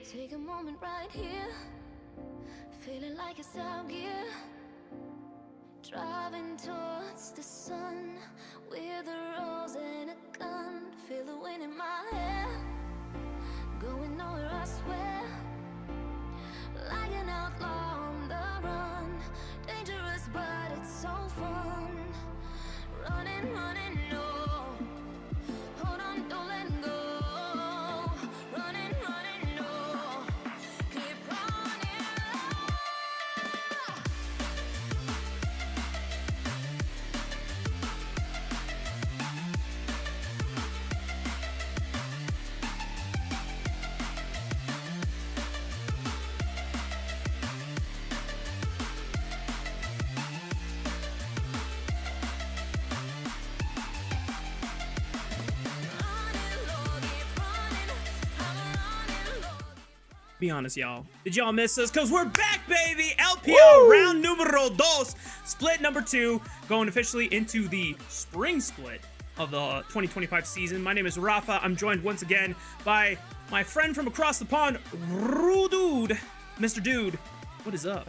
Take a moment right here, feeling like it's out gear. Driving towards the sun with a rose and a gun. Feel the wind in my hair, going nowhere I swear. Like an outlaw on the run, dangerous but it's so fun. Running, running, no. Hold on, don't let go. Running, running, no. Keep running. Be honest, y'all. Did y'all miss us? Because we're back, baby! LPL round numero dos. Split number 2, going officially into the spring split of the 2025 season. My name is Rafa. I'm joined once again by my friend from across the pond, Rudude. Mr. Dude, what is up?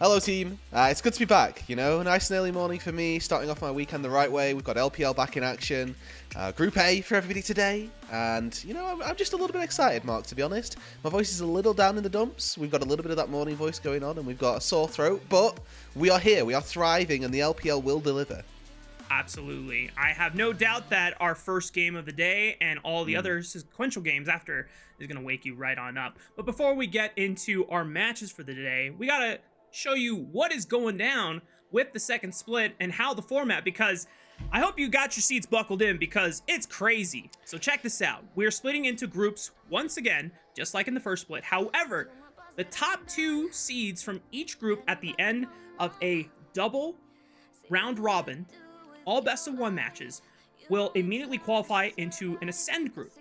Hello team, it's good to be back, you know, a nice and early morning for me, starting off my weekend the right way. We've got LPL back in action, Group A for everybody today, and, you know, I'm just a little bit excited, Mark, to be honest. My voice is a little down in the dumps, we've got a little bit of that morning voice going on, and we've got a sore throat, but we are here, we are thriving, and the LPL will deliver. Absolutely. I have no doubt that our first game of the day and all the other sequential games after is going to wake you right on up. But before we get into our matches for the day, we got to show you what is going down with the second split and how the format, because I hope you got your seats buckled in because it's crazy. So check this out. We're splitting into groups once again, just like in the first split. However, the top 2 seeds from each group at the end of a double round robin, all best of 1 matches, will immediately qualify into an ascend group.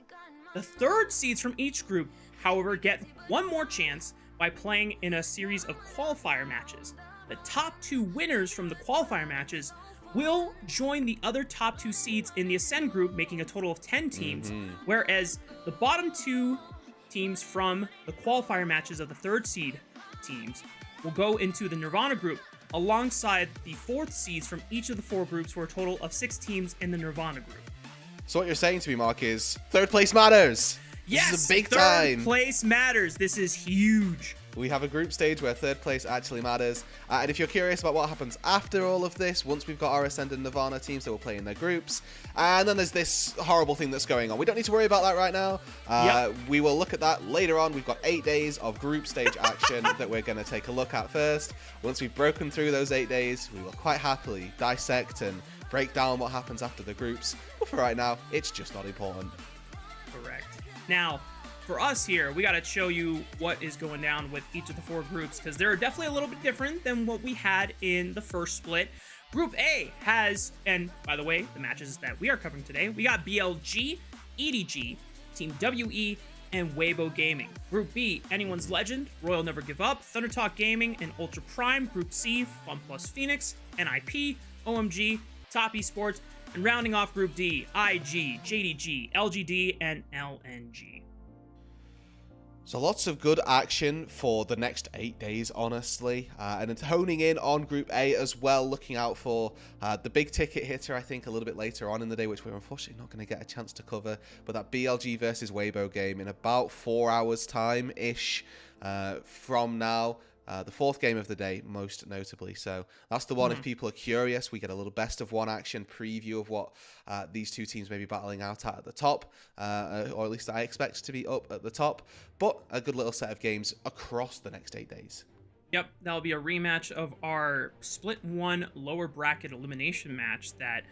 The 3rd seeds from each group, however, get one more chance by playing in a series of qualifier matches. The top 2 winners from the qualifier matches will join the other top 2 seeds in the Ascend group, making a total of 10 teams, whereas the bottom 2 teams from the qualifier matches of the 3rd seed teams will go into the Nirvana group, alongside the 4th seeds from each of the 4 groups, for a total of 6 teams in the Nirvana group. So what you're saying to me, Mark, is 3rd place matters! Yes, this is a big 3rd time. place matters. This is huge. We have a group stage where 3rd place actually matters. And if you're curious about what happens after all of this, once we've got our Ascend and Nirvana teams that will play in their groups, and then there's this horrible thing that's going on. We don't need to worry about that right now. We will look at that later on. We've got 8 days of group stage action that we're going to take a look at first. Once we've broken through those 8 days, we will quite happily dissect and break down what happens after the groups. But for right now, it's just not important. Correct. Now, for us here, we got to show you what is going down with each of the 4 groups, because they're definitely a little bit different than what we had in the first split. Group A has, and by the way, the matches that we are covering today, we got BLG, EDG, Team WE, and Weibo Gaming. Group B, Anyone's Legend, Royal Never Give Up, Thunder Talk Gaming, and Ultra Prime. Group C, Fun Plus Phoenix, NIP, OMG, Top Esports, and rounding off Group D, IG, JDG, LGD, and LNG. So lots of good action for the next 8 days, honestly. And it's honing in on Group A as well, looking out for the big ticket hitter, I think, a little bit later on in the day, which we're unfortunately not going to get a chance to cover. But that BLG versus Weibo game in about 4 hours' time-ish from now. The 4th game of the day, most notably. So that's the one, if people are curious, we get a little best of 1 action preview of what these 2 teams may be battling out at the top, or at least I expect to be up at the top, but a good little set of games across the next 8 days. Yep, that'll be a rematch of our Split 1 lower bracket elimination match that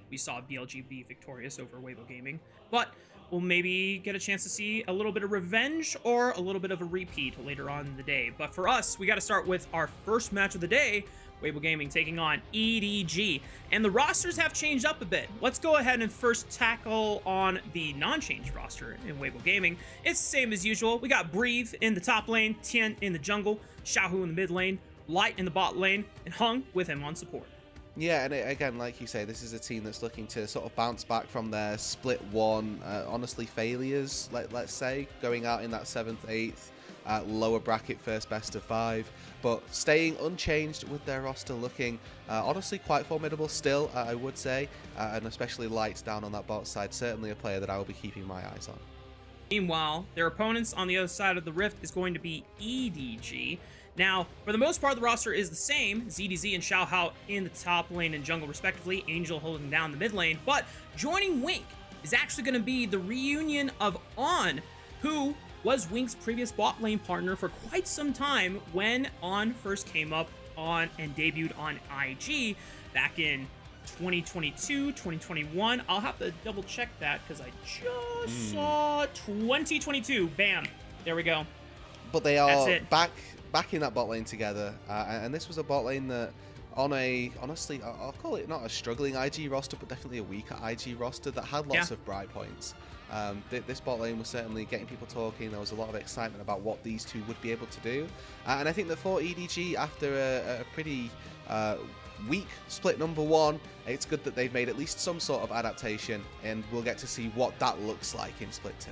we saw BLG be victorious over Weibo Gaming, but we'll maybe get a chance to see a little bit of revenge or a little bit of a repeat later on in the day. But for us, we got to start with our first match of the day, Weibo Gaming taking on EDG. And the rosters have changed up a bit. Let's go ahead and first tackle on the non-changed roster in Weibo Gaming. It's the same as usual. We got Breathe in the top lane, Tien in the jungle, Xiaohu in the mid lane, Light in the bot lane, and Hung with him on support. Yeah, and again, like you say, this is a team that's looking to sort of bounce back from their split one, honestly, failures, let's say, going out in that 7th, 8th, lower bracket first best of 5, but staying unchanged with their roster, looking honestly quite formidable still, I would say, and especially Lights down on that bot side, certainly a player that I will be keeping my eyes on. Meanwhile, their opponents on the other side of the rift is going to be EDG. Now, for the most part, the roster is the same. ZDZ and Xiaohao in the top lane and jungle, respectively. Angel holding down the mid lane. But joining Wink is actually going to be the reunion of On, who was Wink's previous bot lane partner for quite some time when On first came up on and debuted on IG back in 2022, 2021. I'll have to double check that because I just saw 2022. Bam. There we go. But they are back in that bot lane together, and this was a bot lane that on a, honestly, I'll call it not a struggling IG roster, but definitely a weaker IG roster that had lots of bright points. This bot lane was certainly getting people talking. There was a lot of excitement about what these two would be able to do, and I think that for EDG, after a pretty weak split number 1, it's good that they've made at least some sort of adaptation, and we'll get to see what that looks like in split 2.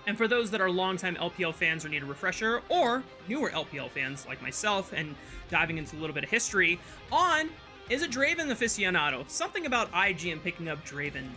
And for those that are longtime LPL fans or need a refresher, or newer LPL fans like myself and diving into a little bit of history, On is a Draven aficionado. Something about IGN picking up Draven,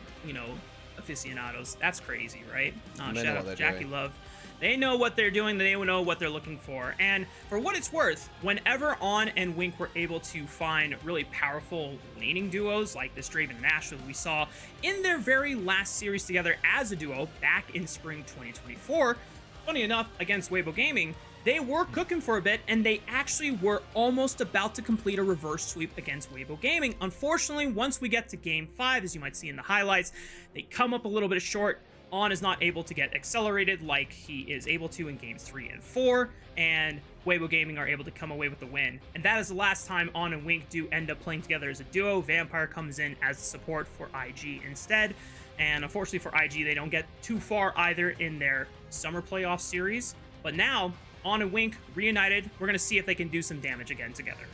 aficionados. That's crazy, right? Shout out to Jackie Love. They know what they're doing. They know what they're looking for. And for what it's worth, whenever On and Wink were able to find really powerful laning duos like this Draven and Ashe that we saw in their very last series together as a duo back in spring 2024, funny enough, against Weibo Gaming, they were cooking for a bit, and they actually were almost about to complete a reverse sweep against Weibo Gaming. Unfortunately, once we get to Game 5, as you might see in the highlights, they come up a little bit short. On is not able to get accelerated like he is able to in games 3 and 4, and Weibo Gaming are able to come away with the win. And that is the last time On and Wink do end up playing together as a duo. Vampire comes in as support for IG instead, and unfortunately for IG, they don't get too far either in their summer playoff series. But now, On and Wink reunited. We're going to see if they can do some damage again together.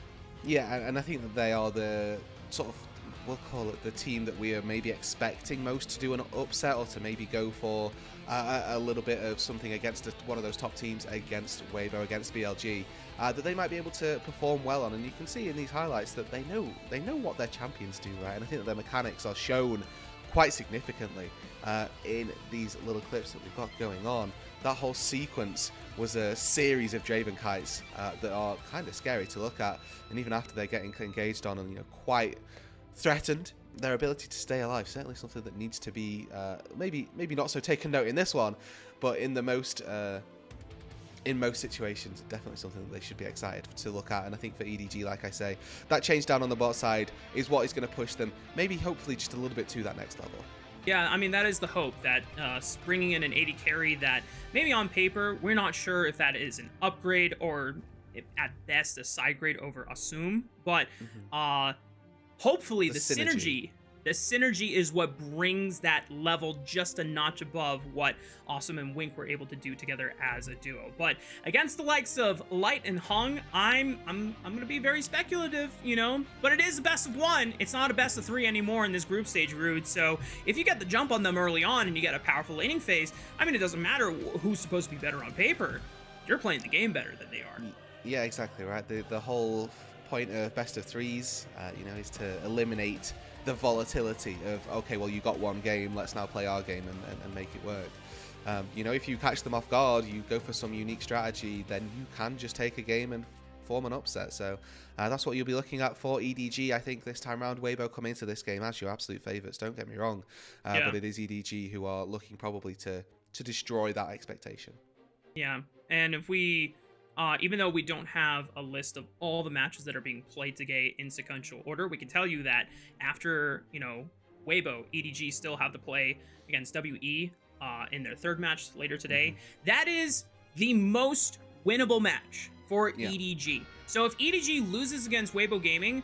Yeah, and I think that they are the sort of, we'll call it the team that we are maybe expecting most to do an upset, or to maybe go for a little bit of something against one of those top teams, against Weibo, against BLG, that they might be able to perform well on. And you can see in these highlights that they know what their champions do, right? And I think that their mechanics are shown quite significantly in these little clips that we've got going on. That whole sequence was a series of Draven kites that are kind of scary to look at, and even after they're getting engaged on and quite threatened, their ability to stay alive, certainly something that needs to be maybe not so taken note in this one, but in most situations, definitely something that they should be excited to look at. And I think for EDG, like I say, that change down on the bot side is what is going to push them, maybe hopefully just a little bit to that next level. Yeah, I mean, that is the hope, that bringing in an AD carry that maybe on paper, we're not sure if that is an upgrade or at best a side grade over Assume, but hopefully the synergy is what brings that level just a notch above what Awesome and Wink were able to do together as a duo. But against the likes of Light and Hung, I'm gonna be very speculative, but it is a best of 1. It's not a best of 3 anymore in this group stage, Rude. So if you get the jump on them early on and you get a powerful laning phase, I mean, it doesn't matter who's supposed to be better on paper. You're playing the game better than they are. Yeah, exactly right. The whole point of best of 3s, is to eliminate the volatility of, okay, well, you got one game, let's now play our game and make it work. If you catch them off guard, you go for some unique strategy, then you can just take a game and form an upset. So that's what you'll be looking at for EDG. I think this time around, Weibo come into this game as your absolute favourites, don't get me wrong, but it is EDG who are looking probably to destroy that expectation. Yeah, and if we even though we don't have a list of all the matches that are being played today in sequential order, we can tell you that after, Weibo, EDG still have to play against WE in their 3rd match later today. That is the most winnable match for EDG. So if EDG loses against Weibo Gaming,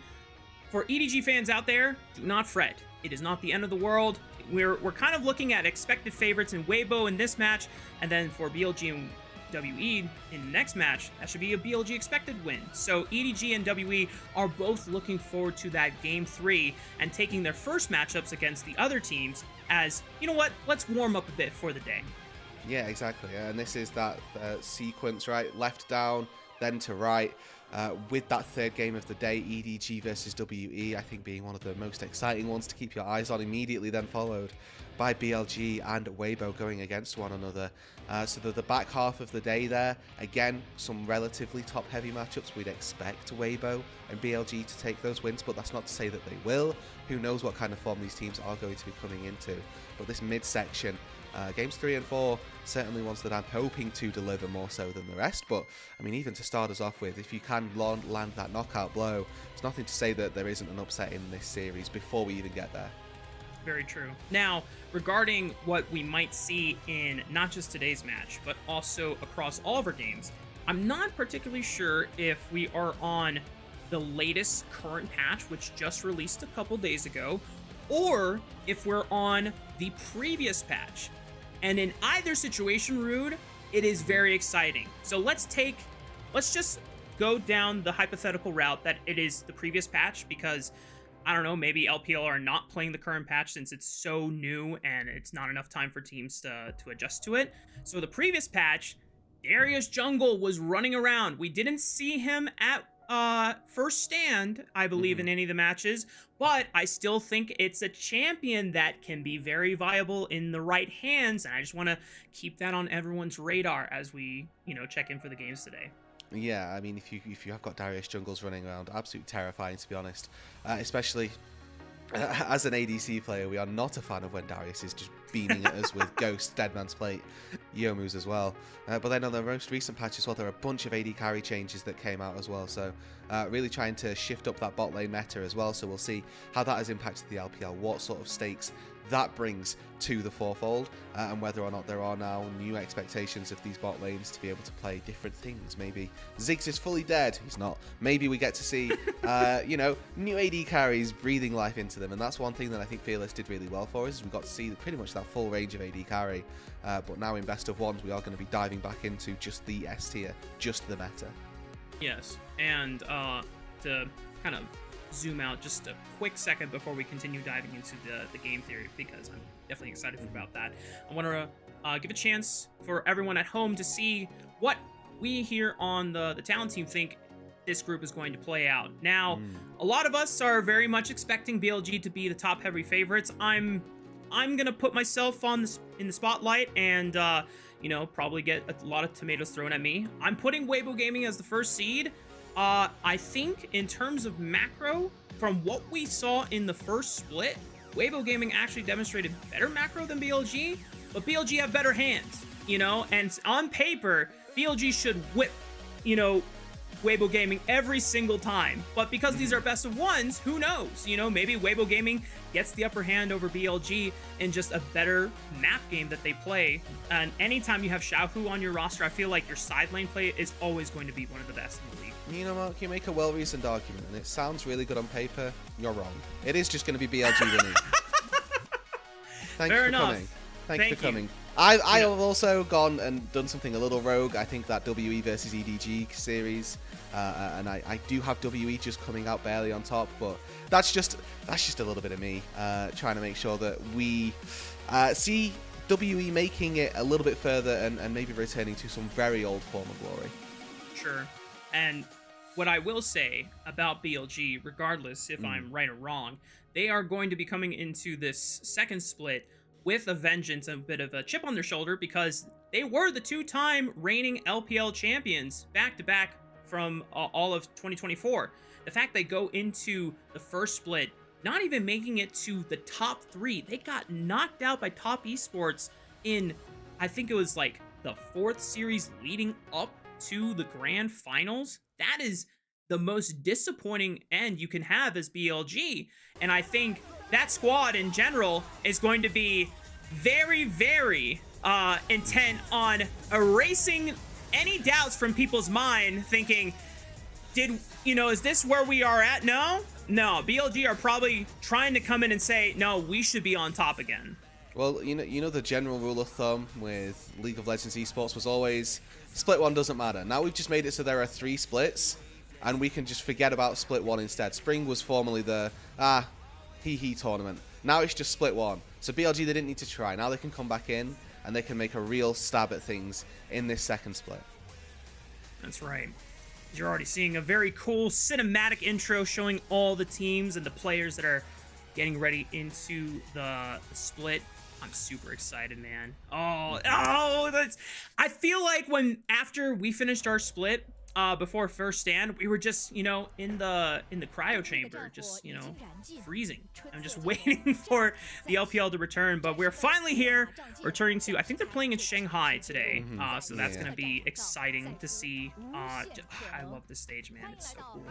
for EDG fans out there, do not fret. It is not the end of the world. We're kind of looking at expected favorites in Weibo in this match, and then for BLG and WE in the next match, that should be a BLG expected win. So EDG and WE are both looking forward to that game 3 and taking their first matchups against the other teams as, you know what, let's warm up a bit for the day. Yeah, exactly. And this is that sequence, right? Left down, then to right. With that third game of the day, EDG versus WE, I think being one of the most exciting ones to keep your eyes on, immediately then followed by BLG and Weibo going against one another. So the back half of the day there, again, some relatively top-heavy matchups. We'd expect Weibo and BLG to take those wins, but that's not to say that they will. Who knows what kind of form these teams are going to be coming into. But this mid-section, games 3 and 4, certainly ones that I'm hoping to deliver more so than the rest. But, I mean, even to start us off with, if you can land that knockout blow, it's nothing to say that there isn't an upset in this series before we even get there. Very true. Now, regarding what we might see in not just today's match, but also across all of our games, I'm not particularly sure if we are on the latest current patch, which just released a couple days ago, or if we're on the previous patch. And in either situation, Rude, it is very exciting. So let's just go down the hypothetical route that it is the previous patch, because I don't know, maybe LPL are not playing the current patch since it's so new and it's not enough time for teams to adjust to it. So the previous patch, Darius Jungle was running around. We didn't see him at first stand, I believe, in any of the matches, but I still think it's a champion that can be very viable in the right hands, and I just want to keep that on everyone's radar as we, check in for the games today. Yeah, I mean, if you have got Darius Jungles running around, absolutely terrifying, to be honest. Especially as an ADC player, we are not a fan of when Darius is just beaming at us with Ghost, Deadman's Plate, Youmu's as well. But then on the most recent patch as well, there are a bunch of AD carry changes that came out as well. So really trying to shift up that bot lane meta as well. So we'll see how that has impacted the LPL, what sort of stakes that brings to the fourfold, and whether or not there are now new expectations of these bot lanes to be able to play different things. Maybe Ziggs is fully dead. He's not. Maybe we get to see, new AD carries breathing life into them, and that's one thing that I think Fearless did really well for us. Is we got to see pretty much that full range of AD carry, but now in best of ones, we are going to be diving back into just the S tier, just the meta. Yes, and to kind of zoom out just a quick second before we continue diving into the game theory, because I'm definitely excited about that. I want to give a chance for everyone at home to see what we here on the talent team think this group is going to play out. Now, a lot of us are very much expecting BLG to be the top heavy favorites. I'm gonna put myself in the spotlight and probably get a lot of tomatoes thrown at me. I'm putting Weibo Gaming as the first seed. I think in terms of macro, from what we saw in the first split, Weibo Gaming actually demonstrated better macro than BLG, but BLG have better hands, and on paper, BLG should whip, Weibo Gaming every single time. But because these are best of ones, who knows? Maybe Weibo Gaming gets the upper hand over BLG in just a better map game that they play. And anytime you have Xiaohu on your roster, I feel like your side lane play is always going to be one of the best in the league. Mark, you make a well-reasoned argument, and it sounds really good on paper. You're wrong. It is just going to be BLG winning. Thank you for coming. Thank you for coming. I have also gone and done something a little rogue. I think that WE versus EDG series, and I do have WE just coming out barely on top, but that's just a little bit of me trying to make sure that we see WE making it a little bit further and maybe returning to some very old form of glory. Sure. And what I will say about BLG, regardless if I'm right or wrong, they are going to be coming into this second split with a vengeance and a bit of a chip on their shoulder, because they were the two-time reigning LPL champions back-to-back from all of 2024. The fact they go into the first split, not even making it to the top 3, they got knocked out by Top Esports in, I think it was like the 4th series leading up to the grand finals. That is the most disappointing end you can have as BLG. And I think that squad in general is going to be very, very intent on erasing any doubts from people's mind, thinking, is this where we are at? No, BLG are probably trying to come in and say, no, we should be on top again. Well, the general rule of thumb with League of Legends esports was always split 1 doesn't matter. Now we've just made it so there are 3 splits, and we can just forget about split 1 instead. Spring was formerly the, hee tournament. Now it's just split 1. So BLG, they didn't need to try. Now they can come back in, and they can make a real stab at things in this second split. That's right. You're already seeing a very cool cinematic intro showing all the teams and the players that are getting ready into the split. I'm super excited, man. That's. I feel like after we finished our split, before first stand, we were just, in the cryo chamber, just, freezing. I'm just waiting for the LPL to return, but we're finally here, returning to, I think they're playing in Shanghai today, so that's going to be exciting to see. I love this stage, man. It's so cool.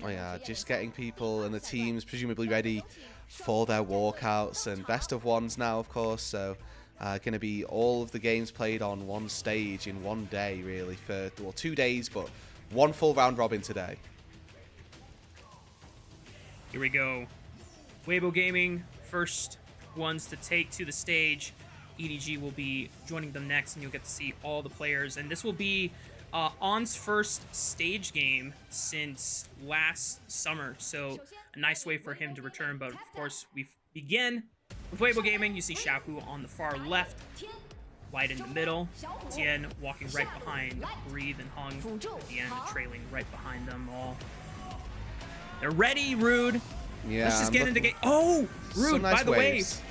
Oh yeah, just getting people and the teams presumably ready for their walkouts and best of ones now, of course, so going to be all of the games played on one stage in one day, really, for 2 days, but one full round robin today. Here we go. Weibo Gaming, first ones to take to the stage. EDG will be joining them next, and you'll get to see all the players. And this will be On's first stage game since last summer, so a nice way for him to return. But of course, we begin with Weibo Gaming. You see Xiaohu on the far left, White in the middle, Tian walking right behind Breathe and Hung at the end, trailing right behind them all. They're ready, Rude. Yeah, let's just get into game. Oh, Rude, nice by the waves.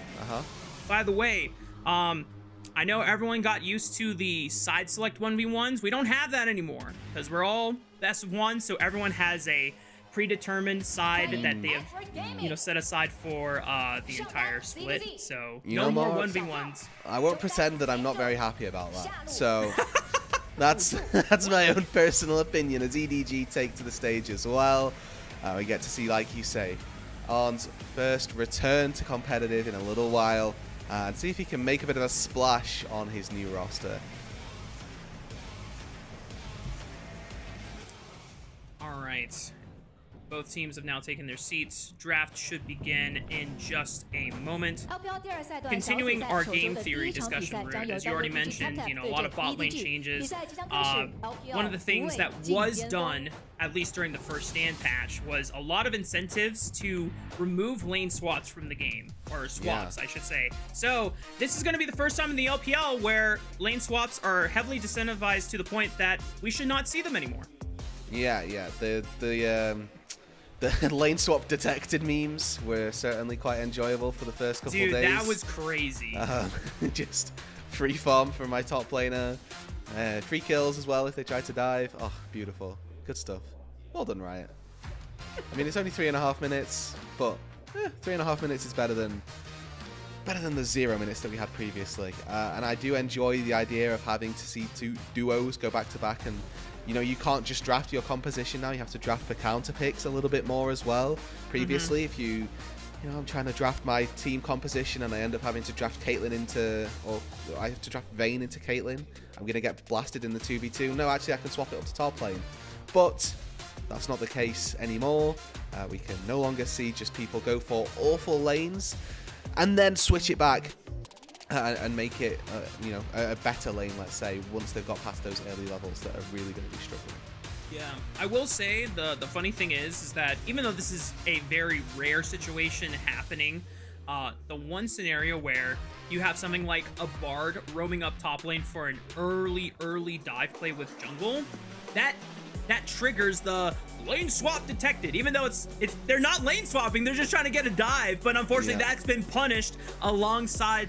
way, I know everyone got used to the side select 1v1s. We don't have that anymore because we're all best of 1, so everyone has a predetermined side that they have, set aside for the entire split. So no more 1v1s. I won't pretend that I'm not very happy about that. So that's my own personal opinion as EDG take to the stage as well. We get to see, like you say, Arn's first return to competitive in a little while, and see if he can make a bit of a splash on his new roster. All right. Both teams have now taken their seats. Draft should begin in just a moment. Continuing our game theory discussion, Rude, as you already mentioned, a lot of bot lane changes. One of the things that was done, at least during the first stand patch, was a lot of incentives to remove lane swaps from the game, or swaps, I should say. So this is going to be the first time in the LPL where lane swaps are heavily disincentivized to the point that we should not see them anymore. Yeah, the lane swap detected memes were certainly quite enjoyable for the first couple of days. Dude, that was crazy. Just free farm from my top laner. Free kills as well if they tried to dive. Oh, beautiful. Good stuff. Well done, Riot. I mean, it's only 3.5 minutes, but 3.5 minutes is better than the 0 minutes that we had previously. And I do enjoy the idea of having to see 2 duos go back to back, and you can't just draft your composition now. You have to draft for counter picks a little bit more as well. Previously, if I'm trying to draft my team composition and I end up having to draft Caitlyn or I have to draft Vayne into Caitlyn, I'm going to get blasted in the 2v2. No, actually, I can swap it up to top lane. But that's not the case anymore. We can no longer see just people go for awful lanes and then switch it back and make it, a better lane, let's say, once they've got past those early levels that are really going to be struggling. Yeah, I will say the funny thing is that even though this is a very rare situation happening, the one scenario where you have something like a Bard roaming up top lane for an early dive play with jungle, that triggers the lane swap detected, even though they're not lane swapping, they're just trying to get a dive, but unfortunately that's been punished alongside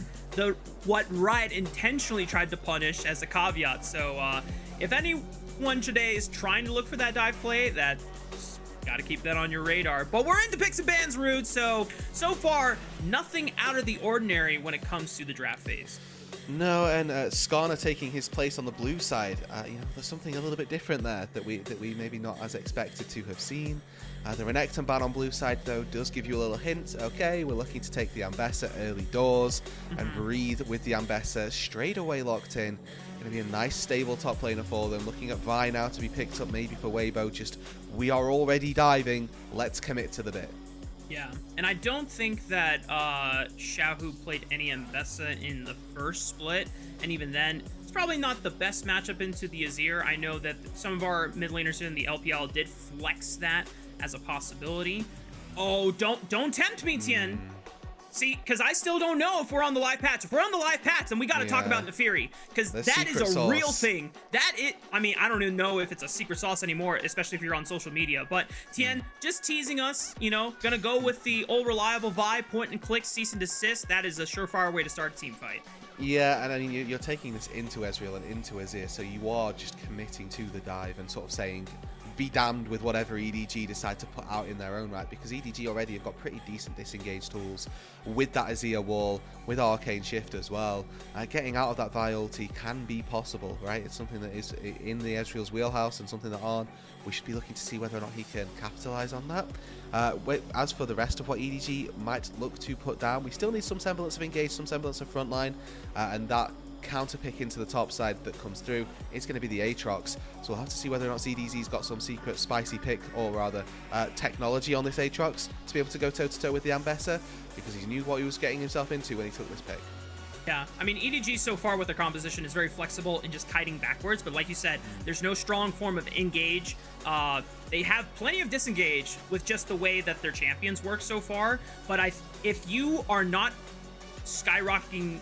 what Riot intentionally tried to punish as a caveat. So if anyone today is trying to look for that dive play, got to keep that on your radar. But we're into picks and bans, Rude, so far nothing out of the ordinary when it comes to the draft phase. No, and Skarner taking his place on the blue side. There's something a little bit different there that we maybe not as expected to have seen. The Renekton ban on blue side, though, does give you a little hint. Okay, we're looking to take the Ambessa early doors and Breathe with the Ambessa straight away locked in. Going to be a nice stable top laner for them. Looking at Vi now to be picked up maybe for Weibo. Just, we are already diving. Let's commit to the bit. Yeah, and I don't think that Xiaohu played any Ambessa in the first split, and even then, it's probably not the best matchup into the Azir. I know that some of our mid laners in the LPL did flex that as a possibility. Oh, don't tempt me, Tien. See, because I still don't know if we're on the live patch. If we're on the live patch, then we got to talk about Neferi, because that is a real thing. I mean, I don't even know if it's a secret sauce anymore, especially if you're on social media. But Tien, just teasing us, you know, gonna go with the old reliable vibe, point and click, cease and desist. That is a surefire way to start a team fight. Yeah, and I mean, you're taking this into Ezreal and into Azir, so you are just committing to the dive and sort of saying, be damned with whatever EDG decide to put out in their own right, because EDG already have got pretty decent disengage tools with that Azir wall, with Arcane Shift as well. Getting out of that Vi ulti can be possible, right? It's something that is in the Ezreal's wheelhouse and something that Arn, we should be looking to see whether or not he can capitalize on that. As for the rest of what EDG might look to put down, we still need some semblance of engage, some semblance of frontline, and that counter pick into the top side that comes through is going to be the Aatrox. So we'll have to see whether or not ZDZ's got some secret spicy pick, or rather technology on this Aatrox to be able to go toe-to-toe with the Ambessa, because he knew what he was getting himself into when he took this pick. Yeah, I mean, EDG so far with their composition is very flexible in just kiting backwards, but like you said, there's no strong form of engage. They have plenty of disengage with just the way that their champions work so far, but if you are not skyrocketing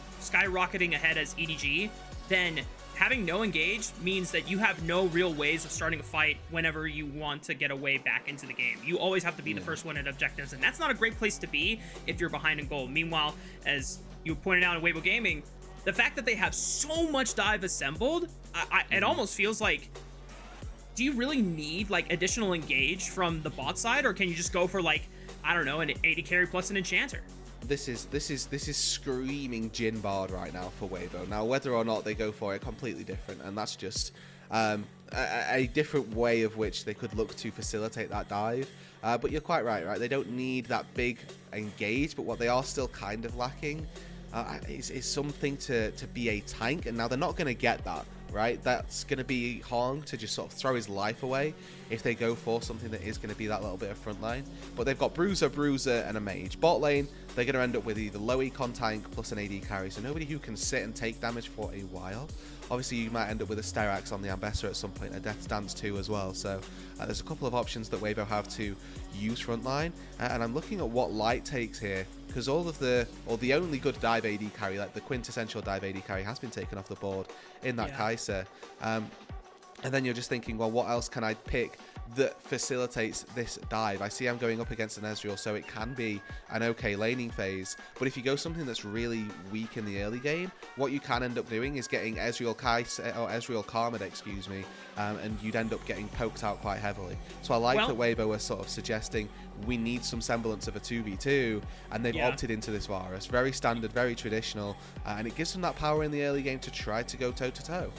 ahead as EDG, then having no engage means that you have no real ways of starting a fight whenever you want to get away back into the game. You always have to be the first one at objectives, and that's not a great place to be if you're behind in goal. Meanwhile, as you pointed out in Weibo Gaming, the fact that they have so much dive assembled, it almost feels like, do you really need like additional engage from the bot side, or can you just go for like, I don't know, an 80 carry plus an enchanter? This is screaming Jhin Bard right now for Weibo. Now, whether or not they go for it, completely different, and that's just a different way of which they could look to facilitate that dive. But you're quite right? They don't need that big engage, but what they are still kind of lacking is something to be a tank, and now they're not going to get that. Right, that's going to be Hong to just sort of throw his life away if they go for something that is going to be that little bit of frontline. But they've got Bruiser, and a mage. Bot lane, they're going to end up with either low econ tank plus an AD carry, so nobody who can sit and take damage for a while. Obviously, you might end up with a Styrax on the Ambessa at some point, a Death Stance too as well. So there's a couple of options that Weibo have to use frontline, and I'm looking at what Light takes here, because the only good dive AD carry, like the quintessential dive AD carry, has been taken off the board in that Kai'Sa. And then you're just thinking, well, what else can I pick that facilitates this dive? I see I'm going up against an Ezreal, so it can be an okay laning phase. But if you go something that's really weak in the early game, what you can end up doing is getting Ezreal Karmad, excuse me, and you'd end up getting poked out quite heavily. So I like that Weibo are sort of suggesting we need some semblance of a 2v2, and they've opted into this Varus. Very standard, very traditional, and it gives them that power in the early game to try to go toe-to-toe.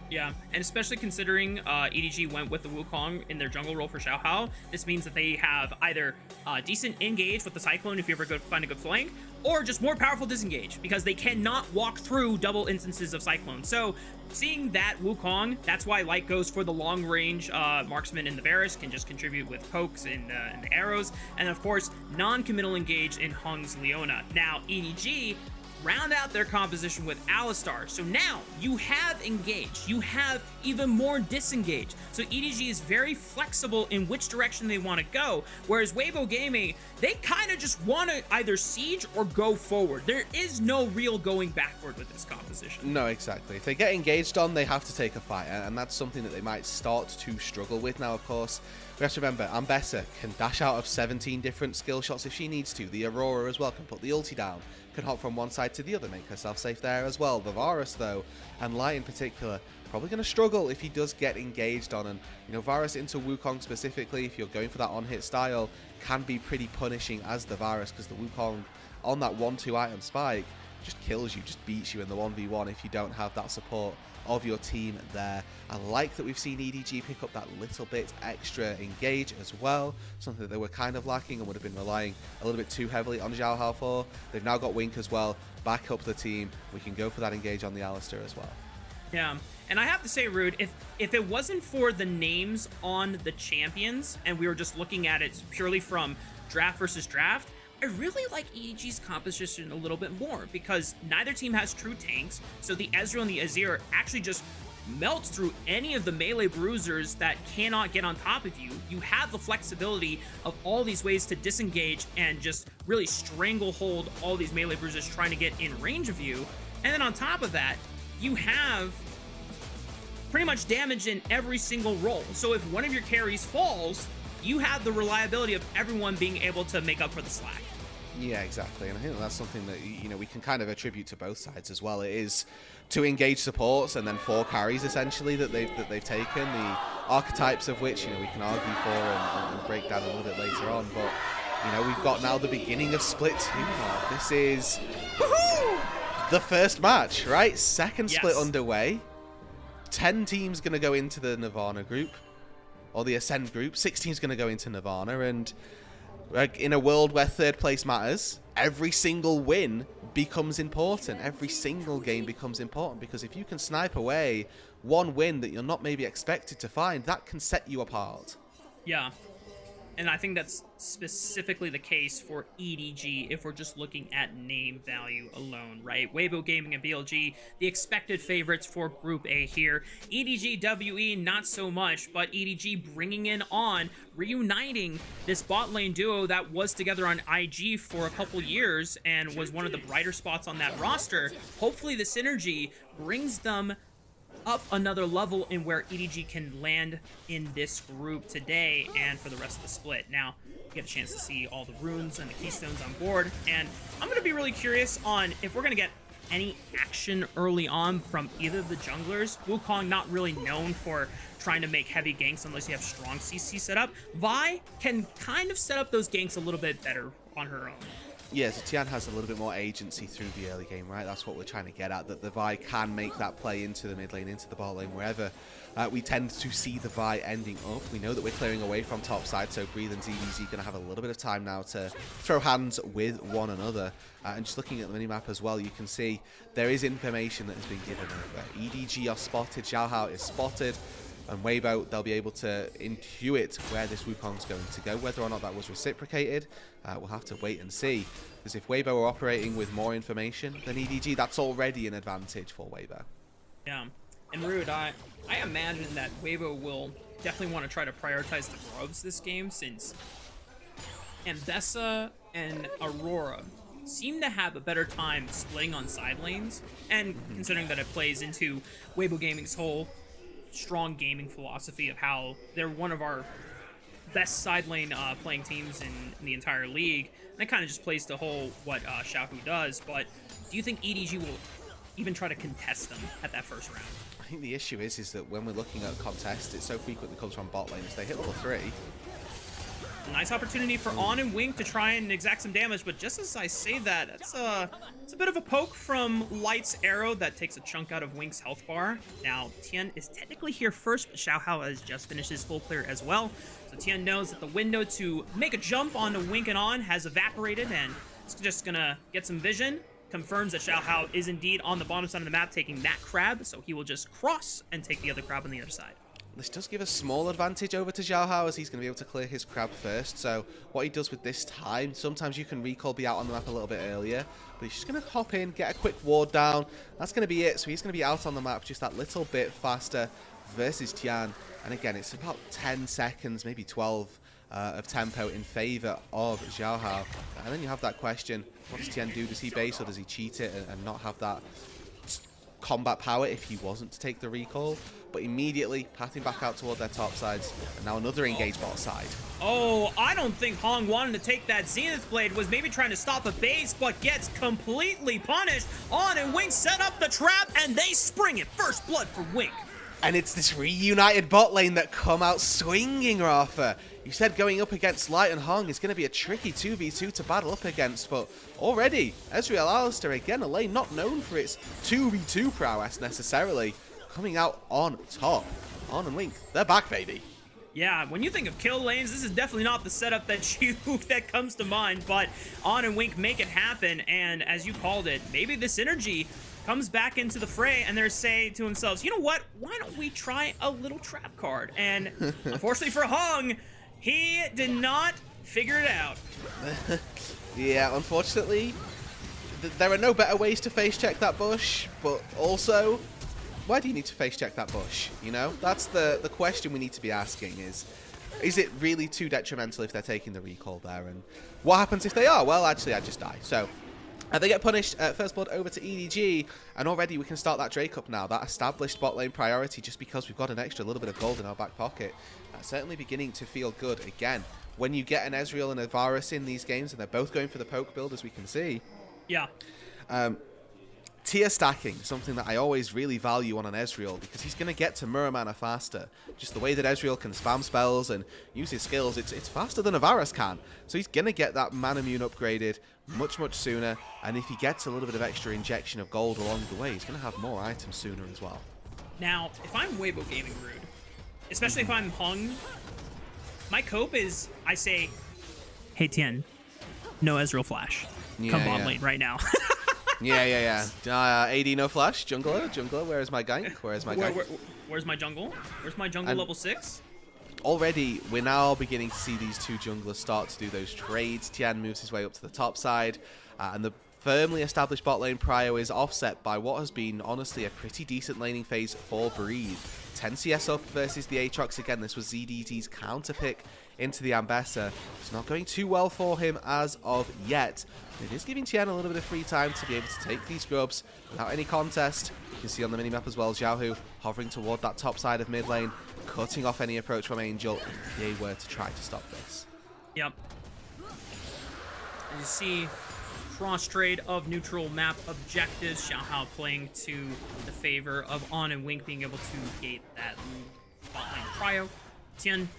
Yeah, and especially considering EDG went with the Wukong in their jungle role for Xiaohao, this means that they have either decent engage with the Cyclone if you ever find a good flank, or just more powerful disengage, because they cannot walk through double instances of Cyclone. So seeing that Wukong, that's why Light goes for the long range marksman in the Varus, can just contribute with pokes and the arrows, and of course non-committal engage in Hung's Leona. Now EDG round out their composition with Alistar. So now you have engage, you have even more disengage. So EDG is very flexible in which direction they want to go, whereas Weibo Gaming, they kind of just want to either siege or go forward. There is no real going backward with this composition. No, exactly. If they get engaged on, they have to take a fight, and that's something that they might start to struggle with. Now, of course, we have to remember, Ambessa can dash out of 17 different skill shots if she needs to. The Aurora as well can put the ulti down, can hop from one side to the other, make herself safe there as well. The Varus, though, and Light in particular, probably going to struggle if he does get engaged on. And, you know, Varus into Wukong specifically, if you're going for that on-hit style, can be pretty punishing as the Varus, because the Wukong on that 1-2 item spike just kills you, just beats you in the 1v1 if you don't have that support of your team there. I like that we've seen EDG pick up that little bit extra engage as well, something that they were kind of lacking and would have been relying a little bit too heavily on Xiaohao for. They've now got Wink as well, back up the team. We can go for that engage on the Alistar as well. Yeah, and I have to say, Rude, if it wasn't for the names on the champions and we were just looking at it purely from draft versus draft, I really like EDG's composition a little bit more because neither team has true tanks, so the Ezreal and the Azir actually just melts through any of the melee bruisers that cannot get on top of you. You have the flexibility of all these ways to disengage and just really stranglehold all these melee bruisers trying to get in range of you. And then on top of that, you have pretty much damage in every single roll. So if one of your carries falls, you have the reliability of everyone being able to make up for the slack. Yeah, exactly. And I think that's something that, you know, we can kind of attribute to both sides as well. It is to engage supports and then 4 carries essentially that they've taken, the archetypes of which, you know, we can argue for and break down a little bit later on. But, you know, we've got now the beginning of Split 2 now. This is the first match, right? Second split underway. 10 teams going to go into the Nirvana group, or the Ascend group. 6 teams going to go into Nirvana, and in a world where third place matters, every single win becomes important. Every single game becomes important, because if you can snipe away one win that you're not maybe expected to find, that can set you apart. Yeah. And I think that's specifically the case for EDG if we're just looking at name value alone, right? Weibo Gaming and BLG, the expected favorites for Group A here. EDG, WE, not so much, but EDG bringing in on, reuniting this bot lane duo that was together on IG for a couple years and was one of the brighter spots on that roster. Hopefully the synergy brings them up another level in where EDG can land in this group today and for the rest of the split. Now, you get a chance to see all the runes and the keystones on board, and I'm going to be really curious on if we're going to get any action early on from either of the junglers. Wukong not really known for trying to make heavy ganks unless you have strong CC set up. Vi can kind of set up those ganks a little bit better on her own. Yeah, so Tian has a little bit more agency through the early game, right? That's what we're trying to get at, that the Vi can make that play into the mid lane, into the bot lane, wherever. We tend to see the Vi ending up. We know that we're clearing away from top side, so Breathe and ZBZ going to have a little bit of time now to throw hands with one another. And just looking at the minimap as well, you can see there is information that has been given over. EDG are spotted, Xiaohao is spotted, and Weibo, they'll be able to intuit where this Wukong's going to go. Whether or not that was reciprocated, we'll have to wait and see. Because if Weibo are operating with more information than EDG, that's already an advantage for Weibo. Yeah, and Rude, I imagine that Weibo will definitely want to try to prioritize the Groves this game, since Ambessa and Aurora seem to have a better time splitting on side lanes, and considering that it plays into Weibo Gaming's whole strong gaming philosophy of how they're one of our best side lane playing teams in the entire league, and it kind of just plays to whole what Xiaohu does. But do you think EDG will even try to contest them at that first round? I think the issue is that when we're looking at contests, it so frequently comes from bot lanes. They hit level 3. Nice opportunity for On and Wink to try and exact some damage, but just as I say that, it's a bit of a poke from Light's arrow that takes a chunk out of Wink's health bar. Now, Tian is technically here first, but Xiaohao has just finished his full clear as well. So Tian knows that the window to make a jump onto Wink and On has evaporated, and it's just gonna get some vision. Confirms that Xiaohao is indeed on the bottom side of the map taking that crab, so he will just cross and take the other crab on the other side. This does give a small advantage over to Xiaohao, as he's going to be able to clear his crab first. So what he does with this time, sometimes you can recall, be out on the map a little bit earlier, but he's just going to hop in, get a quick ward down. That's going to be it. So he's going to be out on the map just that little bit faster versus Tian. And again, it's about 10 seconds, maybe 12 of tempo in favor of Xiaohao. And then you have that question, what does Tian do? Does he base or does he cheat it and not have that combat power if he wasn't to take the recall? But immediately pathing back out toward their top sides, and now another engaged bot side. Oh, I don't think Hong wanted to take that Zenith Blade, was maybe trying to stop a base, but gets completely punished. On and Wink set up the trap, and they spring it. First blood for Wink. And it's this reunited bot lane that come out swinging, Rafa. You said going up against Light and Hong is going to be a tricky 2v2 to battle up against, but already, Ezreal Alistair, again, a lane not known for its 2v2 prowess necessarily, coming out on top. On and Wink, they're back, baby. Yeah, when you think of kill lanes, this is definitely not the setup that that comes to mind, but On and Wink make it happen, and as you called it, maybe the synergy comes back into the fray, and they're saying to themselves, you know what, why don't we try a little trap card? And unfortunately for Hong, he did not figure it out. Yeah, unfortunately, there are no better ways to face check that bush, but also, why do you need to face check that bush? You know, that's the question we need to be asking is it really too detrimental if they're taking the recall there? And what happens if they are? Well, actually, I just die. So they get punished. First blood over to EDG, and already we can start that Drake up now. That established bot lane priority just because we've got an extra little bit of gold in our back pocket. Certainly beginning to feel good again. When you get an Ezreal and a Varus in these games, and they're both going for the poke build, as we can see. Yeah. Tier stacking, something that I always really value on an Ezreal, because he's going to get to mirror mana faster. Just the way that Ezreal can spam spells and use his skills, it's faster than a Varus can. So he's going to get that mana immune upgraded much, much sooner. And if he gets a little bit of extra injection of gold along the way, he's going to have more items sooner as well. Now, if I'm Weibo Gaming Rude, especially if I'm Hung, my cope is, I say, hey Tien, no Ezreal flash. Come bot lane right now. Yeah. AD no flash. Jungler. Where is my gank? Where's my jungle? Where's my jungle level 6? Already, we're now beginning to see these two junglers start to do those trades. Tien moves his way up to the top side, and the firmly established bot lane prio is offset by what has been, honestly, a pretty decent laning phase for Breathe. 10 CS up versus the Aatrox. Again, this was ZDT's counter pick into the Ambessa. It's not going too well for him as of yet. It is giving Tien a little bit of free time to be able to take these grubs without any contest. You can see on the minimap as well, Xiaohu hovering toward that top side of mid lane, cutting off any approach from Angel if they were to try to stop this. Yep. As you see, cross trade of neutral map objectives. Xiaohao playing to the favor of On and Wink being able to gate that bot lane prio. Tien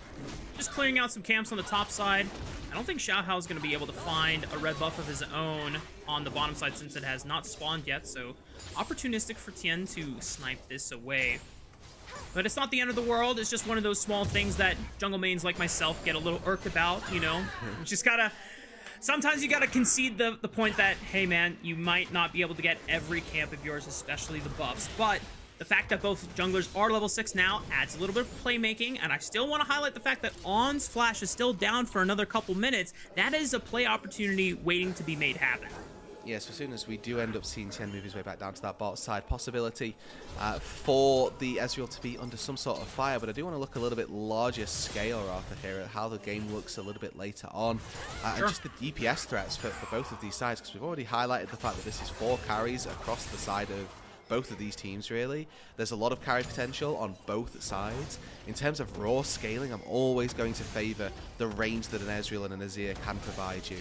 just clearing out some camps on the top side. I don't think Xiaohao is going to be able to find a red buff of his own on the bottom side since it has not spawned yet, so opportunistic for Tien to snipe this away. But it's not the end of the world. It's just one of those small things that jungle mains like myself get a little irked about, you know? You just gotta... Sometimes you gotta concede the point that, hey man, you might not be able to get every camp of yours, especially the buffs, but the fact that both junglers are level 6 now adds a little bit of playmaking, and I still want to highlight the fact that On's flash is still down for another couple minutes. That is a play opportunity waiting to be made happen. Yes, as soon as we do end up seeing Tien move his way back down to that bot side, possibility for the Ezreal to be under some sort of fire, but I do want to look a little bit larger scale, Arthur, here at how the game looks a little bit later on, and just the DPS threats for both of these sides, because we've already highlighted the fact that this is 4 carries across the side of both of these teams, really. There's a lot of carry potential on both sides. In terms of raw scaling, I'm always going to favor the range that an Ezreal and an Azir can provide you.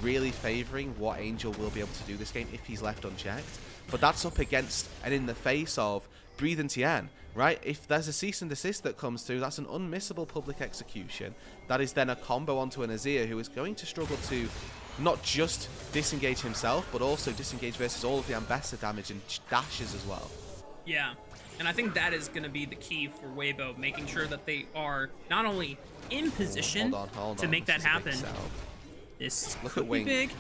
Really favoring what Angel will be able to do this game if he's left unchecked. But that's up against and in the face of Breathe and Tien, right? If there's a cease and desist that comes through, that's an unmissable public execution. That is then a combo onto an Azir who is going to struggle to not just disengage himself, but also disengage versus all of the Ambessa damage and dashes as well. Yeah, and I think that is going to be the key for Weibo, making sure that they are not only in position to make that happen. This could be big.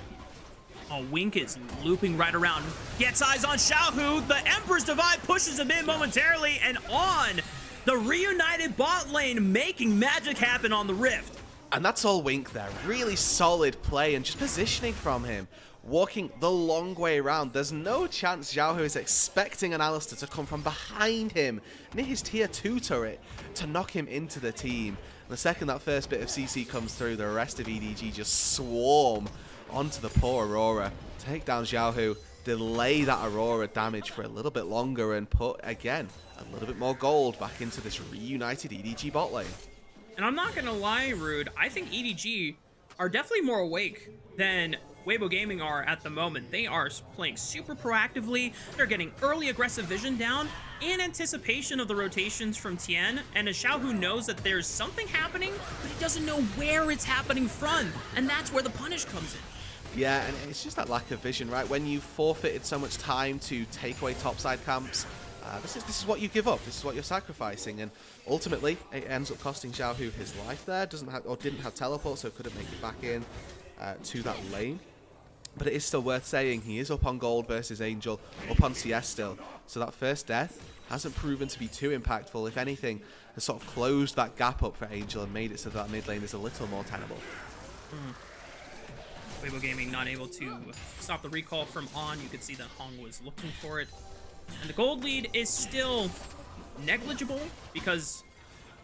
Oh, Wink is looping right around. Gets eyes on Xiaohu. The Emperor's Divide pushes him in momentarily, and On the reunited bot lane making magic happen on the Rift. And that's all Wink there. Really solid play and just positioning from him. Walking the long way around. There's no chance Xiaohu is expecting an Alistar to come from behind him near his tier 2 turret to knock him into the team. And the second that first bit of CC comes through, the rest of EDG just swarm onto the poor Aurora. Take down Xiaohu, delay that Aurora damage for a little bit longer, and put, again, a little bit more gold back into this reunited EDG bot lane. And I'm not gonna lie, Rude, I think EDG are definitely more awake than Weibo Gaming are at the moment. They are playing super proactively. They're getting early aggressive vision down in anticipation of the rotations from Tien. And as Xiaohu knows that there's something happening, but he doesn't know where it's happening from. And that's where the punish comes in. Yeah, and it's just that lack of vision, right? When you've forfeited so much time to take away topside camps, this is what you give up. This is what you're sacrificing, and ultimately it ends up costing Xiaohu his life there. Didn't have teleport, so couldn't make it back in to that lane. But it is still worth saying he is up on gold versus Angel, up on CS still. So that first death hasn't proven to be too impactful. If anything, has sort of closed that gap up for Angel and made it so that mid lane is a little more tenable. Weibo Gaming not able to stop the recall from On. You could see that Hong was looking for it. And the gold lead is still negligible because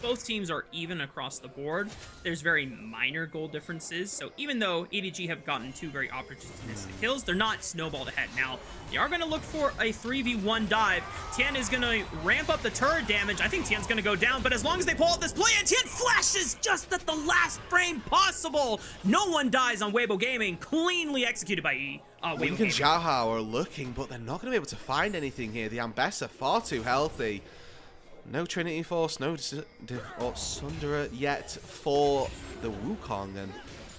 both teams are even across the board. There's very minor goal differences. So even though EDG have gotten 2 very opportunistic kills, they're not snowballed ahead. Now, they are going to look for a 3v1 dive. Tian is going to ramp up the turret damage. I think Tian's going to go down, but as long as they pull out this play, and Tian flashes just at the last frame possible. No one dies on Weibo Gaming. Cleanly executed by Weibo Wink and Gaming. Xiaohao are looking, but they're not going to be able to find anything here. The Ambessa are far too healthy. No Trinity Force, no Sundara yet for the Wukong. And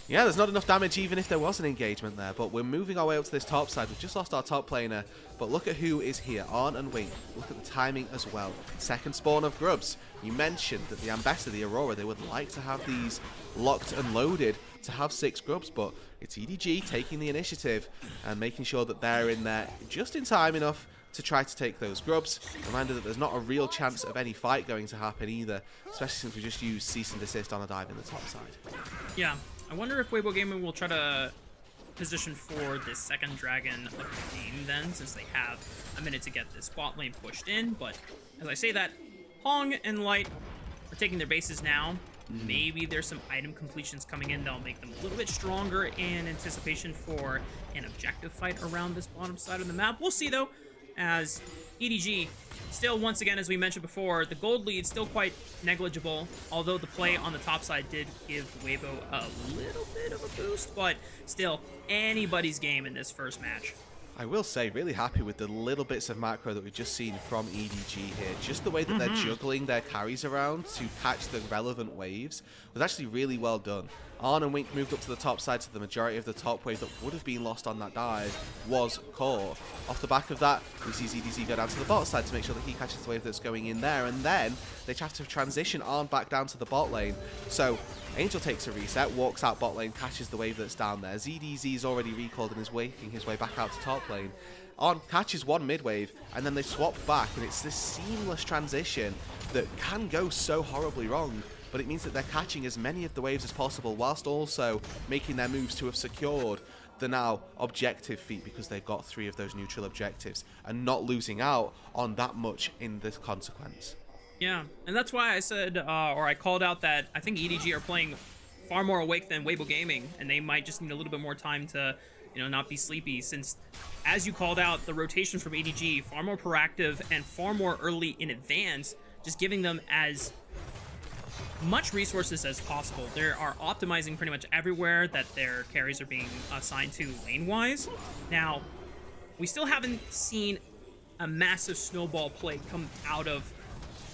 yeah, there's not enough damage even if there was an engagement there. But we're moving our way up to this top side. We've just lost our top planer. But look at who is here. Arn and Wink. Look at the timing as well. Second spawn of Grubs. You mentioned that the Ambessa, the Aurora, they would like to have these locked and loaded to have 6 Grubs. But it's EDG taking the initiative and making sure that they're in there just in time enough to try to take those Grubs. Reminder that there's not a real chance of any fight going to happen either, especially since we just used cease and desist on a dive in the top side. Yeah, I wonder if Weibo Gaming will try to position for the second dragon of the game then, since they have a minute to get this bot lane pushed in. But as I say that, Hong and Light are taking their bases now. Maybe there's some item completions coming in that'll make them a little bit stronger in anticipation for an objective fight around this bottom side of the map. We'll see though, as EDG still, once again, as we mentioned before, the gold lead still quite negligible, although the play on the top side did give Weibo a little bit of a boost, but still anybody's game in this first match. I will say, really happy with the little bits of macro that we've just seen from EDG here. Just the way that they're juggling their carries around to catch the relevant waves was actually really well done. Arn and Wink moved up to the top side, so the majority of the top wave that would have been lost on that dive was caught. Off the back of that, we see ZDZ go down to the bot side to make sure that he catches the wave that's going in there, and then they have to transition Arn back down to the bot lane. So Angel takes a reset, walks out bot lane, catches the wave that's down there. ZDZ's already recalled and is making his way back out to top lane. Arn catches one mid wave, and then they swap back, and it's this seamless transition that can go so horribly wrong. But it means that they're catching as many of the waves as possible, whilst also making their moves to have secured the now objective feat, because they've got 3 of those neutral objectives, and not losing out on that much in the consequence. Yeah, and that's why I said, or I called out that I think EDG are playing far more awake than Weibo Gaming, and they might just need a little bit more time to, you know, not be sleepy, since, as you called out, the rotation from EDG, far more proactive and far more early in advance, just giving them as much resources as possible. They are optimizing pretty much everywhere that their carries are being assigned to lane-wise. Now, we still haven't seen a massive snowball play come out of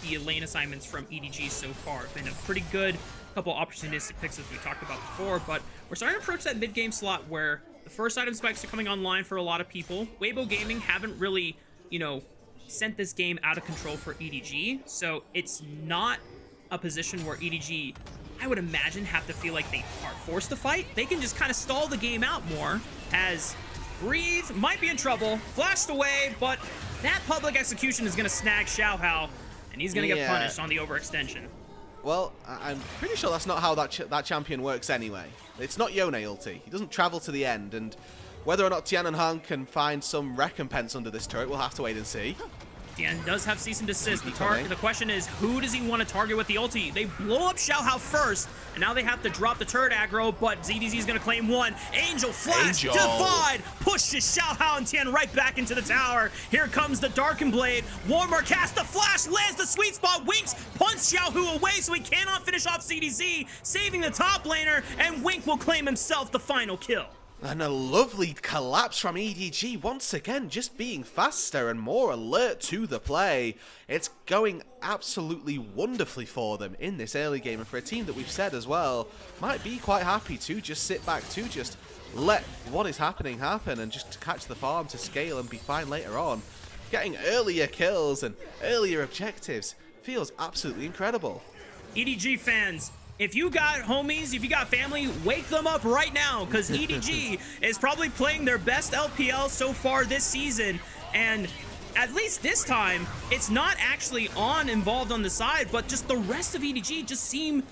the lane assignments from EDG so far. Been a pretty good couple opportunistic picks as we talked about before, but we're starting to approach that mid-game slot where the first item spikes are coming online for a lot of people. Weibo Gaming haven't really, you know, sent this game out of control for EDG, so it's not a position where EDG, I would imagine, have to feel like they are forced to fight. They can just kind of stall the game out more, as Breathe might be in trouble, flashed away, but that public execution is going to snag Xiaohao, and he's going to get punished on the overextension. Well, I'm pretty sure that's not how that champion works anyway. It's not Yone ulti. He doesn't travel to the end, and whether or not Tian and Han can find some recompense under this turret, we'll have to wait and see. Tian does have cease and desist. The question is, who does he want to target with the ulti? They blow up Xiaohao first, and now they have to drop the turret aggro, but ZDZ is going to claim one. Angel flash, divide, pushes Xiaohao and Tian right back into the tower. Here comes the Darken Blade. Warmer cast the flash, lands the sweet spot, Winks, punts Xiaohu away so he cannot finish off ZDZ, saving the top laner, and Wink will claim himself the final kill. And a lovely collapse from EDG, once again just being faster and more alert to the play. It's going absolutely wonderfully for them in this early game, and for a team that we've said as well might be quite happy to just sit back, to just let what is happening happen and just to catch the farm to scale and be fine later on. Getting earlier kills and earlier objectives feels absolutely incredible. EDG fans, if you got homies, if you got family, wake them up right now, because EDG is probably playing their best LPL so far this season, and at least this time, it's not actually involved on the side, but just the rest of EDG just seem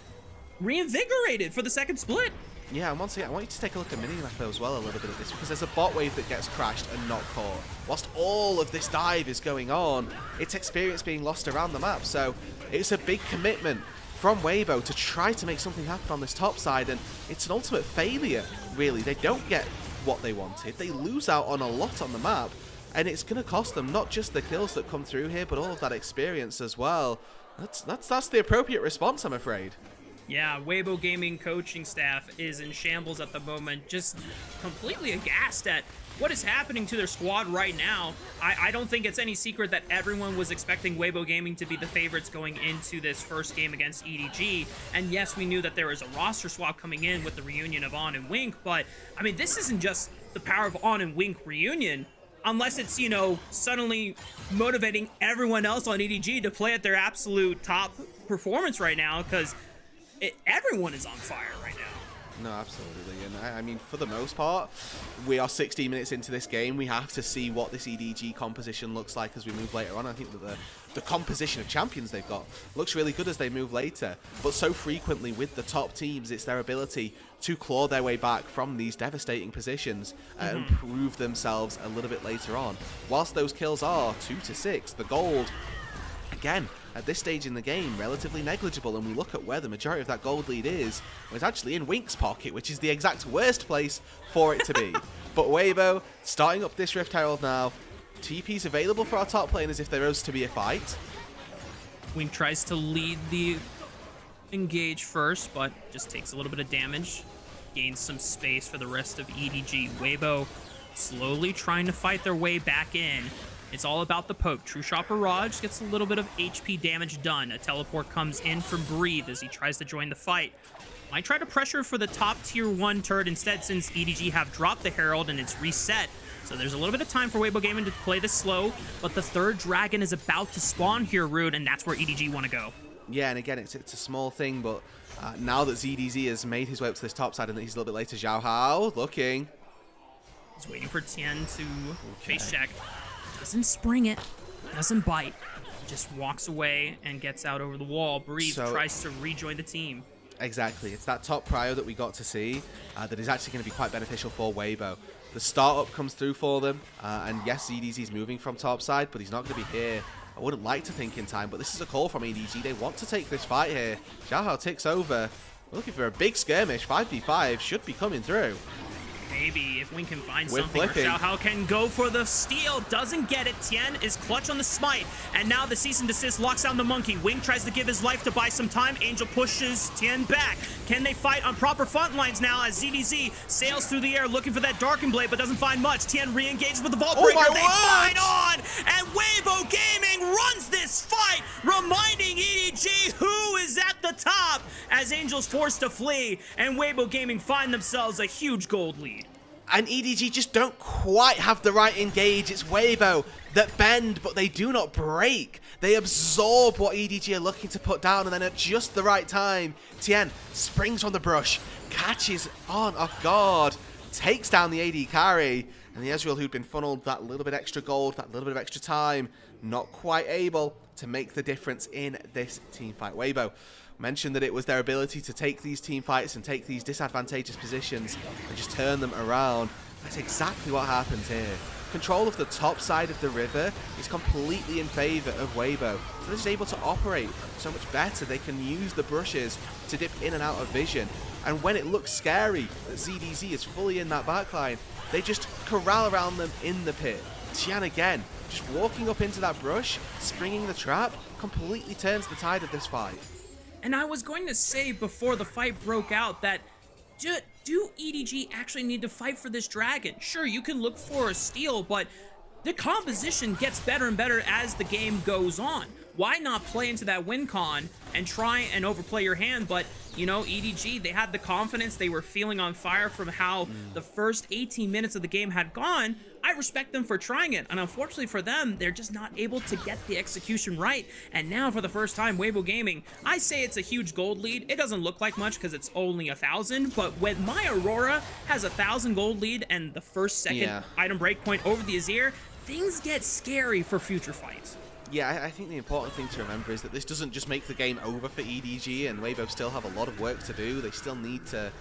reinvigorated for the second split. Yeah, and once again, I want you to take a look at Minimap as well a little bit of this, because there's a bot wave that gets crashed and not caught. Whilst all of this dive is going on, it's experience being lost around the map, so it's a big commitment from Weibo to try to make something happen on this top side, and it's an ultimate failure, really. They don't get what they wanted. They lose out on a lot on the map, and it's going to cost them not just the kills that come through here, but all of that experience as well. That's the appropriate response, I'm afraid. Yeah, Weibo Gaming coaching staff is in shambles at the moment, just completely aghast at what is happening to their squad right now. I don't think it's any secret that everyone was expecting Weibo Gaming to be the favorites going into this first game against EDG. And yes, we knew that there was a roster swap coming in with the reunion of On and Wink, but I mean, this isn't just the power of On and Wink reunion. Unless it's, you know, suddenly motivating everyone else on EDG to play at their absolute top performance right now, because everyone is on fire right now. No, absolutely. And I mean, for the most part, we are 16 minutes into this game. We have to see what this EDG composition looks like as we move later on. I think that the composition of champions they've got looks really good as they move later. But so frequently with the top teams, it's their ability to claw their way back from these devastating positions and prove themselves a little bit later on. Whilst those kills are 2 to 6, the gold, again, at this stage in the game, relatively negligible, and we look at where the majority of that gold lead is, well, it's actually in Wink's pocket, which is the exact worst place for it to be. But Weibo, starting up this Rift Herald now, TP's available for our top laners if there is to be a fight. Wink tries to lead the engage first, but just takes a little bit of damage, gains some space for the rest of EDG. Weibo slowly trying to fight their way back in. It's all about the poke. True Shot Barrage gets a little bit of HP damage done. A teleport comes in from Breathe as he tries to join the fight. Might try to pressure for the top tier 1 turret instead, since EDG have dropped the Herald and it's reset. So there's a little bit of time for Weibo Gaming to play this slow, but the third dragon is about to spawn here, Rude, and that's where EDG want to go. Yeah, and again, it's a small thing, but now that ZDZ has made his way up to this top side and he's a little bit later, Zhao Hao looking. He's waiting for Tien to face check. Doesn't spring it, doesn't bite, just walks away and gets out over the wall. Breathe, tries to rejoin the team. Exactly, it's that top prio that we got to see that is actually going to be quite beneficial for Weibo. The startup comes through for them, and yes, EDG's moving from top side, but he's not going to be here. I wouldn't like to think in time, but this is a call from EDG. They want to take this fight here. Zhao Hao ticks over. We're looking for a big skirmish. 5v5 should be coming through. Maybe if Wink can find something, or Zhao Hao can go for the steal. Doesn't get it. Tien is clutch on the smite. And now the cease and desist locks down the monkey. Wink tries to give his life to buy some time. Angel pushes Tien back. Can they fight on proper front lines now as ZDZ sails through the air looking for that Darken Blade, but doesn't find much. Tien re-engages with the Vault Breaker. They fight on! And Weibo Gaming runs this fight, reminding EDG who is at the top as Angel's forced to flee, and Weibo Gaming find themselves a huge gold lead. And EDG just don't quite have the right engage. It's Weibo that bend, but they do not break. They absorb what EDG are looking to put down, and then at just the right time, Tien springs from the brush, catches on off guard, takes down the AD carry, and the Ezreal who'd been funneled that little bit extra gold, that little bit of extra time, not quite able to make the difference in this team fight. Weibo mentioned that it was their ability to take these team fights and take these disadvantageous positions and just turn them around. That's exactly what happens here. Control of the top side of the river is completely in favor of Weibo. So they're just able to operate so much better. They can use the brushes to dip in and out of vision. And when it looks scary that ZDZ is fully in that backline, they just corral around them in the pit. Tien again, just walking up into that brush, springing the trap, completely turns the tide of this fight. And I was going to say before the fight broke out that do EDG actually need to fight for this dragon? Sure, you can look for a steal, but the composition gets better and better as the game goes on. Why not play into that win con and try and overplay your hand? But, you know, EDG, they had the confidence. They were feeling on fire from how the first 18 minutes of the game had gone. I respect them for trying it. And unfortunately for them, they're just not able to get the execution right. And now for the first time, Weibo Gaming, I say it's a huge gold lead. It doesn't look like much because it's only 1,000. But when my Aurora has 1,000 gold lead and the first second item breakpoint over the Azir, things get scary for future fights. Yeah, I think the important thing to remember is that this doesn't just make the game over for EDG, and Weibo still have a lot of work to do. They still need to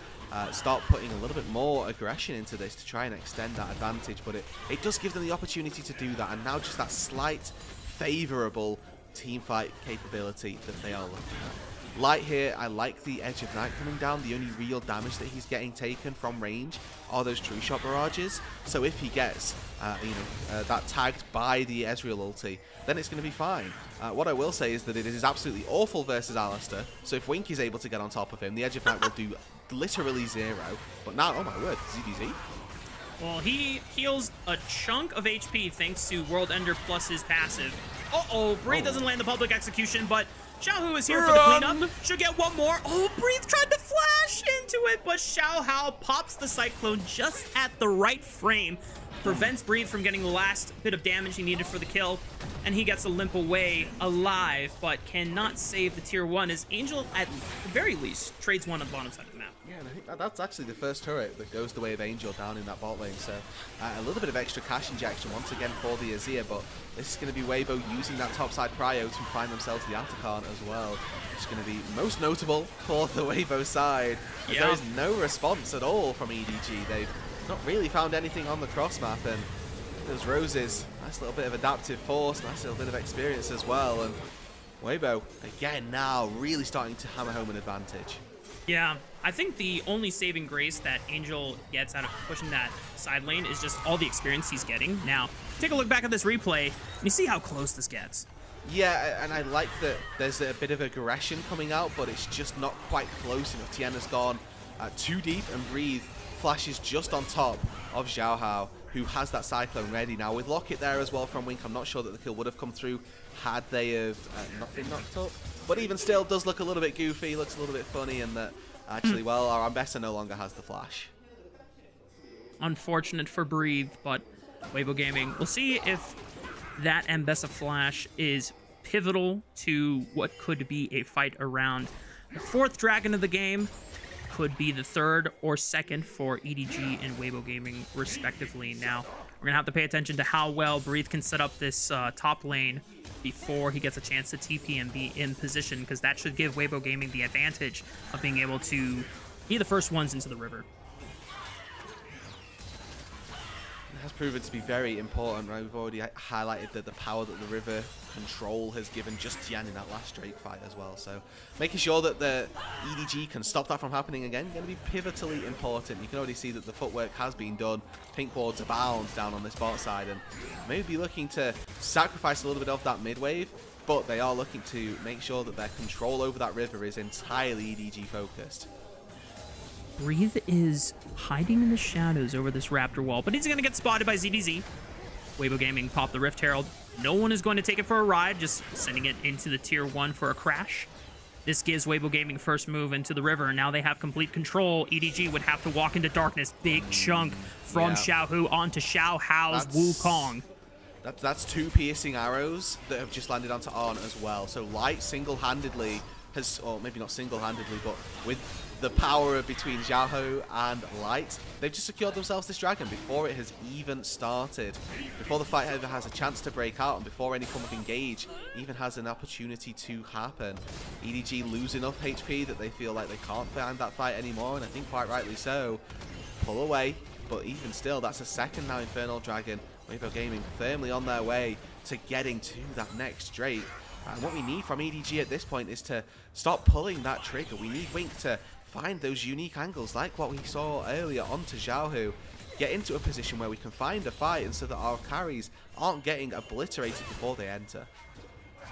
start putting a little bit more aggression into this to try and extend that advantage, but it does give them the opportunity to do that, and now just that slight favourable team fight capability that they are looking at. Light here, I like the Edge of Night coming down. The only real damage that he's getting taken from range are those true shot barrages. So if he gets, that tagged by the Ezreal ulti, then it's going to be fine. What I will say is that it is absolutely awful versus Alistar. So if Wink is able to get on top of him, the Edge of Night will do literally zero. But now, oh my word, ZDZ. Well, he heals a chunk of HP thanks to World Ender plus his passive. Uh-oh, Breathe doesn't land the public execution, but Xiaohu is here for the cleanup. Should get one more. Oh, Breathe tried to flash into it, but Xiaohu pops the Cyclone just at the right frame. Prevents Breathe from getting the last bit of damage he needed for the kill, and he gets to limp away alive, but cannot save the tier 1 as Angel, at the very least, trades one on the bottom side of the map. Yeah, and I think that's actually the first turret that goes the way of Angel down in that bot lane, so a little bit of extra cash injection once again for the Azir, but this is going to be Weibo using that topside prio to find themselves the Atakan as well. It's going to be most notable for the Weibo side. Yeah. There is no response at all from EDG. They've not really found anything on the cross map, and those roses, nice little bit of adaptive force, nice little bit of experience as well, and Weibo again now really starting to hammer home an advantage. Yeah, I think the only saving grace that Angel gets out of pushing that side lane is just all the experience he's getting. Now, take a look back at this replay, and you see how close this gets. Yeah, and I like that there's a bit of aggression coming out, but it's just not quite close enough. Tien has gone too deep, and Breathe flashes just on top of Xiaohu, who has that Cyclone ready. Now, with Locket there as well from Wink, I'm not sure that the kill would have come through had they have not been knocked up. But even still, does look a little bit goofy, looks a little bit funny, and that actually, well, our Ambessa no longer has the flash. Unfortunate for Breathe, but Weibo Gaming, we'll see if that Ambessa flash is pivotal to what could be a fight around the 4th dragon of the game. Could be the 3rd or 2nd for EDG and Weibo Gaming, respectively. Now, we're going to have to pay attention to how well Breathe can set up this top lane before he gets a chance to TP and be in position, because that should give Weibo Gaming the advantage of being able to be the first ones into the river. It has proven to be very important, right? We've already highlighted the power that the river control has given just Tien in that last Drake fight as well. So making sure that the EDG can stop that from happening again going to be pivotally important. You can already see that the footwork has been done. Pink wards abound down on this bot side, and maybe looking to sacrifice a little bit of that mid wave, but they are looking to make sure that their control over that river is entirely EDG focused. Breathe is hiding in the shadows over this Raptor wall, but he's going to get spotted by ZDZ. Weibo Gaming pop the Rift Herald. No one is going to take it for a ride, just sending it into the tier 1 for a crash. This gives Weibo Gaming first move into the river, and now they have complete control. EDG would have to walk into darkness. Big chunk from Xiaohu onto Xiaohu's Wukong. That's 2 piercing arrows that have just landed onto Arn as well. So Light single-handedly has, or maybe not single-handedly, but with the power between Xiaohu and Light, they've just secured themselves this dragon before it has even started, before the fight ever has a chance to break out, and before any form of engage even has an opportunity to happen. EDG lose enough HP that they feel like they can't find that fight anymore, and I think quite rightly so. Pull away, but even still, that's a 2nd now Infernal Dragon. Weibo Gaming firmly on their way to getting to that next Drake. And what we need from EDG at this point is to stop pulling that trigger. We need Wink to find those unique angles like what we saw earlier onto Xiaohu. Get into a position where we can find a fight, and so that our carries aren't getting obliterated before they enter.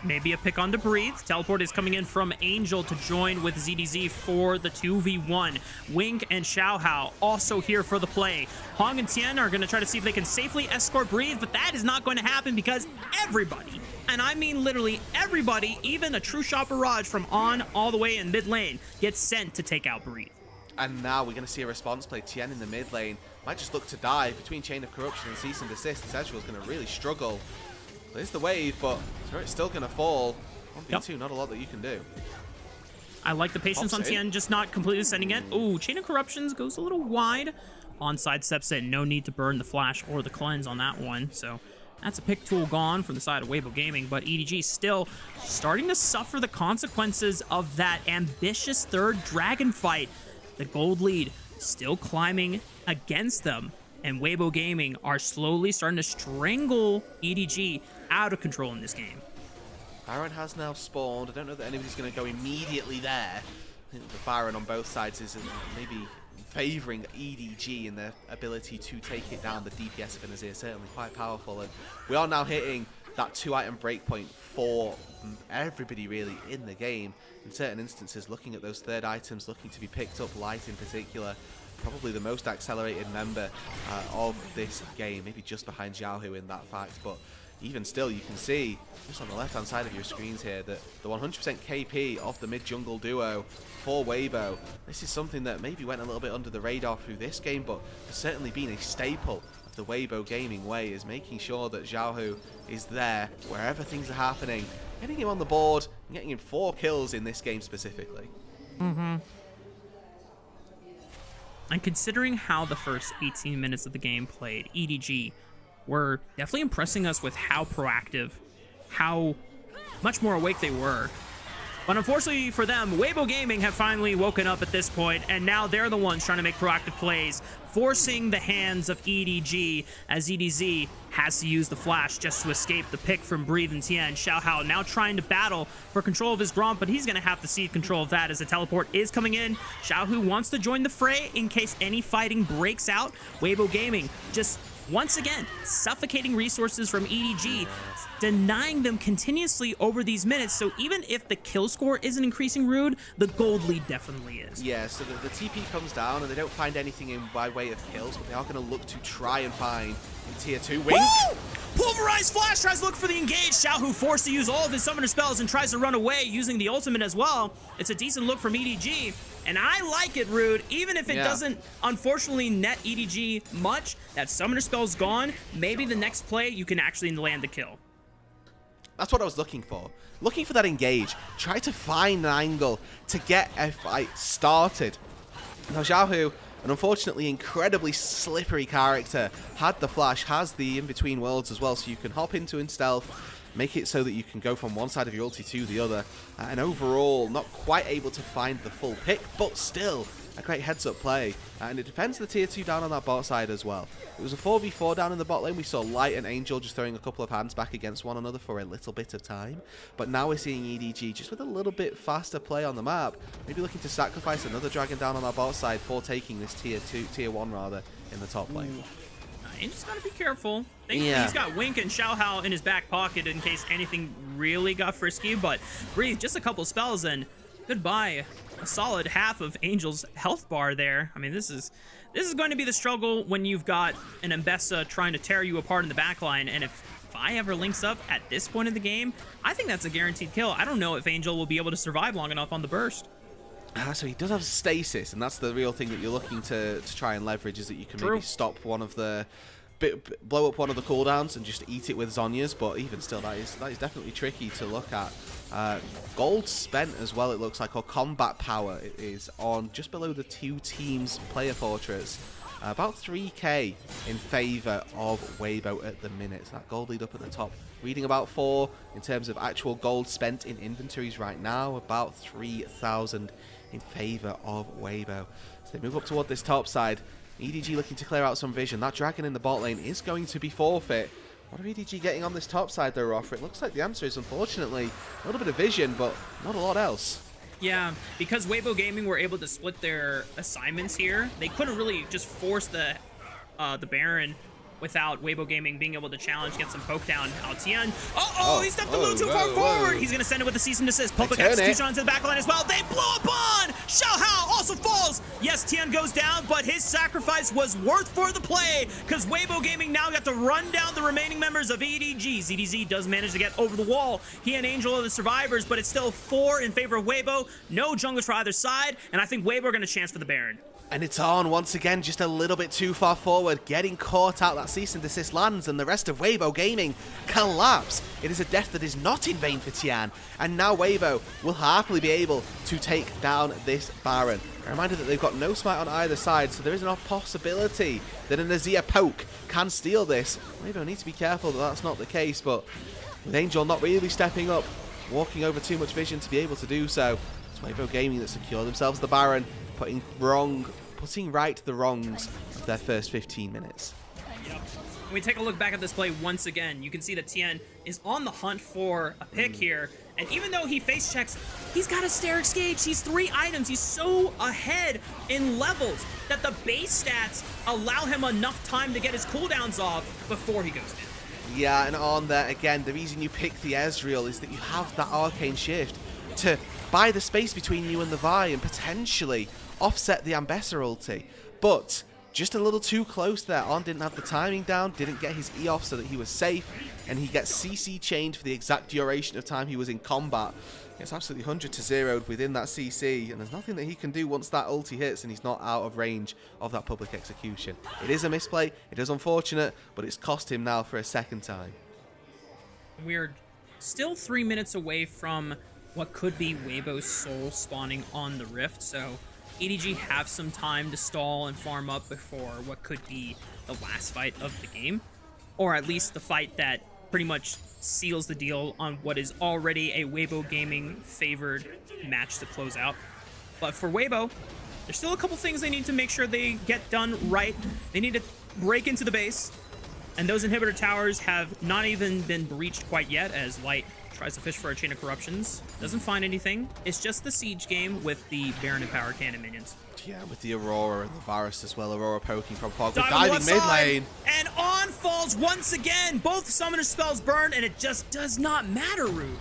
Maybe a pick on to Breathe. Teleport is coming in from Angel to join with ZDZ for the 2v1. Wink and Xiaohu also here for the play. Hong and Tien are going to try to see if they can safely escort Breathe, but that is not going to happen because everybody, and I mean literally everybody, even a true shot barrage from On all the way in mid lane, gets sent to take out Breathe. And now we're going to see a response play. Tien in the mid lane might just look to die between Chain of Corruption and Cease and Desist. Ezreal's going to really struggle. There's the wave, but it's still going to fall. 1v2, not a lot that you can do. I like the patience on Tien, just not completely sending it. Ooh, Chain of Corruptions goes a little wide. On side steps in, no need to burn the flash or the cleanse on that one. So That's a pick tool gone from the side of Weibo Gaming, but EDG still starting to suffer the consequences of that ambitious third dragon fight. The gold lead still climbing against them, and Weibo Gaming are slowly starting to strangle EDG out of control in this game. Baron has now spawned. I don't know that anybody's going to go immediately there. I think the Baron on both sides is maybe favouring EDG in their ability to take it down. The DPS of Nazir certainly quite powerful, and we are now hitting that 2-item breakpoint for everybody really in the game. In certain instances, looking at those third items looking to be picked up, Light in particular, probably the most accelerated member of this game, maybe just behind Xiaohu in that fact, but even still, you can see just on the left-hand side of your screens here that the 100% KP of the mid-jungle duo for Weibo, this is something that maybe went a little bit under the radar through this game, but has certainly been a staple of the Weibo gaming way, is making sure that Xiaohu is there wherever things are happening, getting him on the board and getting him 4 kills in this game specifically. And considering how the first 18 minutes of the game played, EDG were definitely impressing us with how proactive, how much more awake they were. But unfortunately for them, Weibo Gaming have finally woken up at this point, and now they're the ones trying to make proactive plays, forcing the hands of EDG as EDZ has to use the flash just to escape the pick from Breathe and Tian. Xiaohao now trying to battle for control of his Gromp, but he's going to have to cede control of that as the teleport is coming in. Xiaohu wants to join the fray in case any fighting breaks out. Weibo Gaming just once again suffocating resources from EDG, denying them continuously over these minutes. So even if the kill score isn't increasing, Rude, the gold lead definitely is. Yeah, so the TP comes down and they don't find anything in by way of kills, but they are going to look to try and find in tier 2. Wink! Woo! Pulverized Flash tries to look for the engage. Xiaohu forced to use all of his summoner spells and tries to run away using the ultimate as well. It's a decent look from EDG, and I like it, Rude. Even if it doesn't, unfortunately, net EDG much, that summoner spell's gone. Maybe the next play you can actually land the kill. That's what I was looking for. Looking for that engage. Try to find an angle to get a fight started. Now, Xiaohu, an unfortunately incredibly slippery character, had the flash, has the in-between worlds as well, so you can hop into in stealth, make it so that you can go from one side of your ulti to the other, and overall not quite able to find the full pick, but still a great heads-up play, and it defends the tier 2 down on that bot side as well. It was a 4v4 down in the bot lane. We saw Light and Angel just throwing a couple of hands back against one another for a little bit of time, but now we're seeing EDG just with a little bit faster play on the map, maybe looking to sacrifice another dragon down on our bot side for taking this tier 1 rather, in the top lane. Angel's got to be careful. He's got Wink and Xiaohao in his back pocket in case anything really got frisky, but Breathe, just a couple spells and goodbye. A solid half of Angel's health bar there. I mean, this is going to be the struggle when you've got an Mbessa trying to tear you apart in the backline, and if Vi ever links up at this point in the game, I think that's a guaranteed kill. I don't know if Angel will be able to survive long enough on the burst. So he does have stasis, and that's the real thing that you're looking to try and leverage, is that you can maybe stop one of the blow up one of the cooldowns and just eat it with Zhonya's, but even still, that is definitely tricky to look at. Gold spent as well, it looks like, or combat power is on just below the 2 teams player portraits. About 3k in favour of Weibo at the minute. So that gold lead up at the top, reading about 4 in terms of actual gold spent in inventories right now, about 3,000 in favour of Weibo. So they move up toward this top side. EDG looking to clear out some vision. That dragon in the bot lane is going to be forfeit. What are EDG getting on this top side though, Roffer? It looks like the answer is, unfortunately, a little bit of vision, but not a lot else. Yeah, because Weibo Gaming were able to split their assignments here, they couldn't really just force the Baron without Weibo Gaming being able to challenge, get some poke down. Tian. He stepped a little too far forward. He's going to send it with the cease and desist. Public execution onto the back line as well. They blow up on! Xiaohao also falls. Yes, Tian goes down, but his sacrifice was worth for the play, because Weibo Gaming now got to run down the remaining members of EDG. ZDZ does manage to get over the wall. He and Angel are the survivors, but it's still 4 in favor of Weibo. No junglers for either side, and I think Weibo are going to chance for the Baron. And it's on once again, just a little bit too far forward, getting caught out. That cease and desist lands, and the rest of Weibo Gaming collapse. It is a death that is not in vain for Tian, and now Weibo will happily be able to take down this Baron. A reminder that they've got no smite on either side, so there is a possibility that an Azir poke can steal this. Weibo needs to be careful that that's not the case, but with Angel not really stepping up, walking over too much vision to be able to do so, it's Weibo Gaming that secure themselves the Baron, putting right the wrongs of their first 15 minutes. Yep. When we take a look back at this play once again, you can see that Tien is on the hunt for a pick here. And even though he face checks, he's got a Sterix Gauge. He's 3 items. He's so ahead in levels that the base stats allow him enough time to get his cooldowns off before he goes in. Yeah, and on there, again, the reason you pick the Ezreal is that you have that Arcane Shift to buy the space between you and the Vi and potentially offset the Ambessa ulti. But just a little too close there. On didn't have the timing down, didn't get his E off so that he was safe, and he gets CC chained for the exact duration of time he was in combat. Gets absolutely 100 to 0'd within that CC, and there's nothing that he can do once that ulti hits and he's not out of range of that public execution. It is a misplay, it is unfortunate, but it's cost him now for a second time. We're still 3 minutes away from what could be Weibo's soul spawning on the Rift, so EDG have some time to stall and farm up before what could be the last fight of the game, or at least the fight that pretty much seals the deal on what is already a Weibo Gaming favored match to close out. But for Weibo, there's still a couple things they need to make sure they get done right. They need to break into the base, and those inhibitor towers have not even been breached quite yet, as Light tries to fish for a Chain of Corruptions. Doesn't find anything. It's just the Siege game with the Baron and Power Cannon minions. Yeah, with the Aurora and the Varus as well. Aurora poking from far. Diving mid lane. And on falls once again. Both summoner spells burn, and it just does not matter, Root.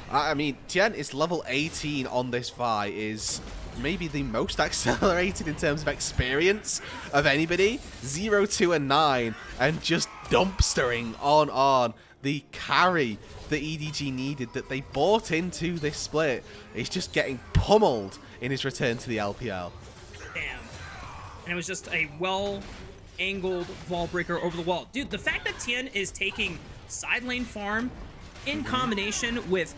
I mean, Tien is level 18 on this Vi, is maybe the most accelerated in terms of experience of anybody. 0, 2, and 9, and just dumpstering on. The carry that EDG needed, that they bought into this split, is just getting pummeled in his return to the LPL. Damn. And it was just a well-angled wall breaker over the wall. Dude, the fact that Tien is taking side lane farm in combination with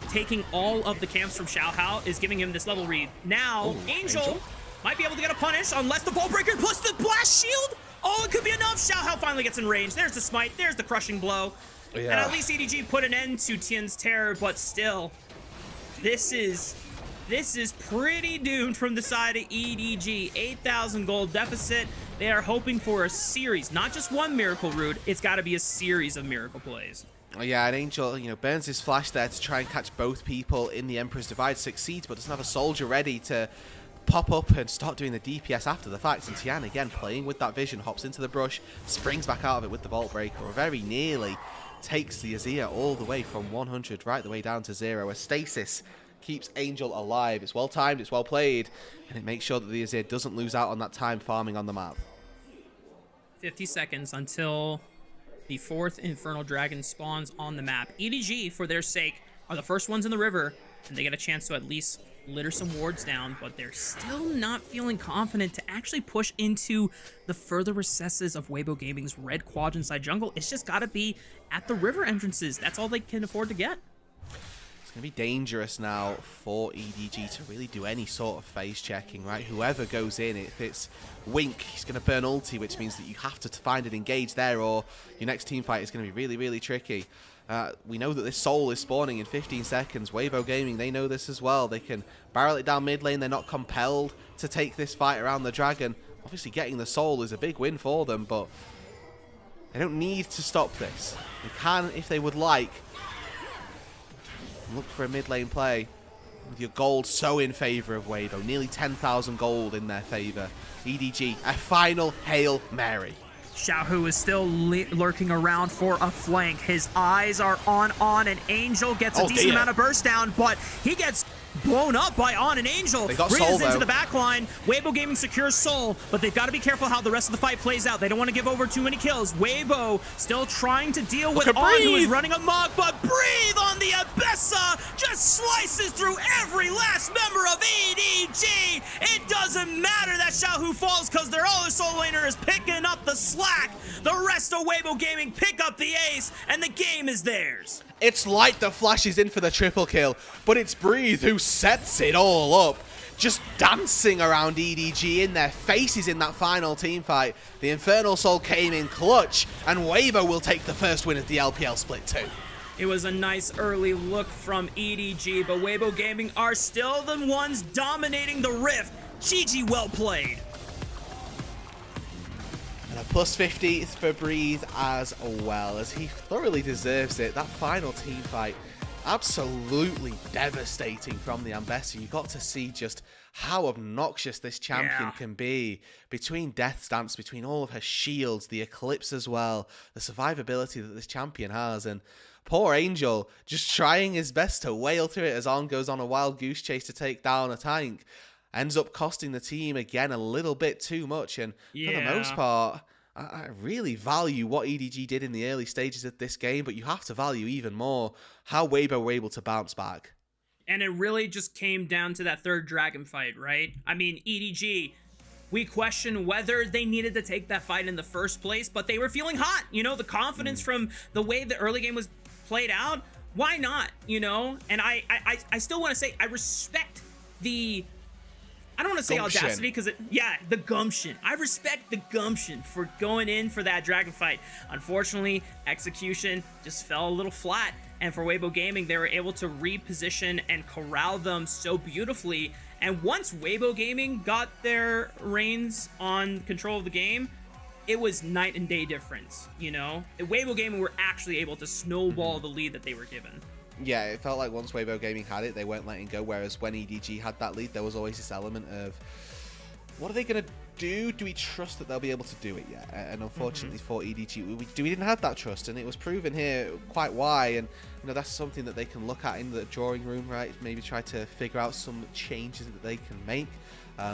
taking all of the camps from Xiaohao is giving him this level read. Now, Angel might be able to get a punish unless the wall breaker plus the blast shield. Oh, it could be enough. Xiaohao finally gets in range. There's the smite. There's the crushing blow. Yeah. And at least EDG put an end to Tien's terror, but still, this is pretty doomed from the side of EDG. 8,000 gold deficit. They are hoping for a series, not just one miracle route. It's got to be a series of miracle plays. Oh yeah, and Angel, burns his flash there to try and catch both people in the Emperor's Divide. Succeeds, but doesn't have a soldier ready to pop up and start doing the DPS after the fact. And Tian, again, playing with that vision, hops into the brush, springs back out of it with the Vault Breaker, or very nearly takes the Azir all the way from 100 right the way down to 0. A stasis keeps Angel alive. It's well timed, it's well played, and it makes sure that the Azir doesn't lose out on that time farming on the map. 50 seconds until the 4th Infernal Dragon spawns on the map. EDG, for their sake, are the first ones in the river, and they get a chance to at least litter some wards down, but they're still not feeling confident to actually push into the further recesses of Weibo Gaming's red quadrant side jungle. It's just got to be at the river entrances. That's all they can afford to get. It's going to be dangerous now for EDG to really do any sort of phase checking, right? Whoever goes in, if it's Wink, he's going to burn ulti, which means that you have to find an engage there, or your next team fight is going to be really, really tricky. We know that this soul is spawning in 15 seconds. Weibo Gaming, they know this as well. They can barrel it down mid lane. They're not compelled to take this fight around the dragon. Obviously, getting the soul is a big win for them, but they don't need to stop this. They can, if they would like, look for a mid lane play. With your gold so in favor of Weibo. Nearly 10,000 gold in their favor. EDG, a final Hail Mary. Xiaohu is still lurking around for a flank. His eyes are on, and Angel gets a decent amount of burst down, but he gets blown up by On and Angel. They got Breeze Soul, into though. the back line. Weibo Gaming secures Soul, but they've got to be careful how the rest of the fight plays out. They don't want to give over too many kills. Weibo still trying to deal with at On, who is Breathe. running amok, but Breathe on the Abessa just slices through every last member of EDG. It doesn't matter that Xiaohu falls because their other solo laner is picking up the slack. The rest of Weibo Gaming pick up the ace, and the game is theirs. It's Light that flashes in for the triple kill, but it's Breathe who sets it all up. Just dancing around EDG in their faces in that final team fight. The Infernal Soul came in clutch, and Weibo will take the first win of the LPL split too. It was a nice early look from EDG, but Weibo Gaming are still the ones dominating the Rift. GG, well played. And a plus 50 for Breathe as well, as he thoroughly deserves it. That final team fight, absolutely devastating from the Ambessa. You got to see just how obnoxious this champion can be. Between Death's Dance, between all of her shields, the Eclipse as well, the survivability that this champion has, and poor Angel just trying his best to wail through it as On goes on a wild goose chase to take down a tank. Ends up costing the team again a little bit too much, and for the most part, I really value what EDG did in the early stages of this game, but you have to value even more how Weibo were able to bounce back. And it really just came down to that third dragon fight, right? I mean, EDG, we question whether they needed to take that fight in the first place, but they were feeling hot. You know, the confidence from the way the early game was played out, why not, you know? And I still want to say I respect the... I don't want to say gumption. audacity because the gumption. I respect the gumption for going in for that dragon fight. Unfortunately, execution just fell a little flat. And for Weibo Gaming, they were able to reposition and corral them so beautifully. And once Weibo Gaming got their reins on control of the game, it was night and day difference, you know? Weibo Gaming were actually able to snowball the lead that they were given. Yeah, it felt like once Weibo Gaming had it, they weren't letting go, whereas when EDG had that lead, there was always this element of, what are they going to do? Do we trust that they'll be able to do it yet? And unfortunately for EDG, we didn't have that trust, and it was proven here quite why, and you know, that's something that they can look at in the drawing room, right? Maybe try to figure out some changes that they can make.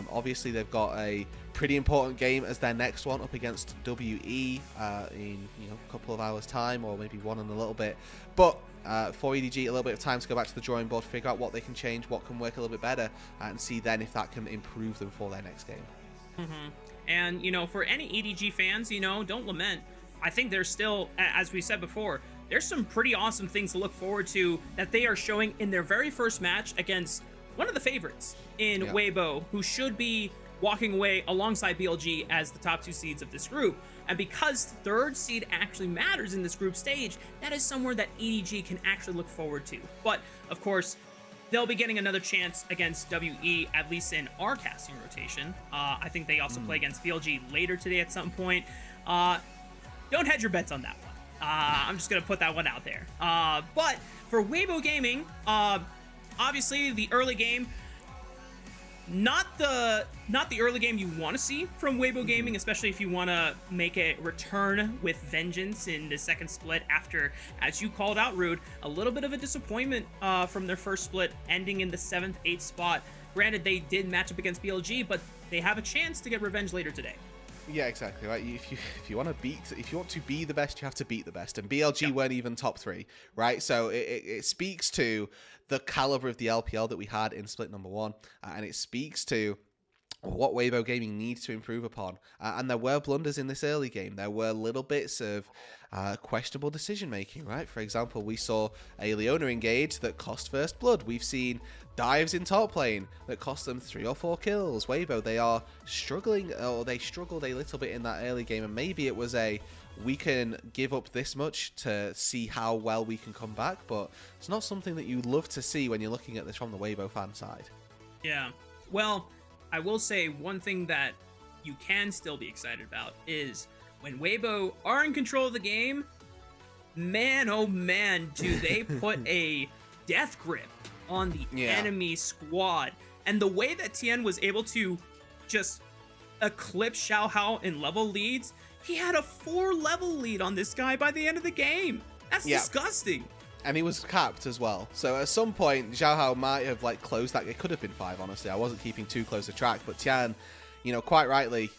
Obviously, they've got a pretty important game as their next one up against WE in a couple of hours' time, or maybe one in a little bit. But for EDG, a little bit of time to go back to the drawing board, figure out what they can change, what can work a little bit better, and see then if that can improve them for their next game. And, you know, for any EDG fans, you know, don't lament. I think there's still, as we said before, there's some pretty awesome things to look forward to that they are showing in their very first match against one of the favorites in Weibo, who should be walking away alongside BLG as the top two seeds of this group. And because third seed actually matters in this group stage, that is somewhere that EDG can actually look forward to. But, of course, they'll be getting another chance against WE, at least in our casting rotation. I think they also play against BLG later today at some point. Don't hedge your bets on that one. I'm just going to put that one out there. But for Weibo Gaming, obviously the early game, not the early game you want to see from Weibo Gaming, especially if you want to make a return with vengeance in the second split after, as you called out, Rude, a little bit of a disappointment from their first split, ending in the 7th, 8th spot. Granted, they did match up against BLG, but they have a chance to get revenge later today. Yeah, exactly. Right. If you want to be the best, you have to beat the best. And BLG weren't even top 3, right? So it speaks to the caliber of the LPL that we had in split number 1, and it speaks to what Weibo Gaming needs to improve upon. And there were blunders in this early game. There were little bits of questionable decision making, right? For example, we saw a Leona engage that cost first blood. We've seen dives in top lane that cost them 3 or 4 kills. Weibo, they are struggling, or they struggled a little bit in that early game, and maybe it was we can give up this much to see how well we can come back, but it's not something that you love to see when you're looking at this from the Weibo fan side. Yeah, well, I will say one thing that you can still be excited about is when Weibo are in control of the game, man, oh man, do they put a death grip on the enemy squad. And the way that Tien was able to just eclipse Xiaohao in level leads, he had a 4 level lead on this guy by the end of the game. That's disgusting. And he was capped as well. So at some point, Zhao Hao might have like closed that. It could have been 5, honestly. I wasn't keeping too close a track. But Tian, you know, quite rightly,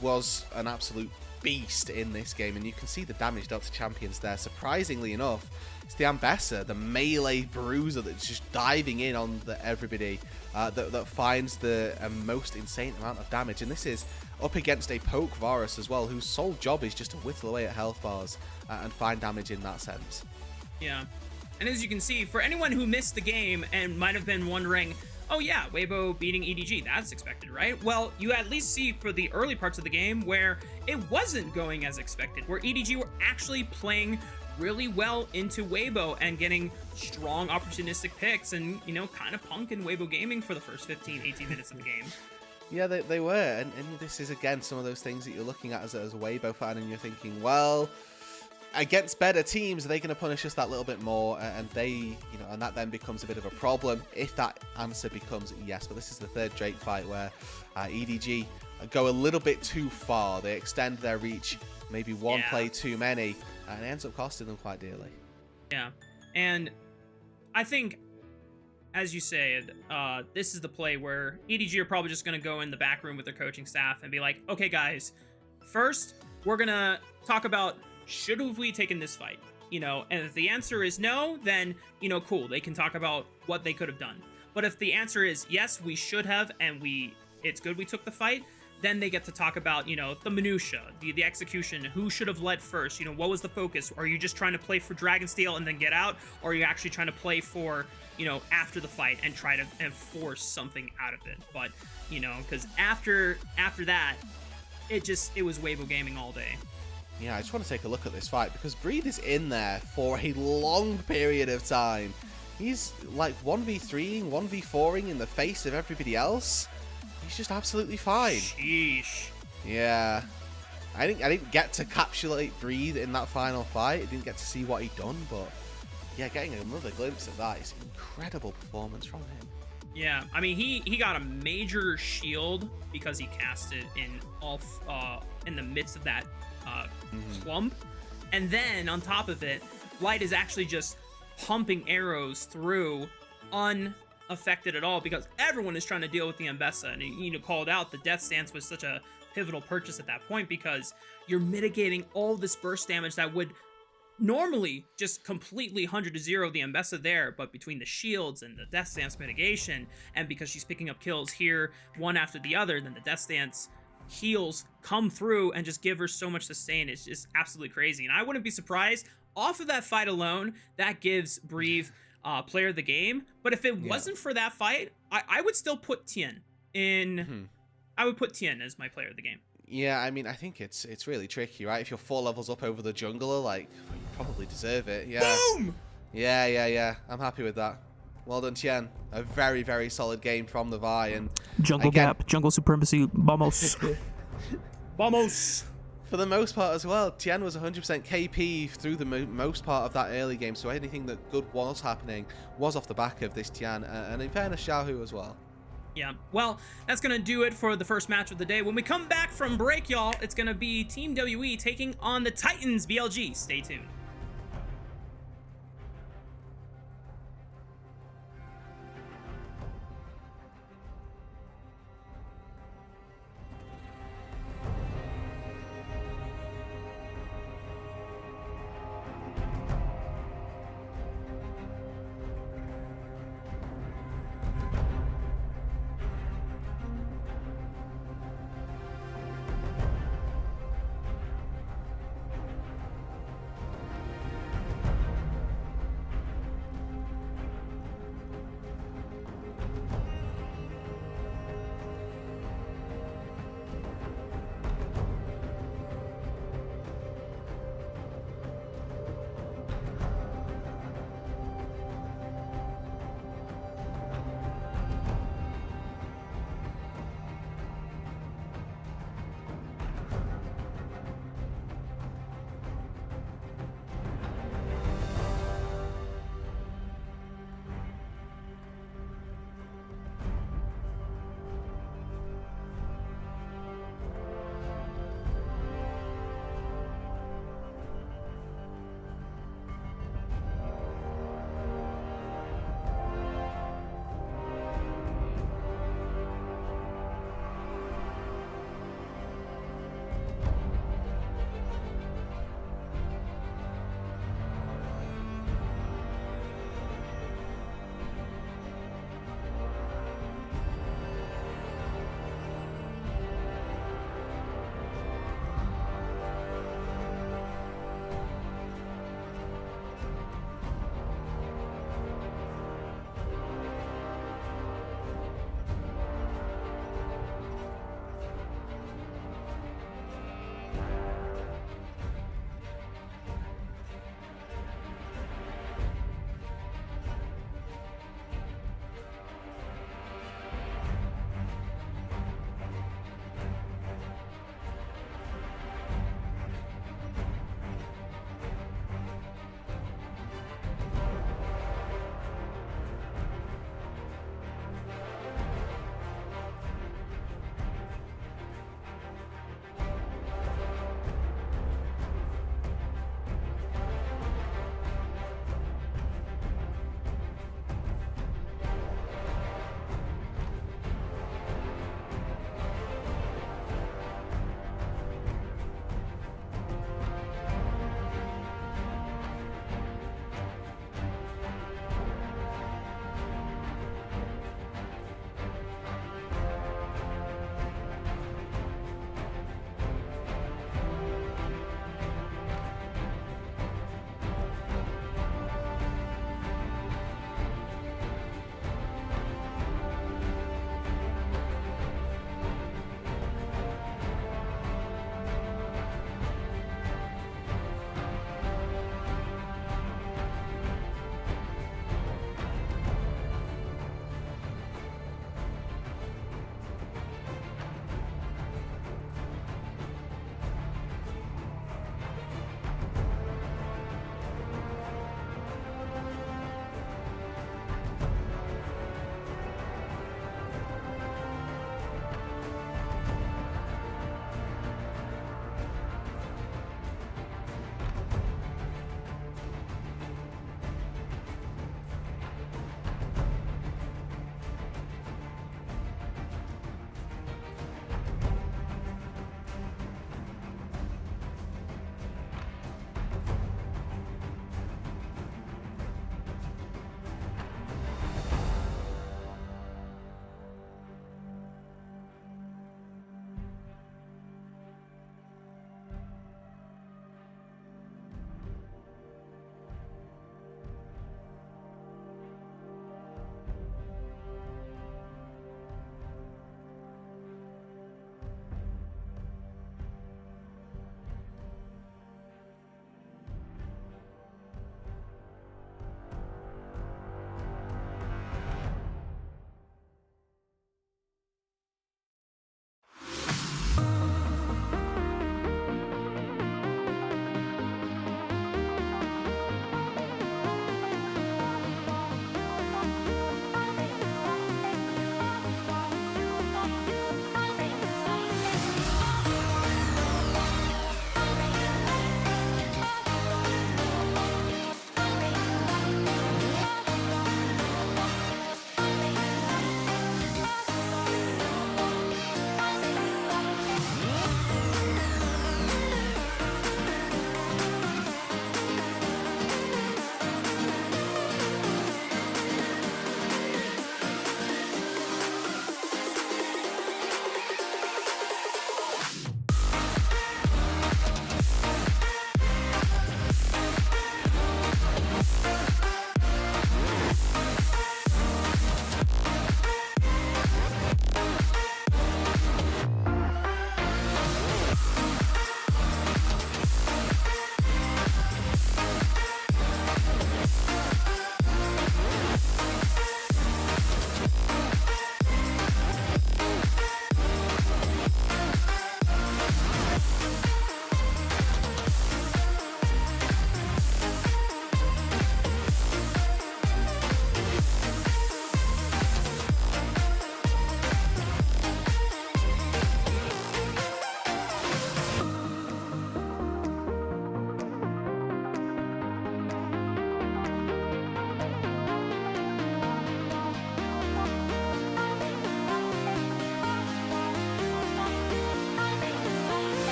was an absolute beast in this game. And you can see the damage dealt to champions there. Surprisingly enough, it's the Ambessa, the melee bruiser that's just diving in on everybody that finds the most insane amount of damage. And this is up against a poke Varus as well, whose sole job is just to whittle away at health bars and find damage in that sense. Yeah. And as you can see, for anyone who missed the game and might have been wondering, oh yeah, Weibo beating EDG, that's expected, right? Well, you at least see for the early parts of the game where it wasn't going as expected, where EDG were actually playing really well into Weibo and getting strong opportunistic picks and, you know, kind of punking Weibo gaming for the first 15, 18 minutes of the game. Yeah, they were. And this is, again, some of those things that you're looking at as a Weibo fan and you're thinking, well, against better teams, are they going to punish us that little bit more? And they, you know, and that then becomes a bit of a problem if that answer becomes yes. But this is the third Drake fight where EDG go a little bit too far. They extend their reach, maybe one play too many, and it ends up costing them quite dearly. Yeah, and I think, as you said, this is the play where EDG are probably just going to go in the back room with their coaching staff and be like, okay, guys, first, we're going to talk about should have we taken this fight, you know, and if the answer is no, then, you know, cool, they can talk about what they could have done. But if the answer is yes, we should have, and it's good we took the fight, then they get to talk about, you know, the minutia, the execution, who should have led first, you know, what was the focus? Are you just trying to play for Dragonsteel and then get out? Or are you actually trying to play for, you know, after the fight and try to force something out of it? But, you know, because after that, it was Weibo gaming all day. Yeah, I just want to take a look at this fight because Breathe is in there for a long period of time. He's like 1v3ing, 1v4ing in the face of everybody else. He's just absolutely fine. Sheesh. Yeah. I didn't get to capsulate Breathe in that final fight. I didn't get to see what he'd done, but yeah, getting another glimpse of that is an incredible performance from him. Yeah, I mean, he got a major shield because he cast it in the midst of that clump, and then on top of it, Light is actually just pumping arrows through unaffected at all because everyone is trying to deal with the Ambessa, and you know, called out the Death Stance was such a pivotal purchase at that point because you're mitigating all this burst damage that would normally just completely 100 to 0 the Ambessa there, but between the shields and the Death Stance mitigation, and because she's picking up kills here one after the other, then the Death Stance heals come through and just give her so much sustain. It's just absolutely crazy, and I wouldn't be surprised off of that fight alone that gives Breathe player of the game. But if it wasn't for that fight, I would still put Tien in. I would put Tien as my player of the game. Yeah, I mean, I think it's really tricky, right? If you're 4 levels up over the jungler, like, you probably deserve it. Yeah. Boom! Yeah. I'm happy with that. Well done, Tien. A very, very solid game from the Vi. And jungle again, gap, jungle supremacy, vamos. Vamos! For the most part as well, Tien was 100% KP through the most part of that early game, so anything that good was happening was off the back of this Tien, and in fairness, Xiaohu as well. Yeah, well, that's going to do it for the first match of the day. When we come back from break, y'all, it's going to be Team WE taking on the Titans BLG. Stay tuned.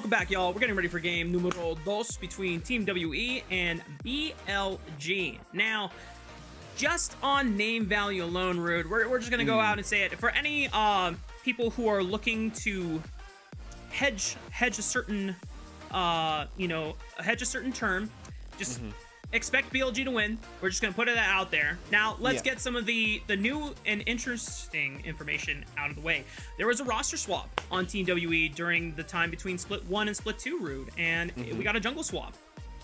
welcome back, y'all. We're getting ready for game numero dos between Team WE and BLG. Now, just on name value alone, Rude, we're just gonna go out and say it. For any people who are looking to hedge a certain hedge a certain term, just expect BLG to win. We're just gonna put it out there. Now let's get some of the new and interesting information out of the way. There was a roster swap on Team WE during the time between Split 1 and Split 2, Rude, and we got a jungle swap.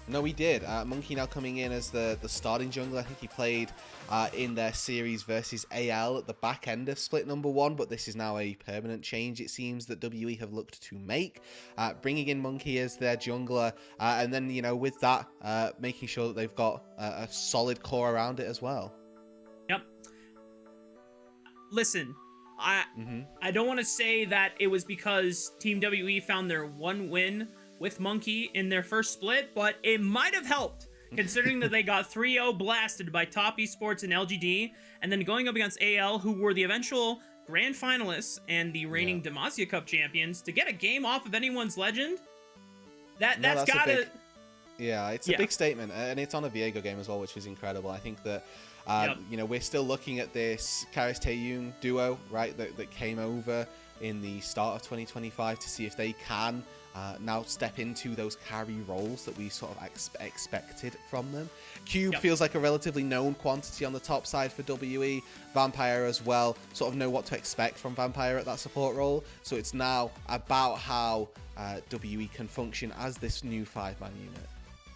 No, we did. Monkey now coming in as the starting jungler. I think he played in their series versus AL at the back end of split number 1, but this is now a permanent change, it seems, that WE have looked to make. Bringing in Monkey as their jungler, and then, with that, making sure that they've got a solid core around it as well. Yep. Listen, I don't want to say that it was because Team WE found their one win with Monkey in their first split, but it might have helped, considering that they got 3-0 blasted by Top Esports and LGD, and then going up against AL, who were the eventual grand finalists and the reigning Demacia Cup champions, to get a game off of anyone's legend. That's gotta... It's a big statement, and it's on a Viego game as well, which is incredible. I think that we're still looking at this Karis Taeyun duo, right, that came over in the start of 2025 to see if they can now step into those carry roles that we sort of expected from them. Cube feels like a relatively known quantity on the top side for WE. Vampire as well, sort of know what to expect from Vampire at that support role. So it's now about how WE can function as this new 5-man unit.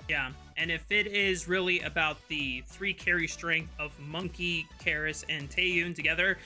Yeah, and if it is really about the 3 carry strength of Monkey, Karis, and Taeyun together,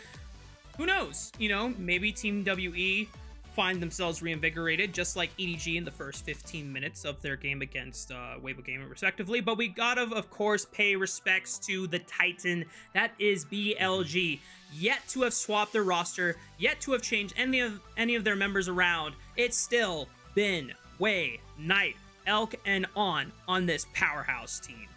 who knows? Maybe Team WE find themselves reinvigorated, just like EDG in the first 15 minutes of their game against Weibo Gaming, respectively. But we gotta, of course, pay respects to the Titan that is BLG. Yet to have swapped their roster, yet to have changed any of their members around. It's still been Wei, Knight, Elk, and on this powerhouse team.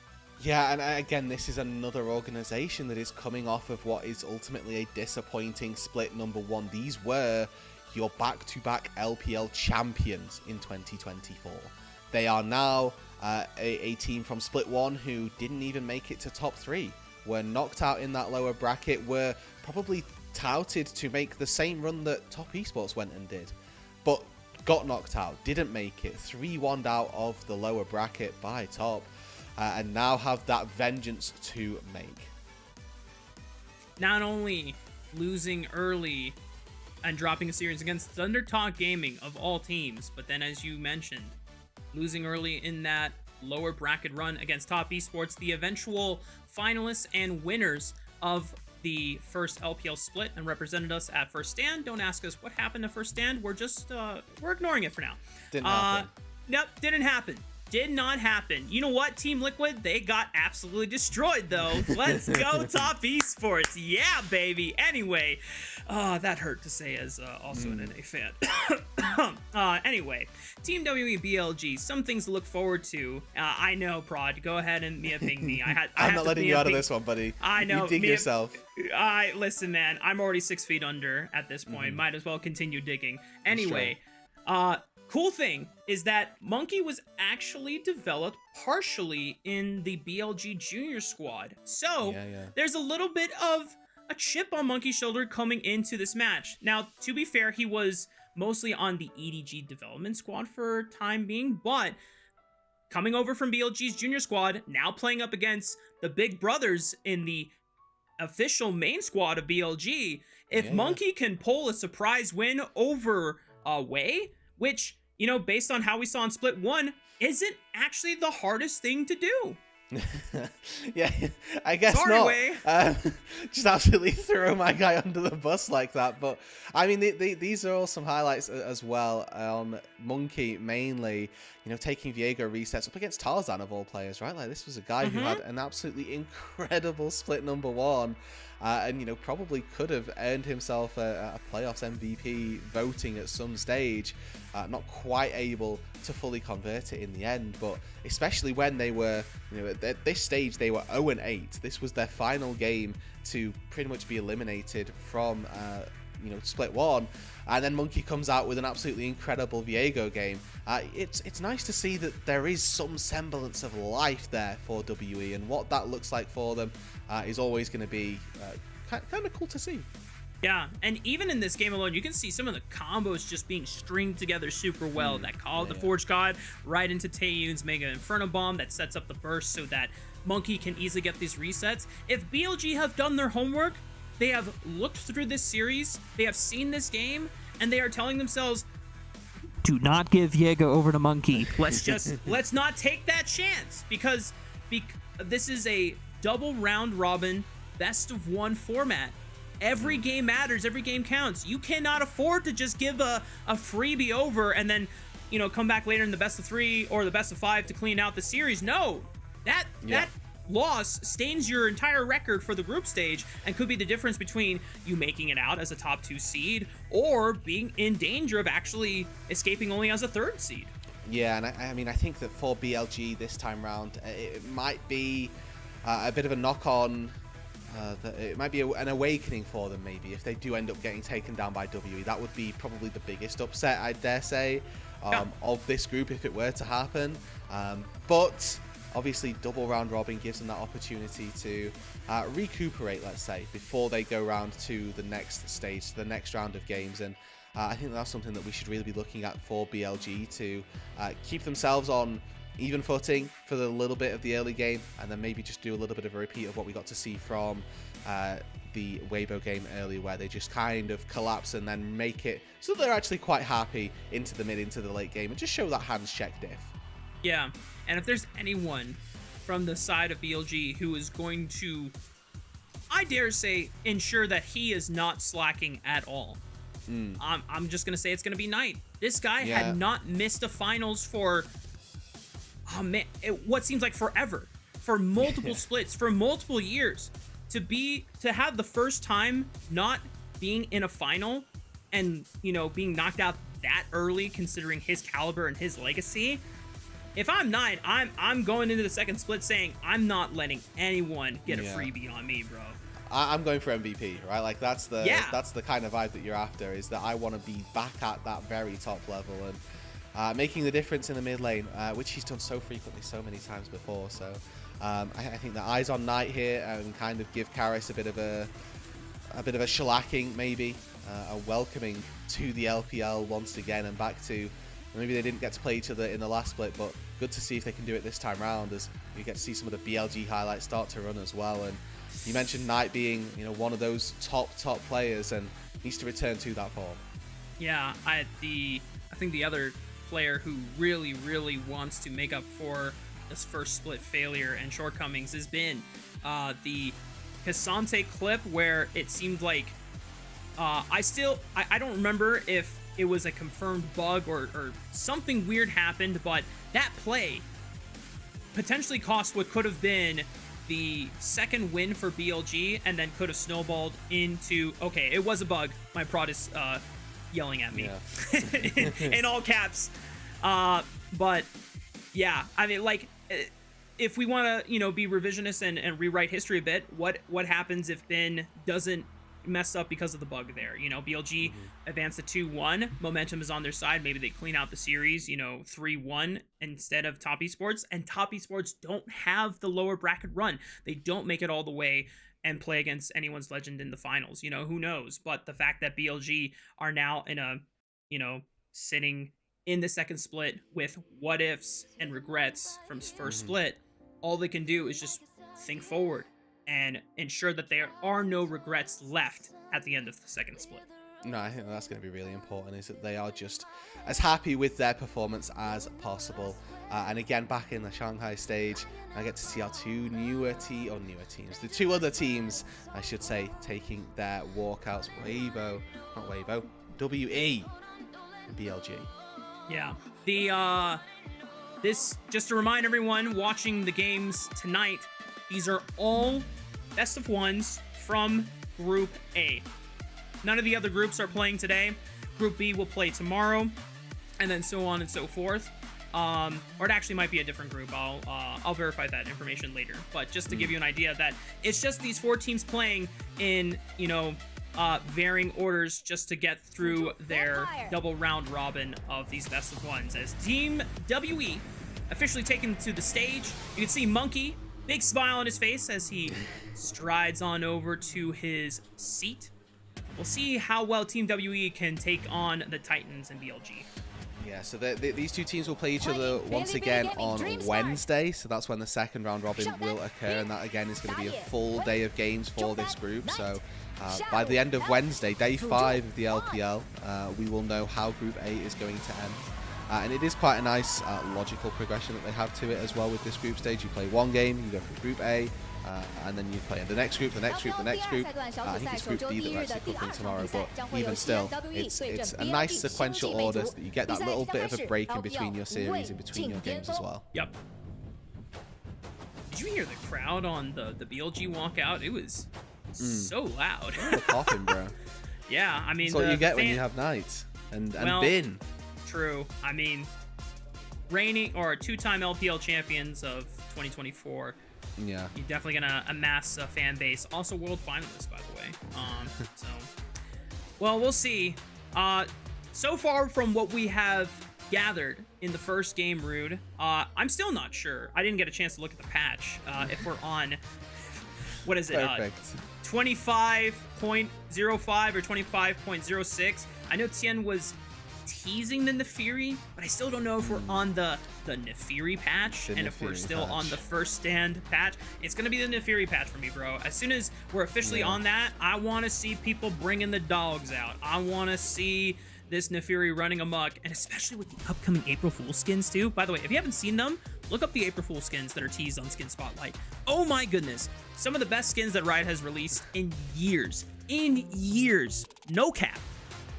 Yeah, and again, this is another organization that is coming off of what is ultimately a disappointing split number 1. These were your back-to-back LPL champions in 2024. They are now a team from split 1 who didn't even make it to top 3, were knocked out in that lower bracket, were probably touted to make the same run that Top Esports went and did, but got knocked out, didn't make it, 3-1'd out of the lower bracket by Top, and now have that vengeance to make. Not only losing early and dropping a series against Thunder Talk Gaming of all teams, but then, as you mentioned, losing early in that lower bracket run against Top Esports, the eventual finalists and winners of the first LPL split and represented us at First Stand. Don't ask us what happened to First Stand. We're just we're ignoring it for now. Didn't happen. Nope, didn't happen. Did not happen. You know what, Team Liquid? They got absolutely destroyed, though. Let's go, Top Esports. Yeah, baby. Anyway, that hurt to say as also an NA fan. Anyway, Team WE BLG, some things to look forward to. I know, Prod. Go ahead and ping me. I'm not letting you out of this one, buddy. I know. You dig yourself. Listen, man. I'm already 6 feet under at this point. Might as well continue digging. Anyway, cool thing is that Monkey was actually developed partially in the BLG junior squad. So there's a little bit of a chip on Monkey's shoulder coming into this match. Now, to be fair, he was mostly on the EDG development squad for time being, but coming over from BLG's junior squad, now playing up against the big brothers in the official main squad of BLG, if Monkey can pull a surprise win over Wei, which, based on how we saw in Split 1, isn't actually the hardest thing to do. Yeah, I guess Sorry, not. Wei. Just absolutely throw my guy under the bus like that. But I mean, these are all some highlights as well on Monkey mainly. Taking Viego resets up against Tarzan of all players, right? Like, this was a guy who had an absolutely incredible split number 1. And probably could have earned himself a playoffs MVP voting at some stage. Not quite able to fully convert it in the end, but especially when they were, at this stage they were 0-8. This was their final game to pretty much be eliminated from split one, and then Monkey comes out with an absolutely incredible Viego game. It's nice to see that there is some semblance of life there for WE, and what that looks like for them is always going to be kind of cool to see. Yeah, and even in this game alone, you can see some of the combos just being stringed together super well. That call of the Forge God right into Taeyun's Mega Inferno Bomb that sets up the burst so that Monkey can easily get these resets. If BLG have done their homework, they have looked through this series, they have seen this game, and they are telling themselves, Do not give Viego over to Monkey. let's not take that chance, because this is a double round robin best of one format. Every game matters, every game counts. You cannot afford to just give a freebie over and then, come back later in the best of 3 or the best of 5 to clean out the series. No, that loss stains your entire record for the group stage and could be the difference between you making it out as a top 2 seed or being in danger of actually escaping only as a 3rd seed. Yeah, and I think that for BLG this time round, it might be a bit of a knock-on. It might be an awakening for them, maybe, if they do end up getting taken down by WE. That would be probably the biggest upset, I dare say, of this group if it were to happen. But obviously, double round robin gives them that opportunity to recuperate, let's say, before they go round to the next stage, the next round of games. And I think that's something that we should really be looking at for BLG to keep themselves on even footing for the little bit of the early game, and then maybe just do a little bit of a repeat of what we got to see from the Weibo game earlier, where they just kind of collapse and then make it so they're actually quite happy into the mid, into the late game, and just show that hands check diff. Yeah, and if there's anyone from the side of BLG who is going to, I dare say, ensure that he is not slacking at all, I'm just going to say it's going to be Knight. This guy had not missed a finals for what seems like forever, for multiple splits, for multiple years. To have the first time not being in a final and, being knocked out that early, considering his caliber and his legacy. If I'm Knight, I'm going into the second split saying I'm not letting anyone get a freebie on me, bro. I'm going for MVP, right? Like that's the kind of vibe that you're after, is that I want to be back at that very top level and making the difference in the mid lane, which he's done so frequently, so many times before. So I think the eyes on Knight here and kind of give Karis a bit of a shellacking, maybe a welcoming to the LPL once again, and back to, maybe they didn't get to play each other in the last split, but good to see if they can do it this time round, as you get to see some of the BLG highlights start to run as well. And you mentioned Knight being, one of those top players, and needs to return to that form. Yeah, I think the other player who really wants to make up for this first split failure and shortcomings has been the Cassante clip, where it seemed like I don't remember if it was a confirmed bug or something weird happened, but that play potentially cost what could have been the second win for BLG, and then could have snowballed into, okay, it was a bug. My prod is yelling at me in all caps. But yeah, I mean, like, if we want to, be revisionist and rewrite history a bit, what happens if Ben doesn't mess up because of the bug there? BLG advanced to 2-1, momentum is on their side, maybe they clean out the series 3-1 instead of Top Esports, and Top Esports don't have the lower bracket run. They don't make it all the way and play against anyone's legend in the finals. Who knows? But the fact that BLG are now in a sitting in the second split with what ifs and regrets from first split, all they can do is just think forward and ensure that there are no regrets left at the end of the second split. No, I think that's going to be really important, is that they are just as happy with their performance as possible. And again, back in the Shanghai stage, I get to see our the two other teams, I should say, taking their walkouts. WE and BLG. Yeah, this, just to remind everyone watching the games tonight, these are all best of ones from Group A. None of the other groups are playing today. Group B will play tomorrow, and then so on and so forth. Or it actually might be a different group. I'll verify that information later. But just to give you an idea that it's just these 4 teams playing in, varying orders just to get through their double round robin of these best of ones. As Team WE officially taken to the stage, you can see Monkey, big smile on his face as he strides on over to his seat. We'll see how well Team WE can take on the Titans and BLG. Yeah, so these two teams will play each other once again on Wednesday, so that's when the second round robin will occur, and that again is going to be a full day of games for this group. So by the end of Wednesday, day 5 of the LPL, we will know how Group A is going to end. And it is quite a nice logical progression that they have to it as well with this group stage. You play one game, you go through Group A, and then you play in the next group, the next group, the next group. I think it's Group D that we're actually covering tomorrow, but even still, it's a nice sequential order so that you get that little bit of a break in between your series, in between your games as well. Yep. Did you hear the crowd on the BLG walkout? It was so loud. Oh, coughing, bro. Yeah, I mean, that's what you get when you have nights and bin. True. I mean, reigning or two-time LPL champions of 2024. Yeah. You're definitely gonna amass a fan base. Also, world finalists, by the way. So, well, we'll see. So far from what we have gathered in the first game, Rude, I'm still not sure. I didn't get a chance to look at the patch. If we're on, what is it? Perfect. 25.05 or 25.06. I know Tien was teasing the Nefiri, but I still don't know if we're on the Nefiri patch, and if we're still on the first stand patch. It's gonna be the Nefiri patch for me, bro. As soon as we're officially on that, I want to see people bringing the dogs out. I want to see this Nefiri running amok, and especially with the upcoming April Fool skins too. By the way, if you haven't seen them, look up the April Fool skins that are teased on Skin Spotlight. Oh my goodness, some of the best skins that Riot has released in years. No cap.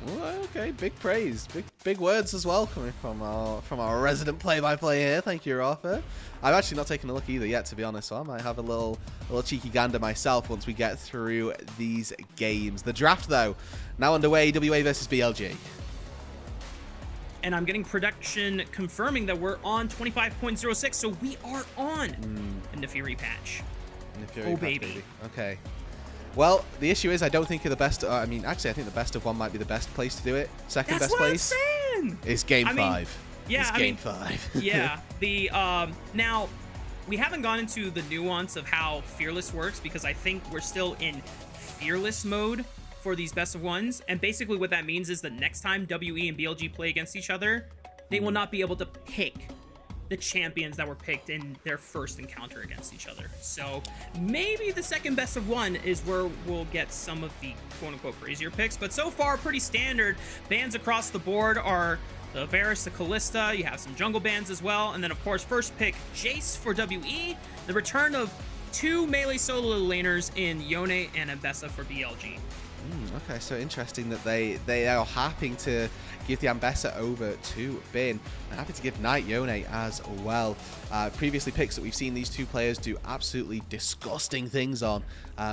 Well, okay, big praise, big words as well coming from our resident play-by-play here. Thank you, Rafa. I've actually not taken a look either yet, to be honest, so I might have a little cheeky gander myself once we get through these games. The draft, though, now underway. WA versus BLG. And I'm getting production confirming that we're on 25.06, so we are on the Nefiri patch. Nefiri patch, baby. Okay. Well, the issue is I don't think you're the best. I mean, actually, I think the best of one might be the best place to do it. Second best place is game 5. Yeah, it's game 5. Yeah. Now, we haven't gone into the nuance of how Fearless works because I think we're still in Fearless mode for these best of ones. And basically what that means is the next time WE and BLG play against each other, they will not be able to pick the champions that were picked in their first encounter against each other. So maybe the second best of one is where we'll get some of the quote-unquote crazier picks, but so far pretty standard. Bans across the board are the Varus, the Callista, you have some jungle bans as well, and then of course first pick Jace for WE, the return of 2 melee solo laners in Yone and Ambessa for BLG. Okay, so interesting that they are happy to give the Ambessa over to Bin. I'm happy to give Knight Yone as well. Previously picks that we've seen these two players do absolutely disgusting things on.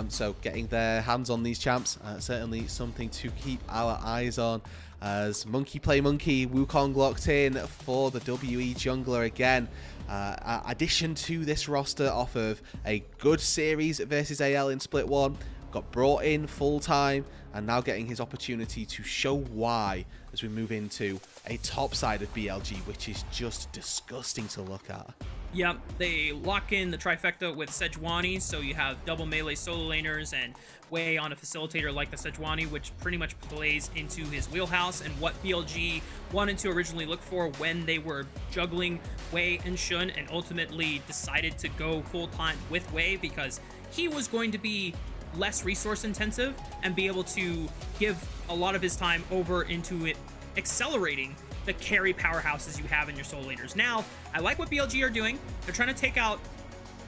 So getting their hands on these champs, certainly something to keep our eyes on. As Monkey Play Monkey, Wukong locked in for the WE jungler again. Addition to this roster off of a good series versus AL in Split 1. Got brought in full time and now getting his opportunity to show why as we move into a top side of BLG, which is just disgusting to look at. Yep, they lock in the trifecta with Sejuani, so you have double melee solo laners and Wei on a facilitator like the Sejuani, which pretty much plays into his wheelhouse and what BLG wanted to originally look for when they were juggling Wei and Shun, and ultimately decided to go full time with Wei because he was going to be less resource intensive and be able to give a lot of his time over into it accelerating the carry powerhouses you have in your solo laners. Now, I like what BLG are doing. They're trying to take out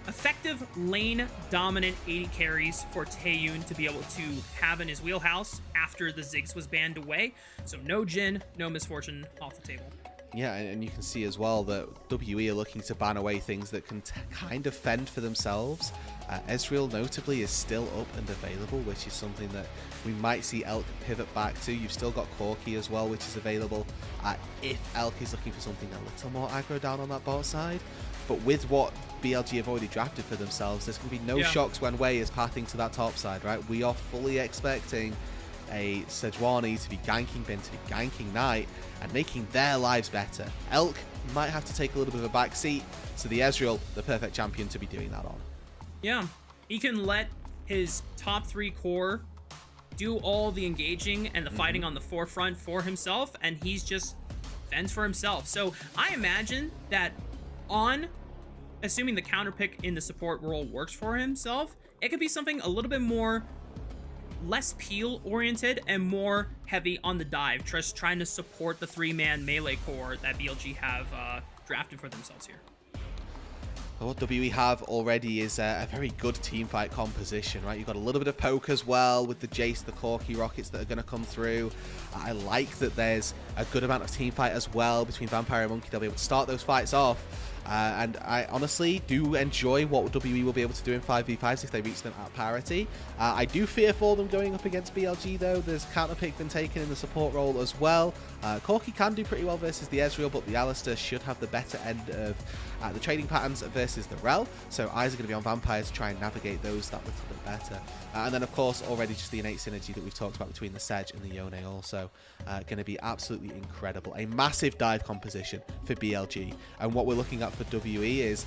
effective lane dominant 80 carries for Taeyun to be able to have in his wheelhouse after the Ziggs was banned away. So no Jhin, no Misfortune off the table. Yeah, and you can see as well that WE are looking to ban away things that can kind of fend for themselves. Ezreal notably is still up and available, which is something that we might see Elk pivot back to. You've still got Corki as well, which is available if Elk is looking for something a little more aggro down on that bot side. But with what BLG have already drafted for themselves, there's going to be no shocks when Wei is pathing to that top side, right? We are fully expecting a Sejuani to be ganking Bin, to be ganking Knight, and making their lives better. Elk might have to take a little bit of a back seat, so the Ezreal, the perfect champion to be doing that on. Yeah, he can let his top 3 core do all the engaging and the fighting on the forefront for himself, and he's just fends for himself. So I imagine that assuming the counter pick in the support role works for himself, it could be something a little bit more less peel oriented and more heavy on the dive, just trying to support the 3-man melee core that BLG have drafted for themselves here. What WE have already is a very good teamfight composition, right? You've got a little bit of poke as well with the Jace, the Corki rockets that are going to come through. I like that there's a good amount of teamfight as well between Vampire and Monkey. They'll be able to start those fights off. And I honestly do enjoy what WE will be able to do in 5v5s if they reach them at parity. I do fear for them going up against BLG though. There's counter pick been taken in the support role as well. Corki can do pretty well versus the Ezreal, but the Alistair should have the better end of the trading patterns versus the Rel. So eyes are going to be on Vampire to try and navigate those that little bit better. And then of course already just the innate synergy that we've talked about between the Sedge and the Yone also going to be absolutely incredible. A massive dive composition for BLG, and what we're looking at for WE is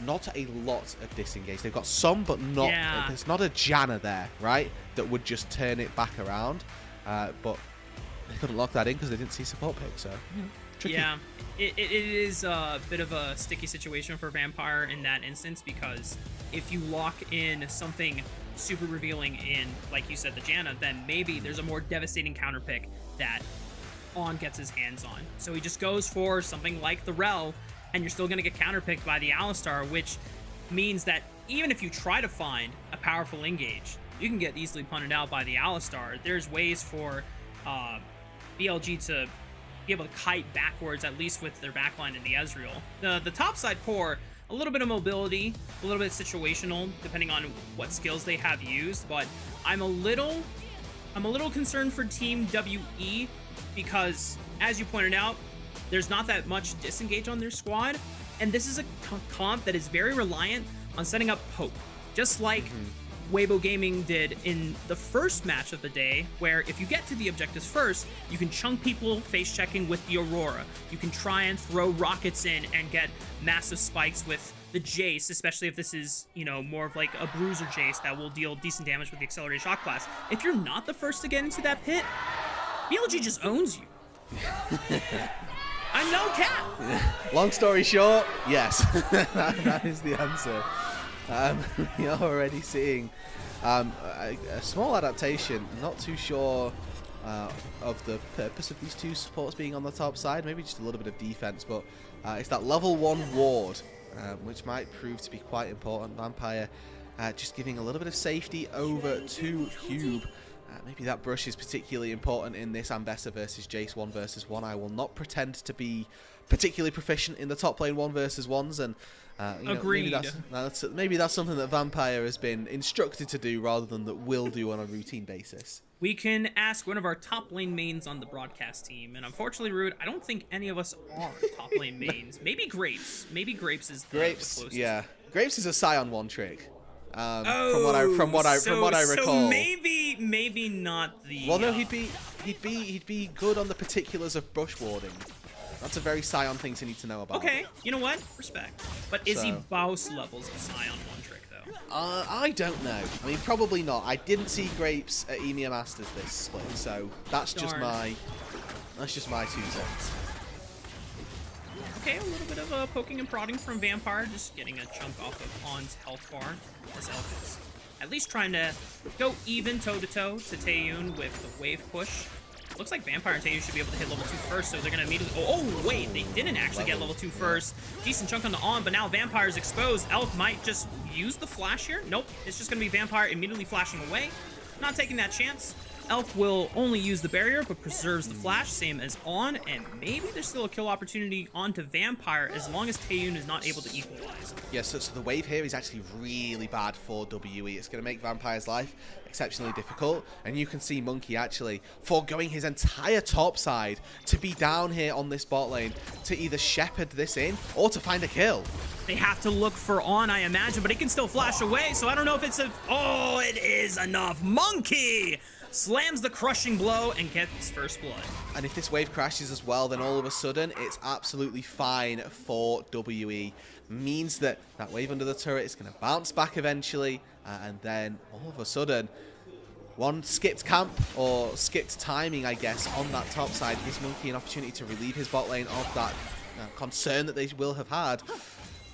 not a lot of disengage. They've got some, but not. There's not a Janna there, right, that would just turn it back around. But they couldn't lock that in because they didn't see support pick. So tricky. Yeah, it is a bit of a sticky situation for Vampire in that instance, because if you lock in something super revealing in, like you said, the Janna, then maybe there's a more devastating counter pick that On gets his hands on. So he just goes for something like the Rel, and you're still going to get counterpicked by the Alistar, which means that even if you try to find a powerful engage, you can get easily punted out by the Alistar. There's ways for BLG to be able to kite backwards, at least with their backline in the Ezreal. The topside core, a little bit of mobility, a little bit situational, depending on what skills they have used, but I'm a little concerned for Team WE because, as you pointed out, there's not that much disengage on their squad, and this is a comp that is very reliant on setting up poke, just like Weibo Gaming did in the first match of the day, where if you get to the objectives first, you can chunk people face checking with the Aurora. You can try and throw rockets in and get massive spikes with the Jace, especially if this is, you know, more of like a bruiser Jace that will deal decent damage with the accelerated shock blast. If you're not the first to get into that pit, BLG just owns you. I'm no cap. Long story short, yes. that is the answer. You're already seeing a small adaptation. Not too sure of the purpose of these two supports being on the top side. Maybe just a little bit of defense, but it's that level 1 ward, which might prove to be quite important. Vampire just giving a little bit of safety over to Cube. Maybe that brush is particularly important in this Ambessa versus Jace 1 versus 1. I will not pretend to be particularly proficient in the top lane 1 versus 1s, and agreed. Maybe that's something that Vampire has been instructed to do rather than that will do on a routine basis. We can ask one of our top lane mains on the broadcast team, and unfortunately, Rude, I don't think any of us are top lane mains. Maybe Grapes. Maybe Grapes is the closest. Yeah, Grapes is a Scion 1 trick. From what I recall. So maybe not the. Well, no, he'd be good on the particulars of brush warding. That's a very Scion thing to need to know about. Okay, you know what? Respect. But is he Baus levels of Scion 1 trick though? I don't know. I mean, probably not. I didn't see Grapes at EMEA Masters this split, so that's just my 2 cents. Okay, a little bit of poking and prodding from Vampire, just getting a chunk off of On's health bar, as Elk is at least trying to go even toe-to-toe to Taeyun with the wave push. Looks like Vampire and Taeyun should be able to hit level 2 first, so they're going to immediately... Oh, wait, they didn't actually get level 2 first. Decent chunk on the On, but now Vampire's exposed. Elk might just use the flash here. Nope, it's just going to be Vampire immediately flashing away. Not taking that chance. Elk will only use the barrier, but preserves the flash, same as On, and maybe there's still a kill opportunity onto Vampire as long as Taeyun is not able to equalize. Yes, so the wave here is actually really bad for WE. It's going to make Vampire's life exceptionally difficult, and you can see Monkey actually foregoing his entire top side to be down here on this bot lane to either shepherd this in or to find a kill. They have to look for On, I imagine, but he can still flash away, so I don't know if it's a... Oh, it is enough. Monkey slams the crushing blow and gets first blood. And if this wave crashes as well, then all of a sudden it's absolutely fine for WE. Means that that wave under the turret is going to bounce back eventually, and then all of a sudden, one skipped camp, or skipped timing, I guess, on that top side gives Monkey an opportunity to relieve his bot lane of that concern that they will have had.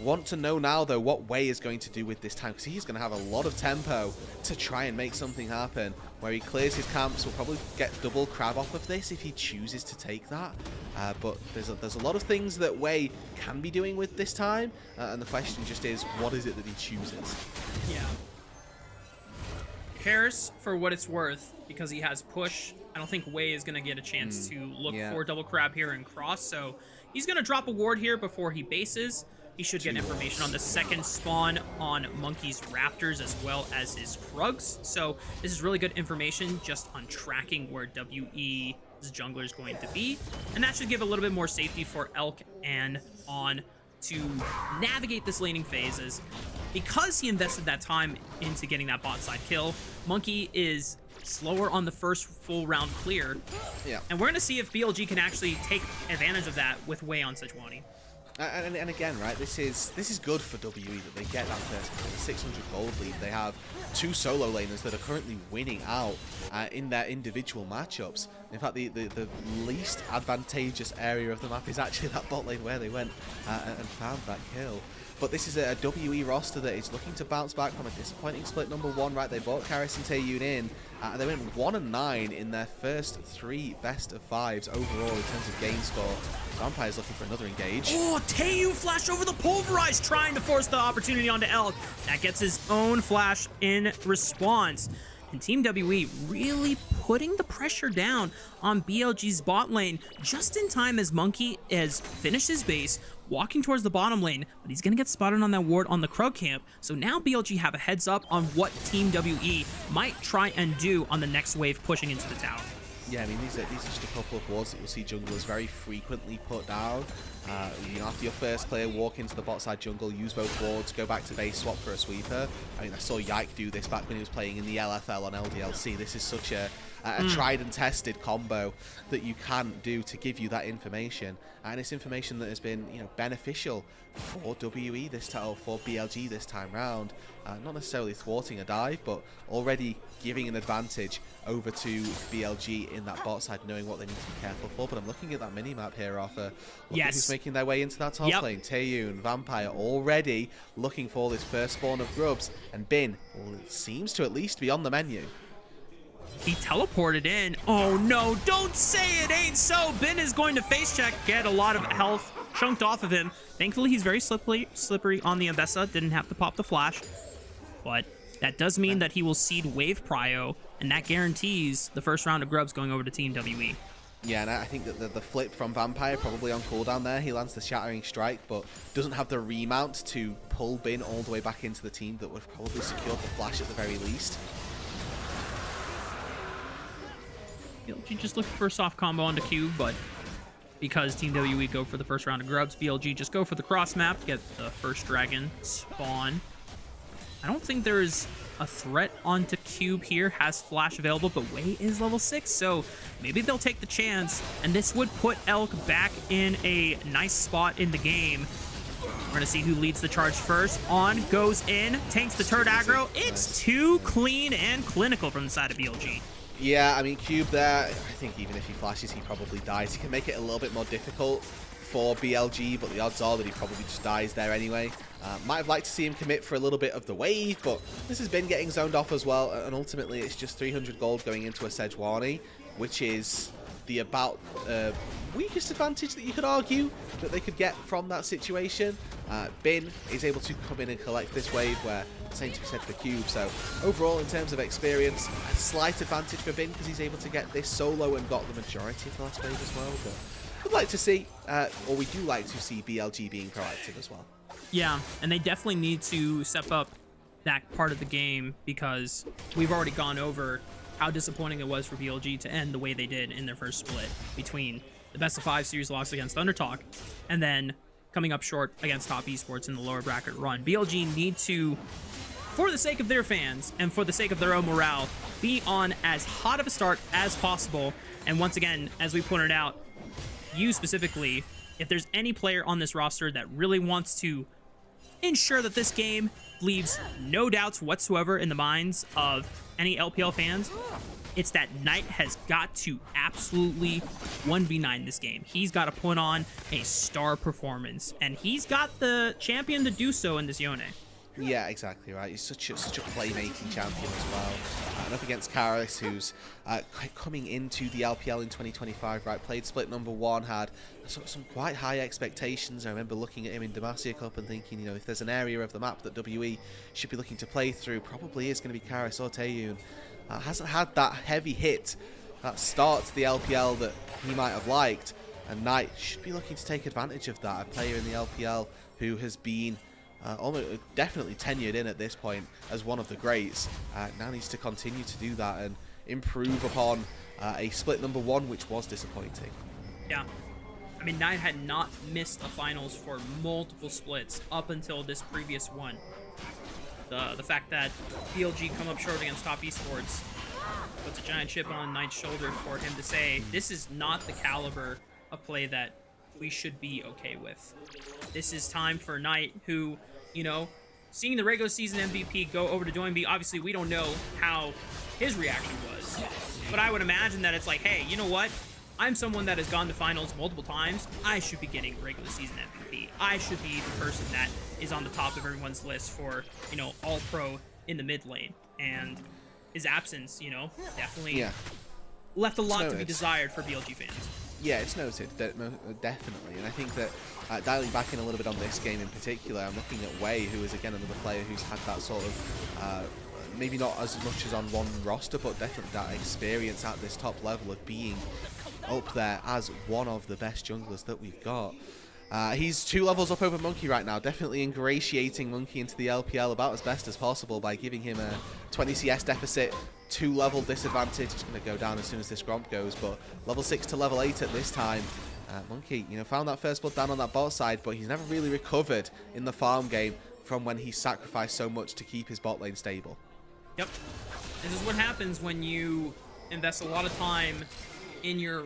Want to know now, though, what Wei is going to do with this time, because he's going to have a lot of tempo to try and make something happen. Where he clears his camps, will probably get double crab off of this if he chooses to take that. But there's a lot of things that Wei can be doing with this time, and the question just is, what is it that he chooses? Yeah. Harris, for what it's worth, because he has push, I don't think Wei is going to get a chance to look for double crab here and cross, so he's going to drop a ward here before he bases. He should get information on the second spawn on Monkey's Raptors as well as his Krugs. So this is really good information just on tracking where WE's jungler is going to be. And that should give a little bit more safety for Elk and On to navigate this laning phases. Because he invested that time into getting that bot side kill, Monkey is slower on the first full round clear. Yeah. And we're going to see if BLG can actually take advantage of that with Wei on Sejuani. And again, right, this is good for WE that they get that first 600 gold lead. They have two solo laners that are currently winning out in their individual matchups. In fact, the least advantageous area of the map is actually that bot lane where they went and found that kill. But this is a WE roster that is looking to bounce back from a disappointing split number one, right? They brought Karis and Taeyun in. They went 1-9 in their first 3 best of 5s overall in terms of game score. Vampire's looking for another engage. Oh, Taeyun flash over the pulverize, trying to force the opportunity onto Elk. That gets his own flash in response. And Team WE really putting the pressure down on BLG's bot lane just in time as Monkey has finished his base, walking towards the bottom lane, but he's going to get spotted on that ward on the Krug camp. So now BLG have a heads up on what Team WE might try and do on the next wave pushing into the tower. Yeah, I mean, these are just a couple of wards that you'll see junglers very frequently put down. You know, after your first player, walk into the bot side jungle, use both wards, go back to base, swap for a sweeper. I mean, I saw Yike do this back when he was playing in the LFL on LDLC. This is such a tried and tested combo that you can do to give you that information, and it's information that has been, you know, beneficial for WE this time, or for BLG this time round. Not necessarily thwarting a dive, but already giving an advantage over to BLG in that bot side, knowing what they need to be careful for. But I'm looking at that mini map here, Arthur. Look at who's making their way into that top lane. Taeyun, Vampire, already looking for this first spawn of grubs, and Bin, well, it seems to at least be on the menu. He teleported in. Oh no, don't say it ain't so. Bin is going to face check, get a lot of health chunked off of him. Thankfully, he's very slippery on the Ambessa. Didn't have to pop the flash. But that does mean that he will seed wave prio, and that guarantees the first round of grubs going over to Team WE. Yeah, and I think that the flip from Vampire probably on cooldown there. He lands the Shattering Strike, but doesn't have the remount to pull Bin all the way back into the team that would have probably secured the flash at the very least. BLG just looking for a soft combo onto Cube, but because Team WE go for the first round of grubs, BLG just go for the cross map to get the first dragon spawn. I don't think there's a threat onto Cube here, has flash available, but Wei is level 6, so maybe they'll take the chance, and this would put Elk back in a nice spot in the game. We're gonna see who leads the charge first. On goes in, tanks the turret aggro. It's too clean and clinical from the side of BLG. Yeah, I mean, Cube there, I think even if he flashes, he probably dies. He can make it a little bit more difficult for BLG, but the odds are that he probably just dies there anyway. Might have liked to see him commit for a little bit of the wave, but this has been getting zoned off as well, and ultimately it's just 300 gold going into a Sejuani, which is the about weakest advantage that you could argue that they could get from that situation. Bin is able to come in and collect this wave, where the same to be said for Cube. So overall, in terms of experience, a slight advantage for Bin because he's able to get this solo and got the majority of the last wave as well. But we'd like to see, or we do like to see BLG being proactive as well. Yeah, and they definitely need to step up that part of the game, because we've already gone over how disappointing it was for BLG to end the way they did in their first split between the best of 5 series loss against Undertalk and then coming up short against Top Esports in the lower bracket run. BLG need to for the sake of their fans and for the sake of their own morale, be on as hot of a start as possible. And once again, as we pointed out, you specifically, if there's any player on this roster that really wants to ensure that this game leaves no doubts whatsoever in the minds of any LPL fans, it's that Knight has got to absolutely 1v9 this game. He's got to put on a star performance, and he's got the champion to do so in this Yone. Yeah, exactly right. He's such a playmaking champion as well. And up against Karis, who's coming into the LPL in 2025, right? Played split number 1, had some quite high expectations. I remember looking at him in Demacia Cup and thinking, you know, if there's an area of the map that WE should be looking to play through, probably is going to be Karis or Taeyun. Hasn't had that heavy hit, that start to the LPL that he might have liked, and Knight should be looking to take advantage of that. A player in the LPL who has been almost definitely tenured in at this point as one of the greats, now needs to continue to do that and improve upon a split number 1, which was disappointing. Yeah. I mean, Knight had not missed the finals for multiple splits up until this previous one. The fact that BLG come up short against Top Esports puts a giant chip on Knight's shoulder for him to say, this is not the caliber of play that we should be okay with. This is time for Knight, who, you know, seeing the regular season MVP go over to WBG, obviously we don't know how his reaction was, but I would imagine that it's like, hey, you know what? I'm someone that has gone to finals multiple times. I should be getting regular season MVP. I should be the person that is on the top of everyone's list for, you know, all pro in the mid lane. And his absence, you know, definitely left a lot to be desired for BLG fans. Yeah, it's noted, definitely. And I think that dialing back in a little bit on this game in particular, I'm looking at Wei, who is again another player who's had that sort of, maybe not as much as on one roster, but definitely that experience at this top level of being up there as one of the best junglers that we've got. He's 2 levels up over Monkey right now, definitely ingratiating Monkey into the LPL about as best as possible by giving him a 20 CS deficit, 2 level disadvantage. It's going to go down as soon as this Gromp goes, but level 6 to level 8 at this time. Monkey, you know, found that first blood down on that bot side, but he's never really recovered in the farm game from when he sacrificed so much to keep his bot lane stable. Yep. This is what happens when you invest a lot of time in your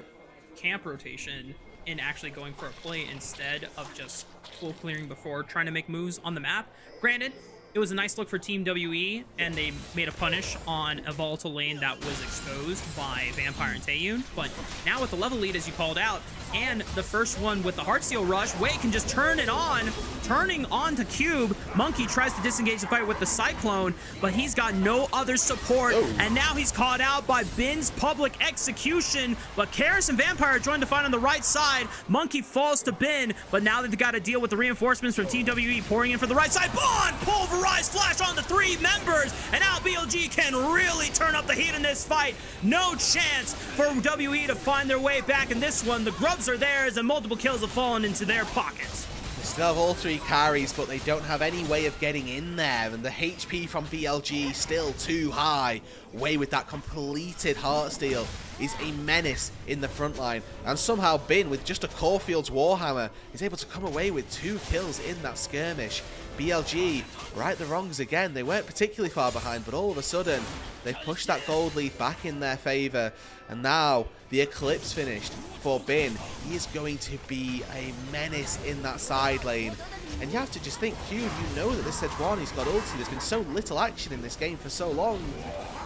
camp rotation in actually going for a play instead of just full clearing before trying to make moves on the map. Granted, it was a nice look for Team WE, and they made a punish on a volatile lane that was exposed by Vampire and Taeyun, but now with the level lead, as you called out, and the first one with the Heartsteel Rush, Wei can just turn it on, turning on to Cube. Monkey tries to disengage the fight with the Cyclone, but he's got no other support, and now he's caught out by Bin's public execution, but Karis and Vampire join the fight on the right side. Monkey falls to Bin, but now they've got to deal with the reinforcements from Team WE pouring in for the right side. Bond! Pulverized flash on the 3 members, and now BLG can really turn up the heat in this fight. No chance for WE to find their way back in this one. The Grubs are theirs, and multiple kills have fallen into their pockets. They still have all 3 carries, but they don't have any way of getting in there, and the HP from BLG still too high. Wei with that completed Heartsteel is a menace in the front line, and somehow Bin, with just a Caulfield's Warhammer, is able to come away with 2 kills in that skirmish. BLG right the wrongs again. They weren't particularly far behind, but all of a sudden they pushed that gold lead back in their favor, and now the Eclipse finished for Bin. He is going to be a menace in that side lane, and you have to just think, Cube, you know that this Sejuani, he's got ulti. There's been so little action in this game for so long.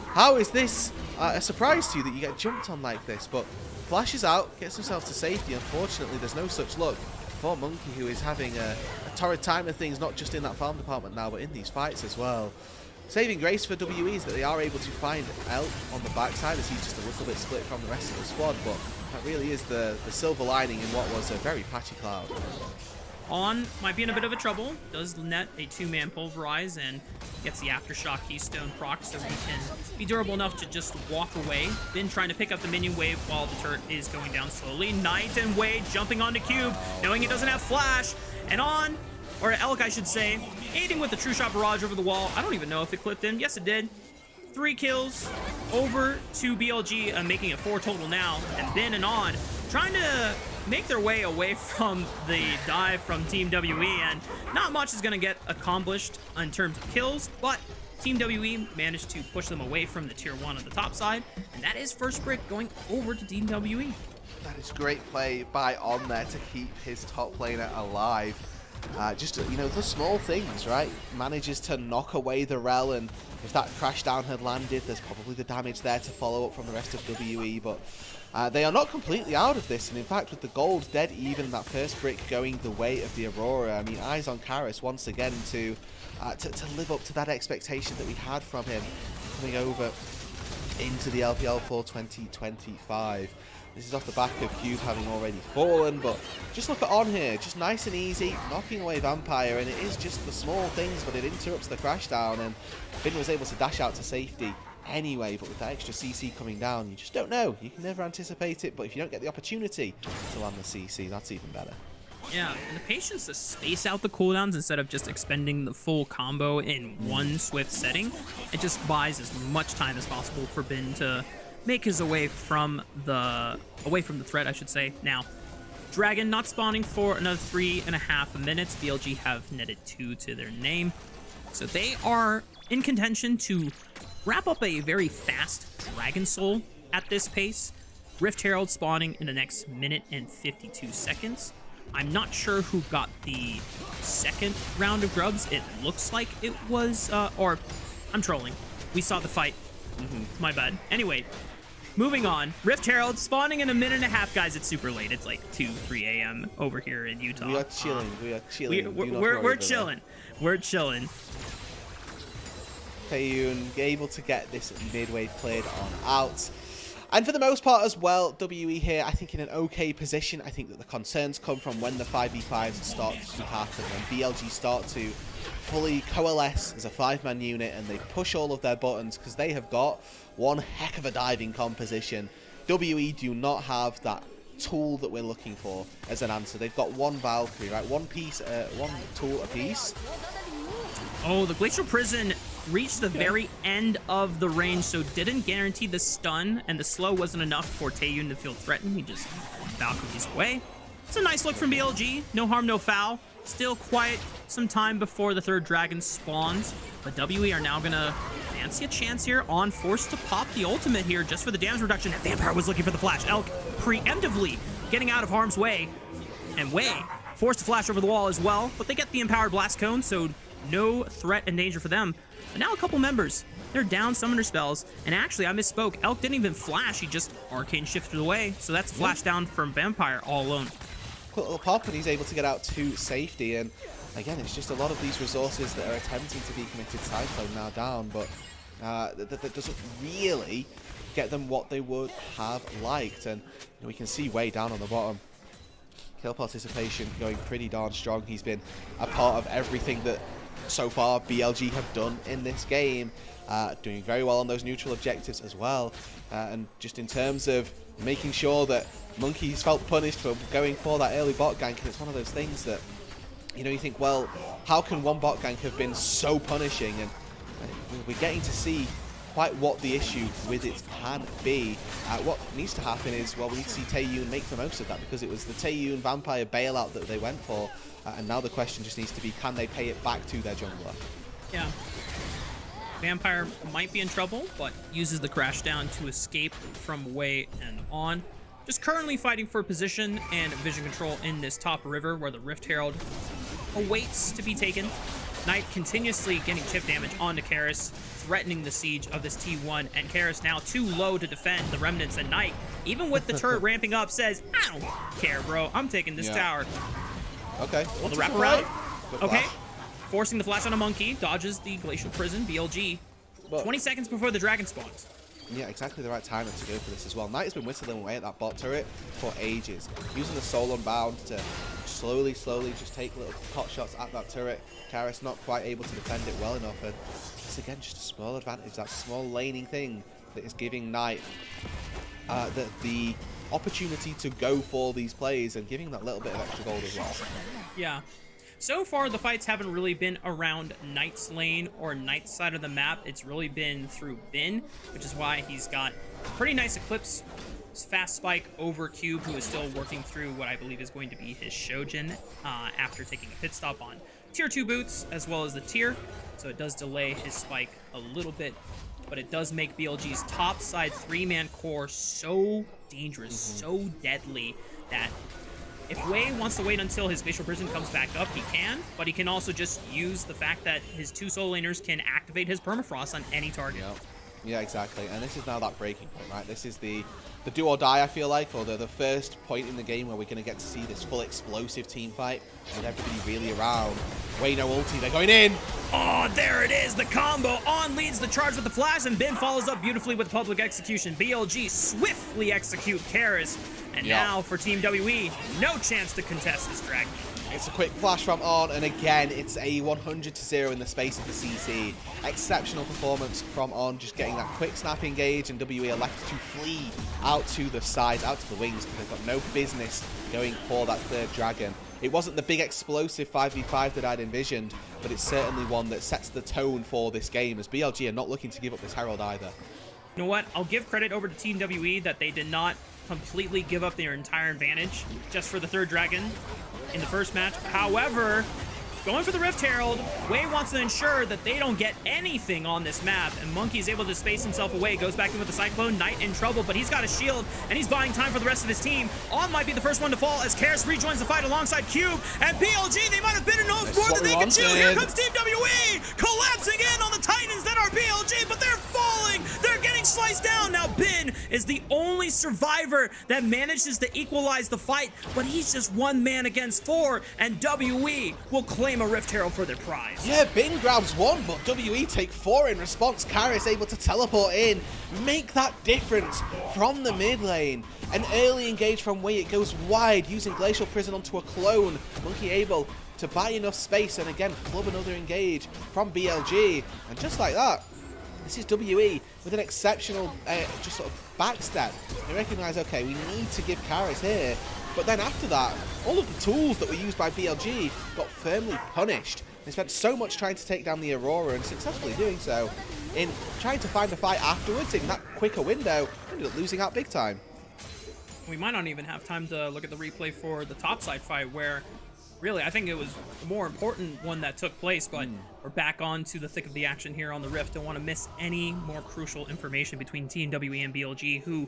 How is this a surprise to you that you get jumped on like this? But flashes out, gets himself to safety. Unfortunately, there's no such luck for Monkey, who is having a torrid time of things, not just in that farm department now, but in these fights as well. Saving grace for WE is that they are able to find Elk on the backside, as he's just a little bit split from the rest of the squad, but that really is the silver lining in what was a very patchy Cloud. On might be in a bit of a trouble, does net a 2-man pulverize and gets the Aftershock Keystone proc, so he can be durable enough to just walk away. Bin trying to pick up the minion wave while the turret is going down slowly. Knight and Wade jumping onto Cube, knowing he doesn't have flash, and on, or Elk I should say, aiding with the True Shot Barrage over the wall. I don't even know if it clipped him. Yes, it did. 3 kills over to BLG, making it 4 total now, and Bin and on trying to make their way away from the dive from Team WE, and not much is going to get accomplished in terms of kills, but Team WE managed to push them away from the tier 1 on the top side, and that is first brick going over to Team WE. That is great play by On there to keep his top laner alive. Just, you know, the small things, right? Manages to knock away the Rel, and if that crash down had landed, there's probably the damage there to follow up from the rest of WE, but they are not completely out of this, and in fact, with the gold dead even, that first brick going the way of the Aurora, I mean, eyes on Karis once again to live up to that expectation that we had from him coming over into the LPL for 2025. This is off the back of Cube having already fallen, but just look at On here, just nice and easy, knocking away Vampire, and it is just the small things, but it interrupts the crash down, and Finn was able to dash out to safety anyway, but with that extra CC coming down, you just don't know. You can never anticipate it, but if you don't get the opportunity to land the CC, that's even better. Yeah, and the patience to space out the cooldowns instead of just expending the full combo in one swift setting, it just buys as much time as possible for Bin to make his away from the threat, I should say. Now, Dragon not spawning for another 3.5 minutes. BLG have netted 2 to their name, so they are in contention to wrap up a very fast Dragon Soul at this pace. Rift Herald spawning in the next minute and 52 seconds. I'm not sure who got the second round of grubs. It looks like it was, or I'm trolling. We saw the fight. My bad. Anyway, moving on. Rift Herald spawning in a minute and a half, guys. It's super late. It's like 2, 3 a.m. over here in Utah. We are chilling. We are chilling. We're chilling. We're chilling. Taeyun able to get this midway played on out. And for the most part as well, WE here, I think in an okay position. I think that the concerns come from when the 5v5s start to happen, when BLG start to fully coalesce as a 5-man unit and they push all of their buttons, because they have got one heck of a diving composition. WE do not have that tool that we're looking for as an answer. They've got one Valkyrie, right? One tool a piece. Oh, the Glacial Prison reached the very end of the range, so didn't guarantee the stun, and the slow wasn't enough for Taeyun to feel threatened. He just Valkyries away. It's a nice look from BLG. No harm, no foul. Still quite some time before the third dragon spawns, but WE are now gonna fancy a chance here on forced to pop the ultimate here just for the damage reduction. Vampire was looking for the flash. Elk preemptively getting out of harm's way, and forced to flash over the wall as well, but they get the empowered blast cone, so no threat and danger for them. But now a couple members, they're down summoner spells, and actually I misspoke. Elk didn't even flash, he just arcane shifted away, so that's flash down from Vampire all alone. Quick little pop, and he's able to get out to safety, and again, it's just a lot of these resources that are attempting to be committed. Cyclone now down, but that doesn't really get them what they would have liked, and we can see way down on the bottom. Kill participation going pretty darn strong. He's been a part of everything that so far BLG have done in this game, doing very well on those neutral objectives as well, and just in terms of making sure that Monkey's felt punished for going for that early bot gank. And it's one of those things that, you know, you think, well, how can one bot gank have been so punishing? And we're getting to see quite what the issue with it can be. What needs to happen is, well, we need to see Taeyun make the most of that, because it was the Taeyun Vampire bailout that they went for, and now the question just needs to be, can they pay it back to their jungler? Yeah. Vampire might be in trouble, but uses the crash down to escape from Wei and On. Just currently fighting for position and vision control in this top river where the Rift Herald awaits to be taken. Knight continuously getting chip damage onto Karis, threatening the siege of this T1, and Karis now too low to defend the remnants, and Knight, even with the turret ramping up, says, I don't care, bro, I'm taking this tower. Okay. Well, the wraparound. Okay. Forcing the flash on a Monkey, dodges the Glacial Prison, BLG. 20 seconds before the dragon spawns. Yeah, exactly the right time to go for this as well. Knight has been whistling away at that bot turret for ages, using the Soul Unbound to slowly just take little pot shots at that turret. Karis not quite able to defend it well enough, and it's again just a small advantage, that small laning thing that is giving Knight the opportunity to go for these plays and giving that little bit of extra gold as well. Yeah. So far, the fights haven't really been around Knight's lane or Knight's side of the map. It's really been through Bin, which is why he's got pretty nice Eclipse fast spike over Cube, who is still working through what I believe is going to be his Shojin after taking a pit stop on tier 2 boots as well as the tier, so it does delay his spike a little bit, but it does make BLG's top side 3-man core so dangerous, so deadly, that if Wei wants to wait until his Glacial Prison comes back up, he can, but he can also just use the fact that his 2 solo laners can activate his Permafrost on any target. Yep. Yeah, exactly. And this is now that breaking point, right? This is the do or die, I feel like, or the first point in the game where we're going to get to see this full explosive team fight with everybody really around. Wei no ulti, they're going in! Oh, there it is, the combo. On leads the charge with the flash, and Bin follows up beautifully with public execution. BLG swiftly execute Karis, and now for Team WE, no chance to contest this dragon. It's a quick flash from On, and again, it's a 100-0 in the space of the CC. Exceptional performance from On, just getting that quick snap engage, and WE are left to flee out to the sides, out to the wings, because they've got no business going for that third dragon. It wasn't the big explosive 5v5 that I'd envisioned, but it's certainly one that sets the tone for this game, as BLG are not looking to give up this Herald either. You know what? I'll give credit over to Team WE that they did not completely give up their entire advantage just for the third dragon in the first match. However, going for the Rift Herald, Wei wants to ensure that they don't get anything on this map, and Monkey is able to space himself away, goes back in with the Cyclone, Knight in trouble, but he's got a shield, and he's buying time for the rest of his team. On might be the first one to fall as Karis rejoins the fight alongside Cube, and BLG, they might have been enough more than they can chew. Here comes Team WE, collapsing in on the Titans that are BLG, but they're falling, they're getting sliced down. Now Bin is the only survivor that manages to equalize the fight, but he's just 1 man against 4, and WE will claim a Rift Herald for their prize. Yeah, Bin grabs 1, but WE take 4 in response. Karis able to teleport in, make that difference from the mid lane. An early engage from Wei, it goes wide, using Glacial Prison onto a clone. Monkey able to buy enough space, and again, club another engage from BLG. And just like that, this is WE with an exceptional just sort of backstep. They recognize, okay, we need to give Karis here. But then after that, all of the tools that were used by BLG got firmly punished. They spent so much trying to take down the Aurora, and successfully doing so. In trying to find a fight afterwards in that quicker window, ended up losing out big time. We might not even have time to look at the replay for the topside fight, where really I think it was the more important one that took place, but we're back on to the thick of the action here on the Rift. Don't want to miss any more crucial information between Team WE and BLG, who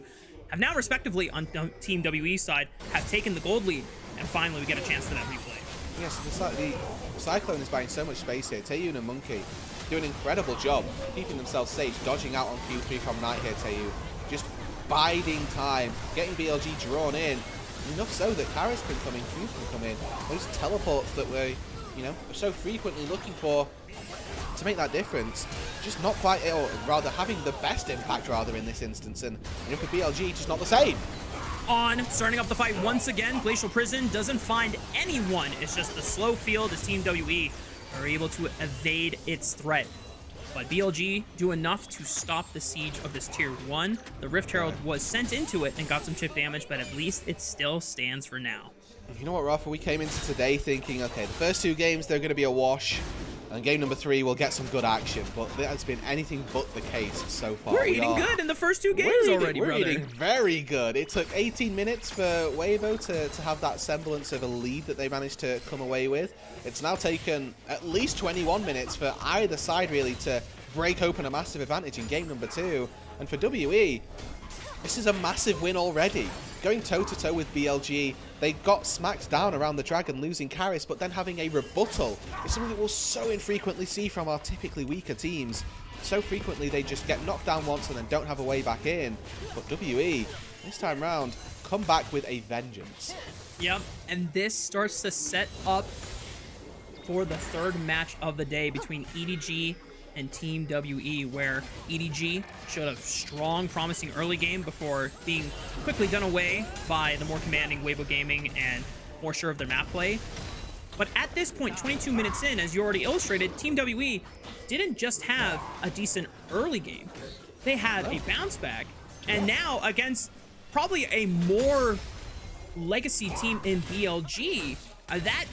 have now respectively on Team WE side have taken the gold lead, and finally we get a chance for that replay. Yes, the Cyclone is buying so much space here. Taeyun and Monkey do an incredible job keeping themselves safe, dodging out on Q3 from Knight here. Taeyun just biding time, getting BLG drawn in, enough so that Karis can come in, Q can come in. Those teleports that we're, so frequently looking for to make that difference, just not quite, or rather having the best impact rather in this instance, and for BLG, just not the same. On, starting up the fight once again, Glacial Prison doesn't find anyone. It's just the slow field as Team WE are able to evade its threat. But BLG do enough to stop the siege of this tier 1. The Rift Herald was sent into it and got some chip damage, but at least it still stands for now. You know what, Rafa? We came into today thinking, okay, the first 2 games, they're going to be a wash. And game number 3, we'll get some good action, but that has been anything but the case so far. We're eating good in the first 2 games already, brother. We're eating very good. It took 18 minutes for Weibo to have that semblance of a lead that they managed to come away with. It's now taken at least 21 minutes for either side, really, to break open a massive advantage in game number 2. And for WE, this is a massive win already. Going toe-to-toe with BLG, they got smacked down around the dragon, losing Karis, but then having a rebuttal is something that we'll so infrequently see from our typically weaker teams. So frequently they just get knocked down once and then don't have a way back in. But WE, this time round, come back with a vengeance. Yep, and this starts to set up for the third match of the day between EDG and Team WE, where EDG showed a strong, promising early game before being quickly done away by the more commanding Weibo Gaming and more sure of their map play. But at this point, 22 minutes in, as you already illustrated, Team WE didn't just have a decent early game. They had a bounce back, and now against probably a more legacy team in BLG, that,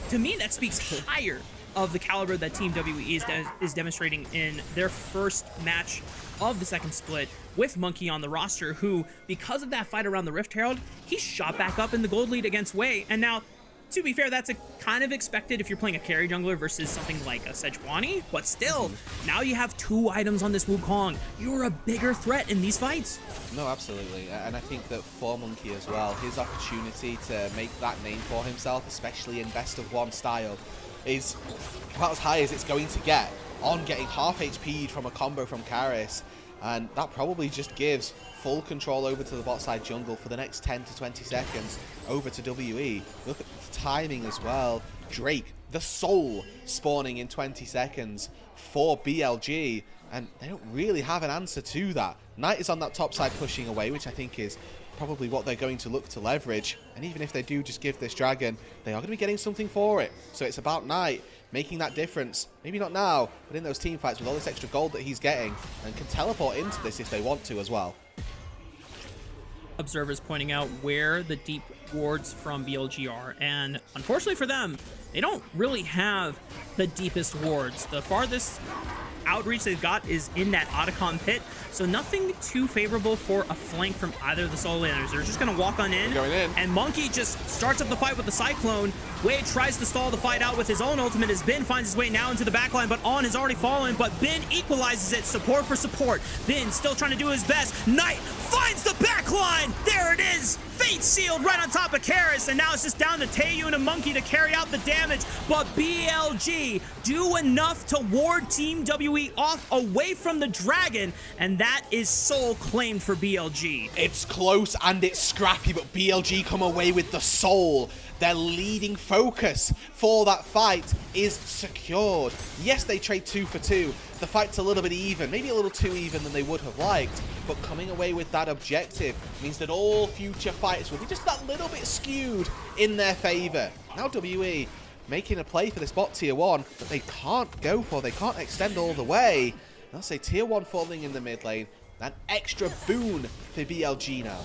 to me, that speaks higher of the caliber that Team WE is demonstrating in their first match of the second split with Monkey on the roster, who, because of that fight around the Rift Herald, he shot back up in the gold lead against Wei, and now to be fair, that's a kind of expected if you're playing a carry jungler versus something like a Sejuani, but still, now you have 2 items on this Wukong. You're a bigger threat in these fights. No, absolutely. And I think that for Monkey as well, his opportunity to make that name for himself, especially in best of 1 style, is about as high as it's going to get on getting half HP'd from a combo from Karis. And that probably just gives full control over to the bot side jungle for the next 10 to 20 seconds over to WE. Look at the timing as well. Drake, the soul, spawning in 20 seconds for BLG. And they don't really have an answer to that. Knight is on that top side pushing away, which I think is probably what they're going to look to leverage. And even if they do just give this dragon, they are going to be getting something for it. So it's about Knight making that difference. Maybe not now, but in those team fights with all this extra gold that he's getting, and can teleport into this if they want to as well. Observers pointing out where the deep wards from BLG are, and unfortunately for them, they don't really have the deepest wards. The farthest outreach they've got is in that Otacon pit, so nothing too favorable for a flank from either of the solo laners. They're just gonna walk on in, and Monkey just starts up the fight with the Cyclone. Wade tries to stall the fight out with his own ultimate as Bin finds his way now into the backline, but On has already fallen, but Bin equalizes it, support for support. Bin still trying to do his best. Knight finds the backline! There it is! Fate sealed right on top of Karis, and now it's just down to Taeyu and a Monkey to carry out the damage, but BLG do enough to ward Team WE off away from the dragon, and that is soul claimed for BLG. It's close and it's scrappy, but BLG come away with the soul. Their leading focus for that fight is secured. Yes, they trade 2 for 2. The fight's a little bit even, maybe a little too even than they would have liked, but coming away with that objective means that all future fights will be just that little bit skewed in their favor. Now WE making a play for this bot tier 1 that they can't go for, they can't extend all the way. I'll say tier 1 falling in the mid lane, an extra boon for BLG now.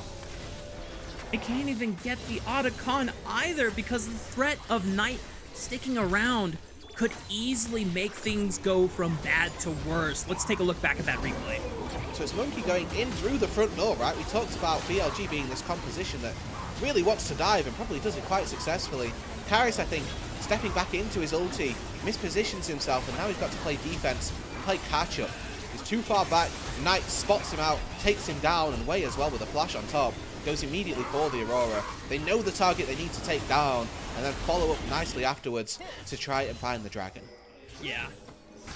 They can't even get the Otacon either because the threat of Knight sticking around could easily make things go from bad to worse. Let's take a look back at that replay. So it's Monkey going in through the front door, right? We talked about BLG being this composition that really wants to dive and probably does it quite successfully. Karis, I think, stepping back into his ulti, mispositions himself, and now he's got to play defense and play catch up. He's too far back. Knight spots him out, takes him down, and Wei as well with a flash on top. Goes immediately for the Aurora. They know the target they need to take down, and then follow up nicely afterwards to try and find the dragon. Yeah,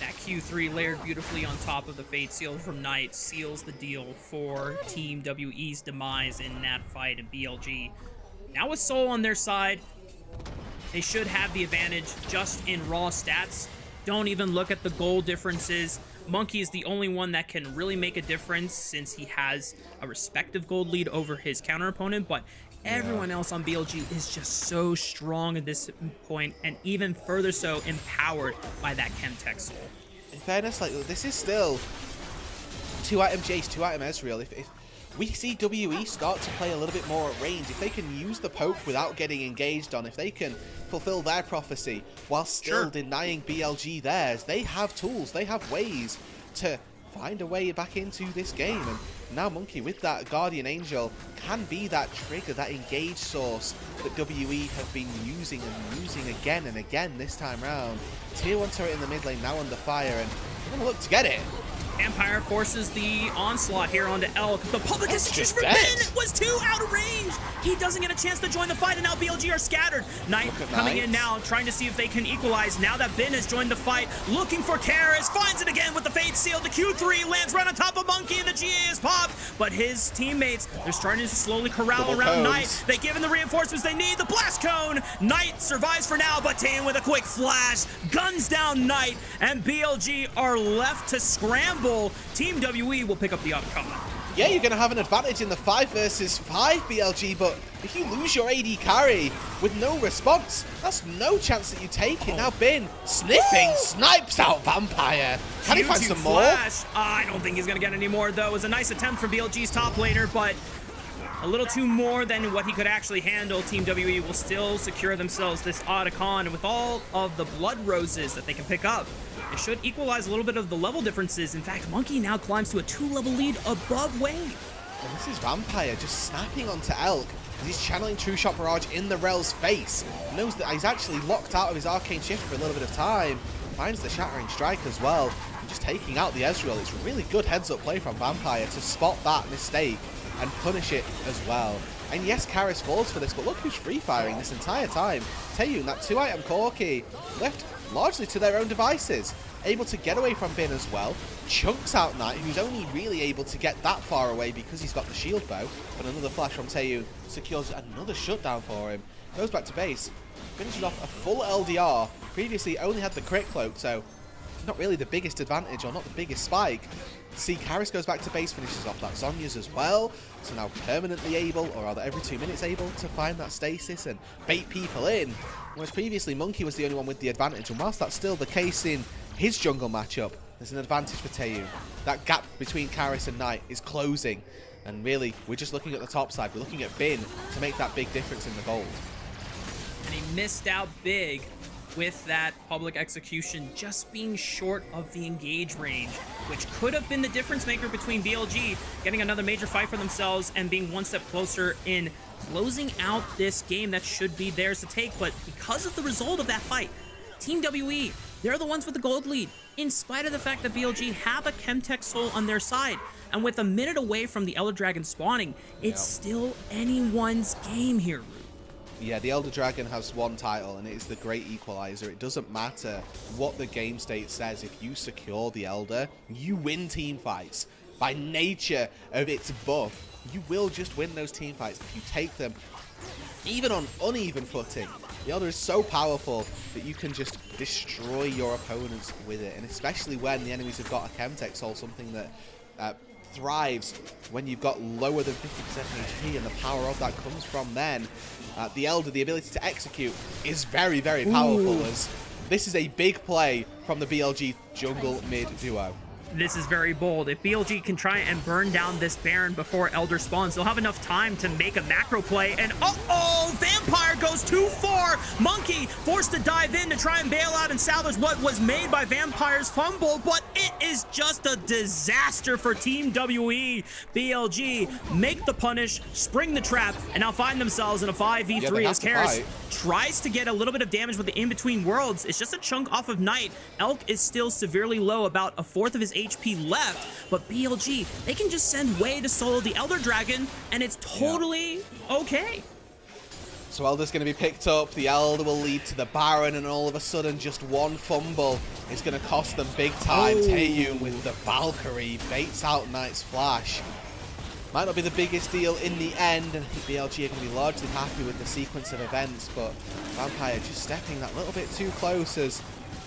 that Q3 layered beautifully on top of the Fate Seal from Knight seals the deal for Team WE's demise in that fight, and BLG. Now with Soul on their side, they should have the advantage just in raw stats. Don't even look at the goal differences. Monkey is the only one that can really make a difference since he has a respective gold lead over his counter opponent, but everyone else on BLG is just so strong at this point, and even further so empowered by that Chemtech Soul. In fairness, like, this is still 2-item Jace, 2-item Ezreal. If we see WE start to play a little bit more at range, if they can use the poke without getting engaged on, if they can fulfill their prophecy while still denying BLG theirs, they have tools, they have ways to find a way back into this game. And now Monkey with that Guardian Angel can be that trigger, that engage source that WE have been using and using again and again this time round. Tier 1 turret in the mid lane now under fire, and they're gonna look to get it. Empire forces the onslaught here onto Elk. The public execution for dead. Bin was too out of range. He doesn't get a chance to join the fight, and now BLG are scattered. Knight coming in now, trying to see if they can equalize. Now that Bin has joined the fight, looking for Karis, finds it again with the Fate Seal. The Q3 lands right on top of Monkey, and the GA is popped. But his teammates, they're starting to slowly corral around Knight. They give him the reinforcements they need. The Blast Cone. Knight survives for now, but Taeyu with a quick flash guns down Knight, and BLG are left to scramble. Team WE will pick up the Otacon. Yeah, you're going to have an advantage in the 5 versus 5 BLG, but if you lose your AD carry with no response, that's no chance that you take it. Now Bin sniffing, snipes out Vampire. Can he find some more? I don't think he's going to get any more, though. It was a nice attempt from BLG's top laner, but a little too more than what he could actually handle. Team WE will still secure themselves this Otacon, and with all of the Blood Roses that they can pick up, it should equalize a little bit of the level differences. In fact, Monkey now climbs to a 2-level lead above Wade. And this is Vampire just snapping onto Elk. He's channeling True Shot Barrage in the Rel's face. Knows that he's actually locked out of his Arcane Shift for a little bit of time. Finds the Shattering Strike as well. And just taking out the Ezreal. It's really good heads-up play from Vampire to spot that mistake and punish it as well. And yes, Karis falls for this, but look who's free-firing this entire time. Taeyun, that 2-item Corki, left largely to their own devices. Able to get away from Bin as well. Chunks out Knight, who's only really able to get that far away because he's got the shield bow. But another flash from Taeyun secures another shutdown for him. Goes back to base. Finishes off a full LDR. Previously only had the crit cloak, so not really the biggest advantage or not the biggest spike. See, Karis goes back to base, finishes off that Zhonya's as well. So now permanently able, or rather every 2 minutes able, to find that stasis and bait people in. Whereas previously Monkey was the only one with the advantage, and whilst that's still the case in his jungle matchup, there's an advantage for Taeyun. That gap between Karis and Knight is closing. And really, we're just looking at the top side. We're looking at Bin to make that big difference in the gold. And he missed out big with that public execution just being short of the engage range, which could have been the difference maker between BLG getting another major fight for themselves and being one step closer in closing out this game that should be theirs to take. But because of the result of that fight, Team WE, they're the ones with the gold lead, in spite of the fact that BLG have a Chemtech Soul on their side. And with a minute away from the Elder Dragon spawning, it's still anyone's game here, Root. Yeah, the Elder Dragon has one title, and it is the Great Equalizer. It doesn't matter what the game state says. If you secure the Elder, you win team fights. By nature of its buff, you will just win those team fights if you take them even on uneven footing. The Elder is so powerful that you can just destroy your opponents with it, and especially when the enemies have got a Chemtech Soul, something that thrives when you've got lower than 50% HP, and the power of that comes from then. The Elder, the ability to execute, is very, very powerful, as this is a big play from the BLG jungle mid duo. This is very bold. If BLG can try and burn down this Baron before Elder spawns, they'll have enough time to make a macro play. And uh-oh, Vampire goes too far. Monkey forced to dive in to try and bail out and salvage what was made by Vampire's fumble, but it is just a disaster for Team WE. BLG make the punish, spring the trap, and now find themselves in a 5v3 as Karis tries to get a little bit of damage with the in-between worlds. It's just a chunk off of Knight. Elk is still severely low, about a fourth of his HP left, but BLG, they can just send Wei to solo the Elder Dragon, and it's totally okay. So Elder's going to be picked up, the Elder will lead to the Baron, and all of a sudden just one fumble is going to cost them big time. Taeyun with the Valkyrie baits out Knight's flash. Might not be the biggest deal in the end, and BLG are going to be largely happy with the sequence of events, but Vampire just stepping that little bit too close as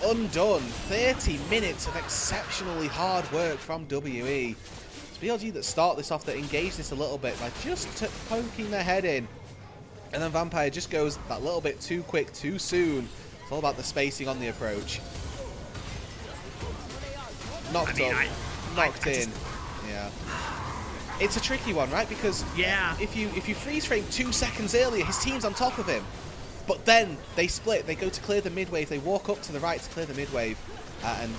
undone. 30 minutes of exceptionally hard work from WE. It's BLG that start this off, that engage this a little bit by just poking their head in. And then Vampire just goes that little bit too quick, too soon. It's all about the spacing on the approach. Knocked in. Yeah. It's a tricky one, right? Because if you freeze frame 2 seconds earlier, his team's on top of him. But then they split. They go to clear the mid wave. They walk up to the right to clear the mid wave, and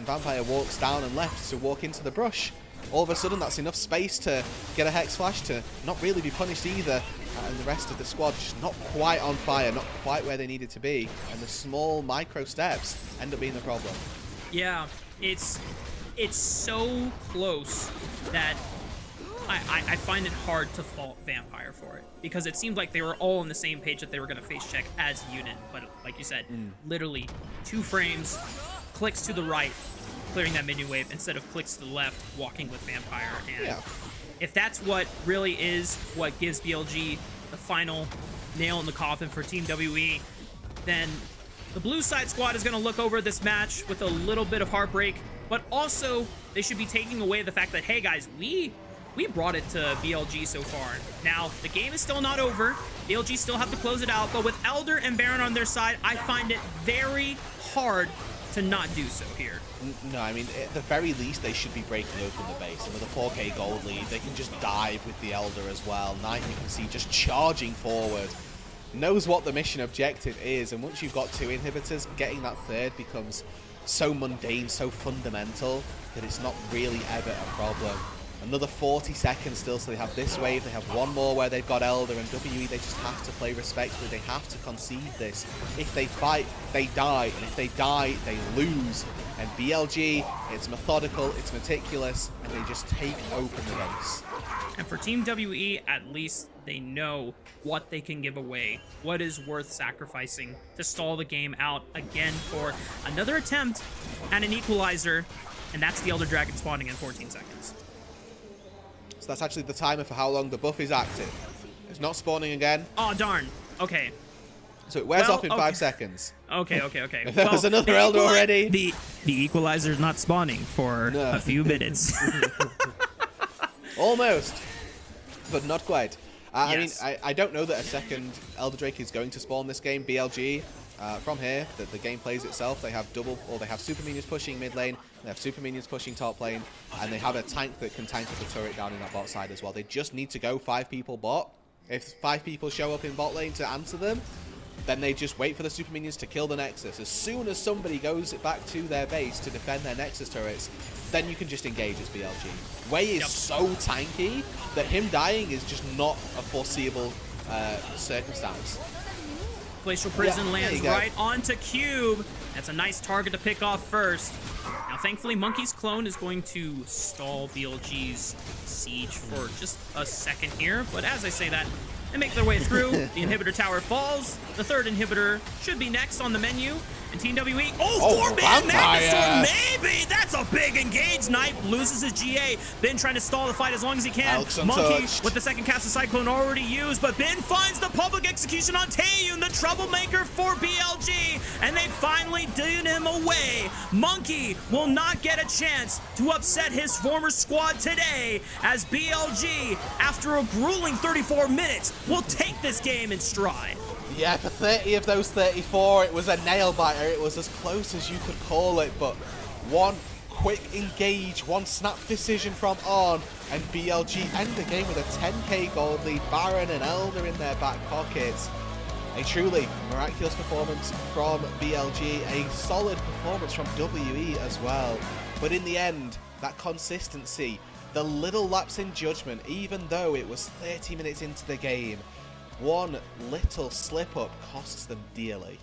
Vampire walks down and left to walk into the brush. All of a sudden, that's enough space to get a Hex Flash to not really be punished either. And the rest of the squad just not quite on fire, not quite where they needed to be. And the small micro steps end up being the problem. Yeah, it's so close that I find it hard to fault Vampire for it, because it seemed like they were all on the same page that they were going to face check as a unit. But like you said, literally 2 frames, clicks to the right, clearing that menu wave, instead of clicks to the left, walking with Vampire. And if that's what really is what gives BLG the final nail in the coffin for Team WE, then the blue side squad is going to look over this match with a little bit of heartbreak, but also they should be taking away the fact that, hey guys, we brought it to BLG so far. Now, the game is still not over. BLG still have to close it out, but with Elder and Baron on their side, I find it very hard to not do so here. No, I mean, at the very least, they should be breaking open the base. And with a 4k gold lead, they can just dive with the Elder as well. Knight, you can see, just charging forward. Knows what the mission objective is, and once you've got 2 inhibitors, getting that 3rd becomes so mundane, so fundamental, that it's not really ever a problem. Another 40 seconds still, so they have this wave, they have one more where they've got Elder, and WE, they just have to play respectfully. They have to concede this. If they fight, they die, and if they die, they lose. And BLG, it's methodical, it's meticulous, and they just take open the race. And for Team WE, at least they know what they can give away, what is worth sacrificing to stall the game out again for another attempt at an equalizer, and that's the Elder Dragon spawning in 14 seconds. So that's actually the timer for how long the buff is active. It's not spawning again. Oh, darn. Okay. So it wears off in 5 seconds. Okay. If there was another Elder already. The equalizer is not spawning for a few minutes. Almost, but not quite. Yes. I mean, I don't know that a second Elder Drake is going to spawn this game. BLG, from here, the game plays itself. They have they have super minions pushing mid lane, they have super minions pushing top lane, and they have a tank that can tank up the turret down in that bot side as well. They just need to go 5 people bot. If 5 people show up in bot lane to answer them, then they just wait for the super minions to kill the Nexus. As soon as somebody goes back to their base to defend their Nexus turrets, then you can just engage as BLG. Wei is so tanky that him dying is just not a foreseeable circumstance. Glacial Prison lands right onto Cube. That's a nice target to pick off first. Now, thankfully, Monkey's clone is going to stall BLG's siege for just a second here. But as I say that, they make their way through. The inhibitor tower falls. The third inhibitor should be next on the menu. And Team WE, four-man Magnustorm, maybe! That's a big engage. Knight loses his GA. Ben trying to stall the fight as long as he can. Monkey with the second cast of Cyclone already used, but Ben finds the public execution on Taeyun, the troublemaker for BLG, and they finally did him away. Monkey will not get a chance to upset his former squad today, as BLG, after a grueling 34 minutes, will take this game in stride. Yeah, for 30 of those 34, it was a nail-biter. It was as close as you could call it, but one quick engage, one snap decision from On, and BLG end the game with a 10k gold lead, Baron and Elder in their back pockets. A truly miraculous performance from BLG, a solid performance from WE as well. But in the end, that consistency, the little lapse in judgment, even though it was 30 minutes into the game, one little slip-up costs them dearly.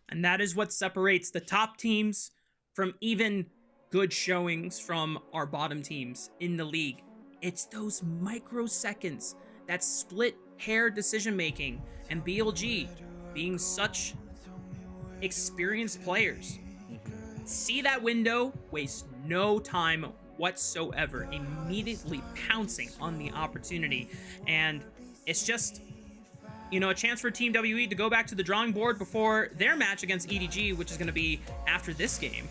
And that is what separates the top teams from even good showings from our bottom teams in the league. It's those microseconds, that split-hair decision-making, and BLG being such experienced players. See that window, waste no time whatsoever, immediately pouncing on the opportunity. And it's just, you know, a chance for Team WE to go back to the drawing board before their match against EDG, which is going to be after this game,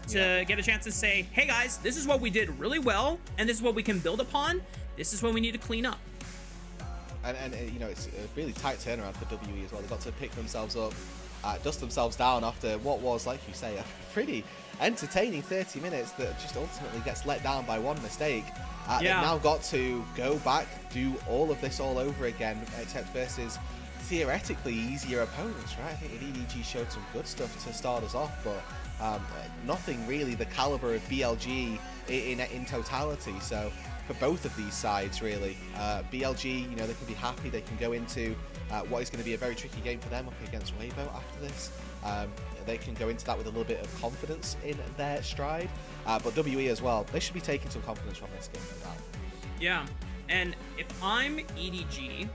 to get a chance to say, hey guys, this is what we did really well, and this is what we can build upon. This is what we need to clean up. And you know, it's a really tight turnaround for WE as well. They got to pick themselves up, dust themselves down after what was, like you say, a pretty entertaining 30 minutes that just ultimately gets let down by one mistake. They've now got to go back, do all of this all over again, except versus theoretically easier opponents, right? I think EDG showed some good stuff to start us off, but nothing really the caliber of BLG in totality. So for both of these sides, really, BLG, you know, they can be happy. They can go into what is going to be a very tricky game for them up against Weibo after this. They can go into that with a little bit of confidence in their stride. But WE as well, they should be taking some confidence from this game, no doubt. Yeah, and if I'm EDG,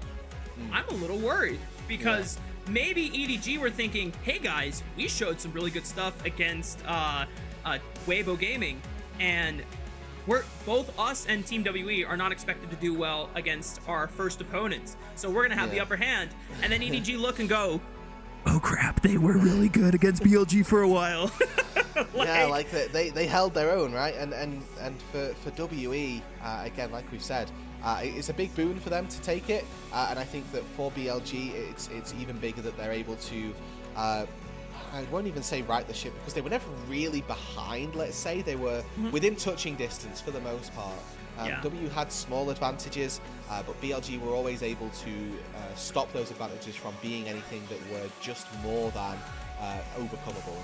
I'm a little worried, because maybe EDG were thinking, hey guys, we showed some really good stuff against Weibo Gaming, and both us and Team WE are not expected to do well against our first opponents, so we're gonna have the upper hand. And then EDG look and go, oh crap, they were really good against BLG for a while. They held their own, right? And for WE, again, like we've said, it's a big boon for them to take it, and I think that for BLG, it's even bigger that they're able to, I won't even say right the ship, because they were never really behind, let's say. They were within touching distance for the most part. W had small advantages, but BLG were always able to stop those advantages from being anything that were just more than overcomable.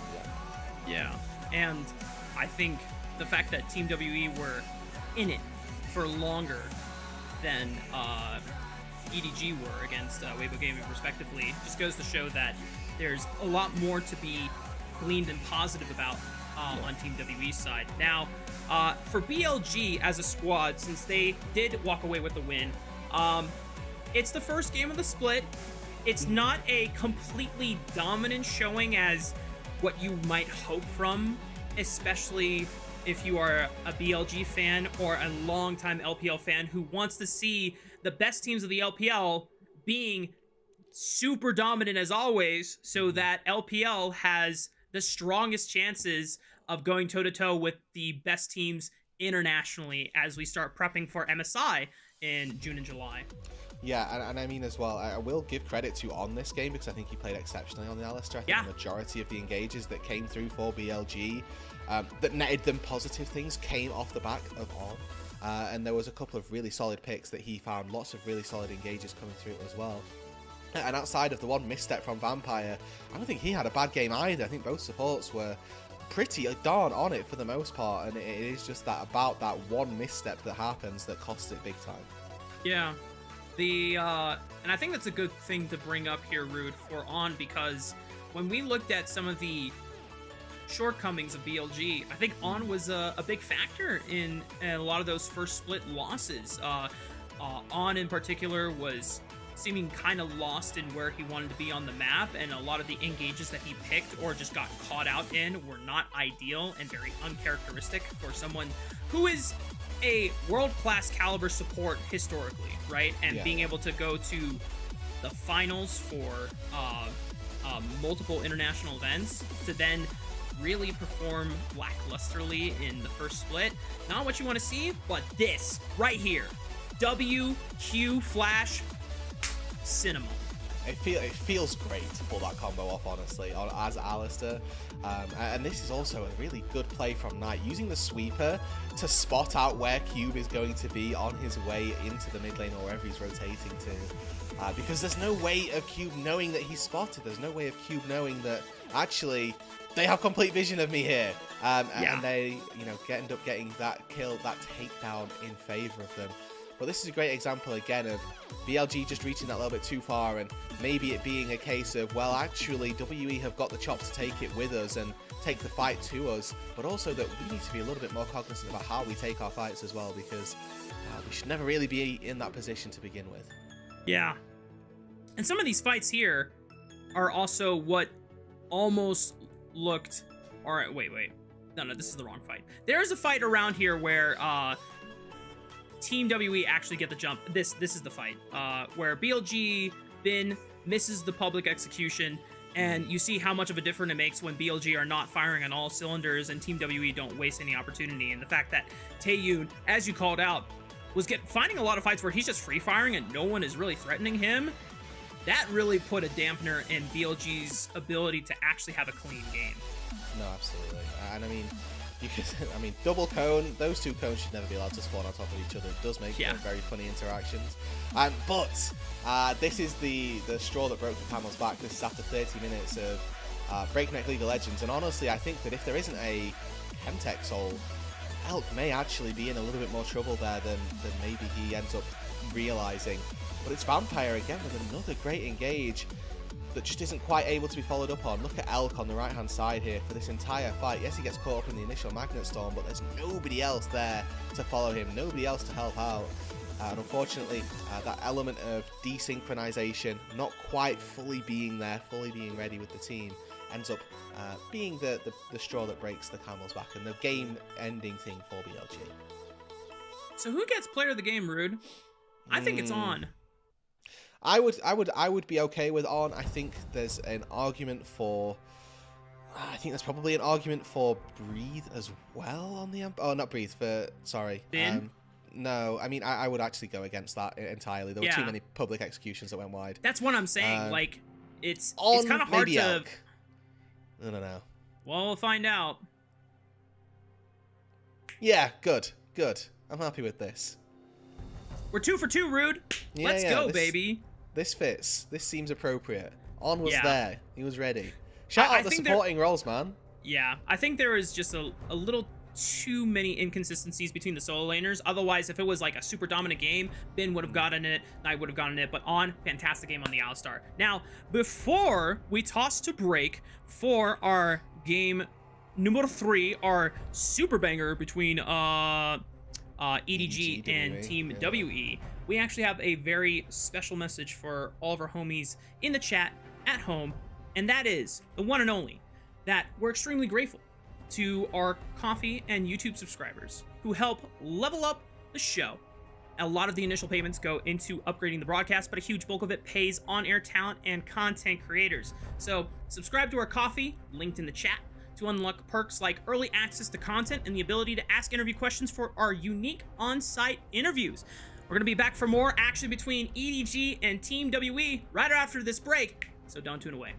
Yeah, and I think the fact that Team WE were in it for longer than EDG were against Weibo Gaming, respectively. Just goes to show that there's a lot more to be gleaned and positive about on Team WE's side. Now, for BLG as a squad, since they did walk away with the win, it's the first game of the split. It's not a completely dominant showing as what you might hope from, especially if you are a BLG fan or a longtime LPL fan who wants to see the best teams of the LPL being super dominant as always, so that LPL has the strongest chances of going toe-to-toe with the best teams internationally as we start prepping for MSI in June and July. Yeah, and I mean as well, I will give credit to On this game because I think he played exceptionally on the Alistair. I think the majority of the engages that came through for BLG that netted them positive things came off the back of On. And there was a couple of really solid picks that he found, lots of really solid engages coming through as well. And outside of the one misstep from Vampire, I don't think he had a bad game either. I think both supports were pretty darn on it for the most part, and it is just that about that one misstep that happens that costs it big time. Yeah. And I think that's a good thing to bring up here, Rude, for On, because when we looked at some of the shortcomings of BLG, I think On was a big factor in a lot of those first split losses. On in particular was seeming kind of lost in where he wanted to be on the map, and a lot of the engages that he picked or just got caught out in were not ideal and very uncharacteristic for someone who is a world-class caliber support historically, right? And being able to go to the finals for multiple international events to then really perform lacklusterly in the first split. Not what you want to see, but this right here. WQ Flash Cinema. It feels great to pull that combo off, honestly, as Alistair. And this is also a really good play from Knight, using the sweeper to spot out where Cube is going to be on his way into the mid lane or wherever he's rotating to. Because there's no way of Cube knowing that he's spotted. There's no way of Cube knowing that, actually, they have complete vision of me here. And they, end up getting that kill, that takedown in favor of them. But this is a great example, again, of BLG just reaching that little bit too far, and maybe it being a case of, well, actually, WE have got the chops to take it with us and take the fight to us, but also that we need to be a little bit more cognizant about how we take our fights as well, because we should never really be in that position to begin with. Yeah. And some of these fights here are also what almost looked... Alright, wait. No, this is the wrong fight. There's a fight around here where... Team WE actually get the jump. This is the fight where BLG Bin misses the public execution, and you see how much of a difference it makes when BLG are not firing on all cylinders and Team WE don't waste any opportunity. And the fact that Taeyun, as you called out, was finding a lot of fights where he's just free firing and no one is really threatening him, that really put a dampener in BLG's ability to actually have a clean game. No, absolutely. And I mean, double cone, those two cones should never be allowed to spawn on top of each other. It does make them very funny interactions. But this is the straw that broke the camel's back. This is after 30 minutes of Breakneck League of Legends. And honestly, I think that if there isn't a Chemtech Soul, Elk may actually be in a little bit more trouble there than maybe he ends up realizing. But it's Vampire again with another great engage that just isn't quite able to be followed up on. Look at Elk on the right hand side here for this entire fight. Yes, he gets caught up in the initial Magnet Storm, but there's nobody else there to follow him, nobody else to help out. And unfortunately, that element of desynchronization, not quite fully being there, fully being ready with the team, ends up being the straw that breaks the camel's back and the game-ending thing for BLG. So who gets player of the game, Rude? I think it's On. I would be okay with On. I think there's an argument for... I think there's probably an argument for Breathe as well on the... Oh, not Breathe, sorry. Bin? No, I mean, I would actually go against that entirely. There were too many public executions that went wide. That's what I'm saying. It's kind of hard maybe to... Elk. I don't know. Well, we'll find out. Yeah, good. I'm happy with this. We're 2 for 2, Rude. Let's go, baby. This fits. This seems appropriate. On was there. He was ready. Shout out the supporting roles, man. Yeah, I think there is just a little too many inconsistencies between the solo laners. Otherwise, if it was like a super dominant game, Bin would have gotten it, and I would have gotten it. But On, fantastic game on the Alistar. Now, before we toss to break for our game numero 3, our super banger between EDG and Team WE, we actually have a very special message for all of our homies in the chat at home, and that is the one and only that we're extremely grateful to our Coffee and YouTube subscribers who help level up the show. A lot of the initial payments go into upgrading the broadcast, but a huge bulk of it pays on-air talent and content creators. So subscribe to our Coffee, linked in the chat, to unlock perks like early access to content and the ability to ask interview questions for our unique on-site interviews. We're going to be back for more action between EDG and Team WE right after this break, so don't tune away.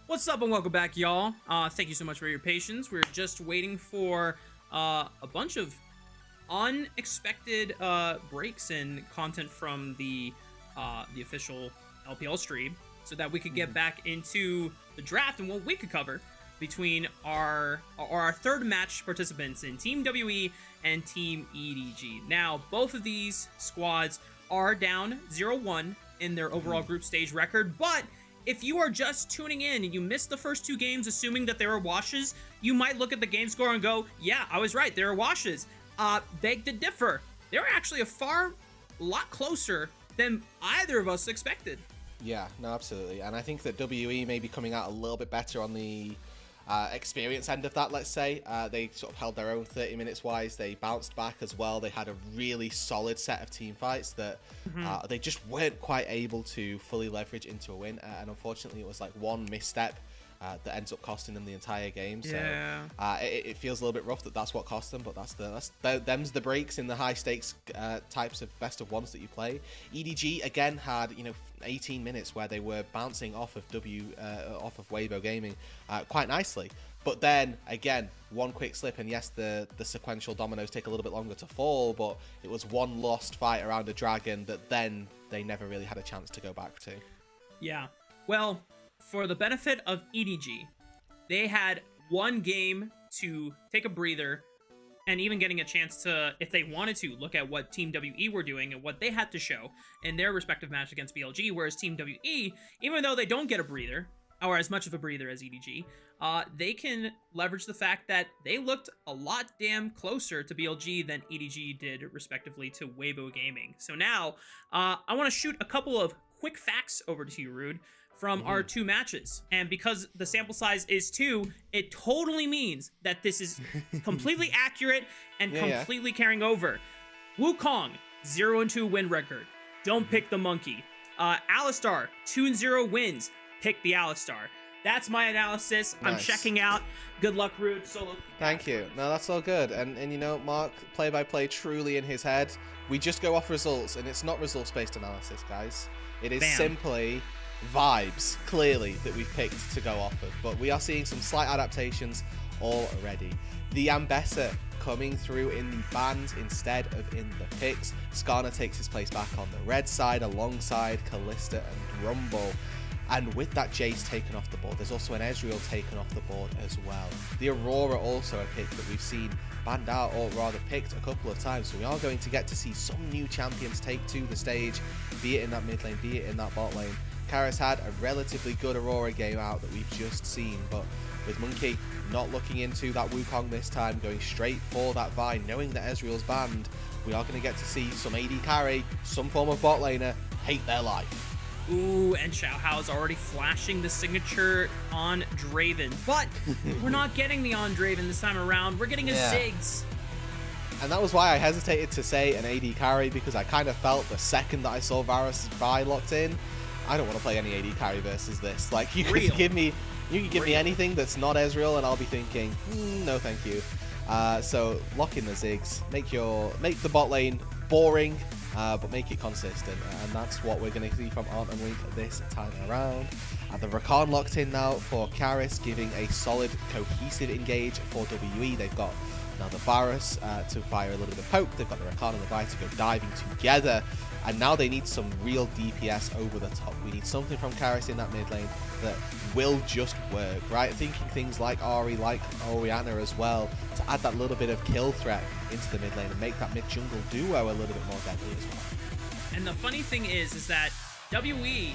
What's up and welcome back, y'all. Thank you so much for your patience. We're just waiting for a bunch of unexpected breaks in content from the official LPL stream so that we could get back into the draft and what we could cover between our third match participants in Team WE and Team EDG. Now, both of these squads are down 0-1 in their overall group stage record, but if you are just tuning in and you missed the first two games assuming that they were washes, you might look at the game score and go, yeah, I was right, they were washes. Beg to differ. They were actually a lot closer than either of us expected. Yeah, no, absolutely. And I think that WE may be coming out a little bit better on the experience end of that, let's say. They sort of held their own 30 minutes wise. They bounced back as well. They had a really solid set of team fights that they just weren't quite able to fully leverage into a win. And unfortunately, it was like one misstep that ends up costing them the entire game. So it feels a little bit rough that that's what cost them, but them's the breaks in the high stakes types of best of ones that you play. EDG again had 18 minutes where they were bouncing off of Weibo Gaming quite nicely, but then again one quick slip, and yes, the sequential dominoes take a little bit longer to fall, but it was one lost fight around a dragon that then they never really had a chance to go back to. Yeah, well, for the benefit of EDG, they had one game to take a breather and even getting a chance to, if they wanted to, look at what Team WE were doing and what they had to show in their respective match against BLG, whereas Team WE, even though they don't get a breather, or as much of a breather as EDG, they can leverage the fact that they looked a lot damn closer to BLG than EDG did, respectively, to Weibo Gaming. So now, I want to shoot a couple of quick facts over to you, Rude, from our two matches. And because the sample size is 2, it totally means that this is completely accurate and completely carrying over. Wukong, 0-2 win record. Don't pick the monkey. Alistar, 2-0 wins. Pick the Alistar. That's my analysis. Nice. I'm checking out. Good luck, Rude. Solo. Thank you. No, that's all good. And Mark, play-by-play truly in his head. We just go off results, and it's not results-based analysis, guys. It is simply vibes, clearly, that we've picked to go off of, but we are seeing some slight adaptations already. The Ambessa coming through in the bans instead of in the picks. Skarner takes his place back on the red side alongside Callista and Rumble. And with that Jace taken off the board, there's also an Ezreal taken off the board as well. The Aurora also a pick that we've seen banned out, or rather picked a couple of times. So we are going to get to see some new champions take to the stage, be it in that mid lane, be it in that bot lane. Karis had a relatively good Aurora game out that we've just seen, but with Monkey not looking into that Wukong this time, going straight for that Vine, knowing that Ezreal's banned, we are going to get to see some AD carry, some form of bot laner, hate their life. Ooh, and Xiaohao's already flashing the signature on Draven, but we're not getting the on Draven this time around. We're getting a Ziggs. And that was why I hesitated to say an AD carry, because I kind of felt the second that I saw Varus Vi locked in, I don't want to play any AD carry versus this. Like, you can give me anything that's not Ezreal, and I'll be thinking, no, thank you. So lock in the Ziggs, make the bot lane boring, but make it consistent, and that's what we're going to see from Arnt and Wink this time around. The Rakan locked in now for Karis, giving a solid, cohesive engage for WE. They've got now the Varus to fire a little bit of poke. They've got the Rakan and the Vi to go diving together. And now they need some real DPS over the top. We need something from Karis in that mid lane that will just work, right? Thinking things like Ahri, like Orianna as well, to add that little bit of kill threat into the mid lane and make that mid jungle duo a little bit more deadly as well. And the funny thing is that WE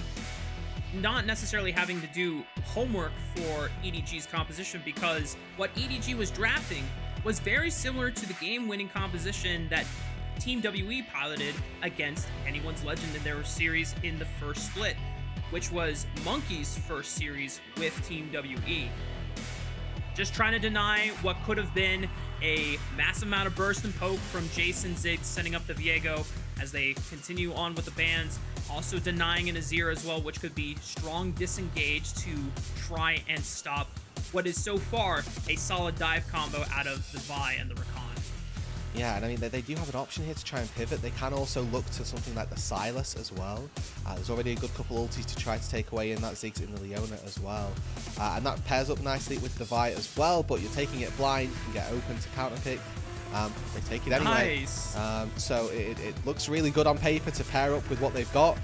not necessarily having to do homework for EDG's composition, because what EDG was drafting was very similar to the game-winning composition that Team WE piloted against Anyone's Legend in their series in the first split, which was Monkey's first series with Team WE. Just trying to deny what could have been a massive amount of burst and poke from Jason Ziggs setting up the Viego as they continue on with the bans. Also denying an Azir as well, which could be strong disengage to try and stop what is so far a solid dive combo out of the Vi and the Rakan. Yeah, and I mean, they do have an option here to try and pivot. They can also look to something like the Silas as well. There's already a good couple ultis to try to take away in that Ziggs in the Leona as well. And that pairs up nicely with the Vi as well, but you're taking it blind. You can get open to counterpick. They take it anyway. Nice. So it looks really good on paper to pair up with what they've got.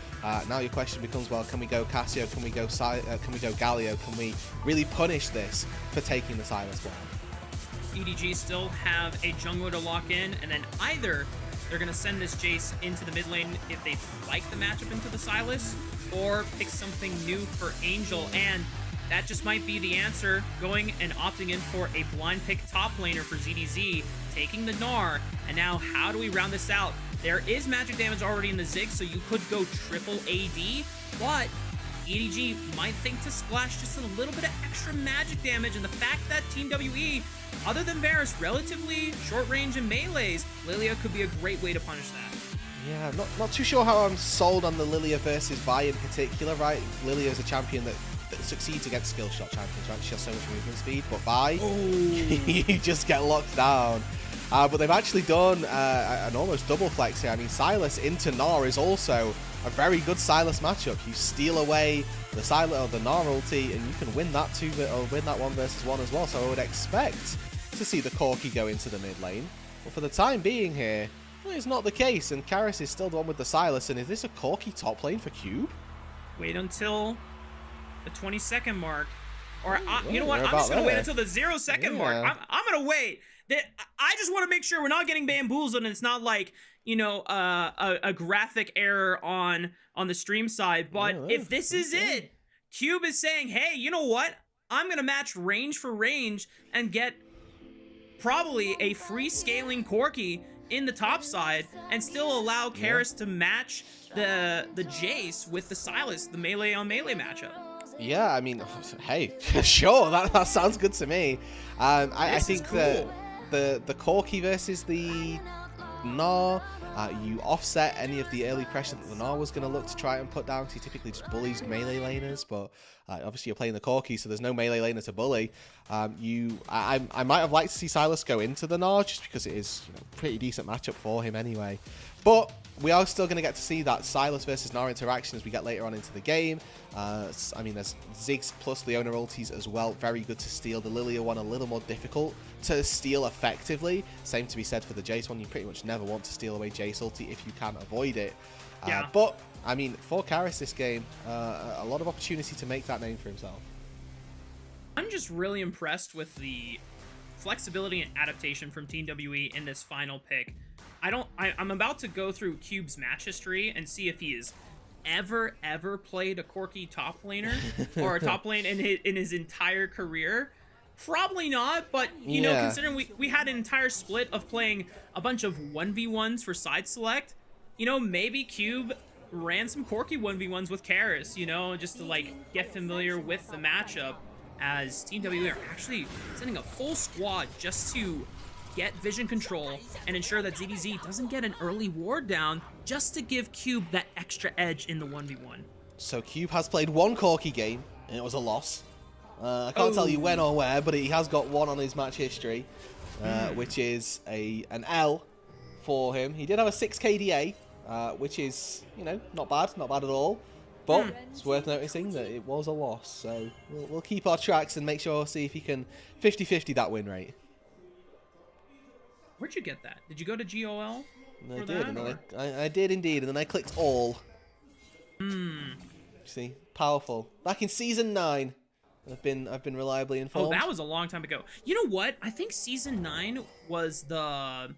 Now your question becomes, well, can we go Cassio? Can we go Galio? Can we really punish this for taking the Silas blind? EDG still have a jungler to lock in, and then either they're going to send this Jace into the mid lane if they like the matchup into the Silas, or pick something new for Angel, and that just might be the answer, going and opting in for a blind pick top laner for ZDZ, taking the Gnar. And now how do we round this out? There is magic damage already in the Ziggs, so you could go triple AD, but EDG might think to splash just a little bit of extra magic damage, and the fact that Team WE, other than Varus, relatively short range and melees, Lilia could be a great way to punish that. Yeah, not too sure how I'm sold on the Lilia versus Vi in particular, right? Lilia is a champion that succeeds against skill shot champions, right? She has so much movement speed, but Vi, you just get locked down. But they've actually done an almost double flex here. I mean, Silas into Gnar is also a very good Silas matchup. You steal away the Silas or the Gnar ulti, and you can win that win that 1 versus 1 as well. So I would expect to see the Corki go into the mid lane. But for the time being here, well, it's not the case, and Karis is still the one with the Silas. And is this a Corki top lane for Cube? Wait until the 20-second mark. Or, you know what? I'm just going to wait until the 0-second mark. I'm going to wait. I just want to make sure we're not getting bamboozled, and it's not like, you know, a graphic error on the stream side. But if this is it, Cube is saying, hey, you know what? I'm going to match range for range and get probably a free scaling Corki in the top side and still allow Karis to match the Jace with the Silas, the melee on melee matchup. Yeah, I mean, hey, sure, that sounds good to me. I think cool. that the Corki versus the Gnar, you offset any of the early pressure that the Gnar was going to look to try and put down, because he typically just bullies melee laners, but obviously you're playing the Corki, so there's no melee laner to bully. I might have liked to see Silas go into the Gnar, just because it is, you know, pretty decent matchup for him anyway. But we are still going to get to see that Silas versus Gnar interaction as we get later on into the game. I mean, there's Ziggs plus Leona ultis as well. Very good to steal. The Lilia one a little more difficult to steal effectively. Same to be said for the Jace one. You pretty much never want to steal away Jace ulti if you can avoid it. But, I mean, for Karis this game, a lot of opportunity to make that name for himself. I'm just really impressed with the flexibility and adaptation from Team WE in this final pick. I'm about to go through Cube's match history and see if he has ever played a Corki top laner or a top lane in his entire career. Probably not, but you know, considering we had an entire split of playing a bunch of 1v1s for side select, you know, maybe Cube ran some Corki 1v1s with Karis, you know, just to like get familiar with the matchup, as Team WE are actually sending a full squad just to get vision control and ensure that ZDZ doesn't get an early ward down, just to give Cube that extra edge in the 1v1. So Cube has played 1 Corki game, and it was a loss. I can't tell you when or where, but he has got 1 on his match history, which is an L for him. He did have a 6 KDA, which is, you know, not bad at all. But it's worth noticing that it was a loss, so we'll keep our tracks and make sure, see if he can 50-50 that win rate. Where'd you get that? Did you go to GOL? I did, and then I did indeed, and then I clicked all. See, powerful. Back in season 9, I've been reliably informed. Oh, that was a long time ago. You know what? I think season 9 was the.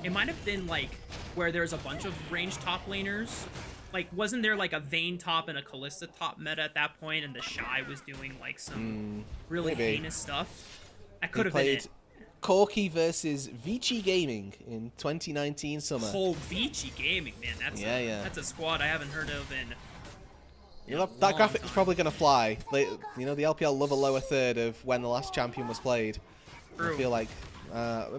It might have been like where there's a bunch of ranged top laners. Like, wasn't there like a Vayne top and a Kalista top meta at that point, and the Shy was doing like some really heinous stuff? That could have been it. Corki versus Vici Gaming in 2019 summer. Oh, Vici Gaming, man, that's a squad I haven't heard of in. You know, that graphic's probably gonna fly. You know, the LPL love a lower third of when the last champion was played. True. I feel like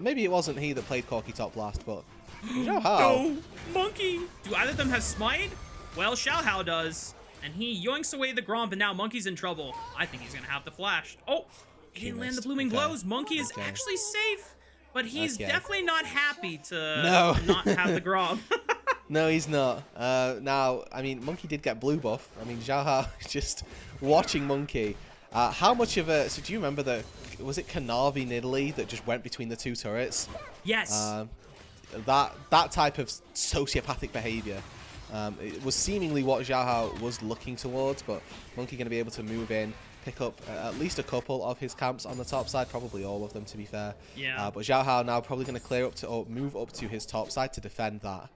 maybe it wasn't he that played Corki top last, but you know how. No, Monkey. Do either of them have smite? Well, Xiaohao does, and he yoinks away the Gromp, and now Monkey's in trouble. I think he's gonna have to flash. Oh. He didn't land the blooming glows. Monkey is actually safe, But he's Okay. definitely not happy to No. not have the Grom. No, he's not. Now, I mean, Monkey did get blue buff. I mean, Xiaohao just watching Monkey. How much of a... So do you remember the... Was it Kanavi Nidalee that just went between the two turrets? Yes. That type of sociopathic behavior. It was seemingly what Xiaohao was looking towards, but Monkey going to be able to move in, pick up at least a couple of his camps on the top side, probably all of them to be fair. Yeah. But Xiaohao now probably going to clear up to, or move up to his top side to defend that.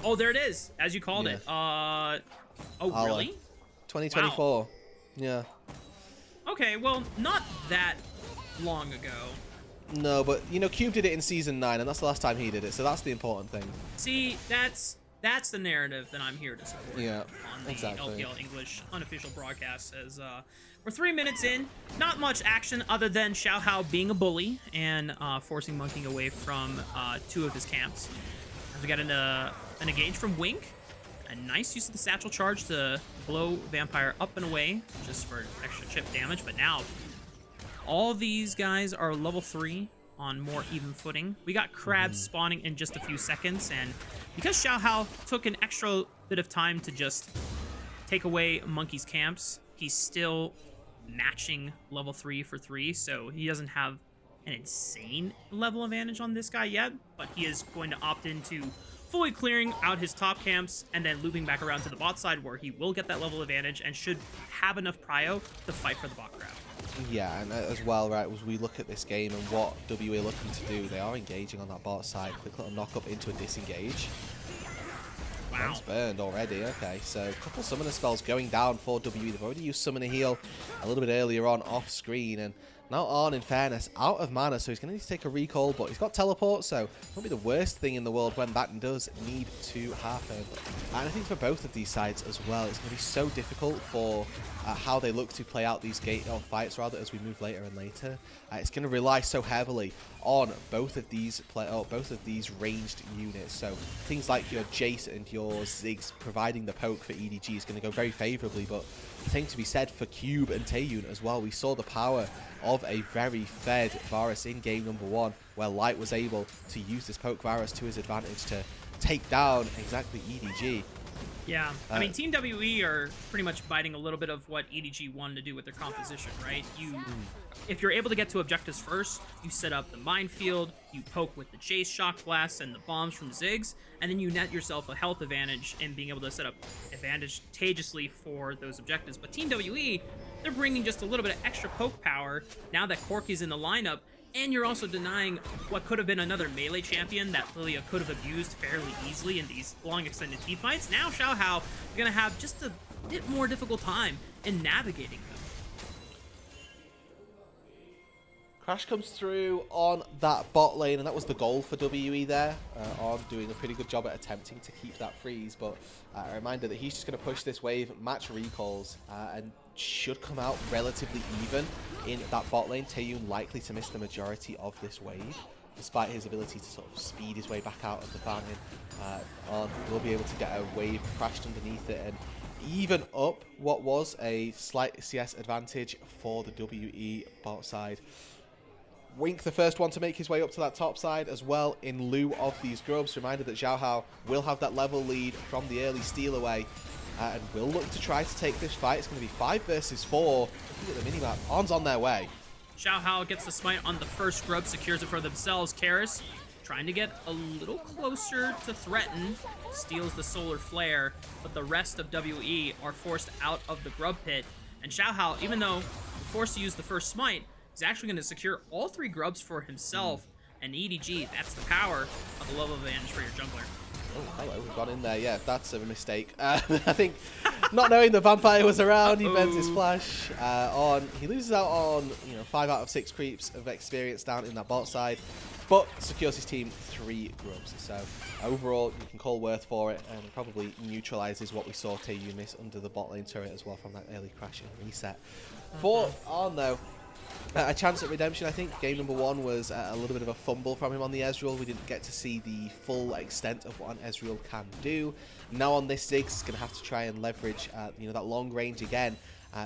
Oh, there it is, as you called Yeah. it. Oh, really? 2024. Wow. Yeah. Okay, well, not that long ago. No, but, you know, Cube did it in Season 9, and that's the last time he did it, so that's the important thing. See, that's the narrative that I'm here to support. Yeah, on the exactly. LPL English unofficial broadcast. As we're 3 minutes in, not much action other than Xiaohao being a bully and forcing Monkey away from 2 of his camps. As we got an engage from Wink. A nice use of the satchel charge to blow Vampire up and away, just for extra chip damage. But now, all these guys are level 3 on more even footing. We got crabs spawning in just a few seconds, and because Xiaohao took an extra bit of time to just take away Monkey's camps, he's still matching level 3 for 3, so he doesn't have an insane level advantage on this guy yet, but he is going to opt into fully clearing out his top camps and then looping back around to the bot side where he will get that level advantage and should have enough prio to fight for the bot grab. Yeah, and as well, right, as we look at this game and what WA are looking to do, they are engaging on that bot side. Quick little knock up into a disengage. Wow. One's burned already. Okay, so a couple summoner spells going down for WE. They've already used Summoner Heal a little bit earlier on off screen, and now Arn, in fairness, out of mana, so he's going to need to take a recall, but he's got teleport, so it won't be the worst thing in the world when that does need to happen. And I think for both of these sides as well, it's going to be so difficult for how they look to play out these fights, rather, as we move later and later. It's going to rely so heavily on both of these ranged units. So things like your Jace and your Ziggs providing the poke for EDG is going to go very favorably, but the same to be said for Cube and Taeyun as well. We saw the power of a very fed Varus in game number 1, where Light was able to use this poke Varus to his advantage to take down exactly EDG. Yeah, I mean, Team WE are pretty much biting a little bit of what EDG wanted to do with their composition, right? If you're able to get to objectives first, you set up the minefield, you poke with the Jace shock blasts and the bombs from Ziggs, and then you net yourself a health advantage in being able to set up advantageously for those objectives. But Team WE, they're bringing just a little bit of extra poke power now that Corky's in the lineup, and you're also denying what could have been another melee champion that Lilia could have abused fairly easily in these long extended team fights. Now Xiaohao is going to have just a bit more difficult time in navigating them. Crash comes through on that bot lane, and that was the goal for WE there. On doing a pretty good job at attempting to keep that freeze, but a reminder that he's just going to push this wave, match recalls, and should come out relatively even in that bot lane. Taeyun likely to miss the majority of this wave, despite his ability to sort of speed his way back out of the fountain. On will be able to get a wave crashed underneath it and even up what was a slight CS advantage for the WE bot side. Wink, the first one to make his way up to that top side as well in lieu of these grubs. Reminder that Xiaohao will have that level lead from the early steal away and will look to try to take this fight. It's going to be 5 versus 4. Look at the minimap. On's on their way. Xiaohao gets the smite on the first grub, secures it for themselves. Karis trying to get a little closer to threaten, steals the solar flare, but the rest of WE are forced out of the grub pit. And Xiaohao, even though forced to use the first smite, is actually going to secure all 3 grubs for himself. And EDG, that's the power of the level advantage for your jungler. Oh, hello, we've gone in there. Yeah, that's a mistake. I think not knowing the vampire was around, he bends his flash on. He loses out on 5 out of 6 creeps of experience down in that bot side, but secures his team 3 grubs. So overall, you can call worth for it, and probably neutralizes what we saw Taeyun miss under the bot lane turret as well from that early crash and reset. For Arn though, A chance at redemption, I think. Game number 1 was a little bit of a fumble from him on the Ezreal. We didn't get to see the full extent of what an Ezreal can do. Now on this Ziggs, he's going to have to try and leverage that long range again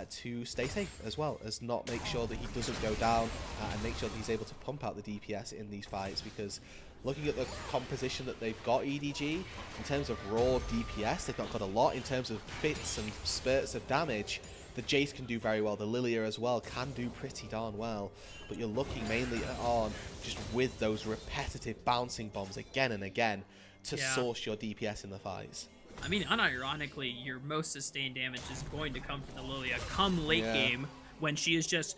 to stay safe, as well as not make sure that he doesn't go down and make sure that he's able to pump out the DPS in these fights, because looking at the composition that they've got, EDG, in terms of raw DPS, they've not got a lot. In terms of fits and spurts of damage, the Jace can do very well. The Lilia as well can do pretty darn well. But you're looking mainly on just with those repetitive bouncing bombs again and again to source your DPS in the fights. I mean, unironically, your most sustained damage is going to come from the Lilia come late game, when she is just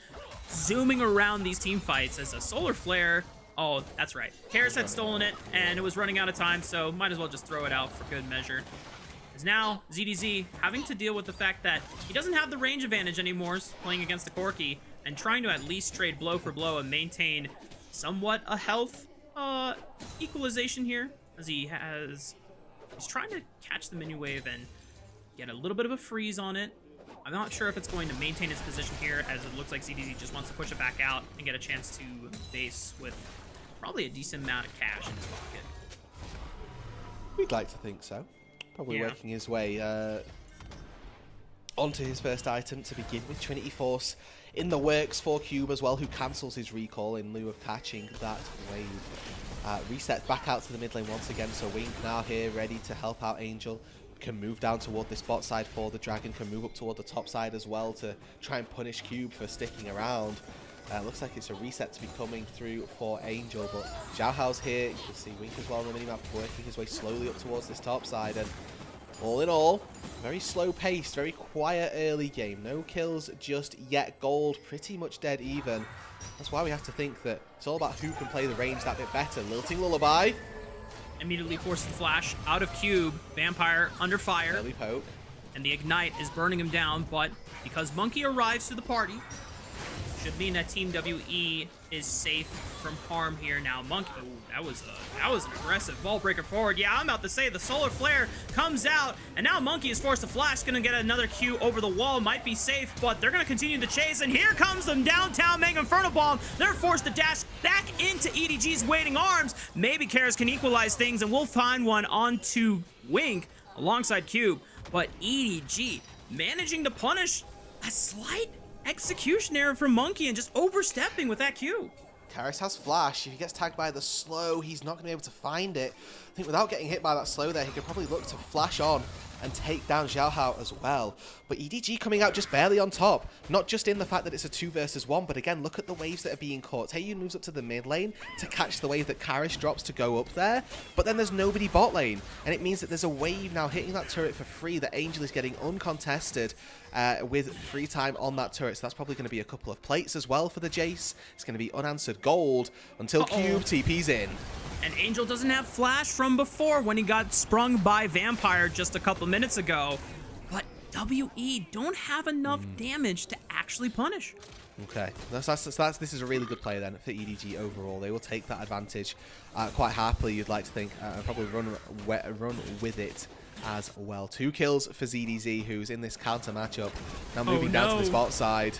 zooming around these team fights as a solar flare. Oh, that's right. Karis had stolen it, and it was running out of time, so might as well just throw it out for good measure. Is now ZDZ having to deal with the fact that he doesn't have the range advantage anymore playing against the Corki, and trying to at least trade blow for blow and maintain somewhat a health equalization here, as he's trying to catch the minion wave and get a little bit of a freeze on it. I'm not sure if it's going to maintain its position here, as it looks like ZDZ just wants to push it back out and get a chance to base with probably a decent amount of cash in his pocket. We'd like to think so. Probably working his way onto his first item to begin with. Trinity Force in the works for Cube as well, who cancels his recall in lieu of catching that wave. Resets back out to the mid lane once again, so Wink now here ready to help out Angel. Can move down toward this bot side for the Dragon, can move up toward the top side as well to try and punish Cube for sticking around. Looks like it's a reset to be coming through for Angel, but Xiaohao's here. You can see Wink as well on the minimap working his way slowly up towards this top side, and all in all, very slow paced, very quiet early game. No kills just yet. Gold pretty much dead even. That's why we have to think that it's all about who can play the range that bit better. Lilting Lullaby Immediately forces the flash out of Cube. Vampire under fire. early poke. And the Ignite is burning him down, but because Monkey arrives to the party, should mean that Team WE is safe from harm here now. Monkey, oh, that was an aggressive ball breaker forward. Yeah, I'm about to say the solar flare comes out, and now Monkey is forced to flash. Gonna get another Q over the wall, might be safe, but they're gonna continue the chase, and here comes them downtown Mega Inferno Bomb. They're forced to dash back into EDG's waiting arms. Maybe Karis can equalize things, and we'll find one onto Wink alongside Cube, but EDG managing to punish a slight execution error from Monkey and just overstepping with that Q. Karis has flash. If he gets tagged by the slow, he's not going to be able to find it. I think without getting hit by that slow there, he could probably look to flash on and take down Xiaohao as well. But EDG coming out just barely on top. Not just in the fact that it's a 2 versus 1, but again, look at the waves that are being caught. Taeyun moves up to the mid lane to catch the wave that Karis drops to go up there, but then there's nobody bot lane, and it means that there's a wave now hitting that turret for free that Angel is getting uncontested with free time on that turret. So that's probably going to be a couple of plates as well for the Jace. It's going to be unanswered gold until Cube TP's in. And Angel doesn't have flash from before when he got sprung by Vampire just a couple minutes ago. But WE don't have enough damage to actually punish. Okay, this is a really good play then for EDG overall. They will take that advantage quite happily, you'd like to think, and probably run with it as well. 2 kills for ZDZ, who's in this counter matchup. Now moving down to this bot side.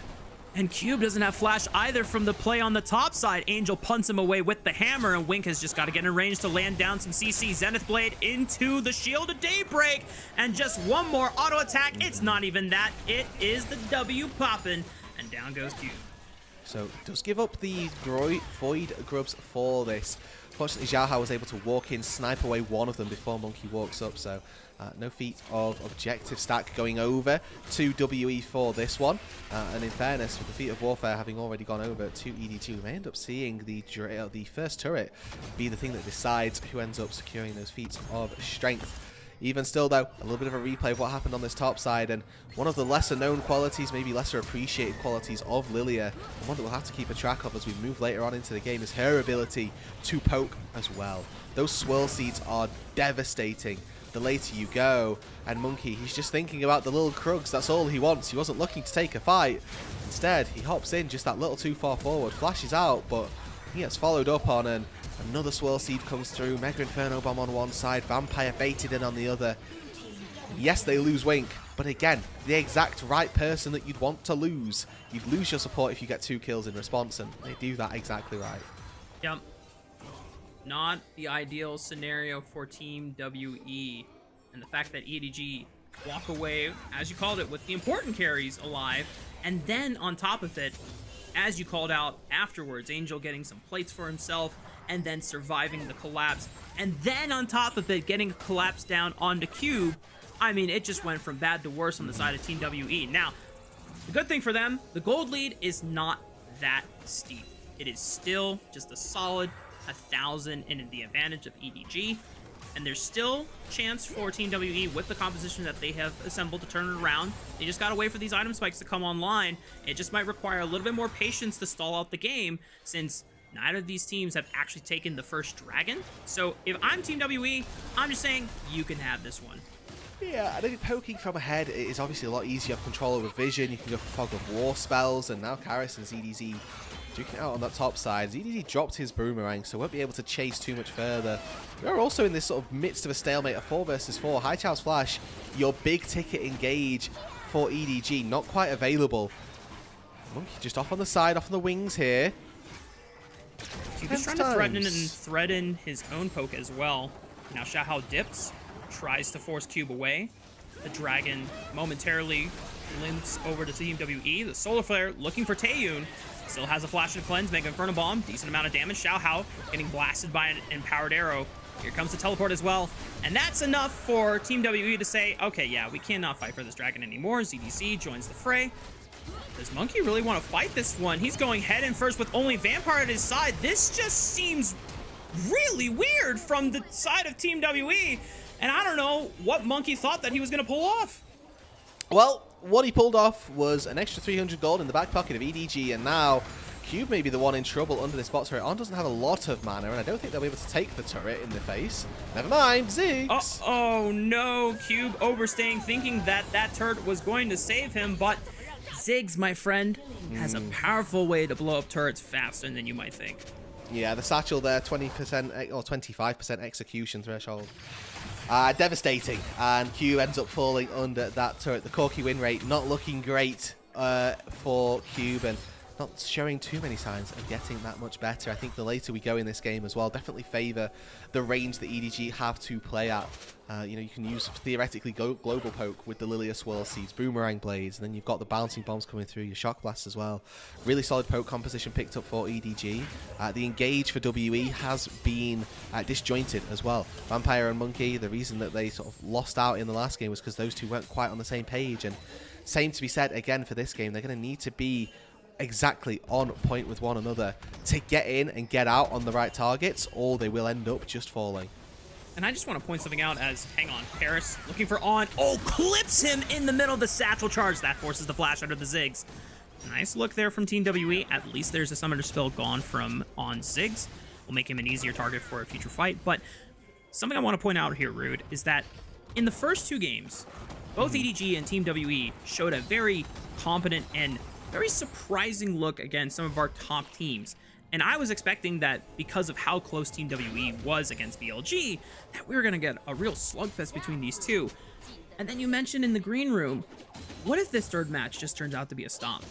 And Cube doesn't have flash either from the play on the top side. Angel punts him away with the hammer, and Wink has just got to get in range to land down some CC. Zenith Blade into the Shield of Daybreak, and just one more auto attack. It's not even that. It is the W popping, and down goes Cube. So does give up the Void Grubs for this. Fortunately, Xiaohao was able to walk in, snipe away one of them before Monkey walks up, so no feat of objective stack going over to WE for this one. And in fairness, with the feat of warfare having already gone over to EDG, we may end up seeing the first turret be the thing that decides who ends up securing those feats of strength. Even still, though, a little bit of a replay of what happened on this top side, and one of the lesser known qualities, maybe lesser appreciated qualities of Lilia, and one that we'll have to keep a track of as we move later on into the game, is her ability to poke as well. Those swirl seeds are devastating the later you go, and Monkey, he's just thinking about the little Krugs. That's all he wants. He wasn't looking to take a fight. Instead, he hops in just that little too far forward, flashes out, but he gets followed up on, and another swirl seed comes through. Mega Inferno Bomb on one side, Vampire baited in on the other. Yes, they lose Wink, but But again, the exact right person that you'd want to lose. You'd lose your support if you get 2 kills in response, and they do that exactly right. Yep. Not the ideal scenario for Team WE. And the fact that EDG walk away, as you called it, with the important carries alive, and then on top of it, as you called out afterwards, Angel getting some plates for himself, and then surviving the collapse, and then on top of it, getting a collapse down onto Cube. I mean, it just went from bad to worse on the side of Team WE. Now, the good thing for them, the gold lead is not that steep. It is still just a solid 1,000 in the advantage of EDG. And there's still chance for Team WE with the composition that they have assembled to turn it around. They just gotta wait for these item spikes to come online. It just might require a little bit more patience to stall out the game, since neither of these teams have actually taken the first dragon. So if I'm Team WE, I'm just saying you can have this one. Yeah, I think poking from ahead is obviously a lot easier. You have control over vision, you can go for Fog of War spells, and now Karis and ZDZ duking out on that top side. ZDZ dropped his boomerang, so won't be able to chase too much further. We're also in this sort of midst of a stalemate of 4 versus 4. High Child's Flash, your big ticket engage for EDG, not quite available. Monkey just off on the side, off on the wings here. He's trying to threaten his own poke as well. Now Xiaohao dips, tries to force Cube away. The dragon momentarily limps over to Team WE. The Solar Flare looking for Taeyun. Still has a flash and cleanse, Mega Inferno Bomb, decent amount of damage. Xiaohao getting blasted by an empowered arrow. Here comes the teleport as well. And that's enough for Team WE to say, okay, yeah, we cannot fight for this dragon anymore. ZDC joins the fray. Does Monkey really want to fight this one? He's going head in first with only Vampire at his side. This just seems really weird from the side of Team WE. And I don't know what Monkey thought that he was going to pull off. Well, what he pulled off was an extra 300 gold in the back pocket of EDG, and now Cube may be the one in trouble under this bot turret. On doesn't have a lot of mana, and I don't think they'll be able to take the turret in the face. Never mind, Ziggs. Oh no, Cube overstaying, thinking that that turret was going to save him, but Ziggs, my friend, has a powerful way to blow up turrets faster than you might think. Yeah, the satchel there, 20% or 25% execution threshold. Devastating, and Q ends up falling under that turret. The Corki win rate not looking great for Cube, and not showing too many signs of getting that much better. I think the later we go in this game as well, definitely favour the range that EDG have to play at. You know, you can use theoretically global poke with the Lilia Swirl Seeds, Boomerang Blades, and then you've got the bouncing bombs coming through, your Shock Blasts as well. Really solid poke composition picked up for EDG. The engage for WE has been disjointed as well. Vampire and Monkey, the reason that they sort of lost out in the last game was because those two weren't quite on the same page, and same to be said again for this game. They're going to need to be exactly on point with one another to get in and get out on the right targets, or they will end up just falling. And I just want to point something out as, hang on, Paris looking for On. Oh, clips him in the middle of the satchel charge. That forces the flash under the Ziggs. Nice look there from Team WE. At least there's a Summoner Spell gone from On Ziggs. Will make him an easier target for a future fight. But something I want to point out here, Rude, is that in the first 2 games, both EDG and Team WE showed a very competent and very surprising look against some of our top teams. And I was expecting that because of how close Team WE was against BLG, that we were going to get a real slugfest between these two. And then you mentioned in the green room, what if this third match just turns out to be a stomp?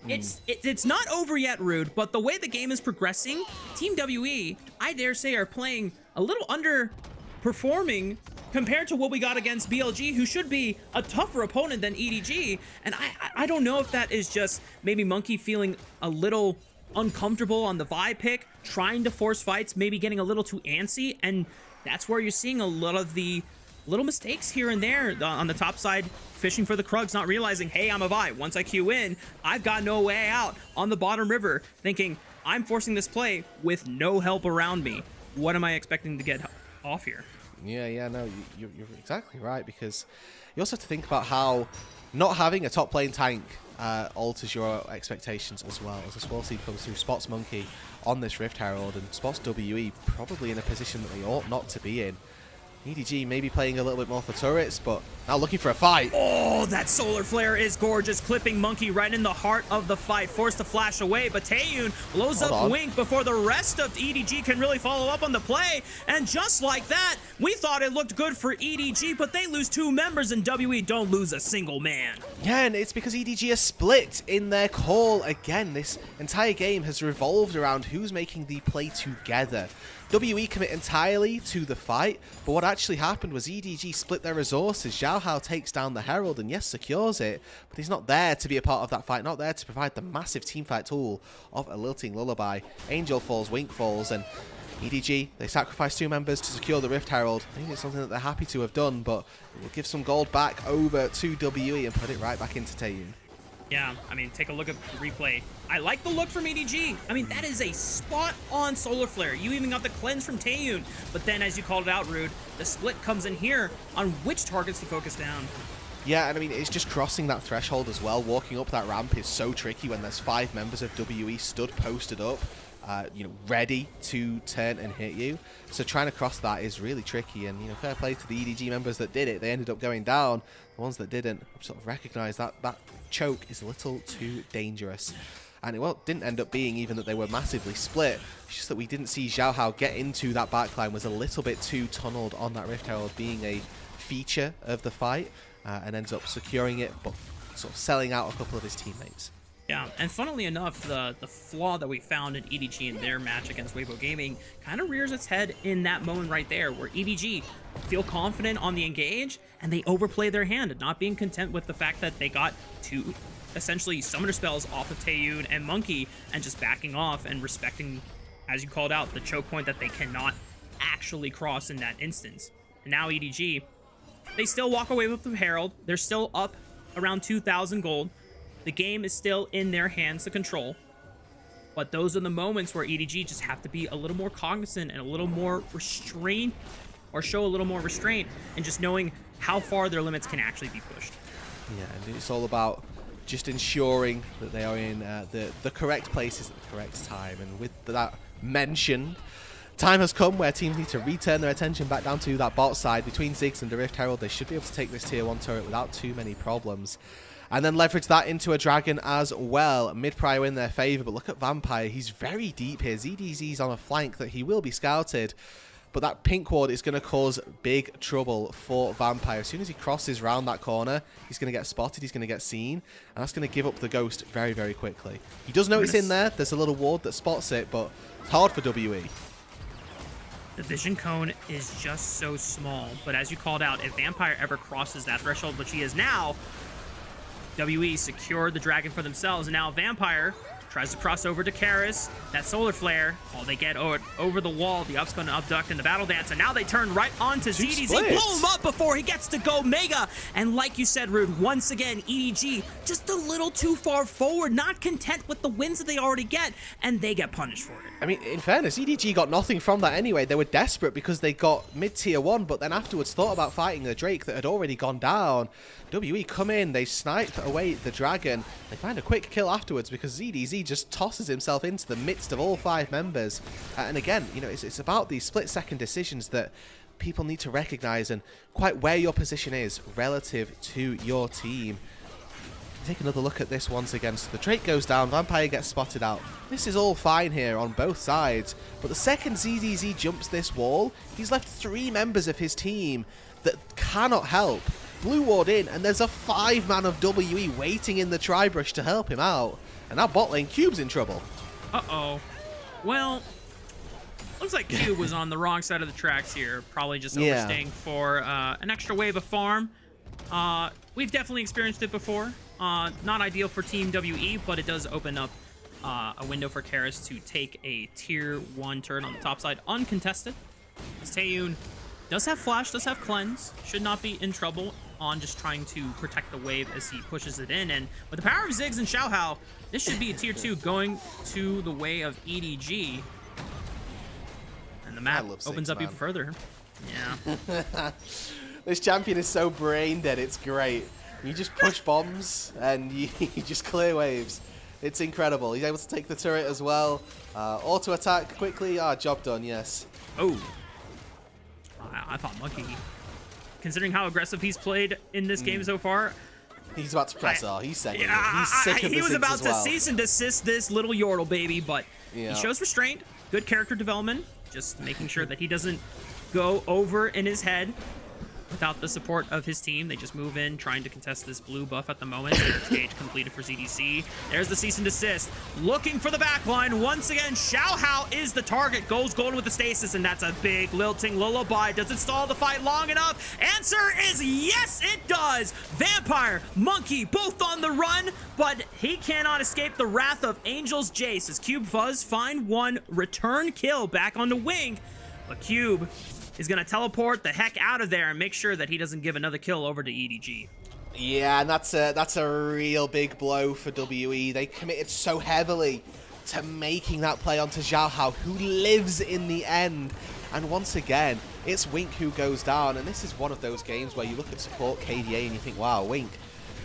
It's not over yet, Rude, but the way the game is progressing, Team WE, I dare say, are playing a little underperforming compared to what we got against BLG, who should be a tougher opponent than EDG. And I don't know if that is just maybe Monkey feeling a little uncomfortable on the Vi pick, trying to force fights, maybe getting a little too antsy, and that's where you're seeing a lot of the little mistakes here and there on the top side, fishing for the Krugs, not realizing, hey, I'm a Vi. Once I queue in, I've got no way out on the bottom river, thinking, I'm forcing this play with no help around me. What am I expecting to get off here? Yeah, no, you're exactly right, because you also have to think about how not having a top lane tank alters your expectations as well. As a Swirl Seed comes through, spots Monkey on this Rift Herald and spots WE probably in a position that they ought not to be in. EDG maybe playing a little bit more for turrets, but now looking for a fight. Oh, that solar flare is gorgeous, clipping Monkey right in the heart of the fight, forced to flash away, but Taeyun blows up Wink before the rest of EDG can really follow up on the play, and just like that, we thought it looked good for EDG, but they lose 2 members and WE don't lose a single man. Yeah, and it's because EDG are split in their call again. This entire game has revolved around who's making the play together. WE commit entirely to the fight, but what actually happened was EDG split their resources. Xiao Hao takes down the Herald and yes, secures it, but he's not there to be a part of that fight, not there to provide the massive teamfight tool of a Lilting Lullaby. Angel falls, Wink falls, and EDG, they sacrifice 2 members to secure the Rift Herald. I think it's something that they're happy to have done, but it will give some gold back over to WE and put it right back into Taeyun. Yeah, I mean, take a look at the replay. I like the look from EDG. I mean, that is a spot-on solar flare. You even got the cleanse from Taeyun. But then, as you called it out, Rude, the split comes in here on which targets to focus down. Yeah, and I mean, it's just crossing that threshold as well. Walking up that ramp is so tricky when there's 5 members of WE stood posted up, you know, ready to turn and hit you. So trying to cross that is really tricky, and, you know, fair play to the EDG members that did it. They ended up going down. The ones that didn't sort of recognize that that choke is a little too dangerous. And it didn't end up being even that they were massively split. It's just that we didn't see Xiao Hao get into that backline, was a little bit too tunneled on that Rift Herald, being a feature of the fight, and ends up securing it, but sort of selling out a couple of his teammates. Yeah, and funnily enough, the flaw that we found in EDG in their match against Weibo Gaming kind of rears its head in that moment right there, where EDG feel confident on the engage, and they overplay their hand, not being content with the fact that they got 2 essentially summoner spells off of Taeyun and Monkey, and just backing off and respecting, as you called out, the choke point that they cannot actually cross in that instance. And now EDG, they still walk away with the Herald. They're still up around 2,000 gold. The game is still in their hands to control, but those are the moments where EDG just have to be a little more cognizant and a little more restraint, or show a little more restraint, and just knowing how far their limits can actually be pushed. Yeah, and it's all about just ensuring that they are in the correct places at the correct time. And with that mentioned, time has come where teams need to return their attention back down to that bot side. Between Ziggs and the Rift Herald, they should be able to take this tier 1 turret without too many problems. And then leverage that into a dragon as well. Mid prio in their favor, but look at Vampire. He's very deep here. ZDZ's on a flank that he will be scouted, but that pink ward is going to cause big trouble for Vampire. As soon as he crosses round that corner, he's going to get spotted, he's going to get seen, and that's going to give up the ghost very, very quickly. He does notice in there, there's a little ward that spots it, but it's hard for WE. The vision cone is just so small, but as you called out, if Vampire ever crosses that threshold, which he is now, WE secured the dragon for themselves, and now Vampire tries to cross over to Karis. That solar flare, they get over the wall. The up's going to abduct in the battle dance, and now they turn right onto ZDZ. Blow him up before he gets to go mega. And like you said, Rude, once again, EDG just a little too far forward, not content with the wins that they already get, and they get punished for it. I mean, in fairness, EDG got nothing from that anyway. They were desperate because they got mid-tier 1, but then afterwards thought about fighting the Drake that had already gone down. WE come in, they snipe away the dragon. They find a quick kill afterwards because ZDZ just tosses himself into the midst of all 5 members. And again, you know, it's about these split-second decisions that people need to recognize and quite where your position is relative to your team. Take another look at this once again. So the Drake goes down, Vampire gets spotted out. This is all fine here on both sides, but the second ZDZ jumps this wall, he's left 3 members of his team that cannot help. Blue ward in, and there's a 5-man of WE waiting in the tri-brush to help him out. And now bot lane, Cube's in trouble. Uh-oh. Well, looks like Cube was on the wrong side of the tracks here. Probably just overstaying for an extra wave of farm. We've definitely experienced it before. Not ideal for Team WE, but it does open up a window for Karis to take a tier 1 turn on the top side uncontested. As Taeyun does have flash, does have cleanse, should not be in trouble on just trying to protect the wave as he pushes it in. And with the power of Ziggs and Xiao Hao, this should be a tier 2 going to the way of EDG. And the map opens up even further. Yeah. This champion is so brain dead, it's great. You just push bombs and you just clear waves. It's incredible. He's able to take the turret as well. Auto attack quickly. Job done, yes. Oh. Wow. I thought Monkey, considering how aggressive he's played in this game so far, He's about to press R. He's saying yeah, he's sick of he the was Ziggs about as to well. cease and desist this little Yordle baby, but Yeah. he shows restraint, good character development, just making sure that he doesn't go over in his head without the support of his team. They just move in, trying to contest this blue buff at the moment. Stage completed for ZDC. There's the cease and desist. Looking for the backline. Once again, Xiaohao is the target. Goes golden with the stasis, and that's a big lilting lullaby. Does it stall the fight long enough? Answer is yes, it does. Vampire, Monkey, both on the run, but he cannot escape the wrath of Angel's Jace as Cube Fuzz find one return kill back onto Wing. But Cube is going to teleport the heck out of there and make sure that he doesn't give another kill over to EDG. Yeah, and that's a real big blow for WE. They committed so heavily to making that play onto Xiaohao, who lives in the end. And once again, it's Wink who goes down, and this is one of those games where you look at support KDA and you think, wow, Wink,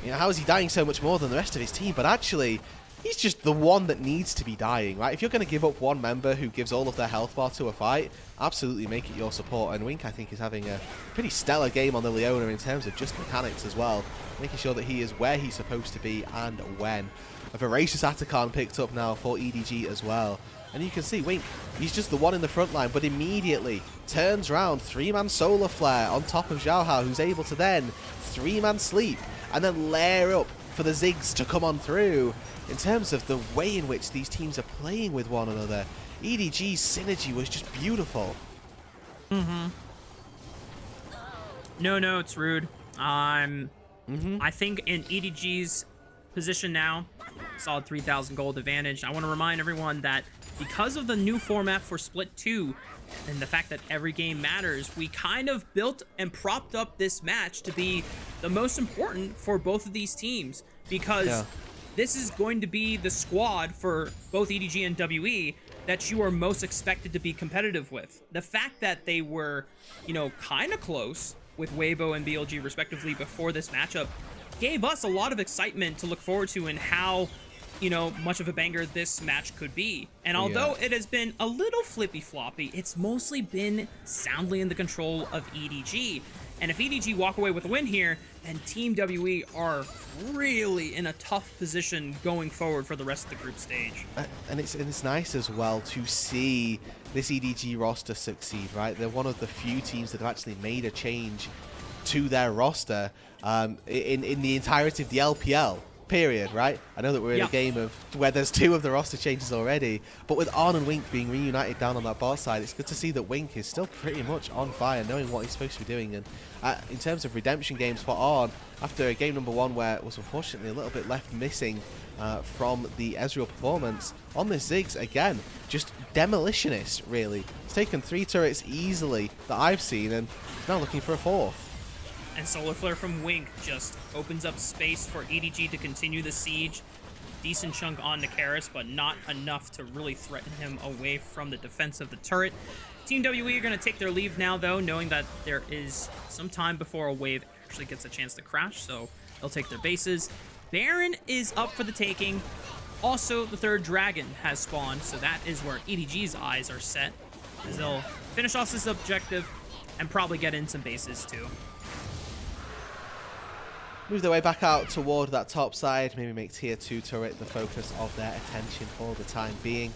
you know, how is he dying so much more than the rest of his team? But actually, he's just the one that needs to be dying, right? If you're going to give up one member who gives all of their health bar to a fight, absolutely make it your support. And Wink, I think, is having a pretty stellar game on the Leona in terms of just mechanics as well, making sure that he is where he's supposed to be and when. A voracious Atacon picked up now for EDG as well. And you can see Wink, he's just the one in the front line, but immediately turns around, 3-man solar flare on top of Xiaohao, who's able to then 3-man sleep and then layer up for the Ziggs to come on through. In terms of the way in which these teams are playing with one another, EDG's synergy was just beautiful. No, it's rude. I think in EDG's position now, solid 3,000 gold advantage. I want to remind everyone that because of the new format for Split 2 and the fact that every game matters, we kind of built and propped up this match to be the most important for both of these teams, because this is going to be the squad for both EDG and WE that you are most expected to be competitive with. The fact that they were, you know, kind of close with Weibo and BLG respectively before this matchup gave us a lot of excitement to look forward to and how, you know, much of a banger this match could be. And although it has been a little flippy-floppy, it's mostly been soundly in the control of EDG. And if EDG walk away with a win here, then Team WE are really in a tough position going forward for the rest of the group stage. And it's nice as well to see this EDG roster succeed, right? They're one of the few teams that have actually made a change to their roster in the entirety of the LPL. Period, right? I know that we're in a game of where there's 2 of the roster changes already, but with On and Wink being reunited down on that bot side, it's good to see that Wink is still pretty much on fire, knowing what he's supposed to be doing. And in terms of redemption games for On, after game number 1 where it was unfortunately a little bit left missing from the Ezreal performance, on this Ziggs, again, just demolitionist, really. He's taken 3 turrets easily that I've seen, and now looking for a 4th. And Solar Flare from Wink just opens up space for EDG to continue the siege. Decent chunk on Nakaris, but not enough to really threaten him away from the defense of the turret. Team WE are going to take their leave now, though, knowing that there is some time before a wave actually gets a chance to crash, so they'll take their bases. Baron is up for the taking. Also, the 3rd dragon has spawned, so that is where EDG's eyes are set, as they'll finish off this objective and probably get in some bases, too. Move their way back out toward that top side, maybe make tier 2 turret the focus of their attention for the time being.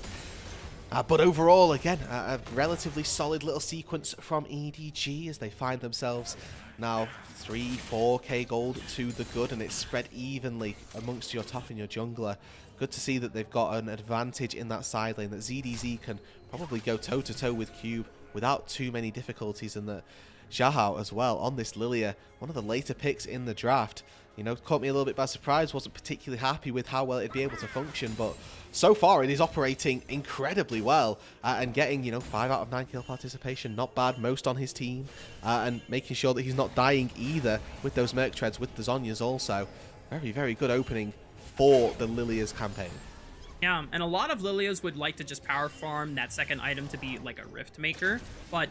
But overall, again, a relatively solid little sequence from EDG as they find themselves now 3-4k gold to the good, and it's spread evenly amongst your top and your jungler. Good to see that they've got an advantage in that side lane, that ZDZ can probably go toe-to-toe with Cube without too many difficulties, and that Xiaohao as well on this Lilia, one of the later picks in the draft. You know, caught me a little bit by surprise, wasn't particularly happy with how well it'd be able to function, but so far it is operating incredibly well and getting, you know, 5 out of 9 kill participation, not bad, most on his team, and making sure that he's not dying either with those Merc Treads, with the Zhonya's also. Very, very good opening for the Lilia's campaign. Yeah, and a lot of Lilias would like to just power farm that second item to be like a Rift Maker, but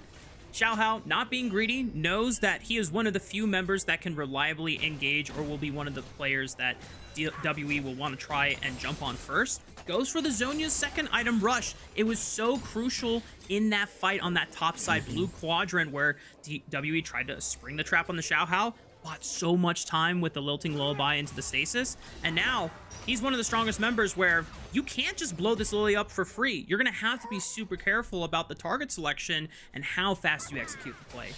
Xiaohao, not being greedy, knows that he is one of the few members that can reliably engage or will be one of the players that WE will want to try and jump on first. Goes for the Zhonya's second item rush. It was so crucial in that fight on that top side blue quadrant where WE tried to spring the trap on the Xiaohao, bought so much time with the Lilting Lullaby into the stasis, and now he's one of the strongest members where you can't just blow this Lily up for free. You're going to have to be super careful about the target selection and how fast you execute the play.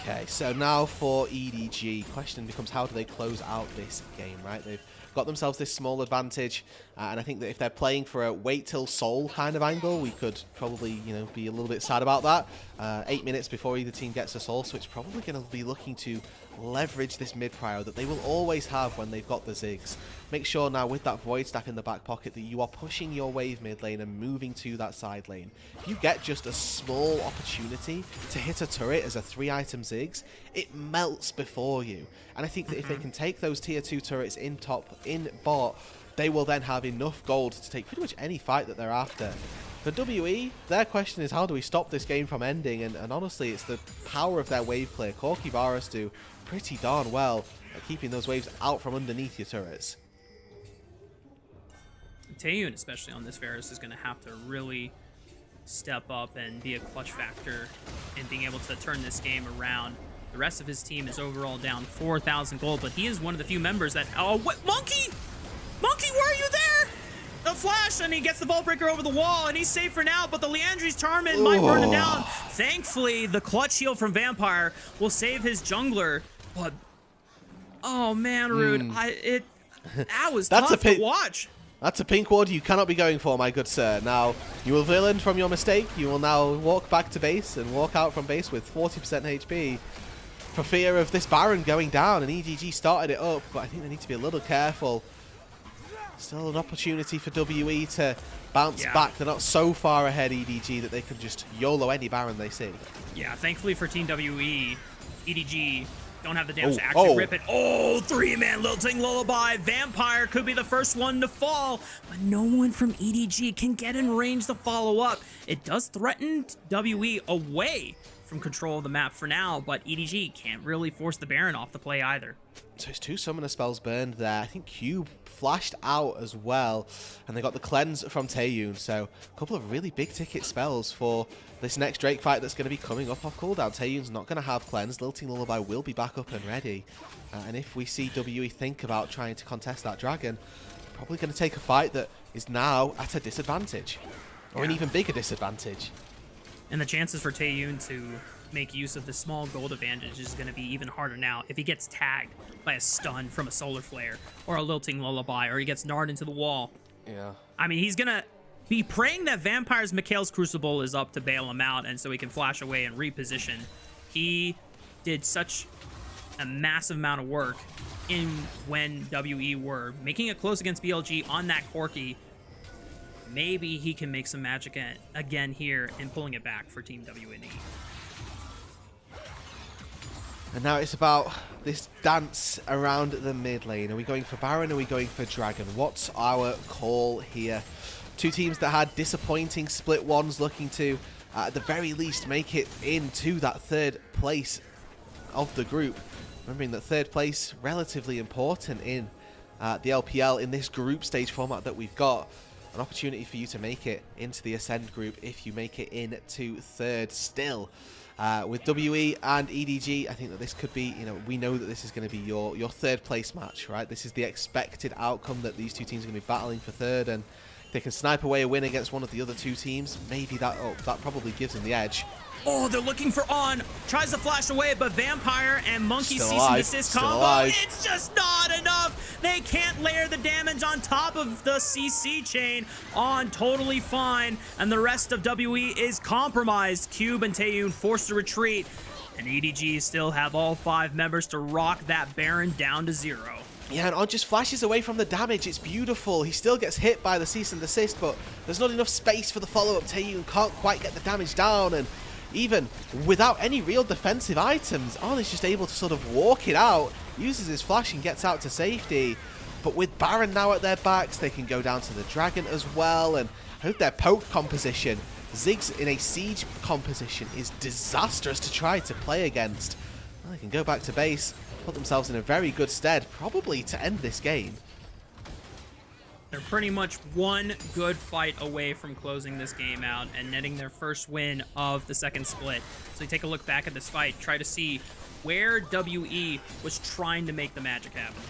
Okay, so now for EDG, question becomes how do they close out this game, right? They've got themselves this small advantage, and I think that if they're playing for a wait till Seoul kind of angle, we could probably, you know, be a little bit sad about that. 8 minutes before either team gets a Seoul, so it's probably going to be looking to leverage this mid prio that they will always have when they've got the Ziggs. Make sure now with that Void Staff in the back pocket that you are pushing your wave mid lane and moving to that side lane. If you get just a small opportunity to hit a turret as a 3-item Ziggs, it melts before you. And I think that if they can take those tier 2 turrets in top, in bot, they will then have enough gold to take pretty much any fight that they're after. For WE, their question is how do we stop this game from ending, and honestly it's the power of their wave clear. Corki Varus do pretty darn well at keeping those waves out from underneath your turrets. Taeyun, especially on this Varus, is going to have to really step up and be a clutch factor in being able to turn this game around. The rest of his team is overall down 4,000 gold, but he is one of the few members that... Oh, what? Monkey! Monkey, where are you there? The flash, and he gets the Vault Breaker over the wall, and he's safe for now, but the Leandri's Charmin might burn him down. Thankfully, the clutch heal from Vampire will save his jungler, but... Oh, man, Rude. That was tough to watch. That's a pink ward you cannot be going for, my good sir. Now, you will learn from your mistake. You will now walk back to base and walk out from base with 40% HP for fear of this Baron going down, and EDG started it up, but I think they need to be a little careful. Still an opportunity for WE to bounce back. They're not so far ahead, EDG, that they can just YOLO any Baron they see. Yeah, thankfully for Team WE, EDG don't have the damage to actually rip it. Oh, 3-man Lilting Lullaby. Vampire could be the first one to fall, but no one from EDG can get in range to follow up. It does threaten WE away from control of the map for now, but EDG can't really force the Baron off the play either. So his 2 summoner spells burned there. I think Cube flashed out as well, and they got the cleanse from Taeyun. So a couple of really big ticket spells for this next Drake fight that's going to be coming up off cooldown. Taeyun's not going to have cleanse. Lilting Lullaby will be back up and ready. And if we see WE think about trying to contest that dragon, probably going to take a fight that is now at a disadvantage, or an even bigger disadvantage. And the chances for Taeyun to make use of the small gold advantage is going to be even harder now if he gets tagged by a stun from a Solar Flare or a Lilting Lullaby, or he gets gnarred into the wall. Yeah. I mean, he's going to be praying that Vampire's Mikhail's Crucible is up to bail him out and so he can flash away and reposition. He did such a massive amount of work in when WE were making it close against BLG on that Corki. Maybe he can make some magic again here and pulling it back for Team WNE. And now it's about this dance around the mid lane. Are we going for Baron? Are we going for Dragon? What's our call here? 2 teams that had disappointing split ones looking to, at the very least, make it into that 3rd place of the group. Remembering that 3rd place, relatively important in the LPL in this group stage format that we've got. An opportunity for you to make it into the Ascend group if you make it into 3rd still. With WE and EDG, I think that this could be, you know, we know that this is going to be your 3rd place match, right? This is the expected outcome, that these 2 teams are going to be battling for 3rd, and if they can snipe away a win against one of the other 2 teams, maybe that probably gives them the edge. Oh, they're looking for On. Tries to flash away, but Vampire and Monkey cease and desist combo. Alive. It's just not enough. They can't layer the damage on top of the CC chain. On totally fine, and the rest of WE is compromised. Cube and Taeyun forced to retreat, and EDG still have all 5 members to rock that Baron down to 0. Yeah, and On just flashes away from the damage. It's beautiful. He still gets hit by the cease and desist, but there's not enough space for the follow-up. Taeyun can't quite get the damage down, and even without any real defensive items, On is just able to sort of walk it out, uses his flash and gets out to safety. But with Baron now at their backs, they can go down to the Dragon as well, and I hope their poke composition Ziggs in a siege composition is disastrous to try to play against. Well, they can go back to base, put themselves in a very good stead, probably to end this game. They're pretty much one good fight away from closing this game out and netting their first win of the second split. So you take a look back at this fight, try to see where WE was trying to make the magic happen.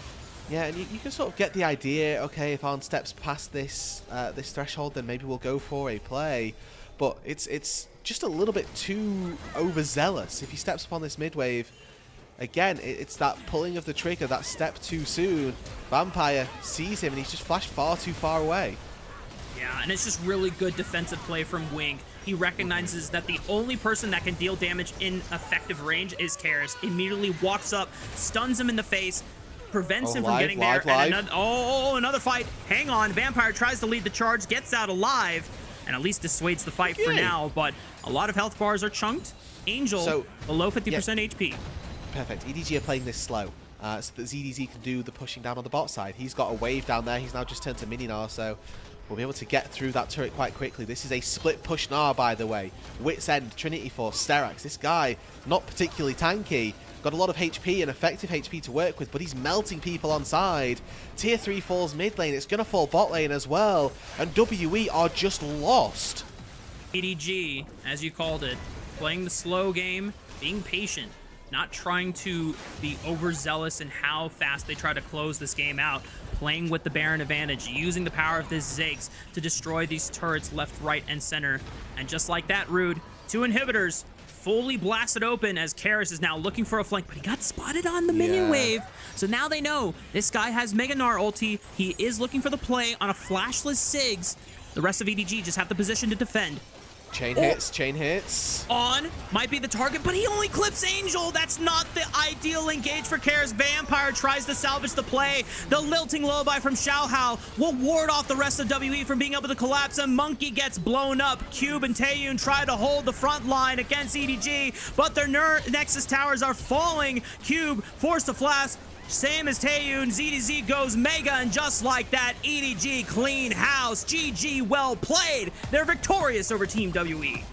Yeah, and you can sort of get the idea, okay, if Arn steps past this this threshold, then maybe we'll go for a play. But it's just a little bit too overzealous. If he steps upon this mid wave, again, it's that pulling of the trigger, that step too soon. Vampire sees him and he's just flashed far too far away. Yeah, and it's just really good defensive play from Wink. He recognizes that the only person that can deal damage in effective range is Karis. Immediately walks up, stuns him in the face, prevents him from getting there. And another fight. Hang on. Vampire tries to lead the charge, gets out alive, and at least dissuades the fight for now. But a lot of health bars are chunked. Angel below 50% HP. Perfect. EDG are playing this slow, so that ZDZ can do the pushing down on the bot side. He's got a wave down there. He's now just turned to mini Gnar, so we'll be able to get through that turret quite quickly. This is a split push Gnar, by the way. Wits End, Trinity Force, Sterax. This guy, not particularly tanky. Got a lot of HP and effective HP to work with, but he's melting people on side. Tier 3 falls mid lane. It's going to fall bot lane as well. And WE are just lost. EDG, as you called it, playing the slow game, being patient, not trying to be overzealous in how fast they try to close this game out, playing with the Baron advantage, using the power of this Ziggs to destroy these turrets left, right, and center. And just like that, Rude, 2 inhibitors fully blasted open as Karis is now looking for a flank, but he got spotted on the minion wave. So now they know this guy has Mega Gnar ulti. He is looking for the play on a flashless Ziggs. The rest of EDG just have the position to defend. Chain hits, chain hits. On might be the target, but he only clips Angel. That's not the ideal engage for Karis. Vampire tries to salvage the play. The lilting lullaby from Xiaohao will ward off the rest of WE from being able to collapse, and Monkey gets blown up. Cube and Taeyun try to hold the front line against EDG, but their Nexus towers are falling. Cube forced to flash. Same as Taeyun, ZDZ goes Mega, and just like that, EDG clean house. GG, well played. They're victorious over Team WE.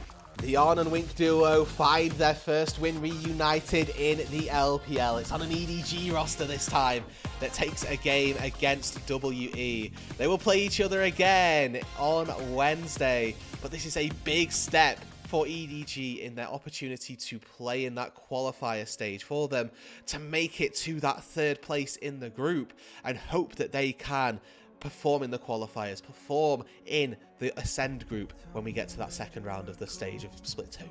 The Arn and Wink duo find their first win reunited in the LPL. It's on an EDG roster this time that takes a game against WE. They will play each other again on Wednesday, but this is a big step for EDG in their opportunity to play in that qualifier stage, for them to make it to that third place in the group and hope that they can perform in the qualifiers, perform in the Ascend group when we get to that second round of the stage of Split 2.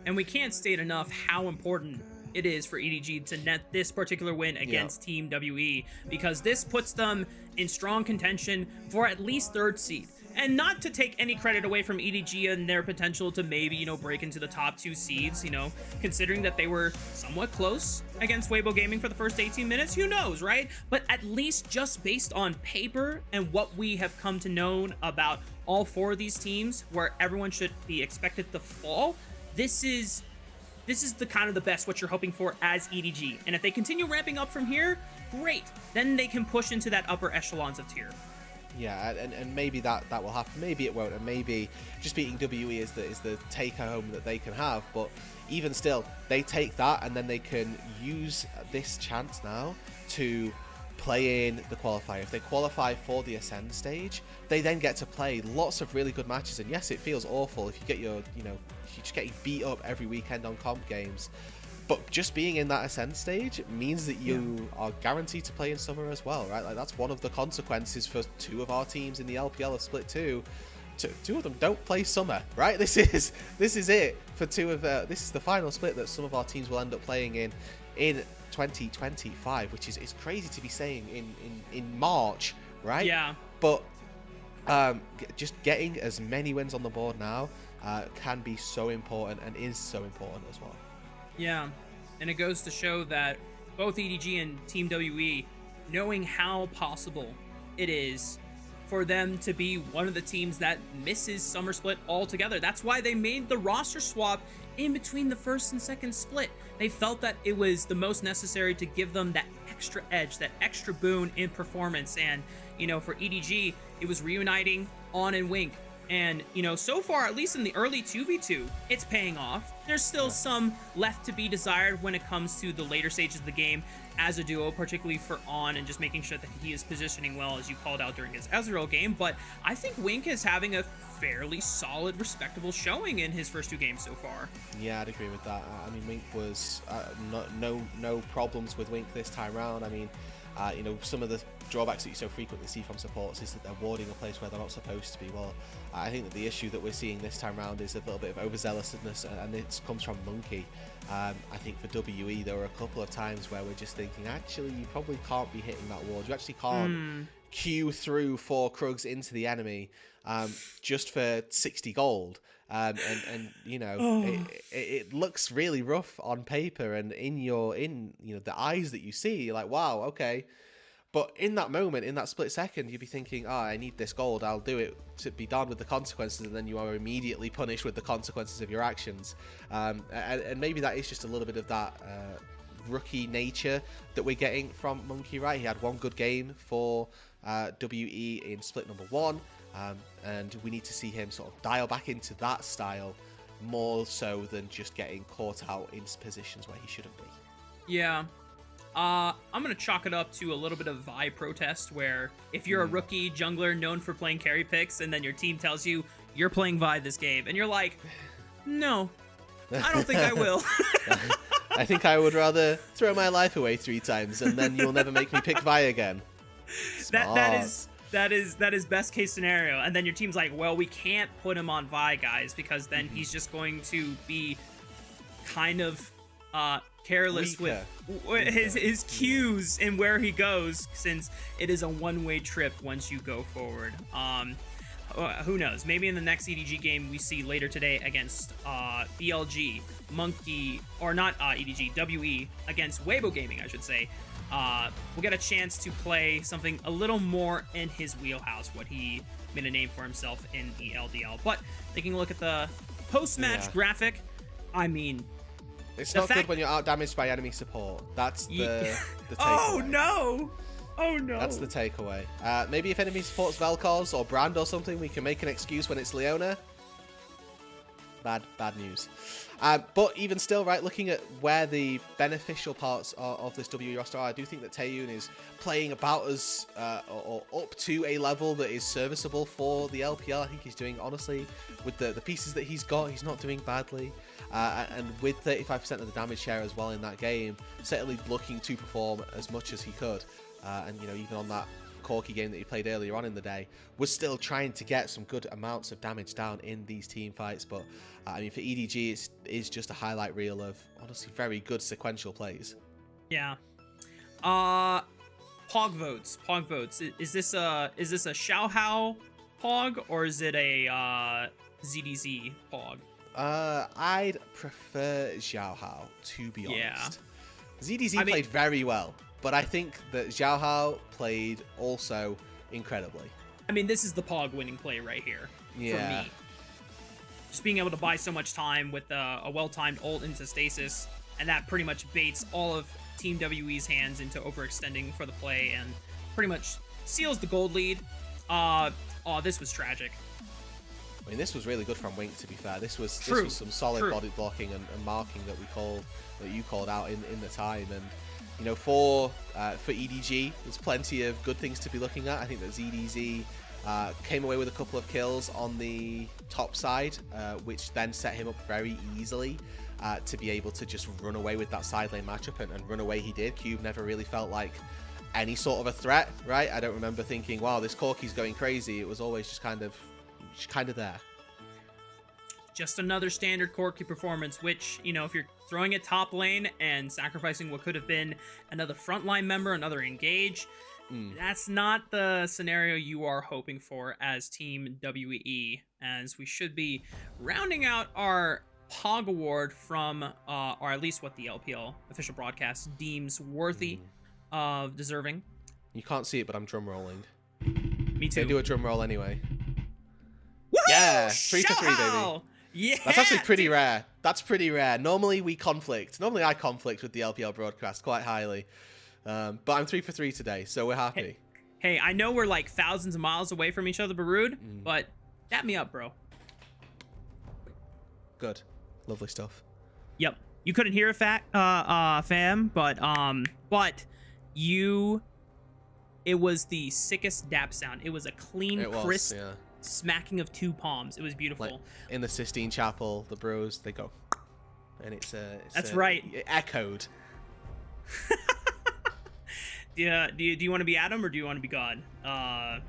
And we can't state enough how important it is for EDG to net this particular win against Team WE, because this puts them in strong contention for at least third seed. And not to take any credit away from EDG and their potential to maybe, break into the top 2 seeds, considering that they were somewhat close against Weibo Gaming for the first 18 minutes, who knows, right? But at least just based on paper and what we have come to know about all 4 of these teams, where everyone should be expected to fall, this is the kind of the best what you're hoping for as EDG. And if they continue ramping up from here, great. Then they can push into that upper echelons of tier. Yeah, and maybe that will happen. Maybe it won't, and maybe just beating WE is the take-home that they can have. But even still, they take that, and then they can use this chance now to play in the qualifier. If they qualify for the Ascend stage, they then get to play lots of really good matches. And yes, it feels awful if you get your, if you're just getting beat up every weekend on comp games. But just being in that Ascend stage means that you are guaranteed to play in summer as well, right? Like, that's one of the consequences for 2 of our teams in the LPL of Split 2. 2 of them don't play summer, right? This is it for 2 of this is the final split that some of our teams will end up playing in 2025, which is crazy to be saying in March, right? Yeah. But just getting as many wins on the board now can be so important, and is so important as well. Yeah, and it goes to show that both EDG and Team WE, knowing how possible it is for them to be one of the teams that misses Summer Split altogether. That's why they made the roster swap in between the first and second split. They felt that it was the most necessary to give them that extra edge, that extra boon in performance. And, for EDG, it was reuniting On and Wink, And, you know, so far, at least in the early 2v2, it's paying off. There's still some left to be desired when it comes to the later stages of the game as a duo, particularly for On, and just making sure that he is positioning well, as you called out during his Ezreal game. But I think Wink is having a fairly solid, respectable showing in his first 2 games so far. Yeah, I'd agree with that. I mean, Wink was no problems with Wink this time round. I mean, you know, some of the drawbacks that you so frequently see from supports is that they're warding a place where they're not supposed to be. Well, I think that the issue that we're seeing this time round is a little bit of overzealousness, and it comes from Monkey. I think for WE, there were a couple of times where we're just thinking, actually, you probably can't be hitting that ward. You actually can't queue through 4 Krugs into the enemy just for 60 gold. And you know, it looks really rough on paper, and in you know, the eyes that you see, you're like, wow, okay. But in that moment, in that split second, you'd be thinking, oh, I need this gold, I'll do it to be done with the consequences, and then you are immediately punished with the consequences of your actions. And maybe that is just a little bit of that rookie nature that we're getting from Monkey, right? He had 1 good game for WE in split number 1, and we need to see him sort of dial back into that style more so than just getting caught out in positions where he shouldn't be. Yeah. I'm going to chalk it up to a little bit of Vi protest, where if you're a rookie jungler known for playing carry picks, and then your team tells you you're playing Vi this game, and you're like, no, I don't think I will. I think I would rather throw my life away 3 times, and then you'll never make me pick Vi again. That is best case scenario. And then your team's like, well, we can't put him on Vi, guys, because then he's just going to be kind of careless with his cues and where he goes, since it is a one-way trip once you go forward. Who knows? Maybe in the next EDG game we see later today against BLG, Monkey, or not EDG, WE against Weibo Gaming, I should say. We'll get a chance to play something a little more in his wheelhouse, what he made a name for himself in the LDL. But taking a look at the post-match graphic, I mean, it's not good when you're out damaged by enemy support. That's the takeaway. Oh no! Oh no! That's the takeaway. Maybe if enemy supports Vel'Koz or Brand or something, we can make an excuse when it's Leona. Bad news. But even still, right, looking at where the beneficial parts of this WE roster are, I do think that Taeyun is playing about as or up to a level that is serviceable for the LPL. I think he's doing, honestly, with the pieces that he's got, he's not doing badly. And with 35% of the damage share as well in that game, certainly looking to perform as much as he could. And, you know, even on that Corki game that he played earlier on in the day, was still trying to get some good amounts of damage down in these team fights. But I mean, for EDG, it is just a highlight reel of honestly very good sequential plays. Yeah. Pog votes. Is this a Xiaohao Pog, or is it a ZDZ Pog? I'd prefer Xiaohao, to be honest. Yeah. ZDZ played very well, but I think that Xiaohao played also incredibly. I mean, this is the Pog winning play right here for me. Just being able to buy so much time with a well-timed ult into stasis, and that pretty much baits all of Team WE's hands into overextending for the play and pretty much seals the gold lead. This was tragic. I mean, this was really good from Wink, to be fair. This was some solid body blocking and marking that you called out in the time. And you know, for EDG, there's plenty of good things to be looking at. I think that ZDZ came away with a couple of kills on the top side, which then set him up very easily to be able to just run away with that side lane matchup, and run away he did. Cube never really felt like any sort of a threat, right? I don't remember thinking, wow, this Corki's going crazy. It was always just kind of there. Just another standard Corki performance, which, you know, if you're throwing it top lane and sacrificing what could have been another frontline member, another engage, that's not the scenario you are hoping for as Team WE, as we should be rounding out our Pog award from, or at least what the LPL official broadcast deems worthy of deserving. You can't see it, but I'm drum rolling. Me too. They do a drum roll anyway. Woo! Yeah, 3 for 3, baby. Yeah. That's actually pretty rare. That's pretty rare. Normally I conflict with the LPL broadcast quite highly. But I'm 3 for 3 today, so we're happy. Hey, I know we're like thousands of miles away from each other, Barood, but Dap me up, bro. Good. Lovely stuff. Yep. You couldn't hear it, fam, but it was the sickest dap sound. It was a clean, crisp smacking of two palms. It was beautiful. Like in the Sistine Chapel, the bros, they go, and That's right. It echoed. Yeah. Do you want to be Adam or do you want to be God? I'll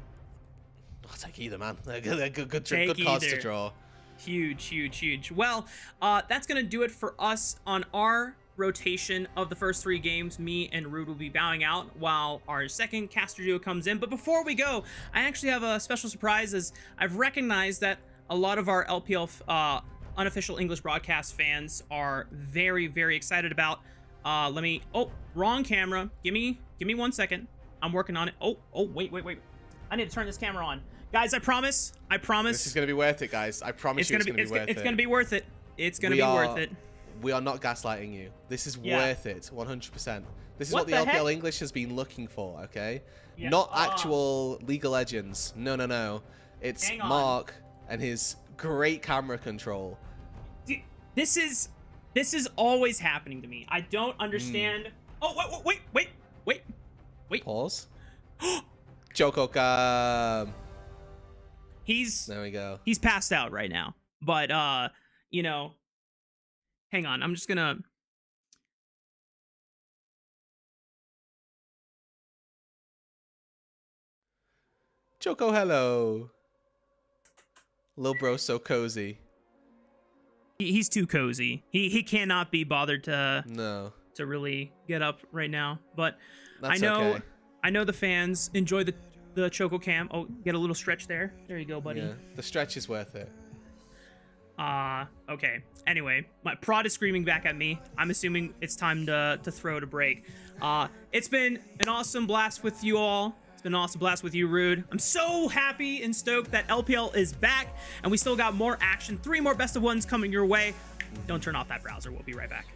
take either, man. Good Take cards either. to draw. Huge. Well, that's going to do it for us on our rotation of the first 3 games. Me and Rude will be bowing out while our second caster duo comes in. But before we go, I actually have a special surprise, as I've recognized that a lot of our LPL unofficial English broadcast fans are very, very excited about. Oh, wrong camera. Give me 1 second. I'm working on it. Oh, wait. I need to turn this camera on. Guys, I promise. This is going to be worth it, guys. I promise it's going to be worth it. It's going to be worth it. It's going to be worth it. We are not gaslighting you. This is worth it, 100%. This is What what the the LPL heck? English has been looking for, okay? Yeah. Not actual League of Legends. No. It's Hang on. Mark and his great camera control. Dude, this is always happening to me. I don't understand. Oh, wait. Pause. Joko Cam. There we go. He's passed out right now. But you know, hang on. I'm just gonna. Joko, hello. Lil bro, so cozy. He's too cozy. He cannot be bothered to really get up right now. But That's I okay. know the fans enjoy the Choco Cam. Oh, get a little stretch there. There you go, buddy. Yeah, the stretch is worth it. Okay. Anyway, my prod is screaming back at me. I'm assuming it's time to throw to break. It's been an awesome blast with you all. It's been an awesome blast with you, Rude. I'm so happy and stoked that LPL is back, and we still got more action. 3 more best of ones coming your way. Don't turn off that browser. We'll be right back.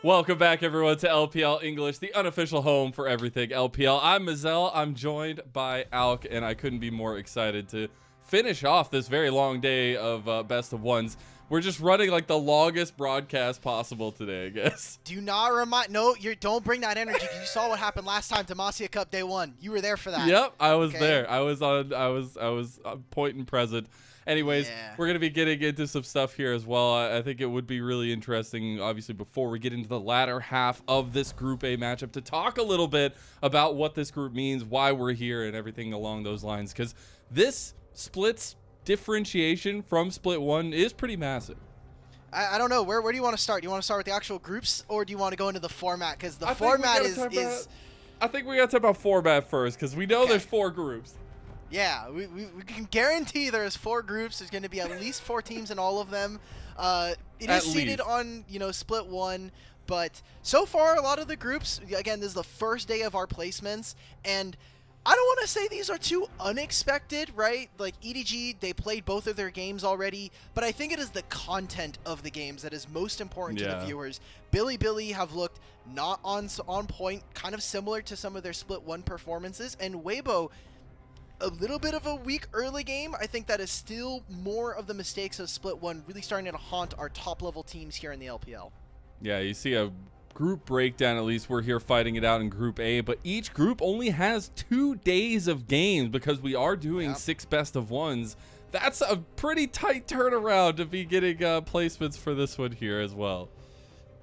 Welcome back, everyone, to LPL English, the unofficial home for everything LPL. I'm Mazel. I'm joined by Alk, and I couldn't be more excited to finish off this very long day of Best of Ones. We're just running like the longest broadcast possible today, I guess. Do not remind. No, don't bring that energy. 'Cause you saw what happened last time, Demacia Cup Day 1. You were there for that. Yep, I was Okay. there. I was on point and present. Anyways, Yeah. we're going to be getting into some stuff here as well. I think it would be really interesting, obviously, before we get into the latter half of this Group A matchup, to talk a little bit about what this group means, why we're here, and everything along those lines. Because this split's differentiation from Split 1 is pretty massive. I don't know. Where do you want to start? Do you want to start with the actual groups, or do you want to go into the format? Because the I think we format gotta talk is I think we got to talk about format first, because we know Okay. there's 4 groups. yeah. We can guarantee there's 4 groups. There's going to be at least 4 teams in all of them. It At is seated least. on Split 1, but so far a lot of the groups. Again, this is the first day of our placements, and I don't want to say these are too unexpected, right? Like EDG, they played both of their games already, but I think it is the content of the games that is most important to Yeah. the viewers. Billy have looked not on point, kind of similar to some of their Split 1 performances, and Weibo, a little bit of a weak early game. I think that is still more of the mistakes of Split 1 really starting to haunt our top-level teams here in the LPL. Yeah, you see a group breakdown. At least we're here fighting it out in Group A, but each group only has 2 days of games because we are doing 6 best of ones. That's a pretty tight turnaround to be getting placements for this one here as well.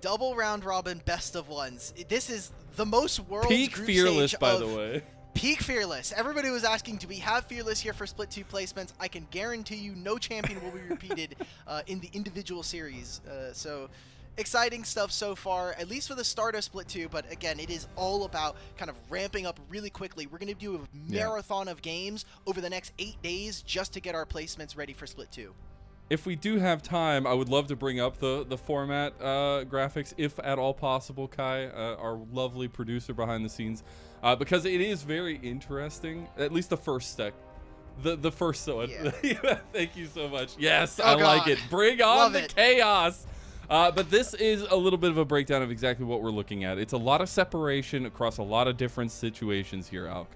Double round robin best of ones. This is the most world's Peak group Fearless, stage by of the way. Peak Fearless. Everybody was asking, do we have Fearless here for Split 2 placements? I can guarantee you no champion will be repeated in the individual series. So exciting stuff so far, at least for the start of Split 2, but again, it is all about kind of ramping up really quickly. We're going to do a marathon of games over the next 8 days just to get our placements ready for Split 2. If we do have time, I would love to bring up the format graphics, if at all possible, Kai, our lovely producer behind the scenes, because it is very interesting, at least the first stack. The first one. Yeah. Thank you so much. Yes, Oh, I like God. it. Bring on Love the it. chaos. But this is a little bit of a breakdown of exactly what we're looking at. It's a lot of separation across a lot of different situations here, Alk.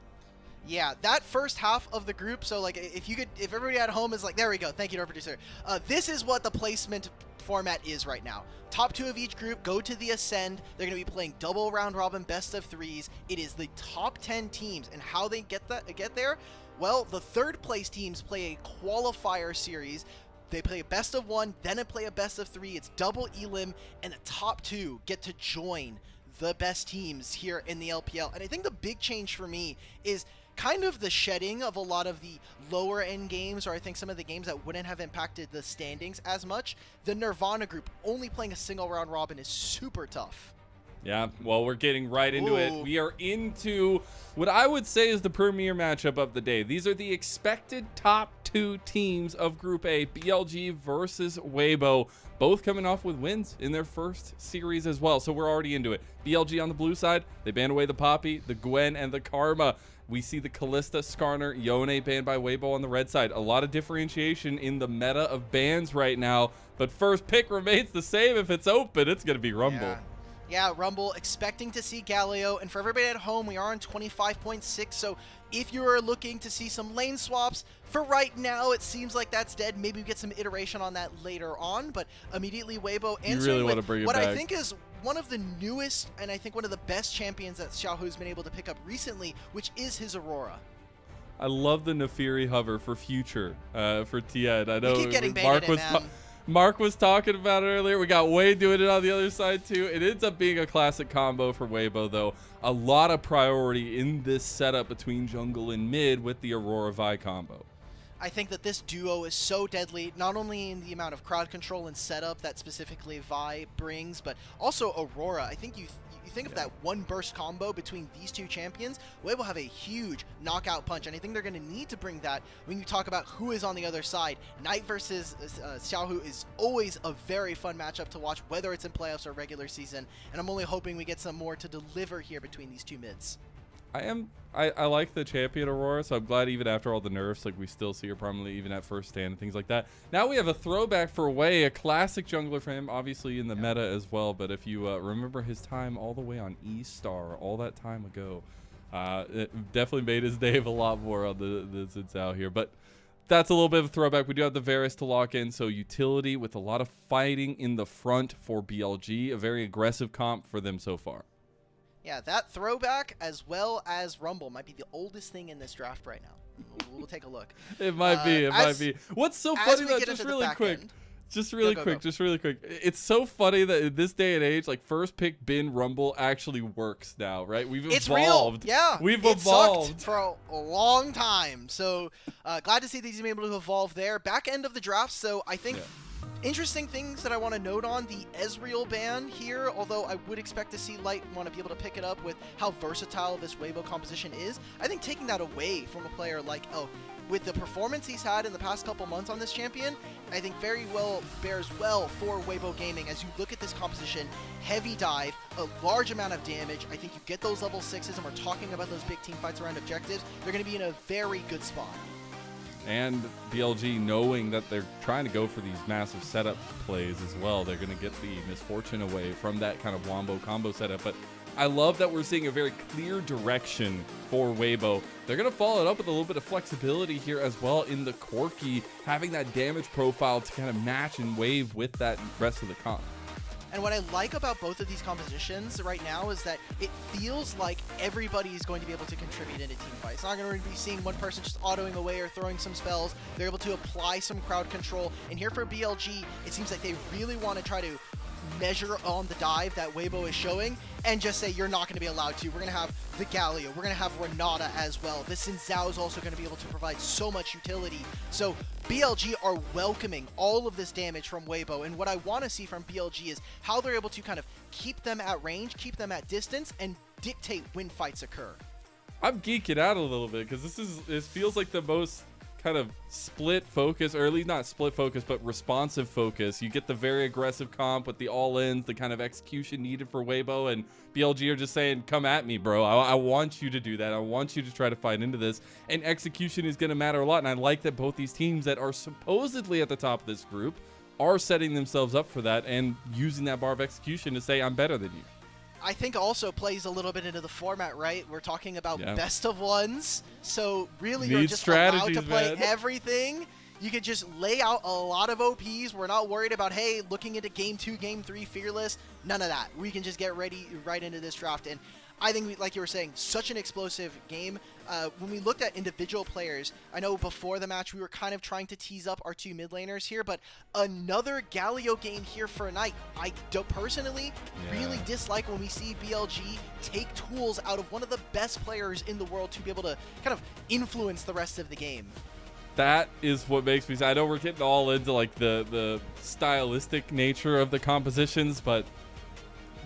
Yeah, that first half of the group, so like if everybody at home is like, there we go, thank you to our producer. This is what the placement format is right now. Top 2 of each group go to the Ascend. They're going to be playing double round robin best of 3s. It is the top 10 teams, and how they get there? Well, the third place teams play a qualifier series. They play a best of 1, then they play a best of 3. It's double elim, and the top 2 get to join the best teams here in the LPL. And I think the big change for me is kind of the shedding of a lot of the lower end games, or I think some of the games that wouldn't have impacted the standings as much. The Nirvana group only playing a single round robin is super tough. Yeah, well, we're getting right into it. Ooh. We are into what I would say is the premier matchup of the day. These are the expected top 2 teams of Group A, BLG versus Weibo, both coming off with wins in their first series as well. So we're already into it. BLG on the blue side, they banned away the Poppy, the Gwen, and the Karma. We see the Callista, Skarner, Yone banned by Weibo on the red side. A lot of differentiation in the meta of bans right now. But first pick remains the same. If it's open, it's going to be Rumble. Yeah, Rumble, expecting to see Galileo. And for everybody at home, we are on 25.6. So if you are looking to see some lane swaps, for right now, it seems like that's dead. Maybe we get some iteration on that later on. But immediately, Weibo answering really with wanna bring it what I back. think is one of the newest and I think one of the best champions that Xiaohu's been able to pick up recently, which is his Aurora. I love the Nefiri hover for future for Tien. I know keep getting baited in, man. Mark was talking about it earlier. We got Wade doing it on the other side too. It ends up being a classic combo for Weibo though. A lot of priority in this setup between jungle and mid with the Aurora Vi combo. I think that this duo is so deadly, not only in the amount of crowd control and setup that specifically Vi brings, but also Aurora. I think you think of that one burst combo between these two champions, Weibo have a huge knockout punch, and I think they're going to need to bring that when you talk about who is on the other side. Knight versus Xiaohu is always a very fun matchup to watch, whether it's in playoffs or regular season, and I'm only hoping we get some more to deliver here between these two mids. I like the champion Aurora, so I'm glad even after all the nerfs, like we still see her prominently even at first stand and things like that. Now we have a throwback for Wei, a classic jungler for him, obviously in the meta as well. But if you remember his time all the way on E-Star all that time ago, it definitely made his name a lot more on the Xin Zhao here. But that's a little bit of a throwback. We do have the Varus to lock in, so utility with a lot of fighting in the front for BLG, a very aggressive comp for them so far. Yeah, that throwback as well as Rumble might be the oldest thing in this draft right now. We'll take a look. It might be. It might be. What's so funny though, just really quick. Just really quick. It's so funny that in this day and age, like first pick bin Rumble actually works now, right? We've evolved. It's real. Yeah. We've it evolved sucked for a long time. So glad to see that he's been able to evolve there. Back end of the draft. So I think interesting things that I want to note on the Ezreal ban here, although I would expect to see Light want to be able to pick it up with how versatile this Weibo composition is. I think taking that away from a player like, with the performance he's had in the past couple months on this champion, I think very well bears well for Weibo Gaming. As you look at this composition, heavy dive, a large amount of damage. I think you get those level 6s, and we're talking about those big team fights around objectives. They're going to be in a very good spot. And BLG knowing that they're trying to go for these massive setup plays as well. They're going to get the misfortune away from that kind of wombo combo setup. But I love that we're seeing a very clear direction for Weibo. They're going to follow it up with a little bit of flexibility here as well in the Corki, having that damage profile to kind of match and wave with that rest of the comp. And what I like about both of these compositions right now is that it feels like everybody is going to be able to contribute in a team fight. It's not going to be seeing one person just autoing away or throwing some spells. They're able to apply some crowd control. And here for BLG, it seems like they really want to try to measure on the dive that Weibo is showing and just say you're not going to be allowed to. We're going to have the Galio. We're going to have Renata as well. This Xin Zhao is also going to be able to provide so much utility. So BLG are welcoming all of this damage from Weibo, and what I want to see from BLG is how they're able to kind of keep them at range, keep them at distance, and dictate when fights occur. I'm geeking out a little bit because this feels like the most kind of split focus, or at least not split focus, but responsive focus. You get the very aggressive comp with the all-ins, the kind of execution needed for Weibo, and BLG are just saying, come at me, bro. I want you to do that. I want you to try to fight into this, and execution is going to matter a lot. And I like that both these teams that are supposedly at the top of this group are setting themselves up for that and using that bar of execution to say, I'm better than you. I think also plays a little bit into the format, right? We're talking about best of ones, so really you're just allowed to play everything. You could just lay out a lot of OPs. We're not worried about, hey, looking into game 2, game 3, fearless. None of that. We can just get ready right into this draft. And I think, like you were saying, such an explosive game. When we looked at individual players, I know before the match we were kind of trying to tease up our two mid laners here, but another Galio game here for a night. I personally really dislike when we see BLG take tools out of one of the best players in the world to be able to kind of influence the rest of the game. That is what makes me sad. I know we're getting all into like the stylistic nature of the compositions, but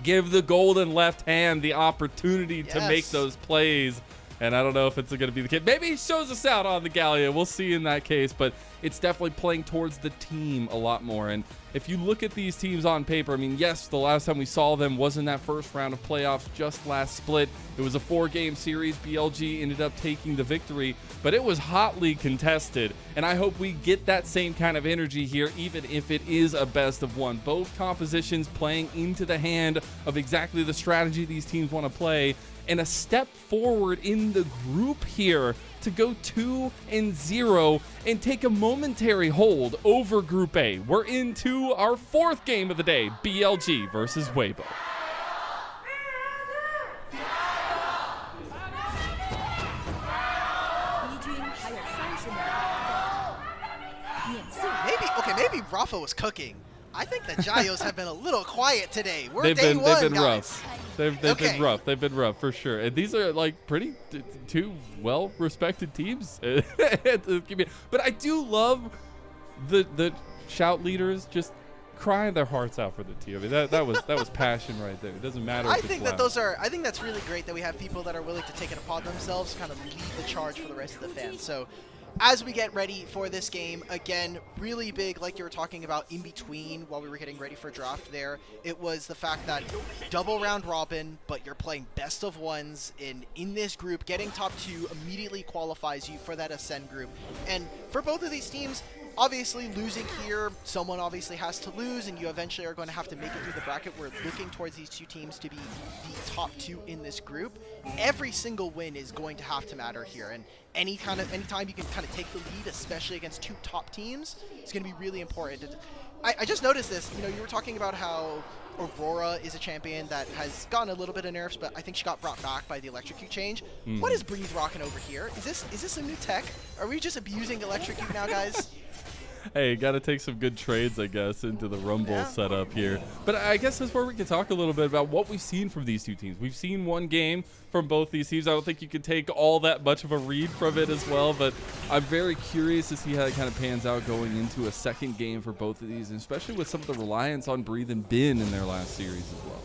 give the golden left hand the opportunity to make those plays. And I don't know if it's going to be the case. Maybe he shows us out on the Gallia. We'll see in that case. But it's definitely playing towards the team a lot more. And if you look at these teams on paper, I mean, yes, the last time we saw them was in that first round of playoffs just last split. It was a 4-game series. BLG ended up taking the victory, but it was hotly contested. And I hope we get that same kind of energy here, even if it is a best of one. Both compositions playing into the hand of exactly the strategy these teams want to play. And a step forward in the group here to go 2-0 and take a momentary hold over Group A. We're into our 4th game of the day, BLG versus Weibo. Maybe Rafa was cooking. I think the Gios have been a little quiet today. They've been rough. They've been rough. They've been rough for sure. And these are like pretty two well-respected teams. But I do love the shout leaders just crying their hearts out for the team. I mean, that was passion right there. It doesn't matter. I think that's really great that we have people that are willing to take it upon themselves, kind of lead the charge for the rest of the fans. So as we get ready for this game, again, really big, like you were talking about in between while we were getting ready for draft there, it was the fact that double round robin, but you're playing best of ones in this group. Getting top 2 immediately qualifies you for that Ascend group. And for both of these teams, obviously losing here, someone obviously has to lose, and you eventually are going to have to make it through the bracket. We're looking towards these 2 teams to be the top 2 in this group. Every single win is going to have to matter here, and anytime you can kind of take the lead, especially against 2 top teams, it's going to be really important. And I just noticed this. You know, you were talking about how Aurora is a champion that has gotten a little bit of nerfs, but I think she got brought back by the Electrocute change. What is Breathe rocking over here? Is this a new tech? Are we just abusing Electrocute now, guys? Hey, got to take some good trades, I guess, into the Rumble setup here. But I guess that's where we can talk a little bit about what we've seen from these 2 teams. We've seen one game from both these teams. I don't think you could take all that much of a read from it as well, but I'm very curious to see how it kind of pans out going into a second game for both of these, and especially with some of the reliance on Breathe and Bin in their last series as well.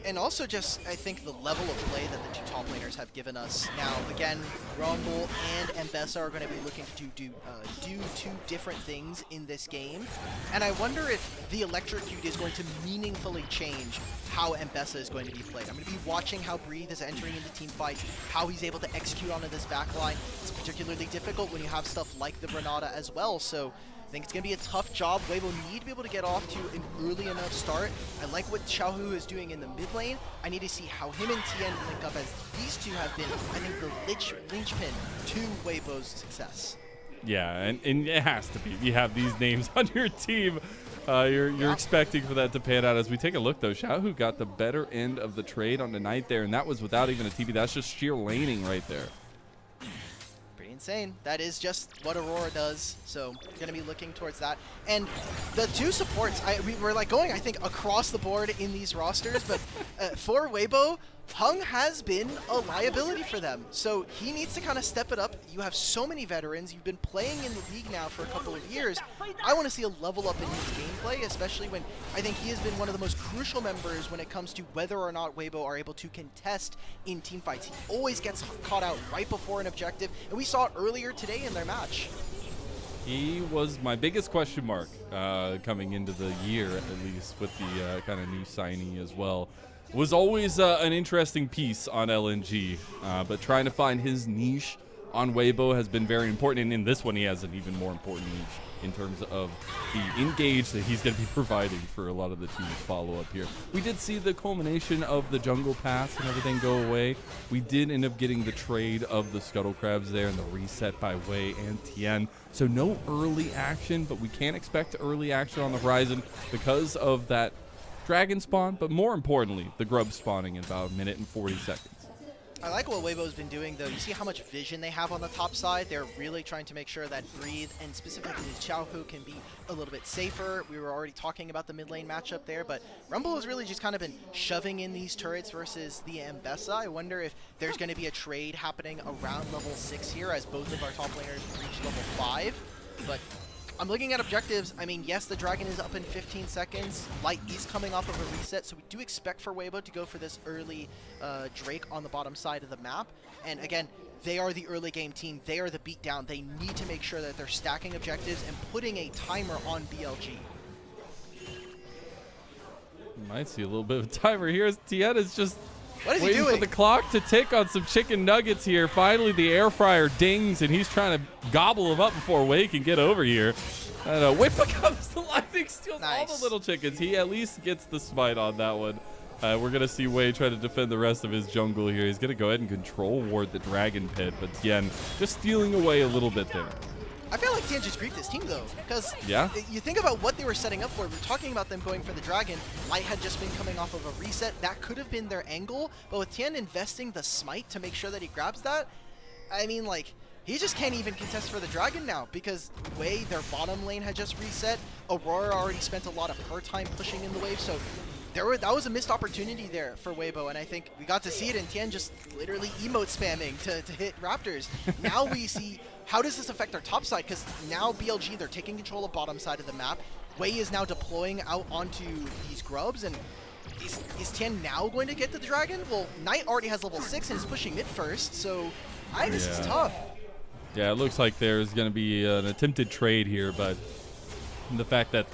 And also just, I think, the level of play that the 2 top laners have given us. Now, again, Rumble and Mbessa are going to be looking to do 2 different things in this game. And I wonder if the Electrocute is going to meaningfully change how Mbessa is going to be played. I'm going to be watching how Breathe is entering into team fights, how he's able to execute onto this backline. It's particularly difficult when you have stuff like the Renata as well, so I think it's going to be a tough job. Weibo need to be able to get off to an early enough start. I like what Xiaohu is doing in the mid lane. I need to see how him and Tien link up, as these 2 have been, I think, the linchpin to Weibo's success. Yeah, and it has to be. You have these names on your team. You're expecting for that to pan out. As we take a look, though, Xiaohu got the better end of the trade on the night there, and that was without even a TP. That's just sheer laning right there. Insane. That is just what Aurora does, so going to be looking towards that. And the 2 supports, we're like going, I think, across the board in these rosters, but for Weibo, Hung has been a liability for them, so he needs to kind of step it up. You have so many veterans. You've been playing in the league now for a couple of years. I want to see a level up in his gameplay, especially when I think he has been one of the most crucial members when it comes to whether or not Weibo are able to contest in team fights. He always gets caught out right before an objective, and we saw it earlier today in their match. He was my biggest question mark coming into the year, at least, with the kind of new signee as well. Was always an interesting piece on LNG, but trying to find his niche on Weibo has been very important, and in this one he has an even more important niche in terms of the engage that he's going to be providing for a lot of the team's follow-up here. We did see the culmination of the jungle pass and everything go away. We did end up getting the trade of the Scuttle Crabs there and the reset by Wei and Tien. So no early action, but we can't expect early action on the horizon because of that dragon spawn, but more importantly, the grub spawning in about 1 minute and 40 seconds. I like what Weibo's been doing, though. You see how much vision they have on the top side? They're really trying to make sure that Breathe, and specifically Xiaohu, can be a little bit safer. We were already talking about the mid lane matchup there, but Rumble has really just kind of been shoving in these turrets versus the Mbessa. I wonder if there's going to be a trade happening around level 6 here, as both of our top laners reach level 5. But I'm looking at objectives. I mean, yes, the dragon is up in 15 seconds. Light is coming off of a reset, so we do expect for Weibo to go for this early Drake on the bottom side of the map. And again, they are the early game team. They are the beatdown. They need to make sure that they're stacking objectives and putting a timer on BLG. You might see a little bit of a timer here. Tien is just What is he waiting doing? for the clock to tick on some chicken nuggets here. Finally, the air fryer dings, and he's trying to gobble them up before Wei can get over here. I don't know. Wei becomes the lightning, steals all the little chickens. He at least gets the smite on that one. We're going to see Wei try to defend the rest of his jungle here. He's going to go ahead and control ward the dragon pit, but Tien just stealing away a little bit there. I feel like Tien just griefed his team, though, because you think about what they were setting up for. We're talking about them going for the dragon. Light had just been coming off of a reset. That could have been their angle, but with Tien investing the smite to make sure that he grabs that, I mean, like, he just can't even contest for the dragon now, because Wei, their bottom lane, had just reset. Aurora already spent a lot of her time pushing in the wave, so that was a missed opportunity there for Weibo, and I think we got to see it in Tien just literally emote spamming to hit Raptors. Now we see, how does this affect our top side? Because now BLG, they're taking control of bottom side of the map. Wei is now deploying out onto these grubs, and is Tien now going to get the dragon? Well, Knight already has level 6 and is pushing mid first, so I think this is tough. Yeah, it looks like there's going to be an attempted trade here, but the fact that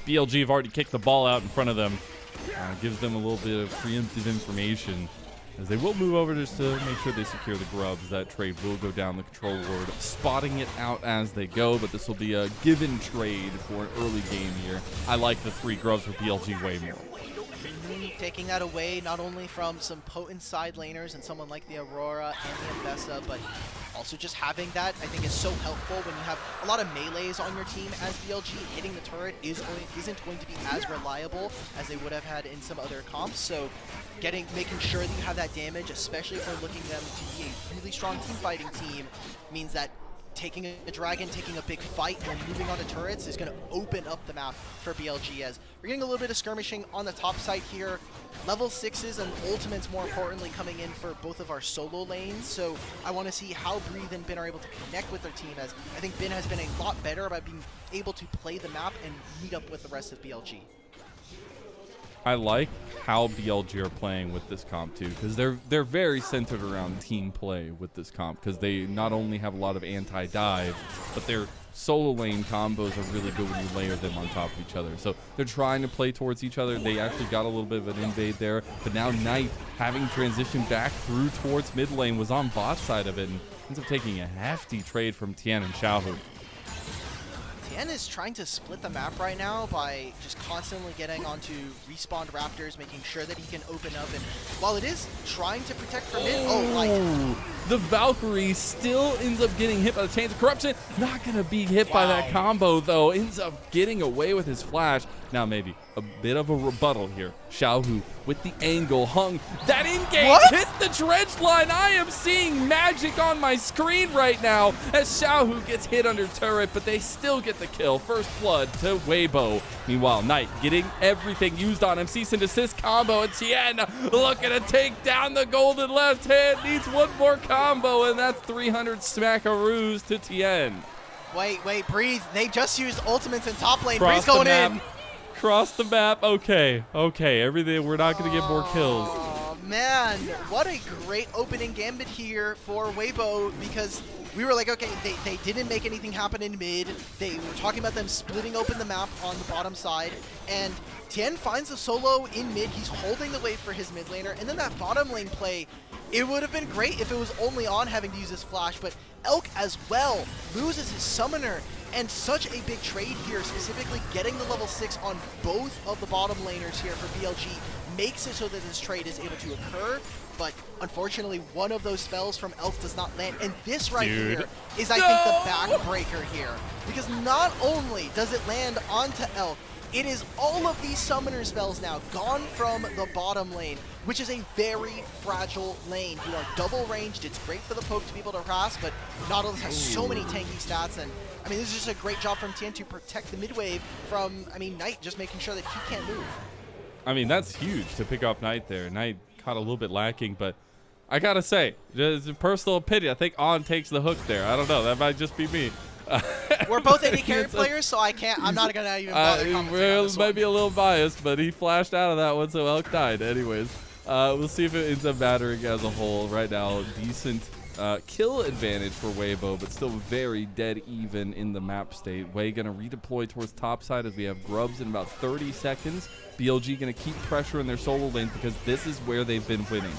BLG have already kicked the ball out in front of them gives them a little bit of preemptive information, as they will move over just to make sure they secure the grubs. That trade will go down the control ward, spotting it out as they go, but this will be a given trade for an early game here. I like the 3 grubs with BLG way more. Taking that away not only from some potent side laners and someone like the Aurora and the Ambessa, but also just having that, I think, is so helpful when you have a lot of melees on your team as BLG. Hitting the turret isn't going to be as reliable as they would have had in some other comps, so making sure that you have that damage, especially if we're looking them to be a really strong team fighting team, means that taking a dragon, taking a big fight, and moving on to turrets is going to open up the map for BLG, as we're getting a little bit of skirmishing on the top side here. Level 6s and ultimates, more importantly, coming in for both of our solo lanes. So I want to see how Breathe and Bin are able to connect with their team, as I think Bin has been a lot better about being able to play the map and meet up with the rest of BLG. I like how BLG are playing with this comp too, because they're very centered around team play with this comp, because they not only have a lot of anti-dive, but their solo lane combos are really good when you layer them on top of each other. So they're trying to play towards each other. They actually got a little bit of an invade there, but now Knight, having transitioned back through towards mid lane, was on bot side of it and ends up taking a hefty trade from Tian and Xiaohu. Tian is trying to split the map right now by just constantly getting onto respawned raptors, making sure that he can open up, and while it is trying to protect from it, the Valkyrie still ends up getting hit by the Chains of Corruption. Not going to be hit by that combo, though. Ends up getting away with his flash. Now maybe a bit of a rebuttal here. Xiaohu with the angle hung. That engage hits the dredge line. I am seeing magic on my screen right now as Xiaohu gets hit under turret, but they still get the kill. First blood to Weibo. Meanwhile, Knight getting everything used on him. Cease and desist combo, and Tien looking to take down the golden left hand. Needs one more combo, and that's 300 smackaroos to Tien. Wait, Breathe. They just used ultimates in top lane. Breathe going in. Cross the map. Okay. Everything. We're not going to get more kills. Oh, man. What a great opening gambit here for Weibo, because we were like, okay, they didn't make anything happen in mid. They were talking about them splitting open the map on the bottom side, and Tien finds a solo in mid. He's holding the wave for his mid laner, and then that bottom lane play, it would have been great if it was only on having to use his flash, but Elk as well loses his summoner, and such a big trade here, specifically getting the level 6 on both of the bottom laners here for BLG makes it so that this trade is able to occur, but unfortunately one of those spells from Elk does not land, and this here is, I think, the backbreaker here, because not only does it land onto Elk, it is all of these summoner spells now gone from the bottom lane, which is a very fragile lane. You are double ranged. It's great for the poke to be able to harass, but Nautilus has so many tanky stats, and I mean, this is just a great job from Tien to protect the mid wave from, I mean, Knight just making sure that he can't move. I mean, that's huge to pick off Knight there. Knight caught a little bit lacking, but I gotta say, just a personal opinion, I think On takes the hook there. I don't know, that might just be me. We're both AD carry players, so I'm not gonna even bother commenting on this one. Maybe a little biased, but he flashed out of that one, so Elk died. Anyways, we'll see if it ends up mattering as a whole. Right now, decent kill advantage for Weibo, but still very dead even in the map state. Wei gonna redeploy towards top side as we have grubs in about 30 seconds. BLG gonna keep pressure in their solo lane because this is where they've been winning.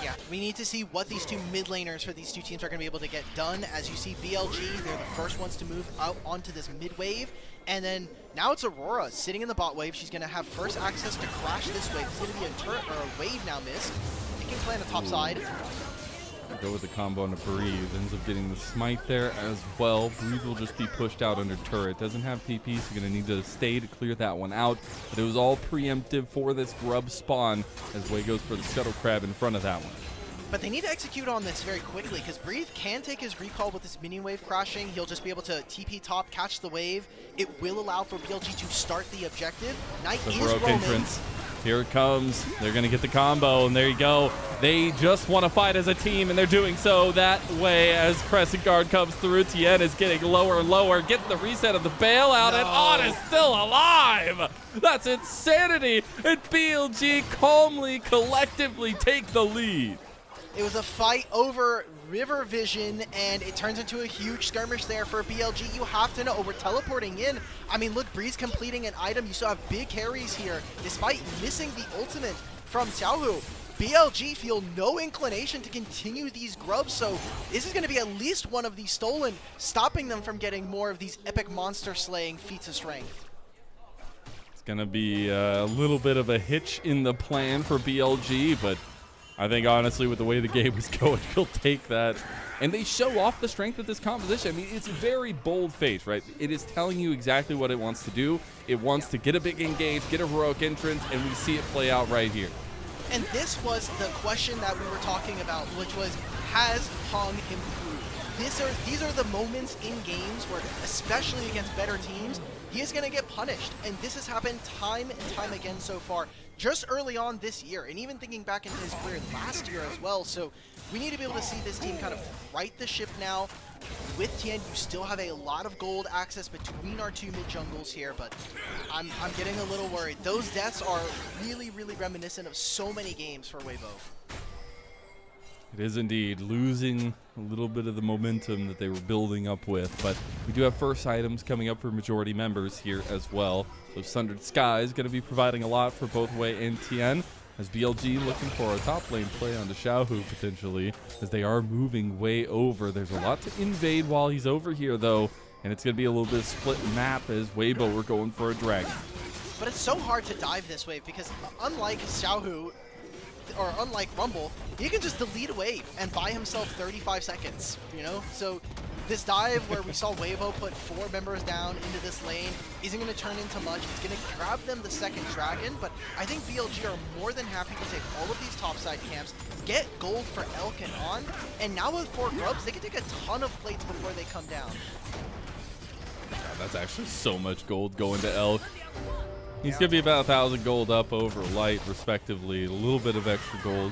Yeah, we need to see what these two mid laners for these two teams are going to be able to get done. As you see, BLG, they're the first ones to move out onto this mid wave. And then now it's Aurora sitting in the bot wave. She's going to have first access to crash this wave. It's going to be a turret or a wave now missed. They can play on the top side. Go with the combo on the Breathe. Ends up getting the smite there as well. Breathe will just be pushed out under turret. Doesn't have TP, so you're going to need to stay to clear that one out. But it was all preemptive for this grub spawn as Wei goes for the Scuttle Crab in front of that one. But they need to execute on this very quickly, because Breathe can take his recall with this minion wave crashing. He'll just be able to TP top, catch the wave. It will allow for BLG to start the objective. Knight is roaming. Entrance. Here it comes. They're going to get the combo, and there you go. They just want to fight as a team, and they're doing so that way as Crescent Guard comes through. Tien is getting lower and lower, gets the reset of the bailout, and On is still alive. That's insanity, and BLG calmly, collectively take the lead. It was a fight over river vision, and it turns into a huge skirmish there for BLG. You have to know, we're teleporting in. I mean, look, Breeze completing an item. You still have big carries here, despite missing the ultimate from Xiaohu. BLG feel no inclination to continue these grubs, so this is going to be at least one of these stolen, stopping them from getting more of these epic monster slaying feats of strength. It's going to be a little bit of a hitch in the plan for BLG, but I think honestly with the way the game was going, he'll take that. And they show off the strength of this composition. I mean, it's very bold-faced, right? It is telling you exactly what it wants to do. It wants to get a big engage, get a heroic entrance, and we see it play out right here. And this was the question that we were talking about, which was, has Hong improved? These are the moments in games where, especially against better teams, he is going to get punished. And this has happened time and time again so far, just early on this year, and even thinking back into his career last year as well. So we need to be able to see this team kind of right the ship now. With Tien, you still have a lot of gold access between our two mid-jungles here, but I'm getting a little worried. Those deaths are really, really reminiscent of so many games for Weibo. It is indeed losing a little bit of the momentum that they were building up with, but we do have first items coming up for majority members here as well. So Sundered Sky is going to be providing a lot for both Wei and Tien, as BLG looking for a top lane play onto Xiaohu potentially, as they are moving way over. There's a lot to invade while he's over here though, and it's going to be a little bit of split map as Weibo are going for a dragon. But it's so hard to dive this wave because unlike Xiaohu, or unlike Rumble, he can just delete a wave and buy himself 35 seconds, you know? So this dive where we saw Weibo put 4 members down into this lane isn't going to turn into much. It's going to grab them the second dragon, but I think BLG are more than happy to take all of these topside camps, get gold for Elk and On, and now with 4 grubs, they can take a ton of plates before they come down. God, that's actually so much gold going to Elk. He's going to be about 1,000 gold up over Light, respectively. A little bit of extra gold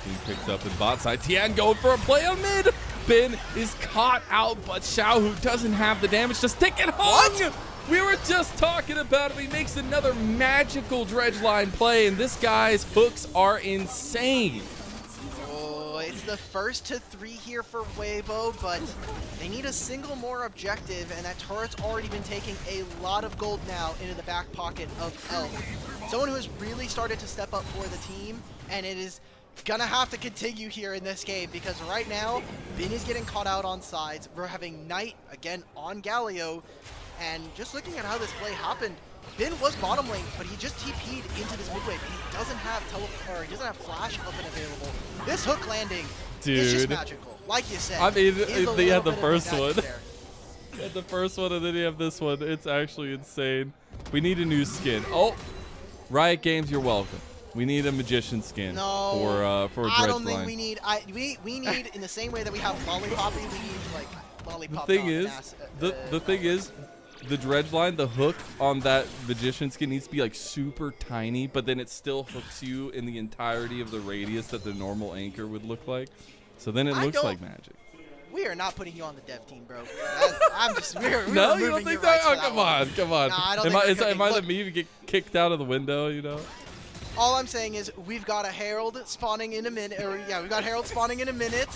being picked up in bot side. Tien going for a play on mid. Bin is caught out, but Xiaohu doesn't have the damage to stick it home. We were just talking about it. He makes another magical dredge line play, and this guy's hooks are insane. It's the first to 3 here for Weibo, but they need a single more objective, and that turret's already been taking a lot of gold now into the back pocket of Elk. Someone who has really started to step up for the team, and it is gonna have to continue here in this game, because right now, Bin is getting caught out on sides. We're having Knight, again, on Galio, and just looking at how this play happened, Bin was bottom lane, but he just TP'd into this mid wave. He doesn't have he doesn't have flash up and available. This hook landing is just magical. Like you said, I mean, they had the bit of first one. there. They had the first one, and then you have this one. It's actually insane. We need a new skin. Oh, Riot Games, you're welcome. We need a magician skin for a dredge line. I don't think we need. We need in the same way that we have Lollipoppy. We need like Lollipop. The thing is, the dredge line, the hook on that magician skin needs to be like super tiny, but then it still hooks you in the entirety of the radius that the normal anchor would look like. So then it looks like magic. We are not putting you on the dev team, bro. I'm just. We're No, you don't removing think your rights that? for Oh, come on, come on. No, I don't think Am I the Look, me to get kicked out of the window? You know. all I'm saying is we've got a Herald spawning in a minute. Or yeah, we've got Herald spawning in a minute.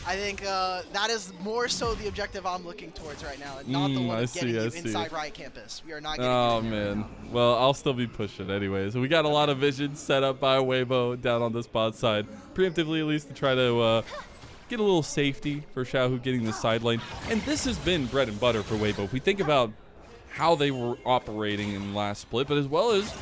I think that is more so the objective I'm looking towards right now, and not the one of getting you inside Riot Campus. We are not getting Oh, you man. Well, I'll still be pushing anyways. We got a lot of vision set up by Weibo down on this bot side. Preemptively, at least, to try to get a little safety for Xiaohu getting the side lane. And this has been bread and butter for Weibo. If we think about how they were operating in the last split, but as well as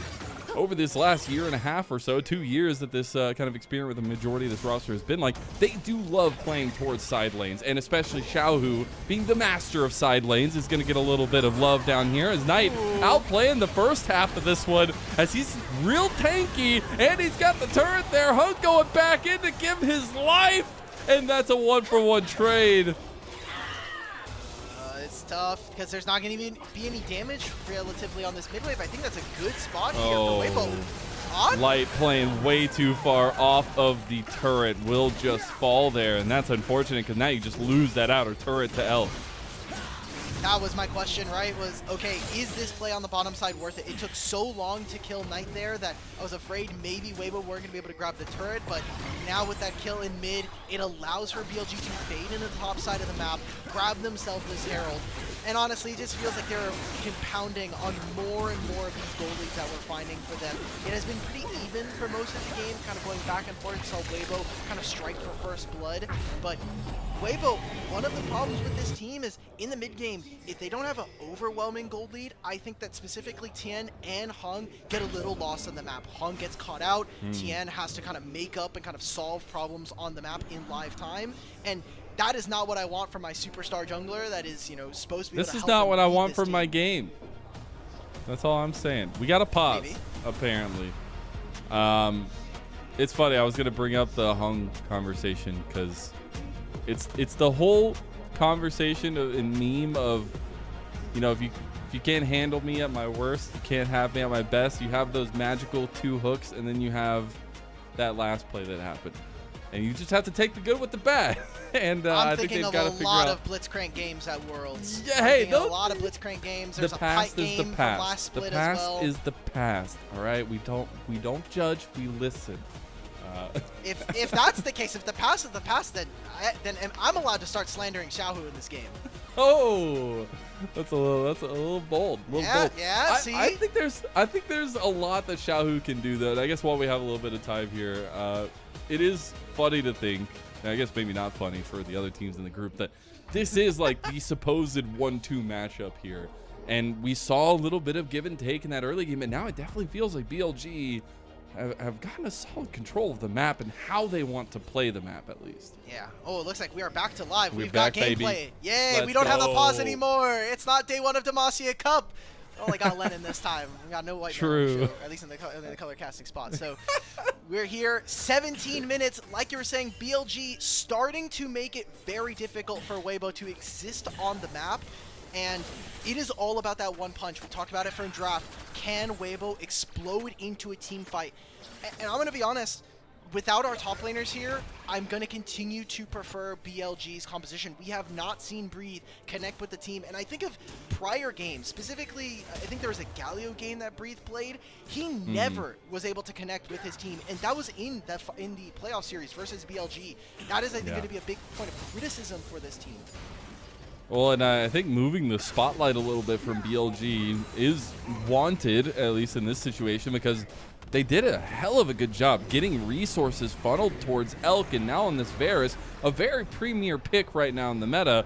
over this last year and a half or so, 2 years that this kind of experiment with the majority of this roster has been like, they do love playing towards side lanes, and especially Xiaohu, being the master of side lanes, is going to get a little bit of love down here as Knight outplaying the first half of this one, as he's real tanky, and he's got the turret there. Hunk going back in to give his life, and that's a 1-for-1 trade. It's tough because there's not going to be any damage relatively on this mid wave. I think that's a good spot here for Weibo. Light playing way too far off of the turret, will just fall there, and that's unfortunate because now you just lose that outer turret to Elf. that was my question, right? Was, okay, is this play on the bottom side worth it? It took so long to kill Knight there that I was afraid maybe Weibo weren't going to be able to grab the turret, but now with that kill in mid, it allows for BLG to fade into the top side of the map, grab themselves this Herald, and honestly, it just feels like they're compounding on more and more of these goal leads that we're finding for them. It has been pretty even for most of the game, kind of going back and forth, saw Weibo kind of strike for first blood, but Weibo, one of the problems with this team is in the mid game, if they don't have an overwhelming gold lead, I think that specifically Tien and Hung get a little lost on the map. Hung gets caught out, Tien has to kind of make up and kind of solve problems on the map in live time, and that is not what I want from my superstar jungler that is, you know, supposed to be able to This is help not them what I lead want this from team. my game. That's all I'm saying. We got to pause, Maybe. apparently. It's funny. I was going to bring up the Hung conversation because it's the whole conversation and meme of, you know, if you can't handle me at my worst, you can't have me at my best. You have those magical 2 hooks, and then you have that last play that happened. And you just have to take the good with the bad. And I think they've got to figure out. I'm thinking of a lot of Blitzcrank games at Worlds. Yeah, hey, a lot of Blitzcrank games. There's the a Pike past is game the from last past. The split past as well. is the past. All right, we don't judge. We listen. If that's the case, if the past is the past, then I'm allowed to start slandering Xiaohu in this game. Oh, that's a little bold. Yeah, see? I think there's a lot that Xiaohu can do, though. And I guess while we have a little bit of time here, it is funny to think, and I guess maybe not funny for the other teams in the group, that this is like the supposed 1-2 matchup here. And we saw a little bit of give and take in that early game, and now it definitely feels like BLG have gotten a solid control of the map and how they want to play the map, at least. Yeah. Oh, it looks like we are back to live. We're We've got back, baby. gameplay. Yay, Let's we don't have the pause go. anymore. It's not day 1 of Demacia Cup. Only got Lennon this time. We got no white man on True. the show, at least in the color casting spot. So we're here 17 minutes. Like you were saying, BLG starting to make it very difficult for Weibo to exist on the map. And it is all about that one punch. We talked about it from draft. Can Weibo explode into a team fight? And I'm going to be honest, without our top laners here, I'm going to continue to prefer BLG's composition. We have not seen Breathe connect with the team. And I think of prior games, specifically, I think there was a Galio game that Breathe played. He never was able to connect with his team. And that was in the playoff series versus BLG. That is, I think, going to be a big point of criticism for this team. Well, and I think moving the spotlight a little bit from BLG is wanted, at least in this situation, because they did a hell of a good job getting resources funneled towards Elk, and now on this Varus, a very premier pick right now in the meta.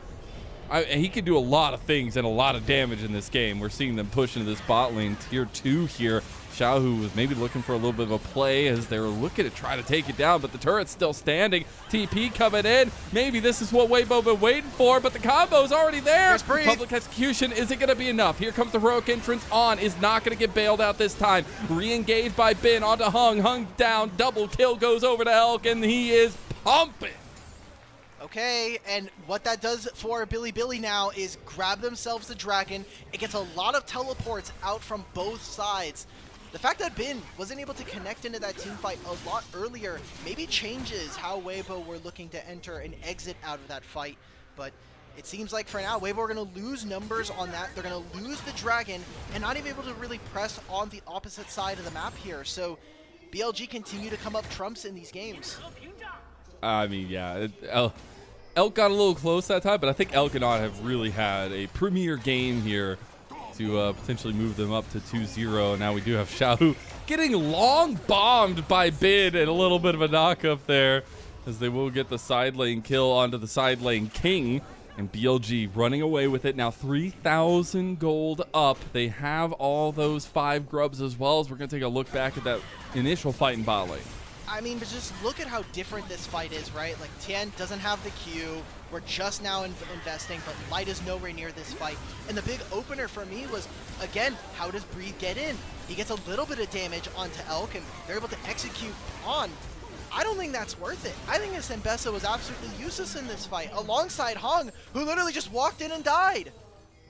He could do a lot of things and a lot of damage in this game. We're seeing them push into this bot lane, tier 2 here. Xiaohu was maybe looking for a little bit of a play as they were looking to try to take it down, but the turret's still standing. TP coming in. Maybe this is what Weibo been waiting for, but the combo's already there. Public execution isn't going to be enough. Here comes the heroic entrance on. Is not going to get bailed out this time. Re-engaged by Bin onto Hung. Hung down. Double kill goes over to Elk, and he is pumping. Okay, and what that does for Billy now is grab themselves the dragon. It gets a lot of teleports out from both sides. The fact that Bin wasn't able to connect into that team fight a lot earlier maybe changes how Weibo were looking to enter and exit out of that fight. But it seems like for now, Weibo are going to lose numbers on that. They're going to lose the dragon and not even able to really press on the opposite side of the map here. So BLG continue to come up trumps in these games. I mean, yeah. Elk got a little close that time, but I think Elk and Odd have really had a premier game here to potentially move them up to 2-0. Now we do have Xiaohu getting long bombed by Bid and a little bit of a knock-up there, as they will get the side lane kill onto the side lane king. And BLG running away with it. Now 3,000 gold up. They have all those 5 grubs as well, as we're going to take a look back at that initial fight in bot lane. I mean, but just look at how different this fight is, right? Like, Tien doesn't have the Q. We're just now investing, but Light is nowhere near this fight. And the big opener for me was, again, how does Breathe get in? He gets a little bit of damage onto Elk, and they're able to execute on. I don't think that's worth it. I think Sembesa was absolutely useless in this fight, alongside Hung, who literally just walked in and died.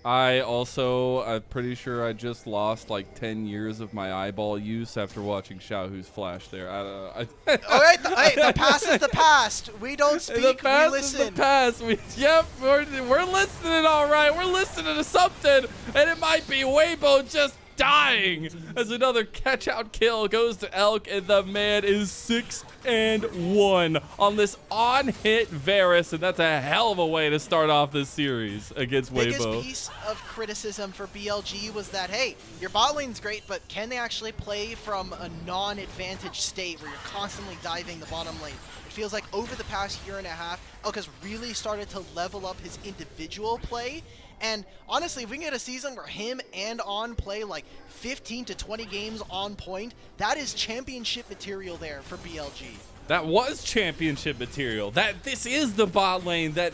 I'm pretty sure I just lost like 10 years of my eyeball use after watching Xiaohu's flash there. All right, the past is the past. We don't speak, The past we listen. is the past. Yep, we're listening all right. We're listening to something, and it might be Weibo just dying as another catch-out kill goes to Elk, and the man is 6-1 on this on-hit Varus, and that's a hell of a way to start off this series against Weibo. Biggest piece of criticism for BLG was that, hey, your bot lane's great, but can they actually play from a non-advantage state where you're constantly diving the bottom lane? It feels like over the past year and a half, Elk has really started to level up his individual play. And honestly, if we can get a season where him and On play like 15 to 20 games on point, that is championship material there for BLG. That was championship material. This is the bot lane that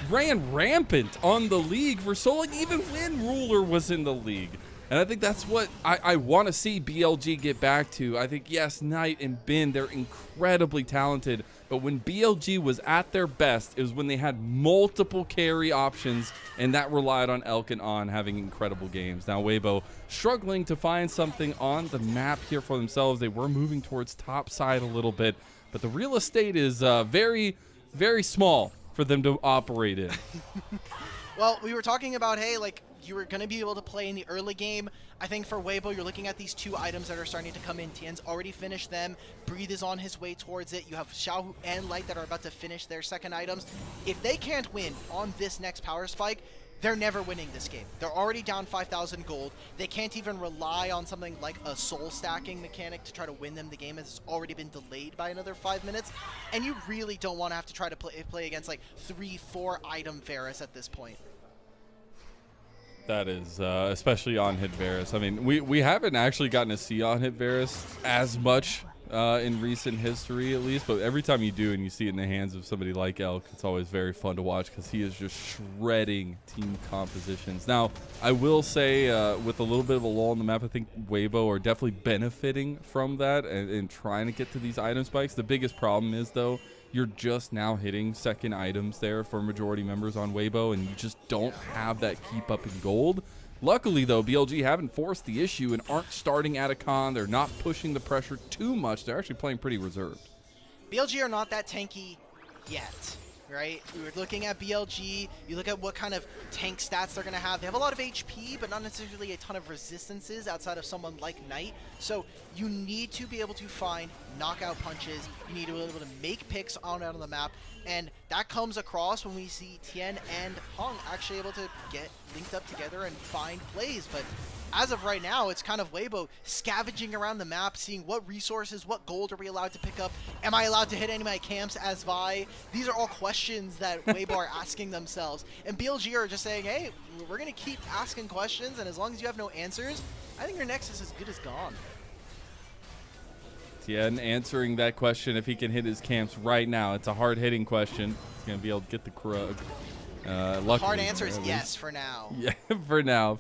ran rampant on the league for so long, even when Ruler was in the league. And I think that's what I want to see BLG get back to. I think, yes, Knight and Bin, they're incredibly talented. But when BLG was at their best, it was when they had multiple carry options, and that relied on Elk and On having incredible games. Now, Weibo struggling to find something on the map here for themselves. They were moving towards top side a little bit, but the real estate is very, very small for them to operate in. Well, we were talking about, hey, like, you were going to be able to play in the early game. I think for Weibo, you're looking at these two items that are starting to come in. Tien's already finished them. Breathe is on his way towards it. You have Xiaohu and Light that are about to finish their second items. If they can't win on this next power spike, they're never winning this game. They're already down 5,000 gold. They can't even rely on something like a soul stacking mechanic to try to win them the game, as it's already been delayed by another 5 minutes. And you really don't want to have to try to play against like 3-4 item Varus at this point. That is, especially on hit Varus. I mean, we haven't actually gotten to see on hit Varus as much in recent history, at least. But every time you do and you see it in the hands of somebody like Elk, it's always very fun to watch because he is just shredding team compositions. Now, I will say, with a little bit of a lull on the map, I think Weibo are definitely benefiting from that and trying to get to these item spikes. The biggest problem is, though, you're just now hitting second items there for majority members on Weibo, and you just don't have that keep up in gold. Luckily, though, BLG haven't forced the issue and aren't starting at a con. They're not pushing the pressure too much. They're actually playing pretty reserved. BLG are not that tanky yet, right? We were looking at BLG. You look at what kind of tank stats they're going to have. They have a lot of HP, but not necessarily a ton of resistances outside of someone like Knight. So you need to be able to find knockout punches. You need to be able to make picks out on the map. And that comes across when we see Tien and Hong actually able to get linked up together and find plays. But as of right now, it's kind of Weibo scavenging around the map, seeing what resources, what gold are we allowed to pick up? Am I allowed to hit any of my camps as Vi? These are all questions that Weibo are asking themselves. And BLG are just saying, hey, we're going to keep asking questions, and as long as you have no answers, I think your Nexus is as good as gone. Tien answering that question if he can hit his camps right now. It's a hard-hitting question. He's going to be able to get the Krug. Hard answer is yes for now. Yeah, for now.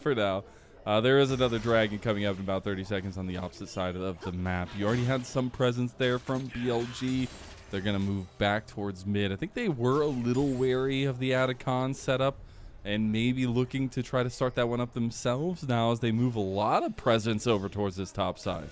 There is another dragon coming up in about 30 seconds on the opposite side of the map. You already had some presence there from BLG. They're going to move back towards mid. I think they were a little wary of the Atacon setup and maybe looking to try to start that one up themselves now as they move a lot of presence over towards this top side.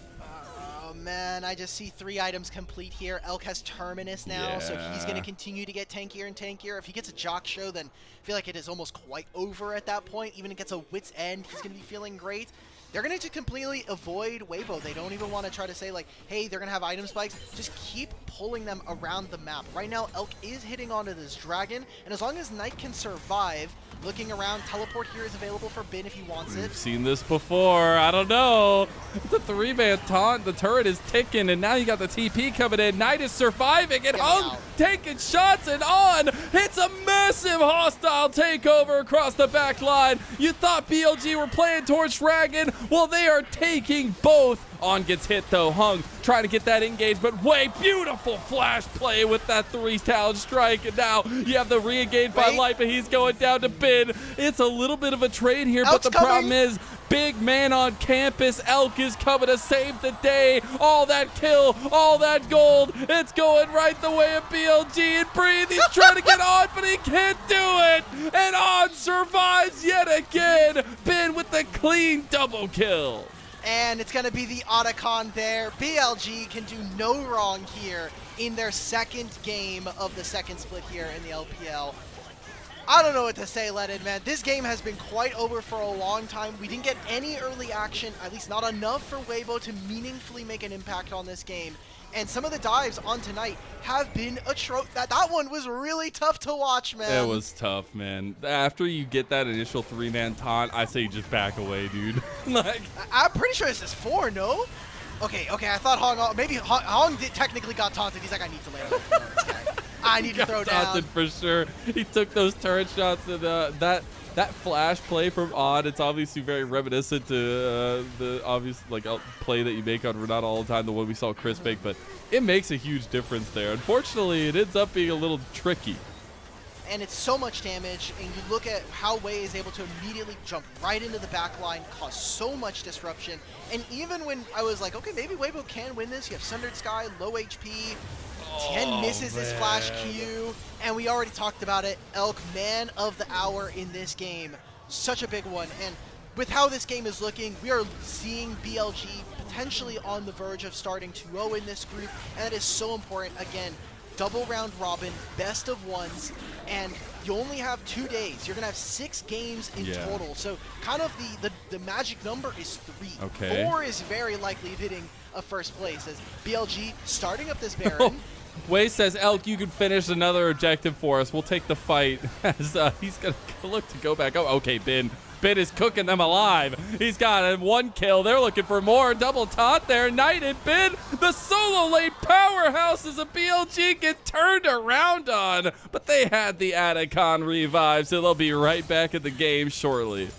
Man, I just see 3 items complete here. Elk has Terminus now, so he's going to continue to get tankier and tankier. If he gets a Jock Show, then I feel like it is almost quite over at that point. Even if it gets a Wit's End, he's going to be feeling great. They're going to completely avoid Weibo. They don't even want to try to say, like, hey, they're going to have item spikes. Just keep pulling them around the map. Right now, Elk is hitting onto this dragon, and as long as Knight can survive, looking around, teleport here is available for Bin if he wants it. We've seen this before. I don't know. It's a 3-man taunt. The turret is ticking, and now you got the TP coming in. Knight is surviving, and Hung taking shots, and On hits a massive hostile takeover across the back line. You thought BLG were playing towards Dragon. Well, they are taking both. On gets hit though. Hung trying to get that engage, but Way, beautiful flash play with that 3-talent strike. And now you have the re-engage by Light, but he's going down to Bin. It's a little bit of a trade here, but the problem is, big man on campus. Elk is coming to save the day. All that kill, all that gold. It's going right the way of BLG. And Breathe, he's trying to get on, but he can't do it. And On survives yet again. Bin with the clean double kill. And it's going to be the Otacon there. BLG can do no wrong here in their second game of the second split here in the LPL. I don't know what to say, Lennon, man. This game has been quite over for a long time. We didn't get any early action, at least not enough for Weibo to meaningfully make an impact on this game. And some of the dives on tonight have been that one was really tough to watch, man. It was tough, man. After you get that initial 3-man taunt, I say you just back away, dude. Like, I'm pretty sure this is 4, no? Okay, I thought Hong, maybe Hong technically got taunted. He's like, I need to land on this guy. I need to throw down. Taunted for sure. He took those turret shots, and that flash play from Odd, it's obviously very reminiscent to the obvious play that you make on Renata all the time, the one we saw Chris make, but it makes a huge difference there. Unfortunately, it ends up being a little tricky. And it's so much damage, and you look at how Wei is able to immediately jump right into the back line, cause so much disruption. And even when I was like, okay, maybe Weibo can win this, you have Sundered Sky, low HP, 10 misses his flash Q, and we already talked about it. Elk, man of the hour in this game. Such a big one. And with how this game is looking, we are seeing BLG potentially on the verge of starting 2-0 in this group, and that is so important. Again, double round robin, best of ones, and you only have 2 days. You're gonna have 6 games in total. So kind of the magic number is 3. Okay. 4 is very likely of hitting a first place as BLG starting up this Baron. Wei says, Elk, you can finish another objective for us. We'll take the fight. As he's going to look to go back. Oh, okay, Bin. Bin is cooking them alive. He's got 1 kill. They're looking for more. Double taunt there. Knighted Bin. The solo lane powerhouses of BLG get turned around on. But they had the Atacon revive, so they'll be right back in the game shortly.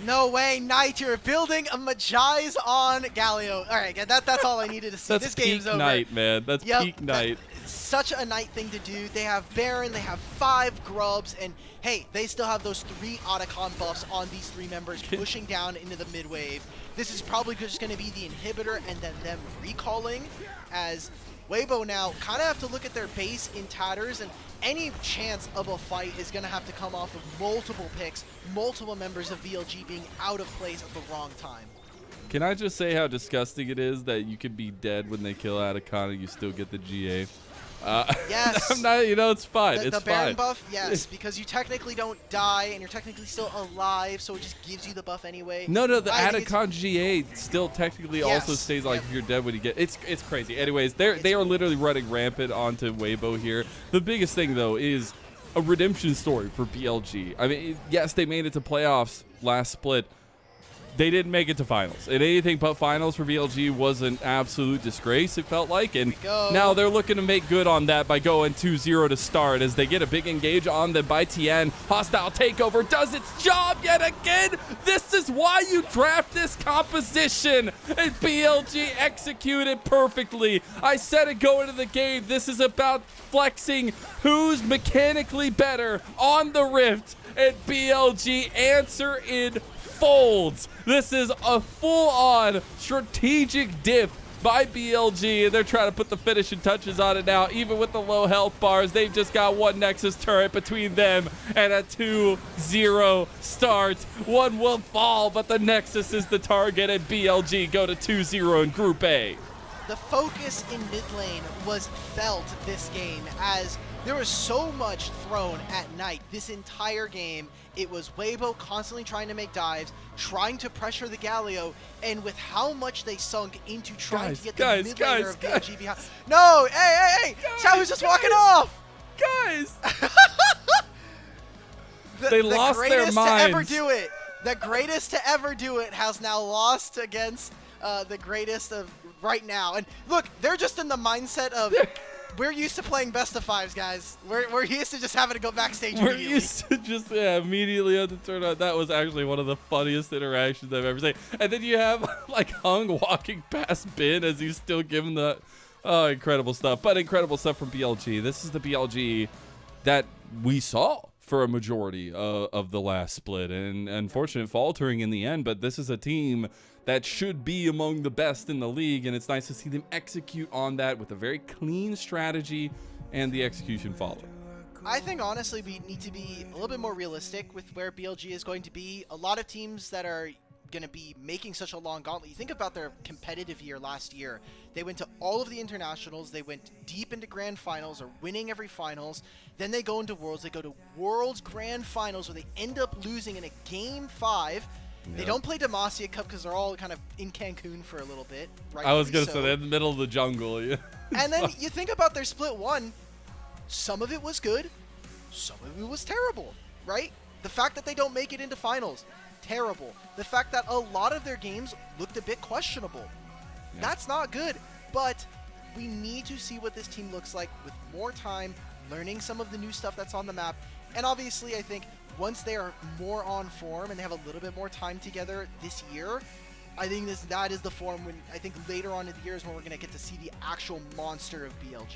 No way, Knight, you're building a Magi's on Galio. All right, that's all I needed to see. That's this game's over. Knight, man. That's peak Knight. Such a Knight thing to do. They have Baron, they have 5 Grubs, and hey, they still have those 3 Otacon buffs on these 3 members pushing down into the mid wave. This is probably just going to be the inhibitor and then them recalling, as Weibo now kind of have to look at their base in tatters, and any chance of a fight is going to have to come off of multiple picks, multiple members of BLG being out of place at the wrong time. Can I just say how disgusting it is that you could be dead when they kill Atacon and you still get the GA? Yes. I'm not, it's fine. The Baron buff, yes, because you technically don't die and you're technically still alive, so it just gives you the buff anyway. No, the Atacon GA still technically also stays like if you're dead when you get. It's crazy. Anyways, they are literally running rampant onto Weibo here. The biggest thing though is a redemption story for BLG. I mean, yes, they made it to playoffs last split. They didn't make it to finals. And anything but finals for BLG was an absolute disgrace, it felt like. And now they're looking to make good on that by going 2-0 to start as they get a big engage on them by Tien. Hostile takeover does its job yet again. This is why you draft this composition. And BLG executed perfectly. I said it going into the game. This is about flexing who's mechanically better on the Rift. And BLG answer in folds. This is a full-on strategic diff by BLG, and they're trying to put the finishing touches on it now. Even with the low health bars, they've just got 1 Nexus turret between them and a 2-0 start. 1 will fall, but the Nexus is the target, and BLG go to 2-0 in Group A. The focus in mid lane was felt this game as there was so much thrown at Knight this entire game. It was Weibo constantly trying to make dives, trying to pressure the Galio, and with how much they sunk into trying to get the mid laner of BLG behind. No, hey! Xiaohu's just walking off! Guys! They lost their minds. The greatest to ever do it. The greatest to ever do it has now lost against the greatest of right now. And look, they're just in the mindset of We're used to playing best of fives, guys. We're used to just having to go backstage We're immediately. used to just immediately on the turn on. That was actually one of the funniest interactions I've ever seen. And then you have like Hung walking past Bin as he's still giving the incredible stuff. But incredible stuff from BLG. This is the BLG that we saw for a majority of the last split, and unfortunate faltering in the end. But this is a team that should be among the best in the league, and it's nice to see them execute on that with a very clean strategy and the execution following. I think honestly we need to be a little bit more realistic with where BLG is going to be. A lot of teams that are going to be making such a long gauntlet. You think about their competitive year last year. They went to all of the internationals. They went deep into grand finals or winning every finals. Then they go into Worlds. They go to Worlds grand finals where they end up losing in a game 5. They don't play Demacia Cup because they're all kind of in Cancun for a little bit. I was going to so. say they're in the middle of the jungle. Yeah. And then you think about their split 1. Some of it was good. Some of it was terrible, right? The fact that they don't make it into finals, terrible. The fact that a lot of their games looked a bit questionable, that's not good. But we need to see what this team looks like with more time, learning some of the new stuff that's on the map. And obviously, I think once they are more on form and they have a little bit more time together this year, I think that is the form when I think later on in the year is when we're going to get to see the actual monster of BLG.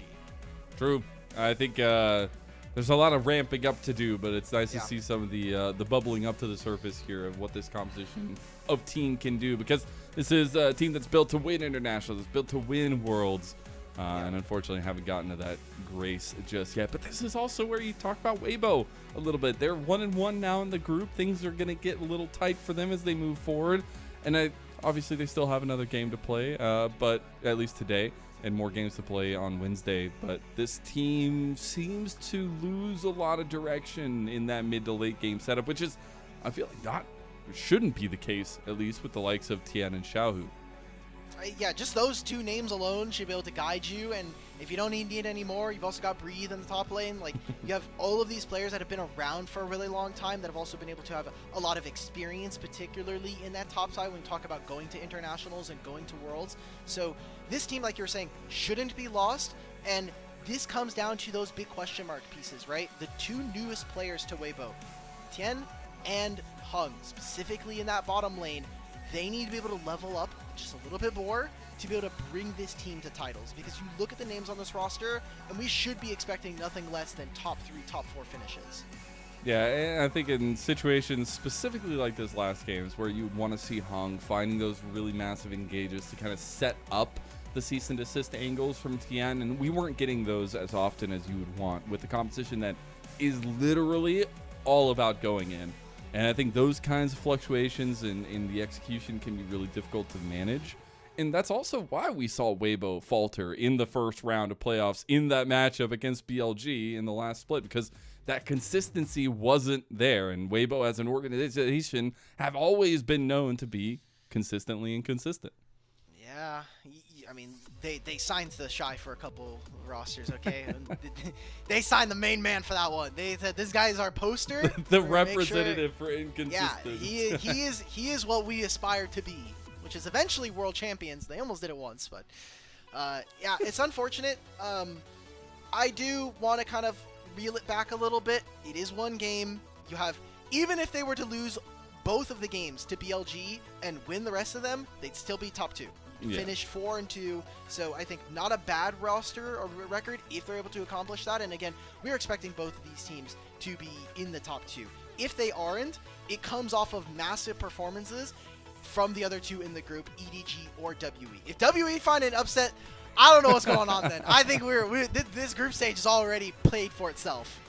True. I think there's a lot of ramping up to do, but it's nice to see some of the bubbling up to the surface here of what this composition of team can do, because this is a team that's built to win internationals, it's built to win worlds, and unfortunately haven't gotten to that grace just yet. But this is also where you talk about Weibo a little bit. They're 1-1 now in the group. Things are going to get a little tight for them as they move forward, and obviously they still have another game to play, but at least today, and more games to play on Wednesday. But this team seems to lose a lot of direction in that mid to late game setup, which is, I feel like, shouldn't be the case, at least with the likes of Tian and Xiaohu. Yeah, just those two names alone should be able to guide you, and if you don't need it anymore, you've also got Breathe in the top lane. Like, you have all of these players that have been around for a really long time that have also been able to have a lot of experience, particularly in that top side when we talk about going to internationals and going to worlds. So this team, like you were saying, shouldn't be lost, and this comes down to those big question mark pieces, right? The two newest players to Weibo, Tian and Hung, specifically in that bottom lane, they need to be able to level up just a little bit more to be able to bring this team to titles, because you look at the names on this roster and we should be expecting nothing less than top 3, top 4 finishes. Yeah, and I think in situations specifically like this last games where you want to see Hung finding those really massive engages to kind of set up the cease and desist angles from Tian, and we weren't getting those as often as you would want with the competition that is literally all about going in. And I think those kinds of fluctuations in the execution can be really difficult to manage. And that's also why we saw Weibo falter in the first round of playoffs in that matchup against BLG in the last split, because that consistency wasn't there. And Weibo as an organization have always been known to be consistently inconsistent. Yeah, I mean, they signed the Shy for a couple rosters, okay? They signed the main man for that one. They said, this guy is our poster. The representative for inconsistence. Yeah, he is what we aspire to be, which is eventually world champions. They almost did it once, but yeah, it's unfortunate. I do want to kind of reel it back a little bit. It is one game. You have, even if they were to lose both of the games to BLG and win the rest of them, they'd still be top 2. Finished 4-2, so I think not a bad roster or record if they're able to accomplish that. And again, we're expecting both of these teams to be in the top 2. If they aren't, it comes off of massive performances from the other two in the group, EDG or WE. If WE find an upset, I don't know what's going on then. I think this group stage is already played for itself.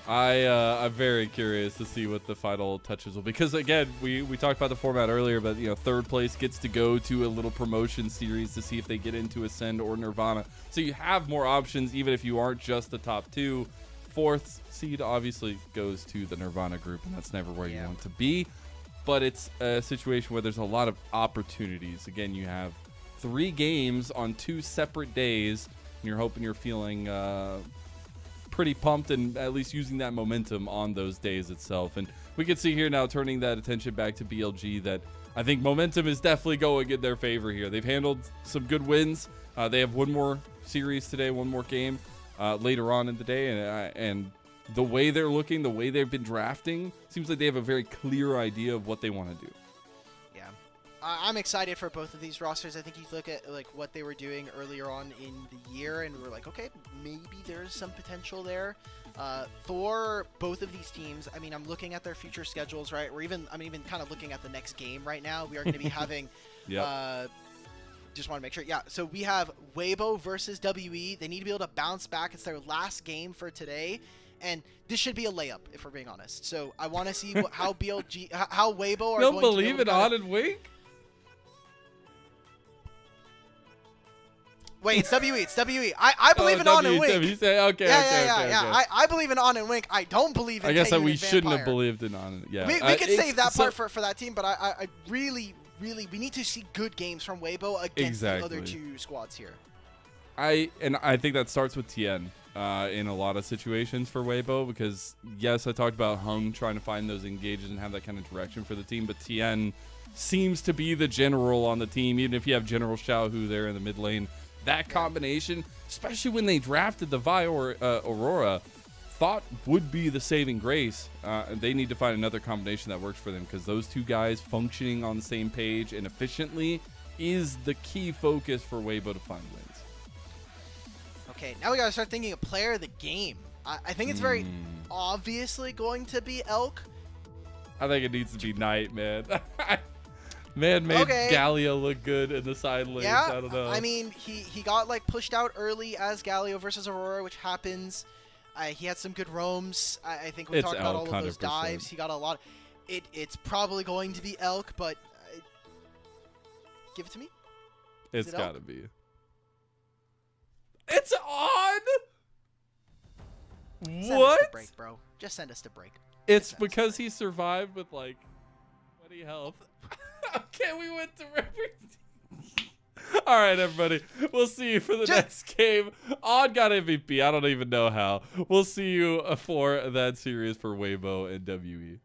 I'm very curious to see what the final touches will be, because again, we talked about the format earlier, but third place gets to go to a little promotion series to see if they get into Ascend or Nirvana, so you have more options even if you aren't just the top 2. Fourth seed obviously goes to the Nirvana group, and that's never where you want to be, but it's a situation where there's a lot of opportunities. Again, you have 3 games on 2 separate days, and you're hoping you're feeling pretty pumped and at least using that momentum on those days itself. And we can see here now, turning that attention back to BLG, that I think momentum is definitely going in their favor here. They've handled some good wins. They have one more series today, one more game later on in the day, and the way they're looking, the way they've been drafting, seems like they have a very clear idea of what they want to do. Yeah, I'm excited for both of these rosters. I think you look at like what they were doing earlier on in the year, and we're like, okay, maybe there's some potential there. For both of these teams, I mean, I'm looking at their future schedules, right? I'm even kind of looking at the next game right now. We are going to be having, just want to make sure. Yeah, so we have Weibo versus WE. They need to be able to bounce back. It's their last game for today. And this should be a layup, if we're being honest. So I want to see how BLG, how Weibo are Don't going believe to in On and Wink? Wait, it's WE. It's WE. I believe in On and Wink. You say, okay. I believe in On and Wink. I don't believe in I guess that Taehyun we and shouldn't have Vampire. believed in On and yeah. We could save that part for that team, but I really, we need to see good games from Weibo against the other two squads here. I think that starts with Tien in a lot of situations for Weibo, because yes, I talked about Hung trying to find those engages and have that kind of direction for the team, but Tien seems to be the general on the team, even if you have General Xiaohu there in the mid lane. That combination, especially when they drafted the Vi or Aurora, thought would be the saving grace. They need to find another combination that works for them, because those two guys functioning on the same page and efficiently is the key focus for Weibo to find wins. Okay, now we gotta start thinking of player of the game. I think it's very obviously going to be Elk. I think it needs to be Knight, man. Man made Galio look good in the side lanes. Yeah, I don't know. I mean, he got like pushed out early as Galio versus Aurora, which happens. He had some good roams. I think we talked about all of those 100%. dives. He got a lot. It's probably going to be Elk, but give it to me. It's gotta be. It's on. Send What? us to break, bro. Just send us to break. It's because he survived with like 20 health. Okay, we went to All right, everybody. We'll see you for the next game. Odd got MVP. I don't even know how. We'll see you for that series for Weibo and WE.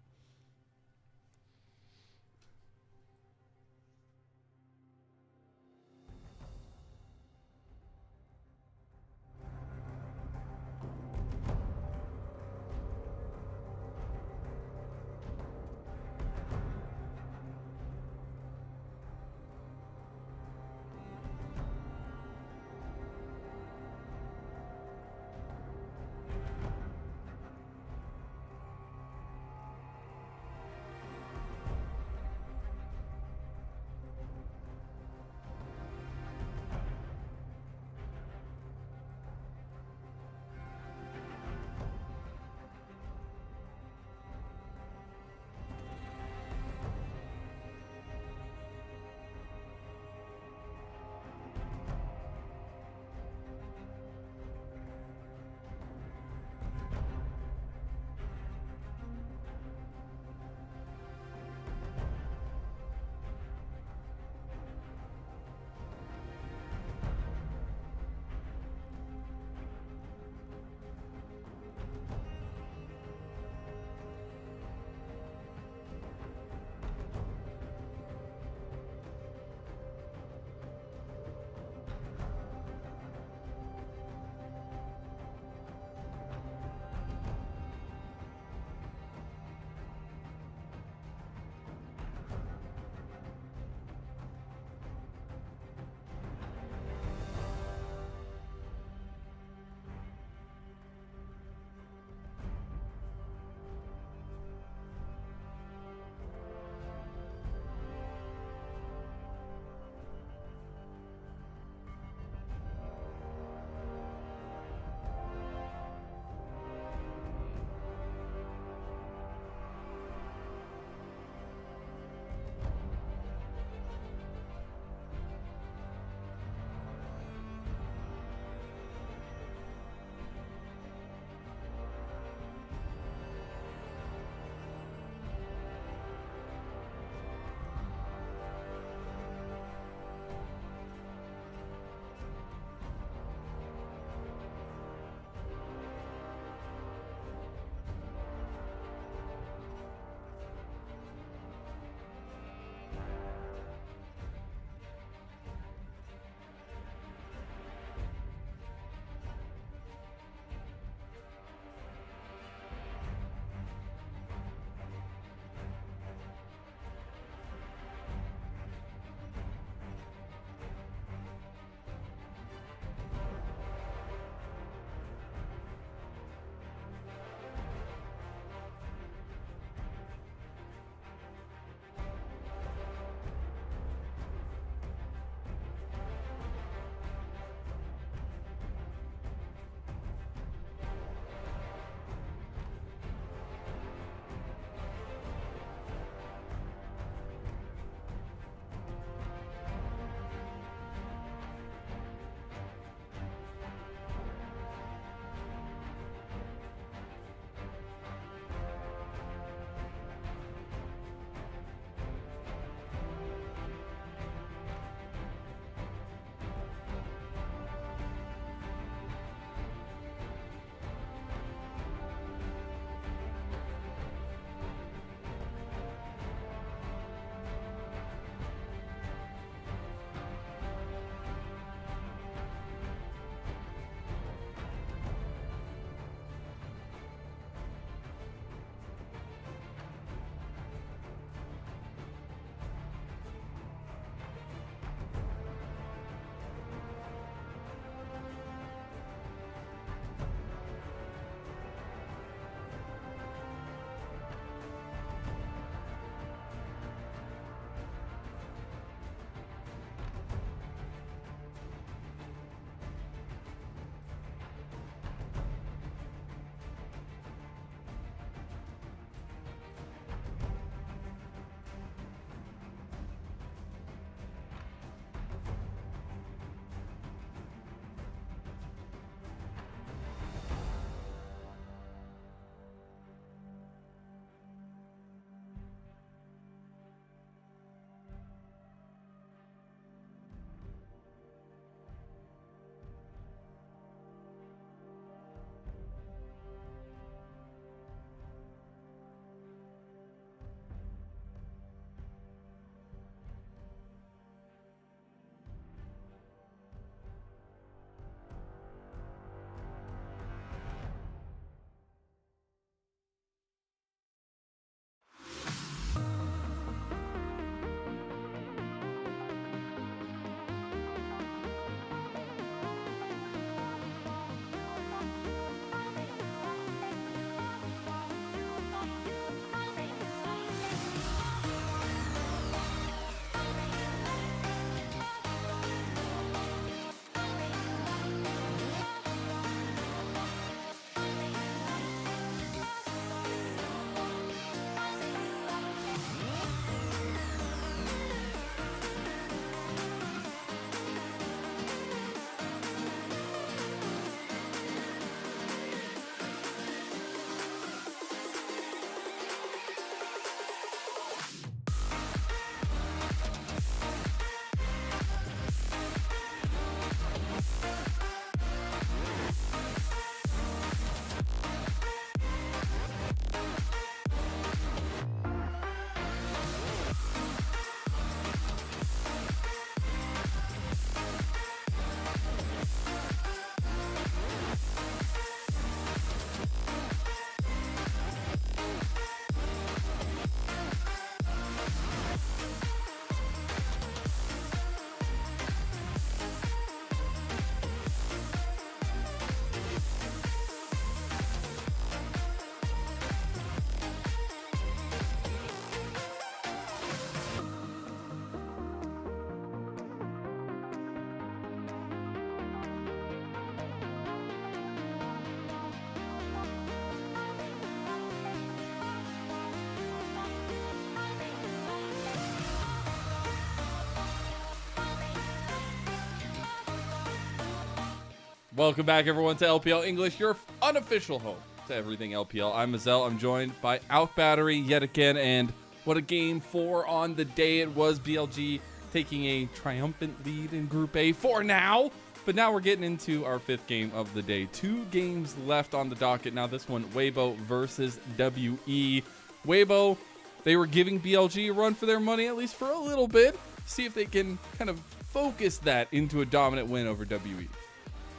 Welcome back, everyone, to LPL English, your unofficial home to everything LPL. I'm Mazel. I'm joined by Out Battery yet again, and what a game 4 on the day it was. BLG taking a triumphant lead in Group A for now, but now we're getting into our 5th game of the day. 2 games left on the docket. Now this one, Weibo versus WE. Weibo, they were giving BLG a run for their money, at least for a little bit. See if they can kind of focus that into a dominant win over WE.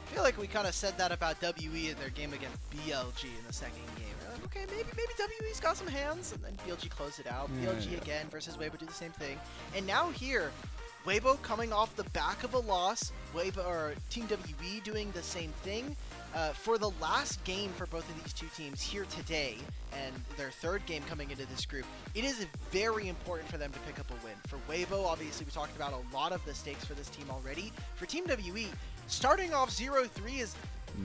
I feel like we kind of said that about WE in their game against BLG in the second game. We're like, okay, maybe WE's got some hands, and then BLG closed it out. BLG again versus Weibo do the same thing. And now here, Weibo coming off the back of a loss, Weibo or Team WE doing the same thing. For the last game for both of these two teams here today, and their 3rd game coming into this group, it is very important for them to pick up a win. For Weibo, obviously we talked about a lot of the stakes for this team already. For Team WE, starting off 0-3 is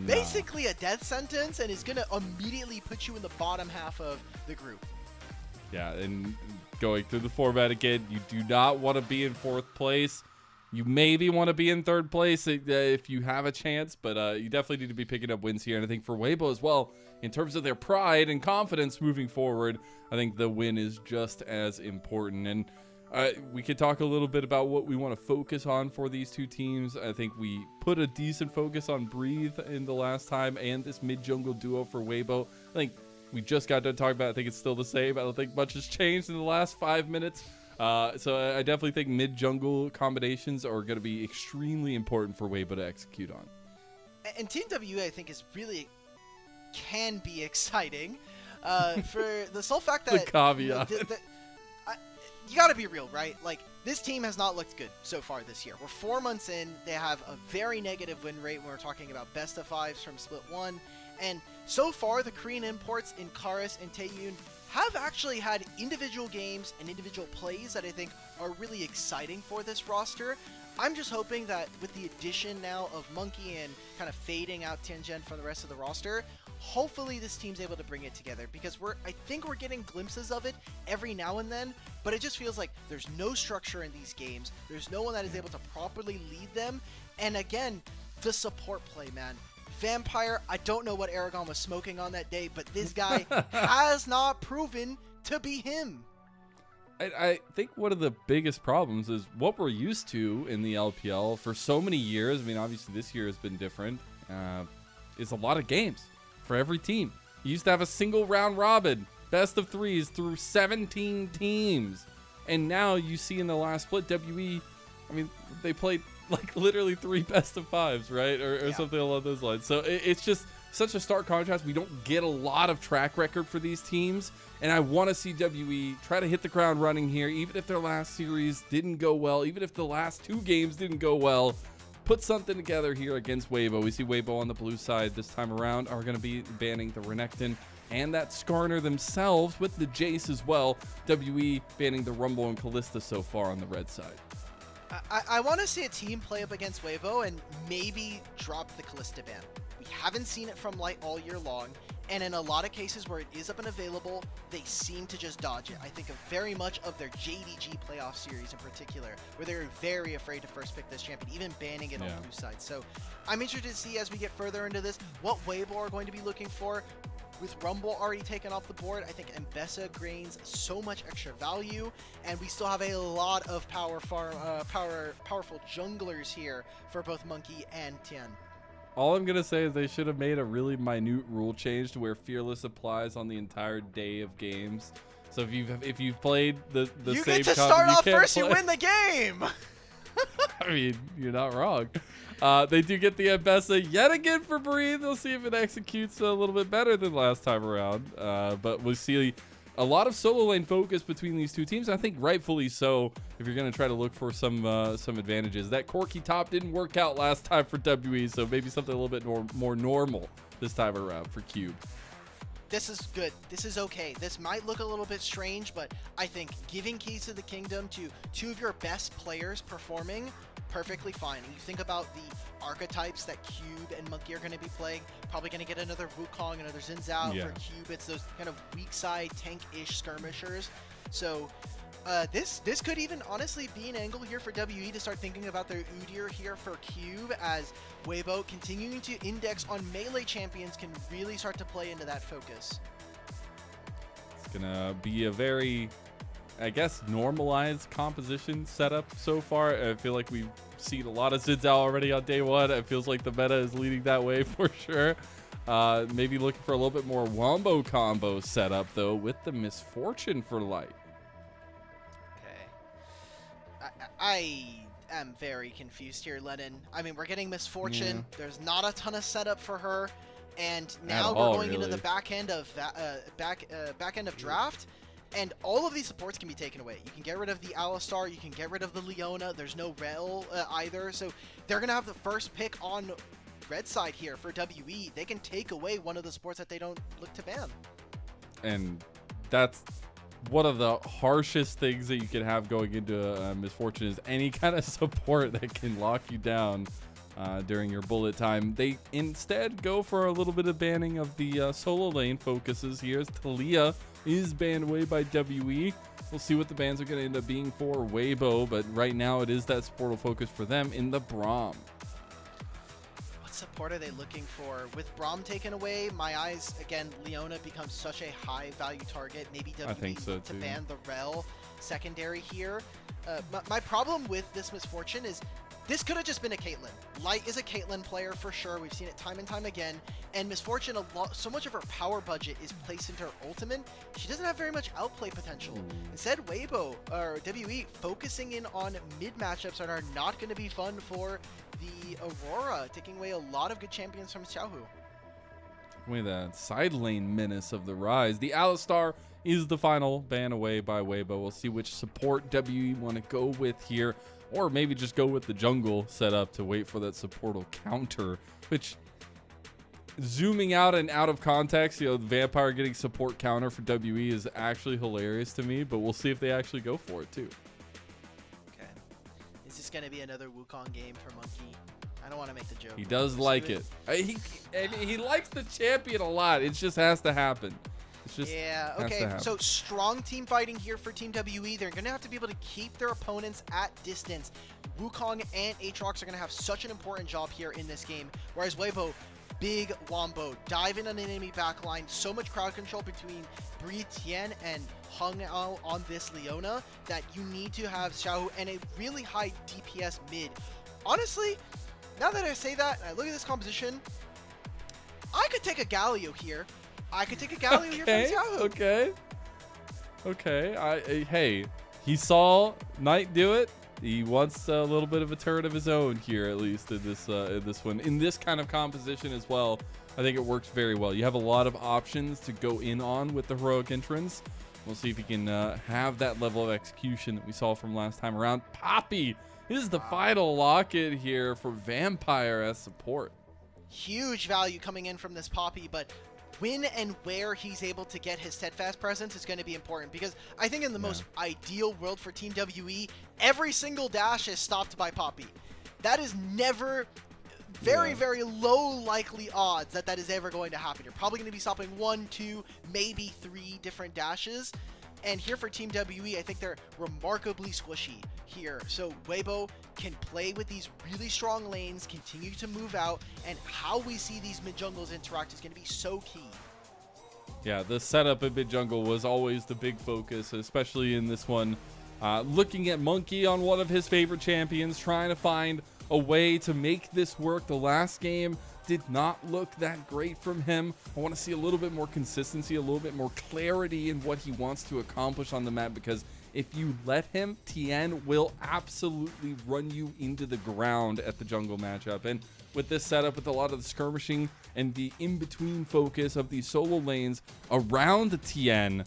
basically a death sentence and is going to immediately put you in the bottom half of the group. Yeah, and going through the format again, you do not want to be in 4th place. You maybe want to be in 3rd place if you have a chance, but you definitely need to be picking up wins here. And I think for Weibo as well, in terms of their pride and confidence moving forward, I think the win is just as important. And we could talk a little bit about what we want to focus on for these two teams. I think we put a decent focus on Breathe in the last time and this mid-jungle duo for Weibo. I think we just got done talking about it. I think it's still the same. I don't think much has changed in the last 5 minutes. So I definitely think mid-jungle combinations are going to be extremely important for Weibo to execute on. And Team WA, I think, is really can be exciting for the sole fact that the caveat. You got to be real, right? Like, this team has not looked good so far this year. We're 4 months in. They have a very negative win rate when we're talking about best of 5s from Split 1. And so far, the Korean imports in Karis and Taeyun have actually had individual games and individual plays that I think are really exciting for this roster. I'm just hoping that with the addition now of Monkey and kind of fading out Tianjin from the rest of the roster, hopefully this team's able to bring it together, because I think we're getting glimpses of it every now and then, but it just feels like there's no structure in these games. There's no one that is able to properly lead them. And again, the support play, man. Vampire, I don't know what Aragon was smoking on that day, but this guy has not proven to be him. I think one of the biggest problems is what we're used to in the LPL for so many years. I mean, obviously this year has been different. Is a lot of games for every team. You used to have a single round robin, best of 3s through 17 teams. And now you see in the last split, WE, I mean, they played like literally 3 best of 5s, right? Or something along those lines. So it's just such a stark contrast. We don't get a lot of track record for these teams. And I want to see WE try to hit the ground running here, even if their last series didn't go well, even if the last 2 games didn't go well. Put something together here against Weibo. We see Weibo on the blue side this time around are going to be banning the Renekton and that Skarner themselves with the Jace as well. WE banning the Rumble and Kalista so far on the red side. I want to see a team play up against Weibo and maybe drop the Kalista ban. We haven't seen it from Light all year long, and in a lot of cases where it is up and available, they seem to just dodge it. I think of very much of their JDG playoff series in particular, where they're very afraid to first pick this champion, even banning it on blue side. So I'm interested to see as we get further into this what Weibo are going to be looking for. With Rumble already taken off the board, I think Mbessa gains so much extra value, and we still have a lot of powerful junglers here for both Monkey and Tian. All I'm going to say is they should have made a really minute rule change to where Fearless applies on the entire day of games. So if you've played the you same get to comp, start you off can't first, play. you win the game! I mean, you're not wrong. They do get the Mbessa yet again for Breathe. We'll see if it executes a little bit better than last time around. But we'll see a lot of solo lane focus between these two teams. I think rightfully so if you're going to try to look for some advantages. That Corki top didn't work out last time for WE, so maybe something a little bit more normal this time around for Cube. This is good. This is okay. This might look a little bit strange, but I think giving keys to the kingdom to 2 of your best players performing, perfectly fine. And you think about the archetypes that Cube and Monkey are going to be playing, probably going to get another Wukong, another Xin Zhao. For Cube, it's those kind of weak side tank-ish skirmishers. So This could even honestly be an angle here for WE to start thinking about their Udyr here for Cube, as Weibo continuing to index on melee champions can really start to play into that focus. It's gonna be a very, I guess, normalized composition setup so far. I feel like we've seen a lot of Zids out already on day one. It feels like the meta is leading that way for sure. Maybe looking for a little bit more wombo combo setup though with the Misfortune for Light. I am very confused here, Lennon. I mean, we're getting Misfortune. Yeah. There's not a ton of setup for her, and now we're going into the back end of draft, and all of these supports can be taken away. You can get rid of the Alistar, you can get rid of the Leona. There's no Rel either, so they're gonna have the first pick on red side here for WE. They can take away one of the supports that they don't look to ban, and that's one of the harshest things that you can have going into Misfortune is any kind of support that can lock you down during your bullet time. They instead go for a little bit of banning of the solo lane focuses here, as Talia is banned away by WE. We'll see what the bans are going to end up being for Weibo, but right now it is that supportal focus for them in the Braum. Support are they looking for? With Braum taken away, my eyes, again, Leona becomes such a high value target. Maybe WE so to ban the Rel secondary here. My problem with this Misfortune is this could have just been a Caitlyn. Light is a Caitlyn player for sure. We've seen it time and time again. And Misfortune, so much of her power budget is placed into her ultimate. She doesn't have very much outplay potential. Instead, Weibo, or WE, focusing in on mid matchups that are not going to be fun for the Aurora, taking away a lot of good champions from Xiaohu. With that side lane menace of the Rise, the Alistar is the final ban away by Weibo. We'll see which support WE want to go with here, or maybe just go with the jungle setup to wait for that supportal counter, which, zooming out and out of context, you know, the Vampire getting support counter for WE is actually hilarious to me, but we'll see if they actually go for it too. Is this going to be another Wukong game for Monkey? I don't want to make the joke. He does like it. He likes the champion a lot. It just has to happen. It's just okay. So strong team fighting here for Team WE. They're going to have to be able to keep their opponents at distance. Wukong and Aatrox are going to have such an important job here in this game, whereas Weibo, big wombo, dive in on an enemy backline, so much crowd control between Bri Tian and Hung Ao on this Leona that you need to have Xiaohu and a really high DPS mid. Honestly, now that I say that, and I look at this composition, I could take a Galio here. I could take a Galio here from Xiaohu. Okay. Hey, he saw Knight do it. He wants a little bit of a turn of his own here, at least in this one. In this kind of composition as well, I think it works very well. You have a lot of options to go in on with the heroic entrance. We'll see if he can have that level of execution that we saw from last time around. Poppy is the final locket here for Vampire as support. Huge value coming in from this Poppy, but when and where he's able to get his steadfast presence is going to be important, because I think in the most ideal world for Team WE, every single dash is stopped by Poppy. That is never very low likely odds that is ever going to happen. You're probably going to be stopping 1, 2, maybe 3 different dashes. And here for Team WE, I think they're remarkably squishy here. So Weibo can play with these really strong lanes, continue to move out, and how we see these mid-jungles interact is going to be so key. Yeah, the setup in mid-jungle was always the big focus, especially in this one. Looking at Monkey on one of his favorite champions, trying to find a way to make this work. The last game did not look that great from him. I want to see a little bit more consistency, a little bit more clarity in what he wants to accomplish on the map, because if you let him, Tien will absolutely run you into the ground at the jungle matchup. And with this setup, with a lot of the skirmishing and the in-between focus of these solo lanes around the Tien,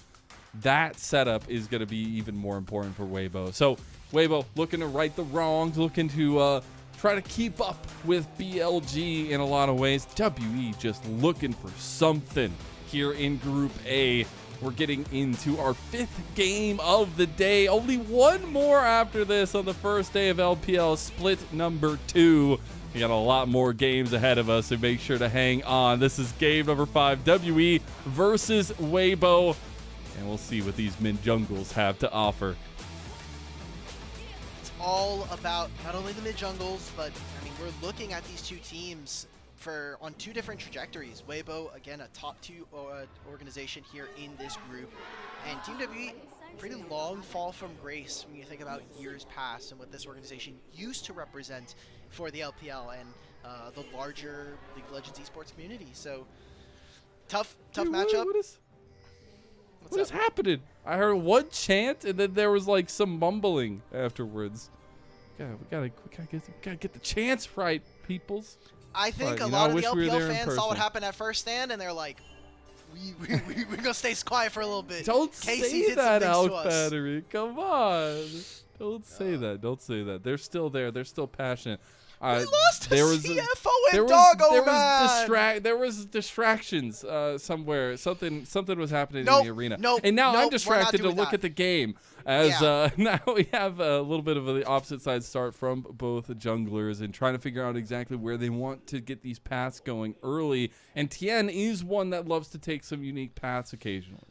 that setup is going to be even more important for Weibo. So Weibo looking to right the wrongs, looking to try to keep up with BLG in a lot of ways. WE just looking for something here in Group A. We're getting into our 5th game of the day. Only one more after this on the first day of LPL split number 2. We got a lot more games ahead of us, so make sure to hang on. This is game number 5, WE versus Weibo. And we'll see what these mid-jungles have to offer. all about not only the mid jungles, but I mean, we're looking at these two teams on two different trajectories. Weibo, again, a top 2 organization here in this group, and Team WE, pretty long fall from grace when you think about years past and what this organization used to represent for the LPL and the larger League of Legends esports community. So tough matchup. What is happening? I heard one chant and then there was like some mumbling afterwards. Yeah, we gotta get the chants right, peoples. I think But, a lot of the we were LPL there in fans saw what person. happened at first stand and they're like, we're gonna stay quiet for a little bit. Don't Casey say did that, some things Out to us. Battery. Come on. Don't say that. Don't say that. They're still there. They're still passionate. We lost to CFO and Doggo, man. There was distractions somewhere. Something was happening Nope, in the arena. nope, and now nope, we're I'm not distracted to doing look that. at the game. As Yeah. now we have a little bit of the opposite side start from both junglers and trying to figure out exactly where they want to get these paths going early. And Tien is one that loves to take some unique paths occasionally.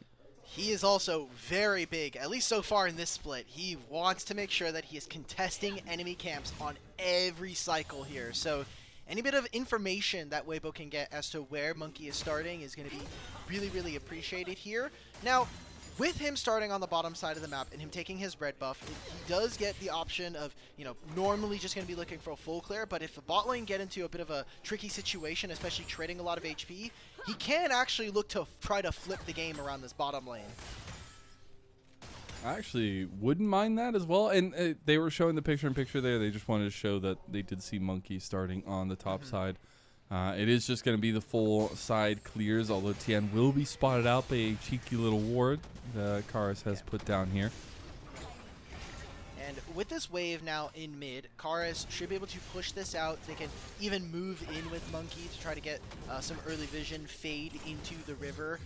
He is also very big, at least so far in this split. He wants to make sure that he is contesting enemy camps on every cycle here. So any bit of information that Weibo can get as to where Monkey is starting is going to be really, really appreciated here. Now, with him starting on the bottom side of the map and him taking his red buff, he does get the option of, normally just going to be looking for a full clear, but if the bot lane get into a bit of a tricky situation, especially trading a lot of HP, he can actually look to try to flip the game around this bottom lane. I actually wouldn't mind that as well. And they were showing the picture-in-picture there. They just wanted to show that they did see Monkey starting on the top side. It is just going to be the full side clears, although Tien will be spotted out by a cheeky little ward that Karis has put down here. And with this wave now in mid, Karis should be able to push this out. They can even move in with Monkey to try to get some early vision fade into the river.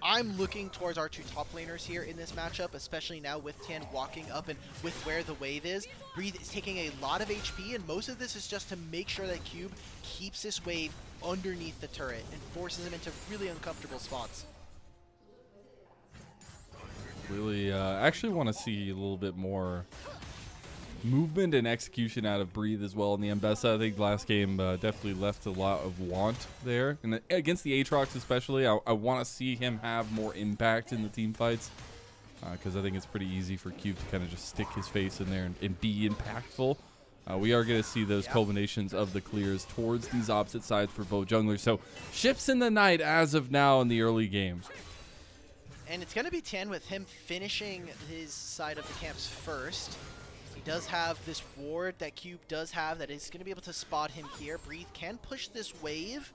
I'm looking towards our two top laners here in this matchup, especially now with Tien walking up and with where the wave is. Breathe is taking a lot of HP, and most of this is just to make sure that Cube keeps this wave underneath the turret and forces him into really uncomfortable spots. Really, actually want to see a little bit more movement and execution out of Breathe as well in the Mbessa. I think last game definitely left a lot of want there. And against the Aatrox especially, I want to see him have more impact in the team fights. Because I think it's pretty easy for Cube to kind of just stick his face in there and be impactful. We are going to see those culminations of the clears towards these opposite sides for both junglers. So ships in the night as of now in the early games. And it's going to be Tien with him finishing his side of the camps first. He does have this ward that Cube does have that is going to be able to spot him here. Breathe can push this wave.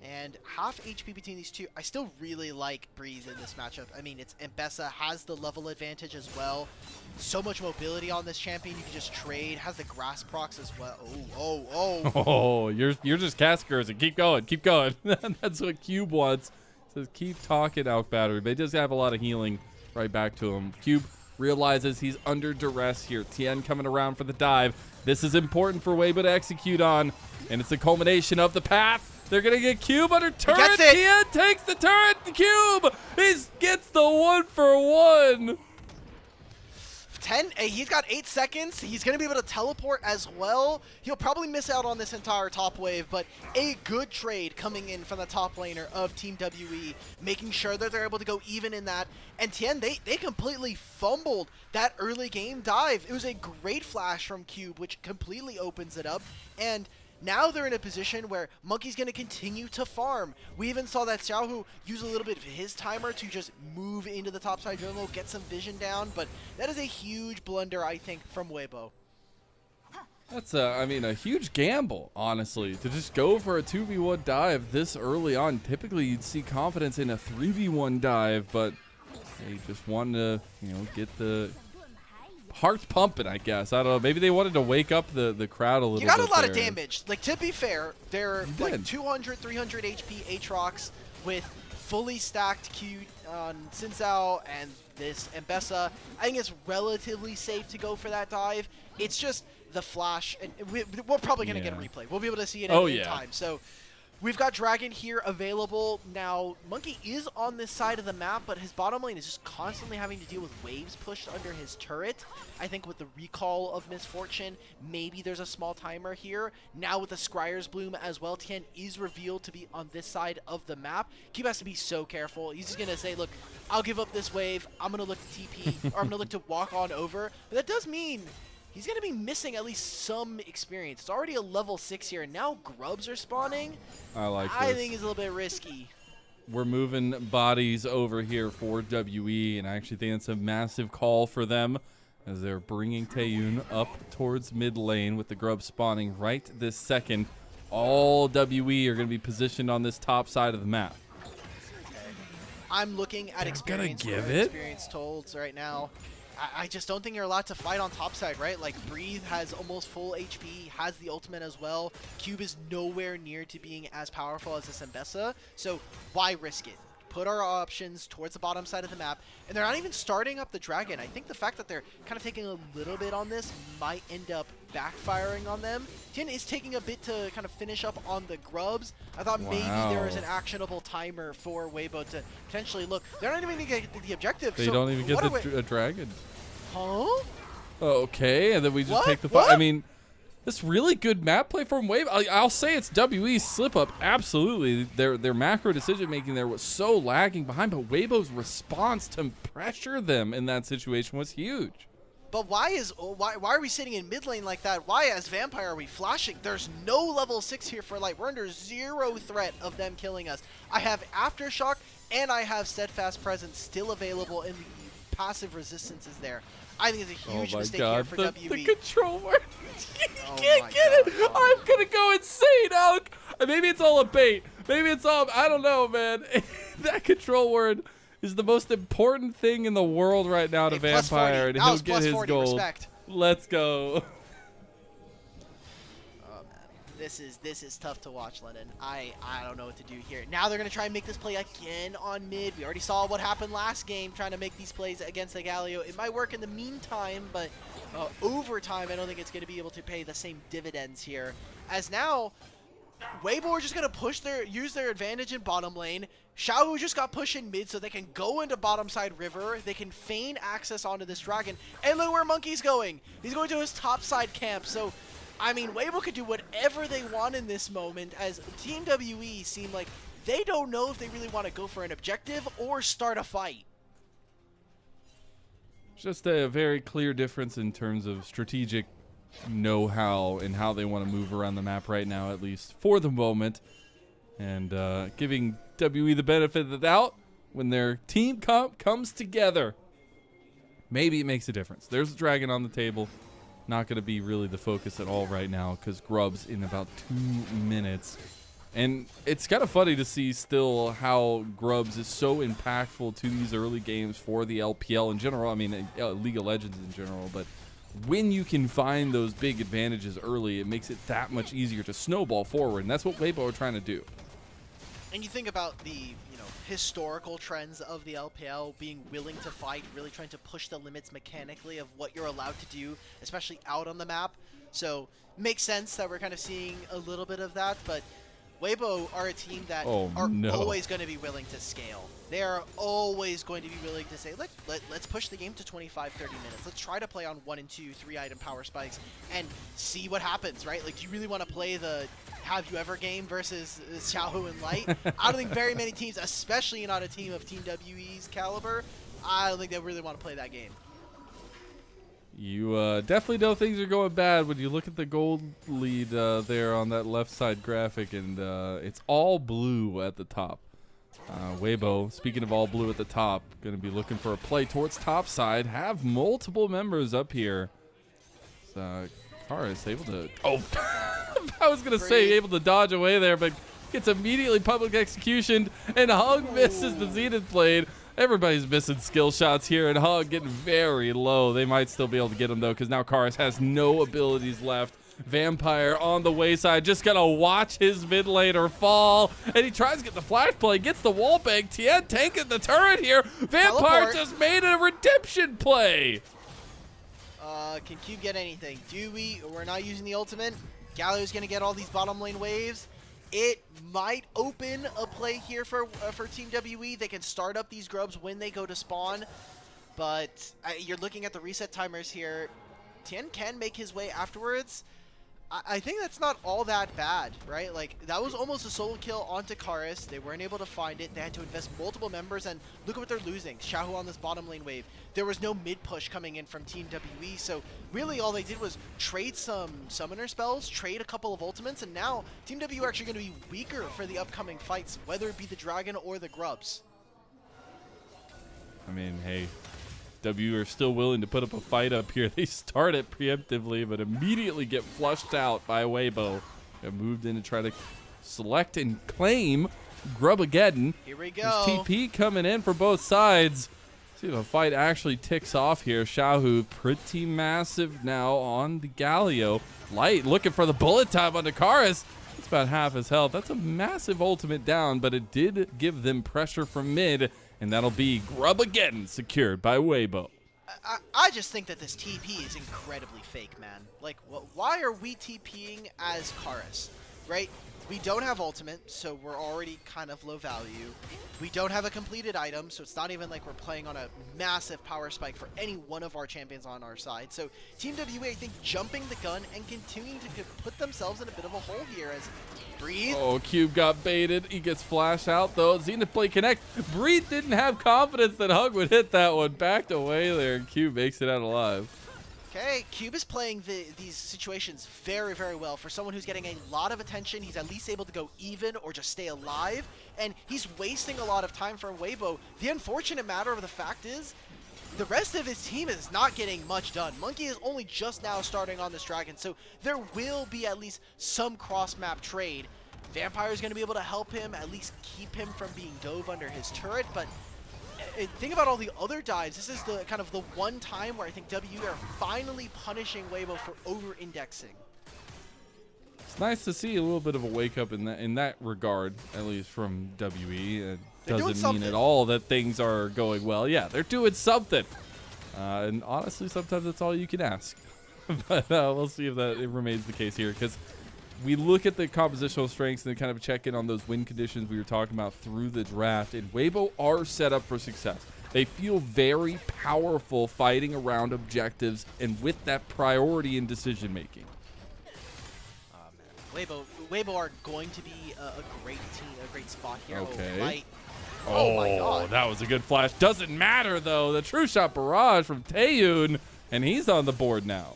And half HP between these two. I still really like Breathe in this matchup. I mean, it's Mbessa has the level advantage as well. So much mobility on this champion. You can just trade. Has the grass procs as well. Oh, you're just cast cursing. Keep going. Keep going. That's what Cube wants. Says keep talking, Out Battery. They just have a lot of healing right back to him. Cube realizes he's under duress here. Tien coming around for the dive. This is important for Weibo to execute on. And it's the culmination of the path. They're going to get Cube under turret. Tien takes the turret. Cube gets the 1-for-1. He's got 8 seconds. He's going to be able to teleport as well. He'll probably miss out on this entire top wave, but a good trade coming in from the top laner of Team WE, making sure that they're able to go even in that. And Tien, they completely fumbled that early game dive. It was a great flash from Cube, which completely opens it up. And now they're in a position where Monkey's going to continue to farm. We even saw that Xiaohu use a little bit of his timer to just move into the topside jungle, get some vision down, but that is a huge blunder, I think, from Weibo. That's a huge gamble, honestly, to just go for a 2v1 dive this early on. Typically, you'd see confidence in a 3v1 dive, but they just wanted to, get the heart's pumping, I guess. I don't know. Maybe they wanted to wake up the crowd a little bit. You got a lot there. of damage. Like, to be fair, they're like 200, 300 HP Aatrox with fully stacked Q on Xin Zhao and this Mbessa. I think it's relatively safe to go for that dive. It's just the flash, and we're probably going to get a replay. We'll be able to see it in time. So We've got Dragon here available. Now, Monkey is on this side of the map, but his bottom lane is just constantly having to deal with waves pushed under his turret. I think with the recall of Misfortune, maybe there's a small timer here. Now with the Scryer's Bloom as well, Tien is revealed to be on this side of the map. Cube has to be so careful. He's just going to say, look, I'll give up this wave. I'm going to look to TP, or I'm going to look to walk on over. But that does mean he's going to be missing at least some experience. It's already a level 6 here, and now grubs are spawning. I think it's a little bit risky. We're moving bodies over here for WE, and I actually think it's a massive call for them as they're bringing Taeyun up towards mid lane with the grub spawning right this second. All WE are going to be positioned on this top side of the map. I'm looking at experience. Experience tolls right now. I just don't think you're allowed to fight on top side, right? Like, Breathe has almost full HP, has the ultimate as well. Cube is nowhere near to being as powerful as a Sembessa, so why risk it? Put our options towards the bottom side of the map, and they're not even starting up the Dragon. I think the fact that they're kind of taking a little bit on this might end up backfiring on them. Tien is taking a bit to kind of finish up on the grubs. I thought maybe there was an actionable timer for Weibo to potentially look. They're not even going to get the objective. They don't even get a Dragon. Huh? Okay, and then we just take the fight. I mean, this really good map play from Wave. I'll say it's WE's slip up. Absolutely. Their macro decision making there was so lagging behind, but Weibo's response to pressure them in that situation was huge. But why are we sitting in mid lane like that? Why as Vampire are we flashing? There's no level 6 here for Light. We're under 0 threat of them killing us. I have Aftershock and I have Steadfast Presence still available, and the passive resistance is there. I think it's a huge mistake here for WB. The control word. You can't get it. I'm going to go insane, Alec. Maybe it's all a bait. Maybe it's all, I don't know, man. That control word is the most important thing in the world right now to Vampire, and he'll get his gold. Respect. Let's go. This is tough to watch, Lennon. I don't know what to do here. Now they're going to try and make this play again on mid. We already saw what happened last game trying to make these plays against the Galio. It might work in the meantime, but over time, I don't think it's going to be able to pay the same dividends here. As now, Weibo are just going to use their advantage in bottom lane. Xiaohu just got pushed in mid so they can go into bottom side river. They can feign access onto this Dragon. And look where Monkey's going. He's going to his top side camp. So, I mean, Weibo could do whatever they want in this moment, as Team WE seem like they don't know if they really want to go for an objective or start a fight. Just a very clear difference in terms of strategic know-how and how they want to move around the map right now, at least for the moment. And giving WE the benefit of the doubt when their team comes together. Maybe it makes a difference. There's a Dragon on the table. Not going to be really the focus at all right now because Grub's in about 2 minutes. And it's kind of funny to see still how Grubs is so impactful to these early games for the LPL in general. I mean, League of Legends in general. But when you can find those big advantages early, it makes it that much easier to snowball forward. And that's what Weibo are trying to do. And you think about the historical trends of the LPL, being willing to fight, really trying to push the limits mechanically of what you're allowed to do, especially out on the map. So makes sense that we're kind of seeing a little bit of that, but Weibo are a team that are always going to be willing to scale. They are always going to be willing to say, let's push the game to 25, 30 minutes. Let's try to play on 1 and 2, 3 item power spikes and see what happens, right? Like, do you really want to play the have you ever game versus Xiaohu and Light? I don't think very many teams, especially not a team of Team WE's caliber, I don't think they really want to play that game. You definitely know things are going bad when you look at the gold lead there on that left side graphic, and it's all blue at the top. Weibo, speaking of all blue at the top, going to be looking for a play towards top side. Have multiple members up here. Karis able to... Oh, I was going to say able to dodge away there, but gets immediately public execution, and Hug misses the Zenith blade. Everybody's missing skill shots here, and Hug getting very low. They might still be able to get him, though, because now Karis has no abilities left. Vampire on the wayside, just going to watch his mid laner fall, and he tries to get the flash play, gets the wall bang. Tien tanking the turret here. Vampire just made a redemption play. Can Cube get anything? Do we? We're not using the ultimate. Galio's going to get all these bottom lane waves. It might open a play here for Team WE. They can start up these grubs when they go to spawn, but you're looking at the reset timers here. Tien can make his way afterwards. I think that's not all that bad, right? Like, that was almost a solo kill onto Karis. They weren't able to find it. They had to invest multiple members, and look at what they're losing. Xiaohu on this bottom lane wave. There was no mid push coming in from Team WE, so really all they did was trade some summoner spells, trade a couple of ultimates, and now Team WE are actually going to be weaker for the upcoming fights, whether it be the Dragon or the Grubs. I mean, hey, W are still willing to put up a fight up here. They start it preemptively, but immediately get flushed out by Weibo. They moved in to try to select and claim Grubageddon. Here we go. There's TP coming in for both sides. See if the fight actually ticks off here. Xiaohu pretty massive now on the Galio. Light looking for the bullet time on Karis. It's about half his health. That's a massive ultimate down, but it did give them pressure from mid. And that'll be Grubageddon secured by Weibo. I just think that this TP is incredibly fake, man. Like, why are we TPing as Karis, right? We don't have ultimate, so we're already kind of low value. We don't have a completed item, so it's not even like we're playing on a massive power spike for any one of our champions on our side. So Team WA, I think, jumping the gun and continuing to put themselves in a bit of a hole here as Breathe. Oh, Cube got baited. He gets flashed out, though. Zenith play connect. Breathe didn't have confidence that Hug would hit that one. Backed away there, and Cube makes it out alive. Okay, Cube is playing these situations very, very well. For someone who's getting a lot of attention, he's at least able to go even or just stay alive, and he's wasting a lot of time for Weibo. The unfortunate matter of the fact is, the rest of his team is not getting much done. Monkey is only just now starting on this Dragon, so there will be at least some cross-map trade. Vampire is going to be able to help him, at least keep him from being dove under his turret, but think about all the other dives. This is the kind of the one time where I think W are finally punishing Weibo for over-indexing. It's nice to see a little bit of a wake up in that regard, at least from WE. It doesn't mean at all that things are going well. Yeah, they're doing something. And honestly, sometimes that's all you can ask. But we'll see if that remains the case here, because we look at the compositional strengths and kind of check in on those win conditions we were talking about through the draft, and Weibo are set up for success. They feel very powerful fighting around objectives and with that priority in decision making. Weibo are going to be a great team, a great spot here. Okay. Oh my God. That was a good flash. Doesn't matter though. The true shot barrage from Taeyun, and he's on the board now.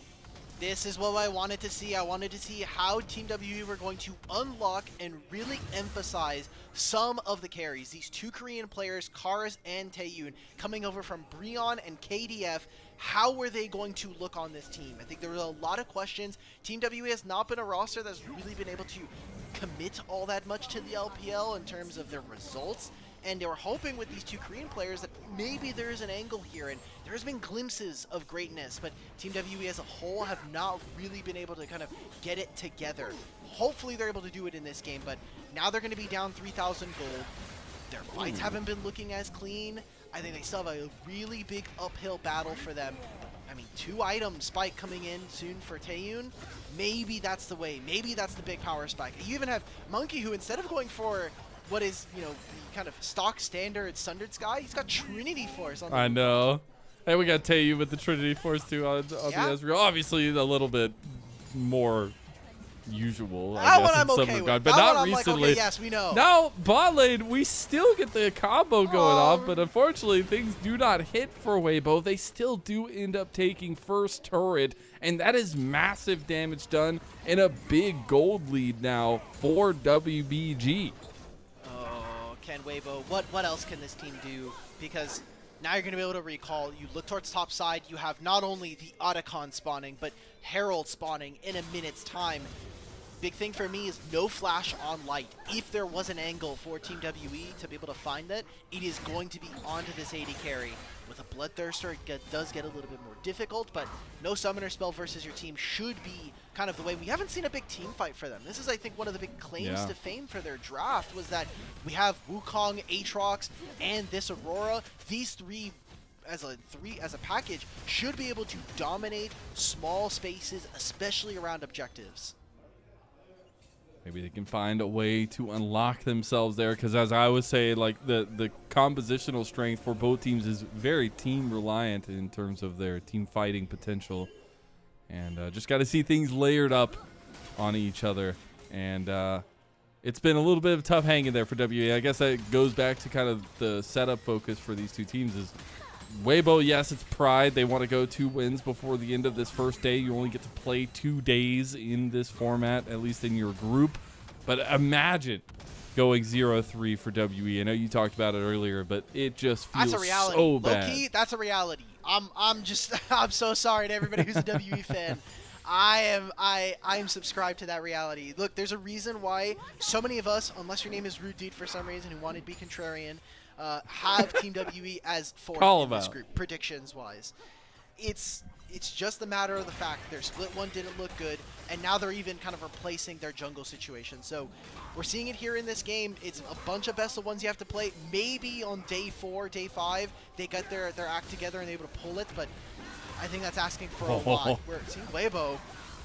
This is what I wanted to see. I wanted to see how Team WE were going to unlock and really emphasize some of the carries. These two Korean players, Karis and Taeyun, coming over from Breon and KDF. How were they going to look on this team? I think there were a lot of questions. Team WE has not been a roster that's really been able to commit all that much to the LPL in terms of their results. And they were hoping with these two Korean players that maybe there is an angle here, and there's been glimpses of greatness, but Team WE as a whole have not really been able to kind of get it together. Hopefully they're able to do it in this game, but now they're going to be down 3,000 gold. Their fights haven't been looking as clean. I think they still have a really big uphill battle for them. I mean, 2 item spike coming in soon for Taeyun. Maybe that's the way. Maybe that's the big power spike. You even have Monkey, who instead of going for what is, you know, the kind of stock standard Sundered Sky, he's got Trinity Force on the I know. And we got Taeyun with the Trinity Force too on the Ezreal. Obviously a little bit more usual, I guess, I'm in some okay regard, with. but not I'm recently. Like, okay, yes, we know. Now, bot lane, we still get the combo going off, but unfortunately, things do not hit for Weibo. They still do end up taking first turret, and that is massive damage done and a big gold lead now for WBG. Oh, Ken Weibo, what else can this team do? Because now you're going to be able to recall, you look towards top side, you have not only the Otacon spawning, but Herald spawning in a minute's time. Big thing for me is no flash on Light. If there was an angle for Team WE to be able to find that, it is going to be onto this AD carry. With a Bloodthirster, it does get a little bit more difficult, but no summoner spell versus your team should be kind of the way. We haven't seen a big team fight for them. This is, I think, one of the big claims to fame for their draft was that we have Wukong, Aatrox, and this Aurora. These three as a package should be able to dominate small spaces, especially around objectives. Maybe they can find a way to unlock themselves there, because as I was saying, like the compositional strength for both teams is very team reliant in terms of their team fighting potential, and just got to see things layered up on each other. And it's been a little bit of a tough hanging there for WE. I guess that goes back to kind of the setup focus for these two teams is Weibo, yes, it's pride. They want to go 2 wins before the end of this first day. You only get to play 2 days in this format, at least in your group. But imagine going 0-3 for WE. I know you talked about it earlier, but it just feels That's a reality. so bad. Low-key, that's a reality. I'm so sorry to everybody who's a WE fan. I am subscribed to that reality. Look, there's a reason why so many of us, unless your name is Rude Dude for some reason, who wanted to be contrarian, have Team WE as 4th in this group, predictions-wise. It's just a matter of the fact their split one didn't look good, and now they're even kind of replacing their jungle situation. So we're seeing it here in this game. It's a bunch of best of ones you have to play. Maybe on day 4, day 5, they get their act together and able to pull it, but I think that's asking for a lot. We're seeing Weibo.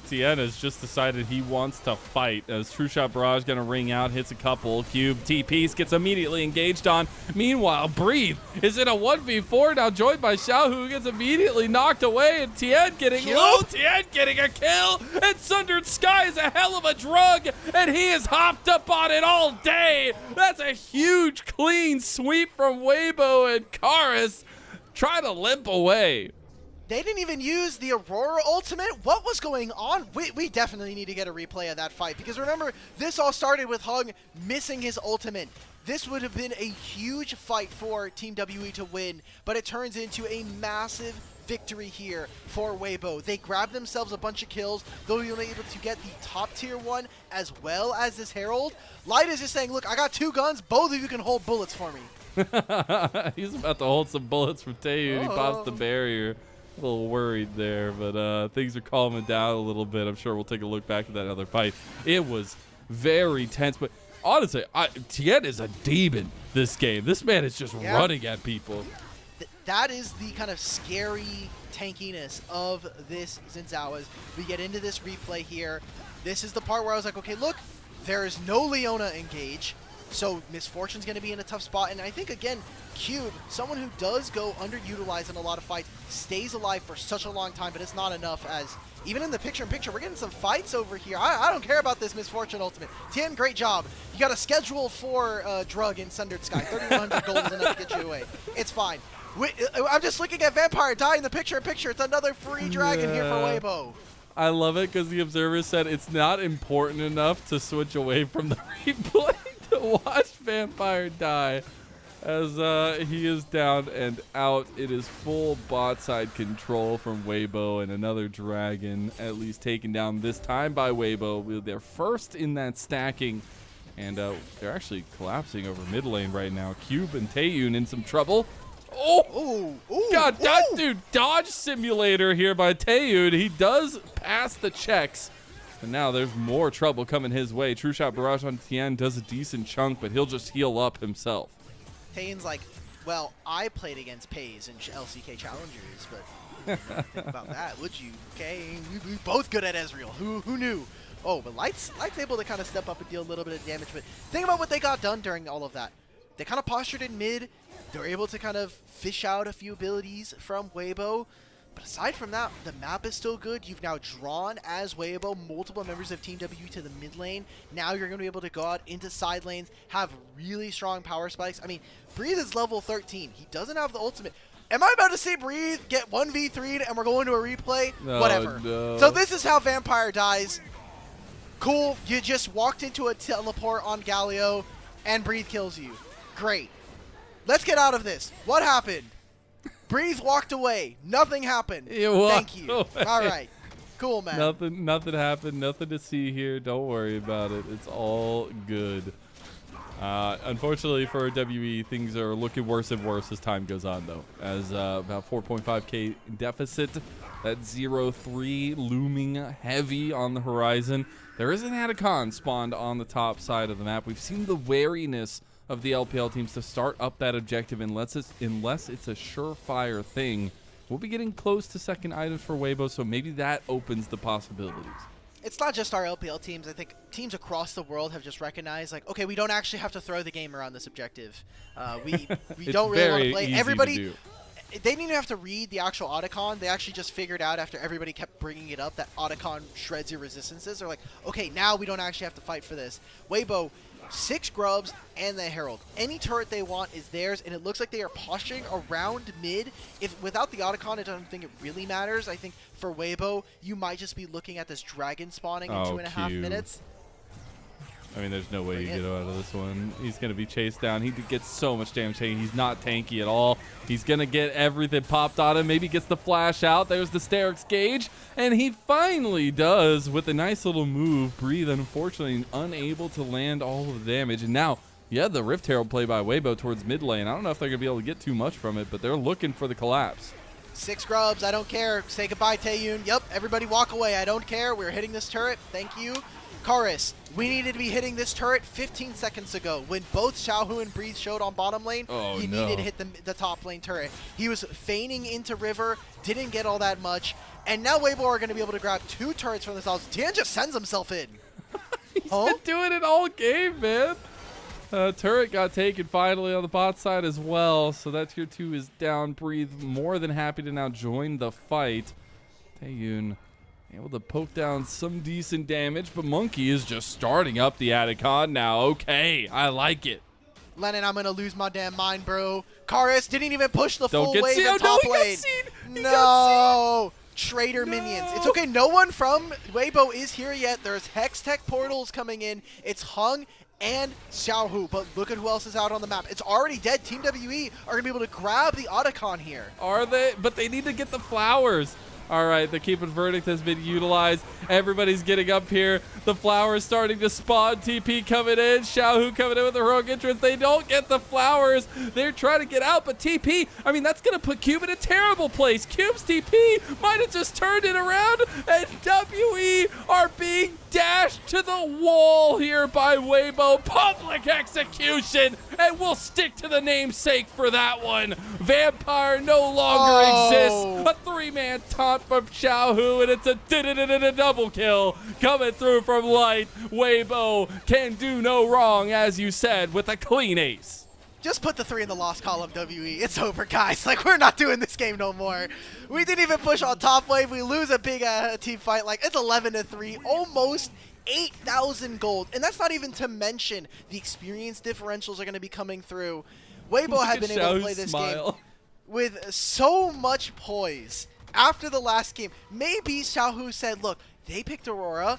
Tien has just decided he wants to fight as True Shot Barrage going to ring out, hits a couple. Cube T-Piece gets immediately engaged on. Meanwhile, Breathe is in a 1v4 now, joined by Xiao, who gets immediately knocked away, and Tien getting low. Tien getting a kill, and Sundered Sky is a hell of a drug, and he has hopped up on it all day. That's a huge clean sweep from Weibo, and Karis try to limp away. They didn't even use the Aurora ultimate. What was going on? We definitely need to get a replay of that fight, because remember, this all started with Hung missing his ultimate. This would have been a huge fight for Team WE to win, but it turns into a massive victory here for Weibo. They grab themselves a bunch of kills. They'll be able to get the top tier one as well as this Herald. Light is just saying, look, I got 2 guns. Both of you can hold bullets for me. He's about to hold some bullets from Taeyoon. He pops the barrier. A little worried there, but things are calming down a little bit. I'm sure we'll take a look back at that other fight. It was very tense, but honestly, Tien is a demon this game. This man is just running at people. That is the kind of scary tankiness of this Xin Zhao. As we get into this replay here, this is the part where I was like, okay, look, there is no Leona engage. So Misfortune's going to be in a tough spot, and I think, again, Cube, someone who does go underutilized in a lot of fights, stays alive for such a long time, but it's not enough, as even in the picture-in-picture, we're getting some fights over here. I don't care about this Misfortune ultimate. Tien, great job. You got a schedule for drug in Sundered Sky. 3,100 gold is enough to get you away. It's fine. I'm just looking at Vampire Die in the picture-in-picture. It's another free dragon here for Weibo. I love it because the observer said it's not important enough to switch away from the replay to watch Vampire die, as he is down and out. It is full bot side control from Weibo, and another dragon at least taken down this time by Weibo. They're first in that stacking, and they're actually collapsing over mid lane right now. Cube and Taeyoon in some trouble. God, that dude, dodge simulator here by Taeyoon. He does pass the checks. And now there's more trouble coming his way. True Shot Barrage on Tien does a decent chunk, but he'll just heal up himself. Taeyoon's like, well, I played against Pays in LCK Challengers, but think about that, would you? Okay, we both good at Ezreal. Who knew? Oh, but Light's able to kind of step up and deal a little bit of damage. But think about what they got done during all of that. They kind of postured in mid. They're able to kind of fish out a few abilities from Weibo. But aside from that, the map is still good. You've now drawn, as Weibo, multiple members of Team W to the mid lane. Now you're going to be able to go out into side lanes, have really strong power spikes. I mean, Breathe is level 13. He doesn't have the ultimate. Am I about to see Breathe get 1v3'd and we're going to a replay? No, Whatever. No. So this is how Vampire dies. Cool. You just walked into a teleport on Galio and Breathe kills you. Great. Let's get out of this. What happened? Breathe walked away. Nothing happened. Thank you. Away. All right. Cool, man. Nothing happened. Nothing to see here. Don't worry about it. It's all good. Unfortunately for WE, things are looking worse and worse as time goes on, though. As about 4.5k deficit. That 0-3 looming heavy on the horizon. There is an Atacon spawned on the top side of the map. We've seen the wariness of the LPL teams to start up that objective unless it's a surefire thing. We'll be getting close to second items for Weibo, so maybe that opens the possibilities. It's not just our LPL teams. I think teams across the world have just recognized, like, okay, we don't actually have to throw the game around this objective. We don't really want to play. Everybody, they didn't even have to read the actual Otacon. They actually just figured out after everybody kept bringing it up that Otacon shreds your resistances. They're like, okay, now we don't actually have to fight for this. Weibo, 6 grubs and the Herald. Any turret they want is theirs, and it looks like they are posturing around mid. If without the Otacon, I don't think it really matters. I think for Weibo, you might just be looking at this dragon spawning in 2.5 minutes. I mean, there's no way you get out of this one. He's going to be chased down. He gets so much damage. He's not tanky at all. He's going to get everything popped on him. Maybe gets the flash out. There's the Sterix gauge. And he finally does with a nice little move. Breathe, unfortunately, unable to land all of the damage. And now, yeah, the Rift Herald play by Weibo towards mid lane. I don't know if they're going to be able to get too much from it, but they're looking for the collapse. 6 grubs. I don't care. Say goodbye, Taeyun. Yep, everybody walk away. I don't care. We're hitting this turret. Thank you. Chorus, we needed to be hitting this turret 15 seconds ago when both Xiaohu and Breeze showed on bottom lane. He needed to hit the top lane turret. He was feigning into river, didn't get all that much, and now Weibo are going to be able to grab 2 turrets from themselves. Tian just sends himself in. He's been doing it all game, man. Turret got taken finally on the bot side as well, so that tier 2 is down. Breathe more than happy to now join the fight. Taeyun able to poke down some decent damage, but Monkey is just starting up the Atacon now. Okay, I like it. Lennon, I'm going to lose my damn mind, bro. Karis didn't even push the full wave in no, top he lane. got seen. No! Traitor minions. It's okay, no one from Weibo is here yet. There's Hextech portals coming in. It's Hung and Xiaohu, but look at who else is out on the map. It's already dead. Team WE are going to be able to grab the Otacon here. Are they? But they need to get the flowers. All right, the Keep It Verdict has been utilized. Everybody's getting up here. The flowers starting to spawn. TP coming in. Xiaohu coming in with the rogue entrance. They don't get the flowers. They're trying to get out, but TP, I mean, that's going to put Cube in a terrible place. Cube's TP might have just turned it around, and WE are being dashed to the wall here by Weibo. Public execution, and we'll stick to the namesake for that one. Vampire no longer exists. A 3-man taunt from Xiaohu, and it's a double kill coming through from Light. Weibo can do no wrong, as you said, with a clean ace. Just put the 3 in the lost column, WE. It's over, guys. Like, we're not doing this game no more. We didn't even push on top wave. We lose a big team fight. Like, it's 11-3, almost 8,000 gold. And that's not even to mention the experience differentials are going to be coming through. Weibo have been able to play this game with so much poise. After the last game, maybe Xiaohu said, look, they picked Aurora.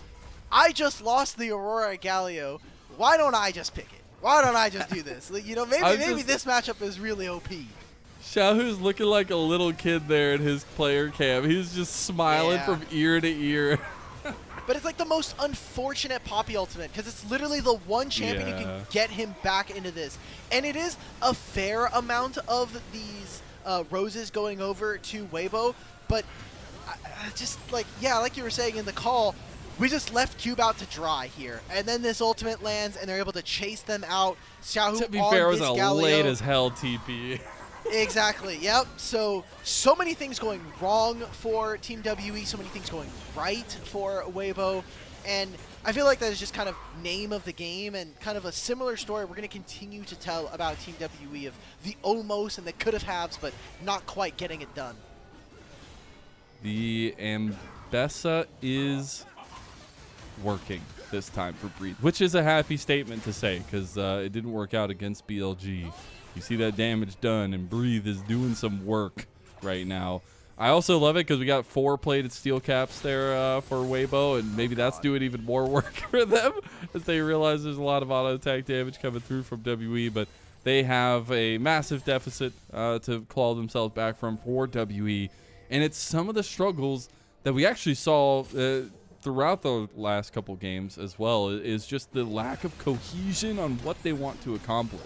I just lost the Aurora Galio. Why don't I just pick it? Why don't I just do this? You know, maybe this matchup is really OP. Xiaohu's looking like a little kid there in his player cam. He's just smiling from ear to ear. But it's like the most unfortunate Poppy ultimate because it's literally the one champion who can get him back into this. And it is a fair amount of these roses going over to Weibo, but just like, like you were saying in the call, we just left Cube out to dry here. And then this ultimate lands and they're able to chase them out. Xiaohu to be fair, it was a Galio. late as hell TP. Exactly, yep. So many things going wrong for Team WE, so many things going right for Weibo. And I feel like that is just kind of name of the game and kind of a similar story we're going to continue to tell about Team WE of the almost and the could have haves, but not quite getting it done. The Ambessa is working this time for Breathe, which is a happy statement to say because it didn't work out against BLG. You see that damage done, and Breathe is doing some work right now. I also love it because we got 4 plated steel caps there for Weibo, and maybe that's doing even more work for them as they realize there's a lot of auto attack damage coming through from WE, but they have a massive deficit to claw themselves back from for WE, and it's some of the struggles that we actually saw throughout the last couple games as well, is just the lack of cohesion on what they want to accomplish.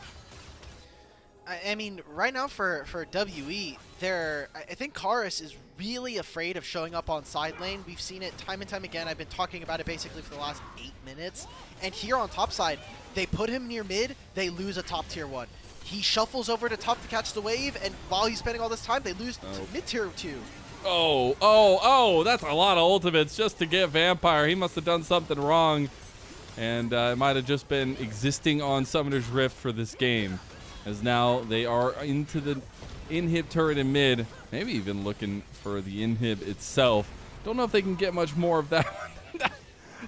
I mean, right now for WE, I think Karis is really afraid of showing up on side lane. We've seen it time and time again. I've been talking about it basically for the last 8 minutes. And here on top side, they put him near mid, they lose a top tier 1. He shuffles over to top to catch the wave, and while he's spending all this time, they lose to mid tier 2. Oh, that's a lot of ultimates just to get Vampire. He must have done something wrong. And it might have just been existing on Summoner's Rift for this game. As now they are into the inhib turret in mid. Maybe even looking for the inhib itself. Don't know if they can get much more of that.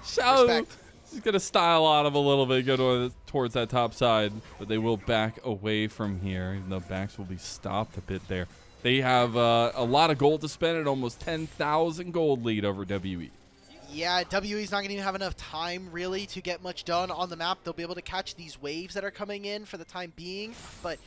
Xiao is going to style on him a little bit, go towards that top side. But they will back away from here, even though backs will be stopped a bit there. They have a lot of gold to spend at almost 10,000 gold lead over WE. Yeah, WE's not going to even have enough time, really, to get much done on the map. They'll be able to catch these waves that are coming in for the time being, but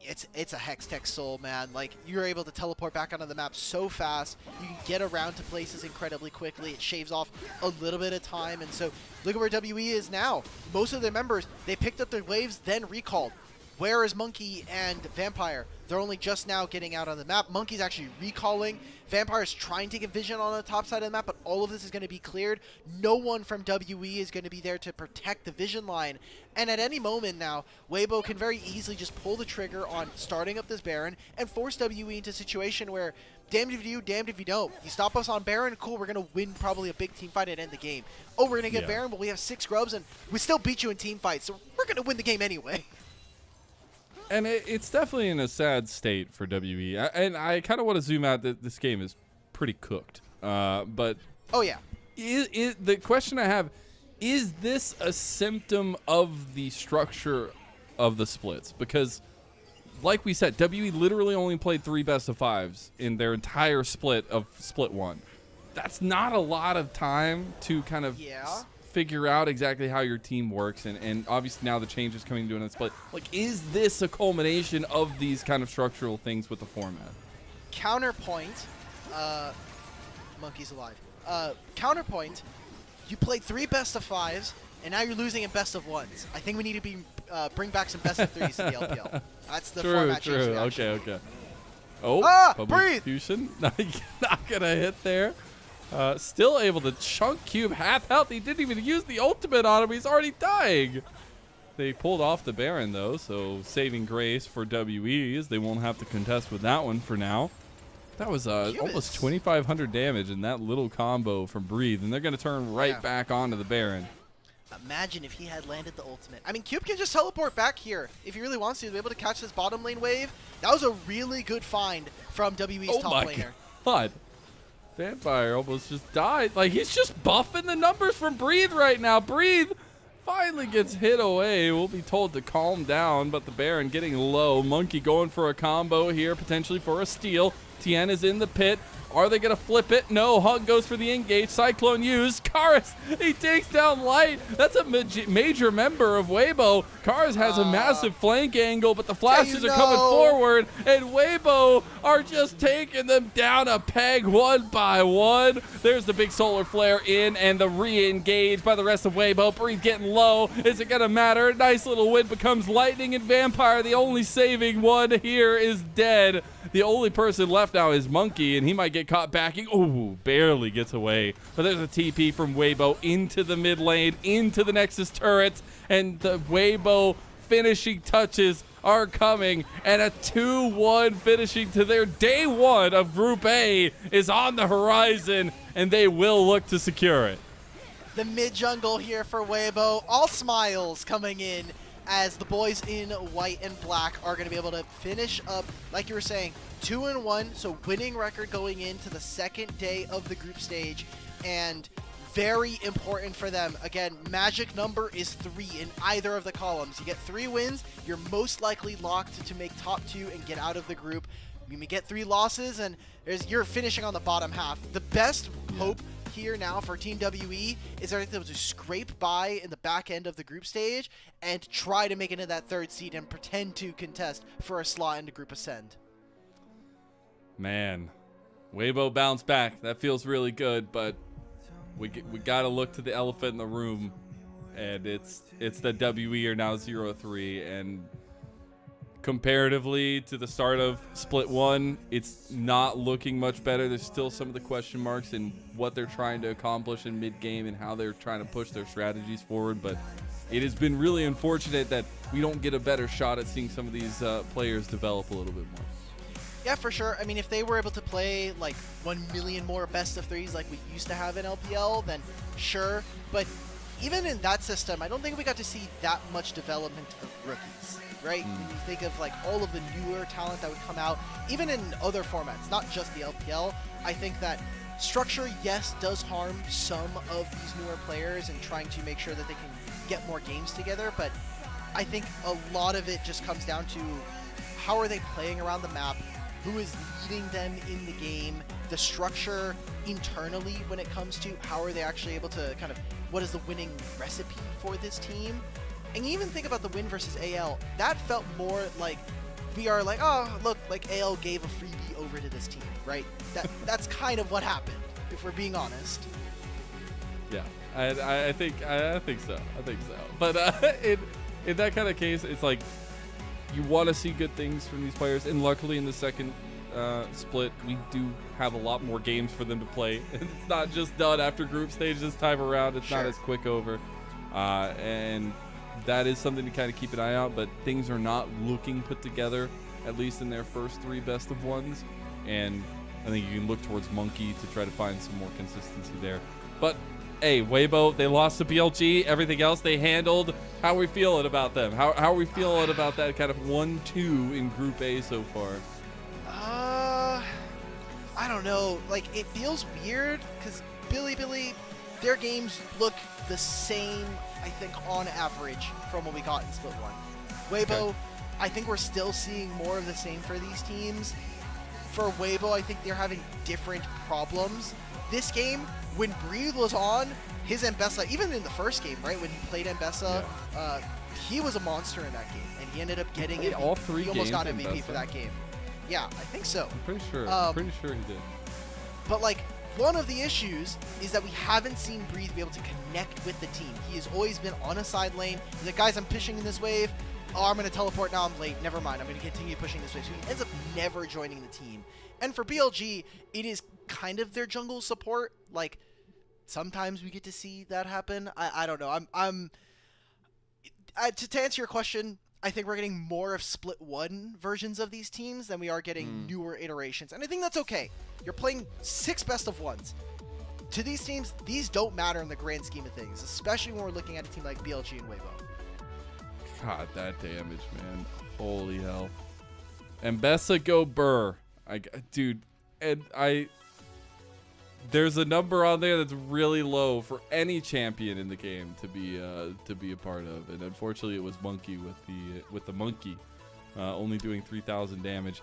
it's a Hextech Soul, man. Like, you're able to teleport back onto the map so fast. You can get around to places incredibly quickly. It shaves off a little bit of time, and so look at where WE is now. Most of their members, they picked up their waves, then recalled. Where is Monkey and Vampire? They're only just now getting out on the map. Monkey's actually recalling. Vampire's trying to get vision on the top side of the map, but all of this is going to be cleared. No one from WE is going to be there to protect the vision line. And at any moment now, Weibo can very easily just pull the trigger on starting up this Baron and force WE into a situation where damned if you do, damned if you don't. You stop us on Baron, cool, we're going to win probably a big team fight and end the game. Oh, we're going to get Baron, but we have 6 grubs and we still beat you in team fights, so we're going to win the game anyway. And it's definitely in a sad state for WE. And I kind of want to zoom out that this game is pretty cooked. But oh yeah, the question I have, is this a symptom of the structure of the splits? Because, like we said, WE literally only played 3 best-of-5s in their entire split of Split 1. That's not a lot of time to kind of figure out exactly how your team works, and obviously now the changes coming to an split. Like, is this a culmination of these kind of structural things with the format? Counterpoint, Monkey's alive. Counterpoint, you played 3 best-of-5s, and now you're losing in best-of-1s. I think we need to bring back some best-of-3s in the LPL. That's the format change. Okay. Oh, breathe! Fusion, not gonna hit there. Still able to chunk Cube half health. He didn't even use the ultimate on him. He's already dying. They pulled off the Baron, though, so saving grace for WEs. They won't have to contest with that one for now. That was almost 2,500 damage in that little combo from Breathe, and they're going to turn right back onto the Baron. Imagine if he had landed the ultimate. I mean, Cube can just teleport back here if he really wants to be able to catch this bottom lane wave. That was a really good find from WE's top laner. God. Vampire almost just died. Like, he's just buffing the numbers from Breathe right now. Breathe finally gets hit away. We'll be told to calm down, but the Baron getting low. Monkey going for a combo here, potentially for a steal. Tien is in the pit. Are they going to flip it? No. Hug goes for the engage. Cyclone used. Karis, he takes down Light. That's a major member of Weibo. Karis has a massive flank angle, but the flashes are coming forward, and Weibo are just taking them down a peg one by one. There's the big solar flare in, and the re-engage by the rest of Weibo. Breathe getting low. Is it going to matter? Nice little win becomes Lightning and Vampire. The only saving one here is dead. The only person left now is Monkey, and he might get caught backing. Oh, barely gets away. But there's a TP from Weibo into the mid lane, into the Nexus turrets, and the Weibo finishing touches are coming, and a 2-1 finishing to their day 1 of Group A is on the horizon, and they will look to secure it. The mid jungle here for Weibo, all smiles coming in, as the boys in white and black are going to be able to finish up, like you were saying, 2-1, so winning record going into the second day of the group stage, and very important for them. Again, magic number is 3 in either of the columns. You get 3 wins, you're most likely locked to make top 2 and get out of the group. You may get 3 losses, and you're finishing on the bottom half. The best hope here now for Team WE is they're able to scrape by in the back end of the group stage and try to make it into that 3rd seed and pretend to contest for a slot into Group Ascend. Man, Weibo bounced back. That feels really good, but we got to look to the elephant in the room, and it's that WE are now 0-3, and comparatively to the start of Split 1, it's not looking much better. There's still some of the question marks in what they're trying to accomplish in mid-game and how they're trying to push their strategies forward, but it has been really unfortunate that we don't get a better shot at seeing some of these players develop a little bit more. Yeah, for sure. I mean, if they were able to play like 1 million more best of threes like we used to have in LPL, then sure. But even in that system, I don't think we got to see that much development of rookies, right? When you think of like all of the newer talent that would come out, even in other formats, not just the LPL, I think that structure, yes, does harm some of these newer players and trying to make sure that they can get more games together, but I think a lot of it just comes down to how are they playing around the map, who is leading them in the game, the structure internally when it comes to how are they actually able to kind of, what is the winning recipe for this team? And you even think about the win versus AL, that felt more like we are like, oh, look, like AL gave a freebie over to this team, right? That's kind of what happened, if we're being honest. Yeah, I think so. But in that kind of case, it's like you want to see good things from these players, and luckily in the second split, we do have a lot more games for them to play. It's not just done after group stage this time around. It's not as quick over, and that is something to kind of keep an eye out. But things are not looking put together, at least in their first 3 best of ones, and I think you can look towards Monkey to try to find some more consistency there. But hey, Weibo, they lost to BLG. Everything else they handled. How are we feeling about them? How are we feeling about that kind of 1-2 in Group A so far? I don't know. Like, it feels weird because Billy, their games look the same, I think, on average from what we got in Split 1. Weibo, I think we're still seeing more of the same for these teams. For Weibo, I think they're having different problems. This game, when Breathe was on, his Mbessa, even in the first game, right, when he played Mbessa, he was a monster in that game, and he ended up getting it. All 3 he games almost got MVP Mbessa. for that game. Yeah, I think so. I'm pretty sure. He did. But like, one of the issues is that we haven't seen Breathe be able to connect with the team. He has always been on a side lane. He's like, guys, I'm pushing in this wave. Oh, I'm going to teleport now. I'm late. Never mind. I'm going to continue pushing this wave. So he ends up never joining the team. And for BLG, it is kind of their jungle support. Like, sometimes we get to see that happen. I don't know. To answer your question, I think we're getting more of Split 1 versions of these teams than we are getting newer iterations. And I think that's okay. You're playing 6 best of ones. To these teams, these don't matter in the grand scheme of things, especially when we're looking at a team like BLG and Weibo. God, that damage, man. Holy hell. Mbessa go Burr. Dude, and there's a number on there that's really low for any champion in the game to be a part of, and unfortunately it was Monkey with the Monkey, only doing 3,000 damage.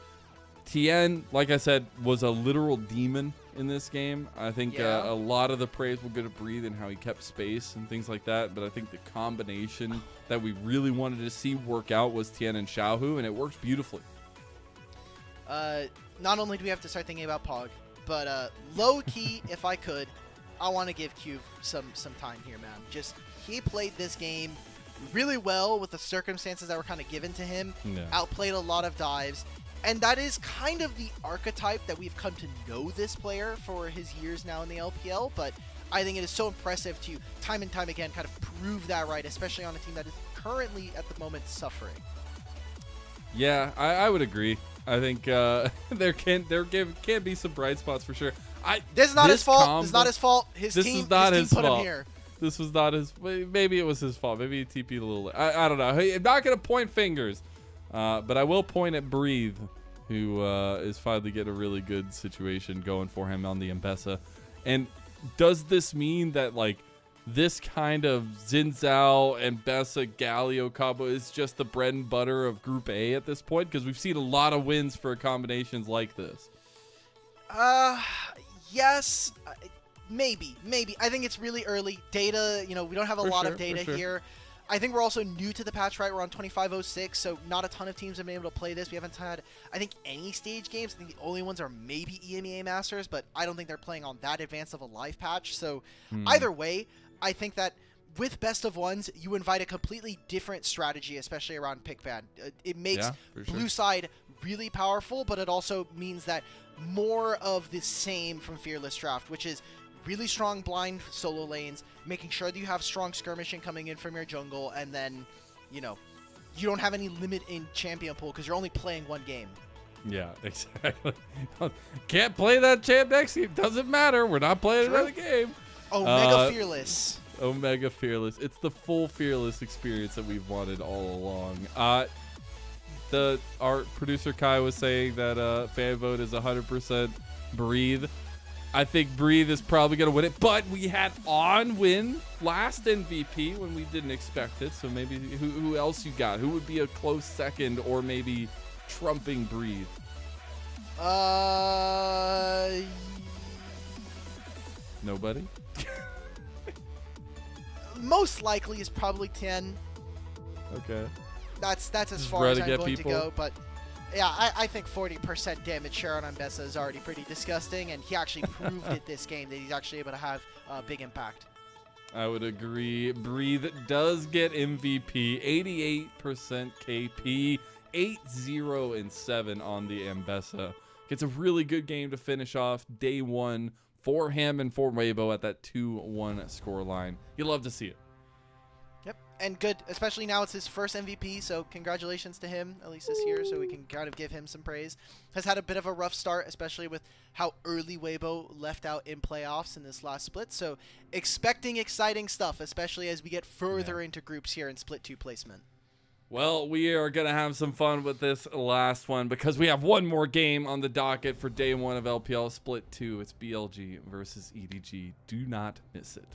Tien, like I said, was a literal demon in this game. I think a lot of the praise will go to Breathe and how he kept space and things like that, but I think the combination that we really wanted to see work out was Tien and Xiaohu, and it works beautifully. Not only do we have to start thinking about Pog, but low-key, if I could, I want to give Q some time here, man. Just, he played this game really well with the circumstances that were kind of given to him, outplayed a lot of dives, and that is kind of the archetype that we've come to know this player for his years now in the LPL, but I think it is so impressive to, time and time again, kind of prove that right, especially on a team that is currently, at the moment, suffering. Yeah, I would agree. I think there can be some bright spots for sure. This is not his fault. This is not his fault. His team put him here. This was not his. Maybe it was his fault. Maybe he TP'd a little late. I don't know. Hey, I'm not gonna point fingers, but I will point at Breathe, who is finally getting a really good situation going for him on the Mbessa. And does this mean that like this kind of Xin Zhao and Mbessa Galio combo is just the bread and butter of Group A at this point? Because we've seen a lot of wins for combinations like this. Yes, maybe. I think it's really early. Data, we don't have a lot of data here. I think we're also new to the patch, right? We're on 25.06, so not a ton of teams have been able to play this. We haven't had, I think, any stage games. I think the only ones are maybe EMEA Masters, but I don't think they're playing on that advanced of a live patch. So either way, I think that with best of ones, you invite a completely different strategy, especially around pick ban. It makes blue side really powerful, but it also means that more of the same from Fearless Draft, which is really strong blind solo lanes, making sure that you have strong skirmishing coming in from your jungle, and then, you don't have any limit in champion pool because you're only playing one game. Yeah, exactly. Can't play that champ next game. Doesn't matter. We're not playing another game. Omega Fearless. Omega Fearless. It's the full Fearless experience that we've wanted all along. Our producer Kai was saying that fan vote is 100% Breathe. I think Breathe is probably going to win it, but we had On win last MVP when we didn't expect it. So maybe who else you got? Who would be a close second or maybe trumping Breathe? Nobody? Most likely is probably 10. Okay. That's as Just far try as to I'm get going people. to go. But yeah, I think 40% damage share on Ambessa is already pretty disgusting, and he actually proved it this game that he's actually able to have a big impact. I would agree. Breathe does get MVP, 88% KP, 8-0-7 on the Ambessa. Gets a really good game to finish off day one for him and for Weibo at that 2-1 score line. You love to see it. Yep, and good, especially now it's his first MVP, so congratulations to him, at least this year, so we can kind of give him some praise. Has had a bit of a rough start, especially with how early Weibo left out in playoffs in this last split, so expecting exciting stuff, especially as we get further into groups here in Split 2 placement. Well, we are going to have some fun with this last one because we have one more game on the docket for day one of LPL Split 2. It's BLG versus EDG. Do not miss it.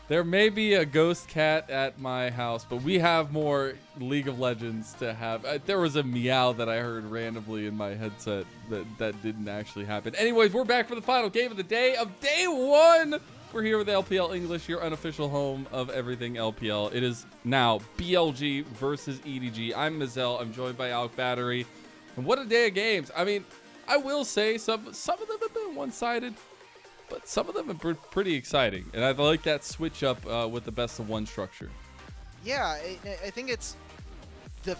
There may be a ghost cat at my house, but we have more League of Legends to have. There was a meow that I heard randomly in my headset that didn't actually happen. Anyways, we're back for the final game of the day of day 1. We're here with LPL English, your unofficial home of everything LPL. It is now BLG versus EDG. I'm Mazel. I'm joined by Alk Battery. And what a day of games. I mean, I will say some of them have been one-sided, but some of them are pretty exciting, and I like that switch up with the best of one structure. Yeah, I think it's the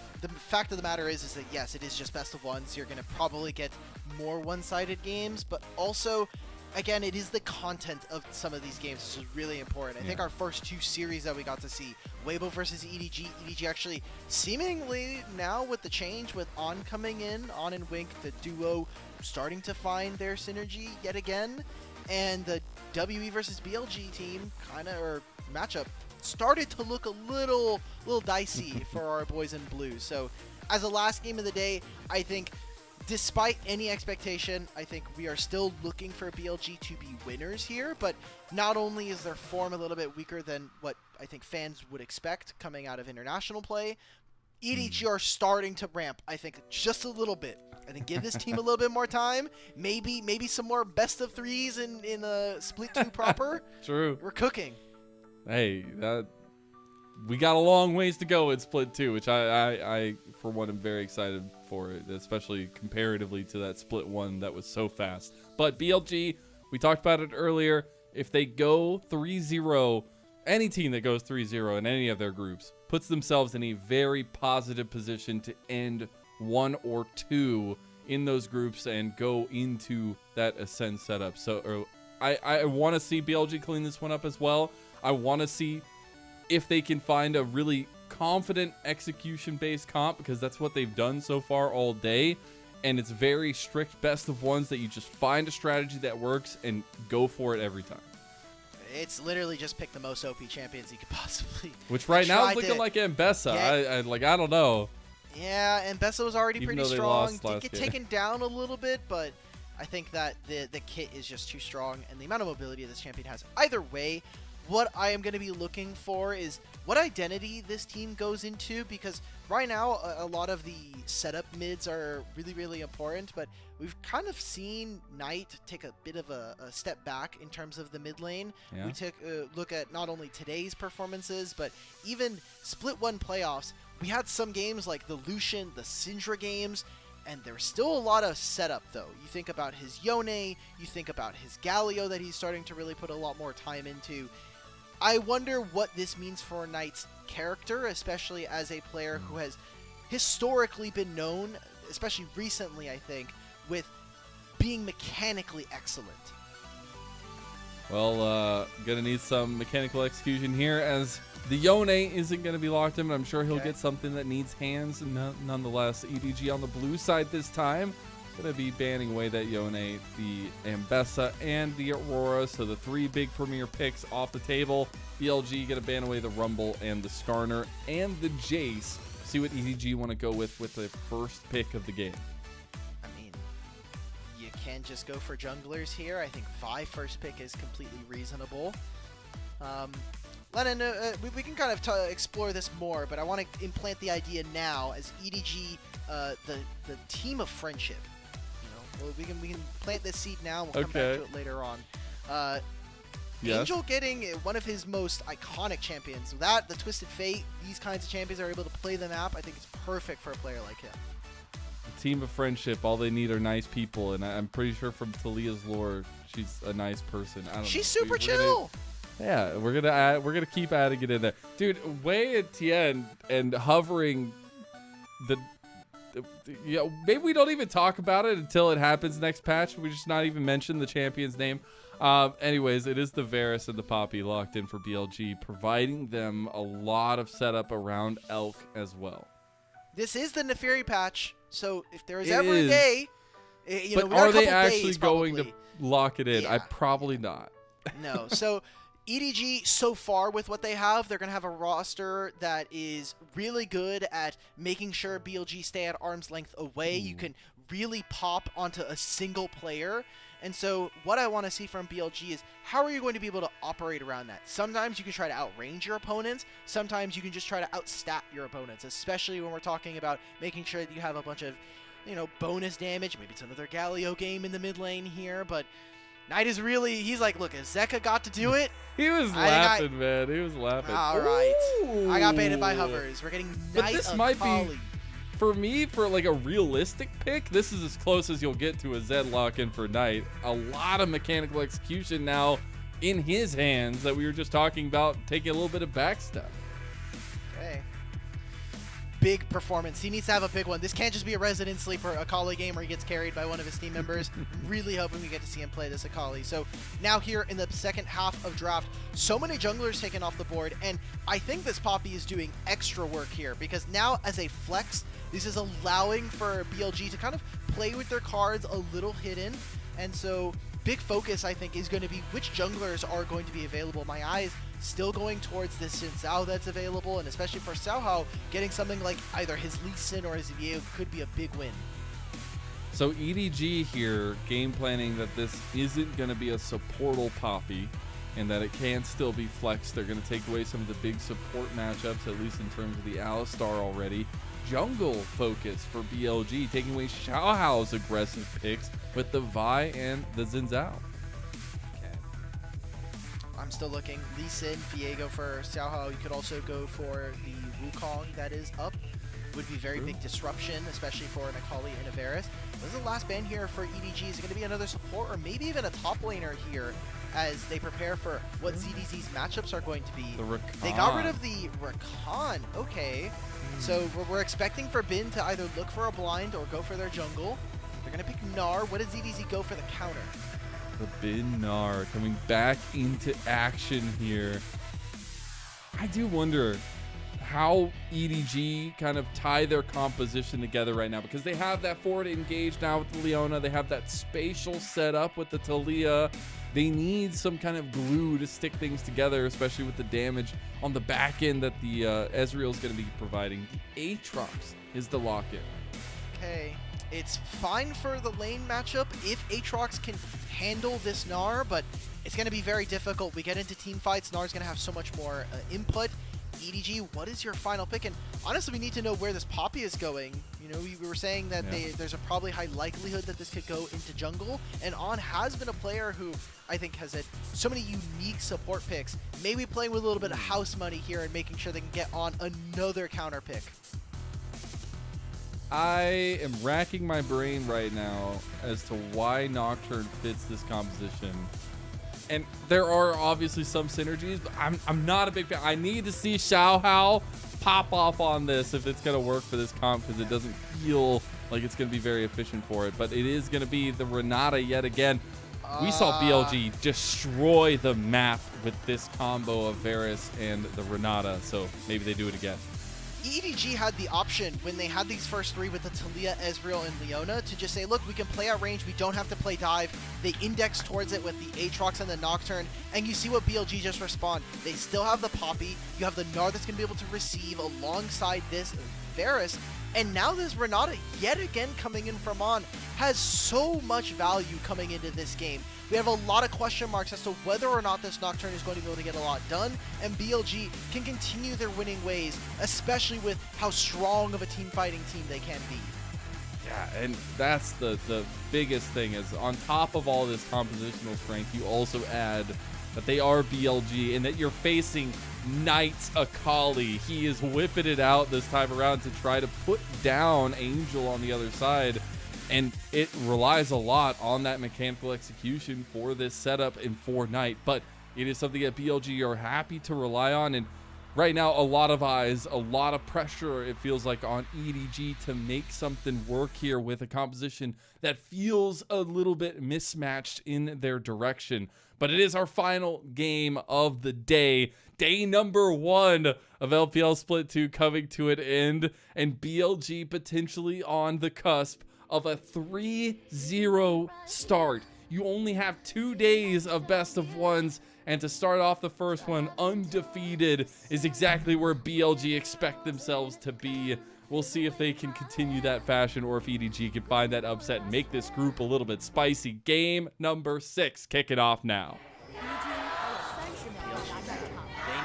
fact of the matter is that yes, it is just best of ones. You're gonna probably get more one-sided games, but also, again, it is the content of some of these games which is really important. I think our first 2 series that we got to see, Weibo versus EDG actually seemingly now with the change with On coming in, On and Wink, the duo starting to find their synergy yet again. And the WE versus BLG team or matchup started to look a little dicey for our boys in blue. So as a last game of the day, I think despite any expectation, I think we are still looking for BLG to be winners here. But not only is their form a little bit weaker than what I think fans would expect coming out of international play, EDG are starting to ramp, I think, just a little bit. I think give this team a little bit more time. Maybe some more best of 3s in split 2 proper. True. We're cooking. Hey, we got a long ways to go in split 2, which I for one am very excited for it, especially comparatively to that split 1 that was so fast. But BLG, we talked about it earlier. If they go 3-0, any team that goes 3-0 in any of their groups puts themselves in a very positive position to end 1 or 2 in those groups and go into that Ascend setup. So I want to see BLG clean this one up as well. I want to see if they can find a really confident execution-based comp, because that's what they've done so far all day. And it's very strict best of ones that you just find a strategy that works and go for it every time. It's literally just pick the most OP champions you could possibly. Which right now is looking like Mbessa. I don't know. Yeah, and Mbessa was already Even pretty though they strong. lost Did last get game. taken down a little bit, but I think that the kit is just too strong, and the amount of mobility this champion has. Either way, what I am going to be looking for is what identity this team goes into, because right now a lot of the setup mids are really, really important, but we've kind of seen Knight take a bit of a step back in terms of the mid lane. Yeah. We took a look at not only today's performances, but even Split 1 playoffs. We had some games like the Lucian, the Syndra games, and there's still a lot of setup, though. You think about his Yone, you think about his Galio that he's starting to really put a lot more time into. I wonder what this means for Knight's character, especially as a player who has historically been known, especially recently, I think, with being mechanically excellent. Well, gonna need some mechanical execution here, as the Yone isn't gonna be locked in, but I'm sure he'll get something that needs hands. And nonetheless, EDG on the blue side this time gonna be banning away that Yone, the Mbessa, and the Aurora. So the 3 big premier picks off the table. BLG gonna ban away the Rumble and the Skarner and the Jace. See what EDG want to go with the first pick of the game. I mean, you can't just go for junglers here. I think 5 first pick is completely reasonable. Lennon, we can kind of explore this more, but I want to implant the idea now as EDG, the team of friendship. You know, we can plant this seed now. And we'll come back to it later on. Yes. Angel getting one of his most iconic champions. That, the Twisted Fate, these kinds of champions are able to play the map. I think it's perfect for a player like him. A team of friendship. All they need are nice people, and I'm pretty sure from Talia's lore, she's a nice person. I don't know. She's super chill. Yeah, we're gonna keep adding it in there, dude. Wei and Tien and hovering maybe we don't even talk about it until it happens next patch. We just not even mention the champion's name. Anyways, it is the Varus and the Poppy locked in for BLG, providing them a lot of setup around Elk as well. This is the Neferi patch, so if there is ever a day, but are they actually going to lock it in? Yeah. Probably not. No. So EDG, so far with what they have, they're going to have a roster that is really good at making sure BLG stay at arm's length away. You can really pop onto a single player. And so what I want to see from BLG is how are you going to be able to operate around that? Sometimes you can try to outrange your opponents. Sometimes you can just try to outstat your opponents, especially when we're talking about making sure that you have a bunch of, bonus damage. Maybe it's another Galio game in the mid lane here, but Knight is really, he's like, look, if Zeka got to do it. He was laughing, man. He was laughing. All right. I got baited by hovers. We're getting But Knight this of might Kali. be, for me, for like a realistic pick, this is as close as you'll get to a Zed lock-in for Knight. A lot of mechanical execution now in his hands that we were just talking about, taking a little bit of backstep. Okay. Big performance. He needs to have a big one. This can't just be a resident sleeper, Akali game where he gets carried by one of his team members. Really hoping we get to see him play this Akali. So now here in the second half of draft, so many junglers taken off the board, and I think this Poppy is doing extra work here because now as a flex, this is allowing for BLG to kind of play with their cards a little hidden, and so big focus I think is going to be which junglers are going to be available. My eyes still going towards this Xin Zhao that's available, and especially for Xiaohao, getting something like either his Lee Sin or his Viego could be a big win. So EDG here, game planning that this isn't going to be a supportal Poppy and that it can still be flexed. They're going to take away some of the big support matchups, at least in terms of the Alistar already. Jungle focus for BLG, taking away Xiaohao's aggressive picks with the Vi and the Xin Zhao. I'm still looking. Lee Sin, Viego for Xiaohao. You could also go for the Wukong that is up. Would be very big disruption, especially for an Akali and a Varus. This is the last ban here for EDG. Is it going to be another support or maybe even a top laner here as they prepare for what ZDZ's matchups are going to be? The Rakan. They got rid of the Rakan. Okay. So we're expecting for Bin to either look for a blind or go for their jungle. They're going to pick Gnar. What does ZDZ go for the counter? The Bin Gnar coming back into action here. I do wonder how EDG kind of tie their composition together right now, because they have that forward engage now with the Leona. They have that spatial setup with the Talia. They need some kind of glue to stick things together, especially with the damage on the back end that the Ezreal is going to be providing. The Aatrox is the lock-in. Okay. It's fine for the lane matchup if Aatrox can handle this Gnar, but it's going to be very difficult. We get into team fights, Gnar's going to have so much more input. EDG, what is your final pick? And honestly, we need to know where this Poppy is going. You know, we were saying that there's a probably high likelihood that this could go into jungle, and On has been a player who I think has had so many unique support picks. Maybe playing with a little bit of house money here and making sure they can get On another counter pick. I am racking my brain right now as to why Nocturne fits this composition. And there are obviously some synergies, but I'm not a big fan. I need to see Xiaohao pop off on this if it's going to work for this comp, because it doesn't feel like it's going to be very efficient for it. But it is going to be the Renata yet again. We saw BLG destroy the map with this combo of Varus and the Renata, so maybe they do it again. EDG had the option when they had these first three with the Talia, Ezreal, and Leona to just say, look, we can play out range, we don't have to play dive. They index towards it with the Aatrox and the Nocturne, and you see what BLG just respond. They still have the Poppy, you have the Gnar that's going to be able to receive alongside this Varus, and now this Renata, yet again coming in from On, has so much value coming into this game. We have a lot of question marks as to whether or not this Nocturne is going to be able to get a lot done, and BLG can continue their winning ways, especially with how strong of a team fighting team they can be. Yeah, and that's the biggest thing is on top of all this compositional strength, you also add that they are BLG and that you're facing Knight's Akali. He is whipping it out this time around to try to put down Angel on the other side. And it relies a lot on that mechanical execution for this setup and for Knight. But it is something that BLG are happy to rely on. And right now, a lot of eyes, a lot of pressure, it feels like, on EDG to make something work here with a composition that feels a little bit mismatched in their direction. But it is our final game of the day. Day number 1 of LPL Split 2 coming to an end. And BLG potentially on the cusp of a 3-0 start. You only have 2 days of best of ones, And to start off the first one undefeated is exactly where BLG expect themselves to be. We'll see if they can continue that fashion or if EDG can find that upset and make this group a little bit spicy. Game number 6 kicking off now. They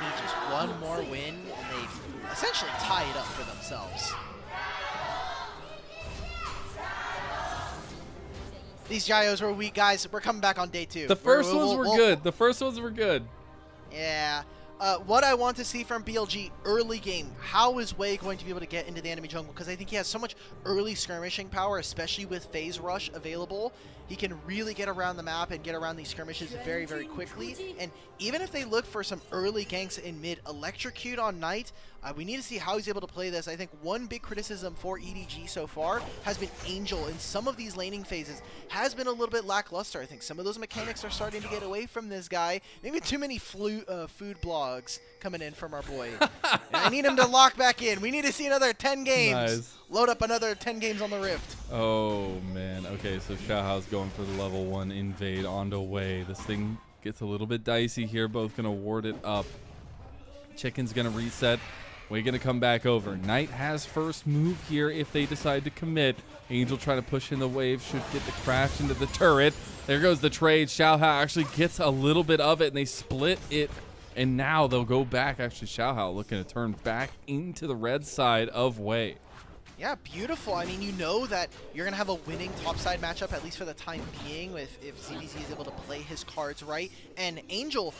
need just one more win, and they essentially tie it up for themselves. These Gyos were weak, guys. We're coming back on day 2. The first ones were good. The first ones were good. Yeah. What I want to see from BLG early game, how is Wei going to be able to get into the enemy jungle? Because I think he has so much early skirmishing power, especially with Phase Rush available. He can really get around the map and get around these skirmishes very, very quickly. And even if they look for some early ganks in mid, electrocute on Knight, we need to see how he's able to play this. I think one big criticism for EDG so far has been Angel in some of these laning phases has been a little bit lackluster. I think some of those mechanics are starting to get away from this guy. Maybe too many food blogs coming in from our boy. And I need him to lock back in. We need to see another 10 games. Nice. Load up another 10 games on the Rift. Oh, man. Okay, so Xiaohao's going for the level 1 invade onto Wei. This thing gets a little bit dicey here. Both going to ward it up. Chicken's going to reset. Wei going to come back over. Knight has first move here if they decide to commit. Angel trying to push in the wave. Should get the crash into the turret. There goes the trade. Xiaohao actually gets a little bit of it, and they split it. And now they'll go back. Actually, Xiaohao looking to turn back into the red side of Wei. Yeah, beautiful. I mean, you know that you're going to have a winning topside matchup, at least for the time being, if ZDZ is able to play his cards right. And Angel,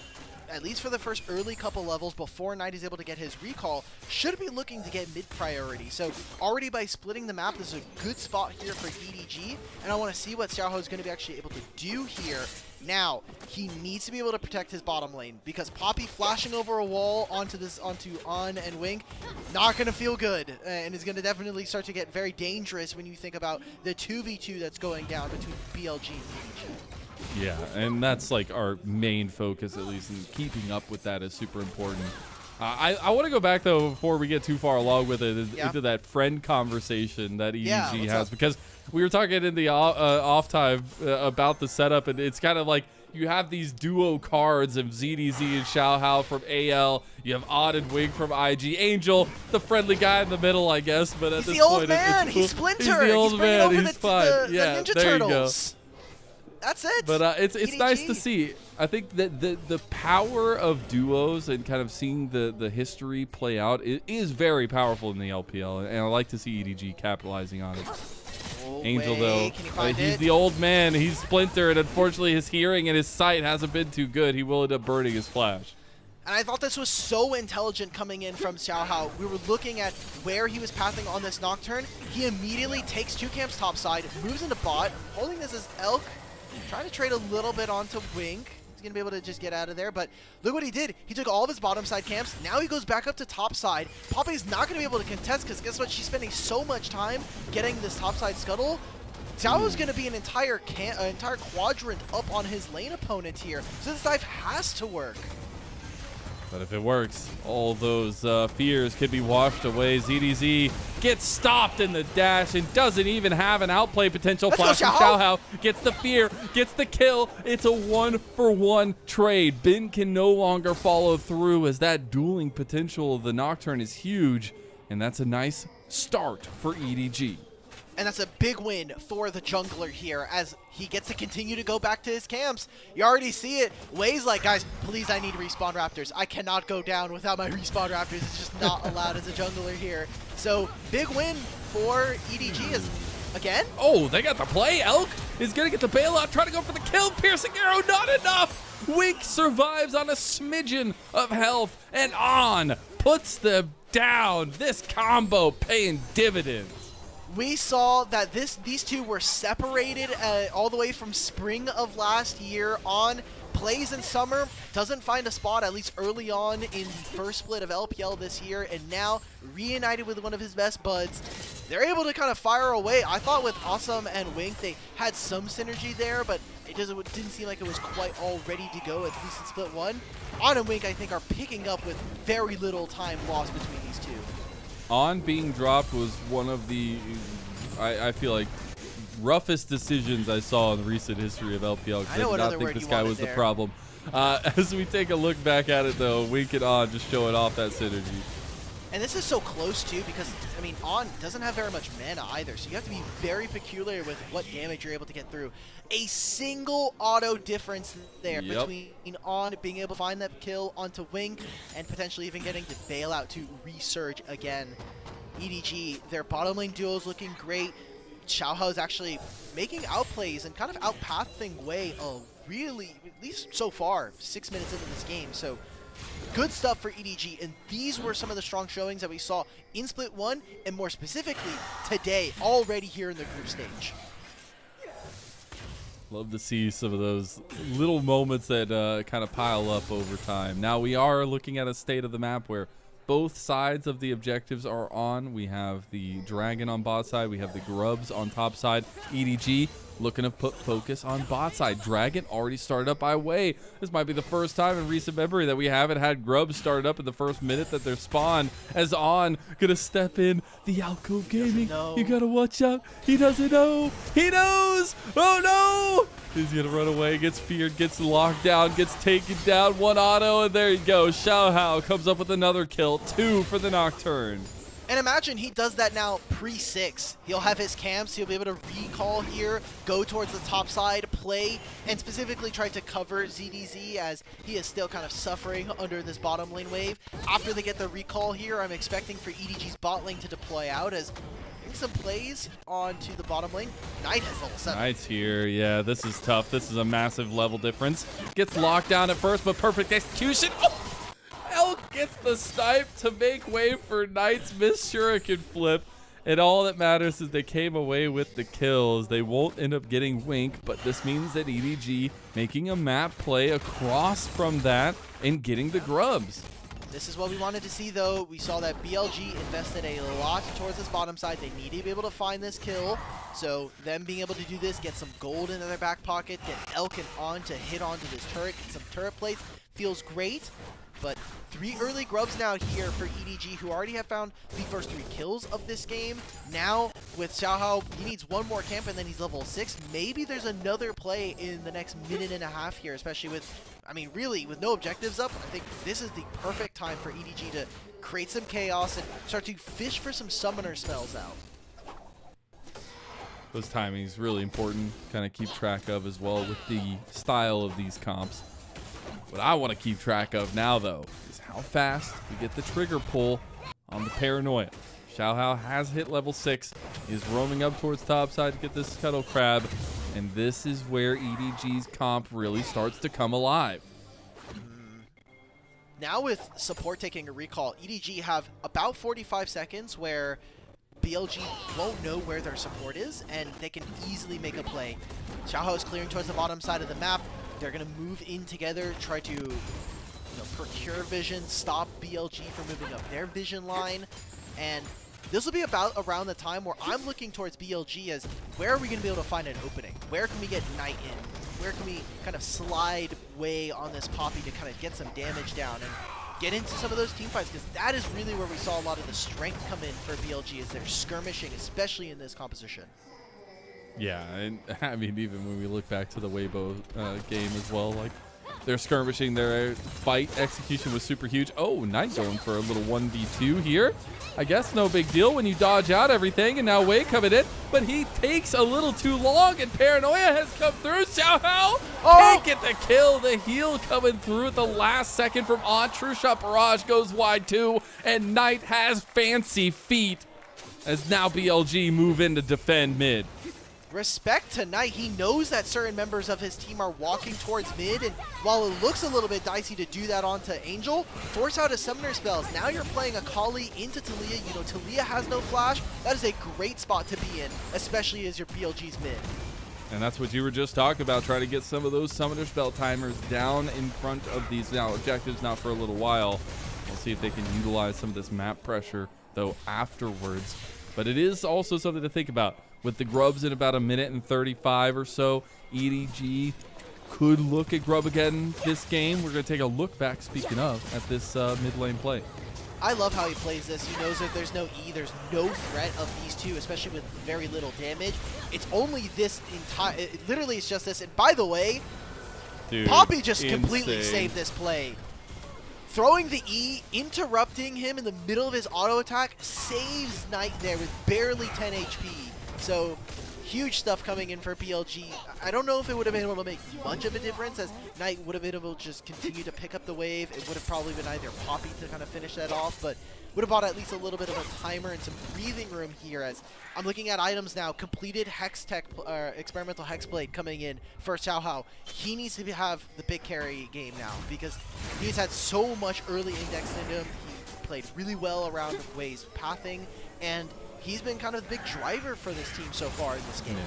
at least for the first early couple levels before Knight is able to get his recall, should be looking to get mid priority. So already by splitting the map, this is a good spot here for EDG. And I want to see what Xiaohao is going to be actually able to do here. Now, he needs to be able to protect his bottom lane because Poppy flashing over a wall onto On and Wink, not going to feel good, and is going to definitely start to get very dangerous when you think about the 2v2 that's going down between BLG and EDG. Yeah, and that's like our main focus, at least, and keeping up with that is super important. I want to go back, though, before we get too far along with it, into that friend conversation that EDG has, because we were talking in the off time about the setup, and it's kind of like you have these duo cards of ZDZ and Xiaohao from AL. You have Odd and Wing from IG. Angel, the friendly guy in the middle, I guess, but at this point, it's He's Splinter. He's the old man. He's fine. Yeah, Ninja there you go. Turtles. That's it. But it's EDG. nice to see. I think that the power of duos and kind of seeing the history play out is very powerful in the LPL, and I like to see EDG capitalizing on it. Angel, though, he's the old man. He's Splinter, and unfortunately his hearing and his sight hasn't been too good. He will end up burning his flash. And I thought this was so intelligent coming in from Xiaohao. We were looking at where he was pathing on this Nocturne. He immediately takes 2 camps topside, moves into bot, holding this as Elk, trying to trade a little bit onto Wink. He's going to be able to just get out of there, but look what he did. He took all of his bottom side camps. Now he goes back up to top side. Poppy's not going to be able to contest because guess what? She's spending so much time getting this top side scuttle. Xiao's going to be an entire quadrant up on his lane opponent here, so this dive has to work. But if it works, all those fears could be washed away. ZDZ gets stopped in the dash and doesn't even have an outplay potential. Flash from Xiaohao gets the fear, gets the kill. It's a 1-for-1 trade. Bin can no longer follow through as that dueling potential of the Nocturne is huge. And that's a nice start for EDG. And that's a big win for the jungler here as he gets to continue to go back to his camps. You already see it. Wei's like, guys, please, I need respawn raptors. I cannot go down without my respawn raptors. It's just not allowed as a jungler here. So big win for EDG as, again. Oh, they got the play. Elk is going to get the bailout, trying to go for the kill. Piercing arrow, not enough. Wink survives on a smidgen of health and On puts them down. This combo paying dividends. We saw that these two were separated all the way from spring of last year. On plays in summer, doesn't find a spot, at least early on in the first split of LPL this year, and now reunited with one of his best buds. They're able to kind of fire away. I thought with Awesome and Wink, they had some synergy there, but it didn't seem like it was quite all ready to go, at least in split 1. On and Wink, I think, are picking up with very little time lost between these two. On being dropped was one of the, I feel like, roughest decisions I saw in recent history of LPL. I know did what not other think word this you guy wanted was the there. problem. As we take a look back at it, though, Wink and On just showing off that synergy. And this is so close, too, because, I mean, On doesn't have very much mana either, so you have to be very peculiar with what damage you're able to get through. A single auto difference there Yep. between On being able to find that kill onto Wink and potentially even getting to bail out to resurge again. EDG, their bottom lane duo is looking great. Xiaohao is actually making outplays and kind of outpathing Wei really, at least so far, 6 minutes into this game. So good stuff for EDG, and these were some of the strong showings that we saw in Split 1, and more specifically today, already here in the group stage. Love to see some of those little moments that kind of pile up over time. Now we are looking at a state of the map where both sides of the objectives are on. We have the Dragon on bot side. We have the Grubs on top side. EDG looking to put focus on bot side. Dragon already started up by Wei. This might be the first time in recent memory that we haven't had Grubs started up in the first minute that they're spawned. As On gonna step in. The Alco Gaming. You gotta watch out. He doesn't know. He knows. Oh no! He's gonna run away, gets feared, gets locked down, gets taken down. One auto, and there you go. Xiaohao comes up with another kill. 2 for the Nocturne. And imagine he does that now pre-6. He'll have his camps, he'll be able to recall here, go towards the top side, play, and specifically try to cover ZDZ as he is still kind of suffering under this bottom lane wave. After they get the recall here, I'm expecting for EDG's bot lane to deploy out as some plays onto the bottom lane. Knight has level 7. Knight's here. Yeah, this is tough. This is a massive level difference. Gets locked down at first, but perfect execution. Oh! Elk gets the snipe to make way for Knight's missed shuriken flip. And all that matters is they came away with the kills. They won't end up getting Wink, but this means that EDG making a map play across from that and getting the Grubs. This is what we wanted to see, though. We saw that BLG invested a lot towards this bottom side. They need to be able to find this kill. So them being able to do this, get some gold in their back pocket, get Elk and On to hit onto this turret, get some turret plates, feels great. But 3 early Grubs now here for EDG, who already have found the first 3 kills of this game. Now, with Xiaohao, he needs one more camp and then he's level 6. Maybe there's another play in the next minute and a half here, especially with, I mean, really, with no objectives up. I think this is the perfect time for EDG to create some chaos and start to fish for some summoner spells out. Those timings really important, kind of keep track of as well with the style of these comps. What I want to keep track of now, though, is how fast we get the trigger pull on the Paranoia. Xiaohao has hit level 6, is roaming up towards top side to get this Scuttle Crab, and this is where EDG's comp really starts to come alive. Now with support taking a recall, EDG have about 45 seconds where BLG won't know where their support is, and they can easily make a play. Xiaohao is clearing towards the bottom side of the map. They're going to move in together, try to procure vision, stop BLG from moving up their vision line. And this will be about around the time where I'm looking towards BLG as where are we going to be able to find an opening? Where can we get Knight in? Where can we kind of slide way on this Poppy to kind of get some damage down and get into some of those team fights? Because that is really where we saw a lot of the strength come in for BLG, is they're skirmishing, especially in this composition. Yeah, and I mean, even when we look back to the Weibo game as well, like, they're skirmishing, their fight execution was super huge. Oh, Knight going for a little 1v2 here. I guess no big deal when you dodge out everything, and now Wei coming in, but he takes a little too long, and Paranoia has come through. Xiaohao can't get the kill. The heal coming through at the last second from On. True Shot Barrage goes wide too, and Knight has fancy feet as now BLG move in to defend mid. Respect to Knight. He knows that certain members of his team are walking towards mid, and while it looks a little bit dicey to do that onto Angel, force out his summoner spells. Now you're playing a Kali into Talia. You know, Talia has no flash. That is a great spot to be in, especially as your BLG's mid. And that's what you were just talking about, trying to get some of those summoner spell timers down in front of these now objectives now for a little while. We'll see if they can utilize some of this map pressure, though, afterwards. But it is also something to think about. With the Grubs in about 1:35 or so, EDG could look at Grub again this game. We're going to take a look back, speaking of, at this mid lane play. I love how he plays this. He knows that there's no E, there's no threat of these two, especially with very little damage. It's only this entire, literally it's just this. And by the way, Dude, Poppy just completely insane. saved this play. Throwing the E, interrupting him in the middle of his auto attack, saves Knight there with barely 10 HP. So huge stuff coming in for BLG. I don't know if it would have been able to make much of a difference, as Knight would have been able to just continue to pick up the wave. It would have probably been either Poppy to kind of finish that off, but would have bought at least a little bit of a timer and some breathing room here. As I'm looking at items now, completed Hex Tech, experimental Hex Blade coming in for Xiao Hao. He needs to have the big carry game now because he's had so much early index into him. He played really well around Wei's pathing, and he's been kind of the big driver for this team so far in this game. Yeah.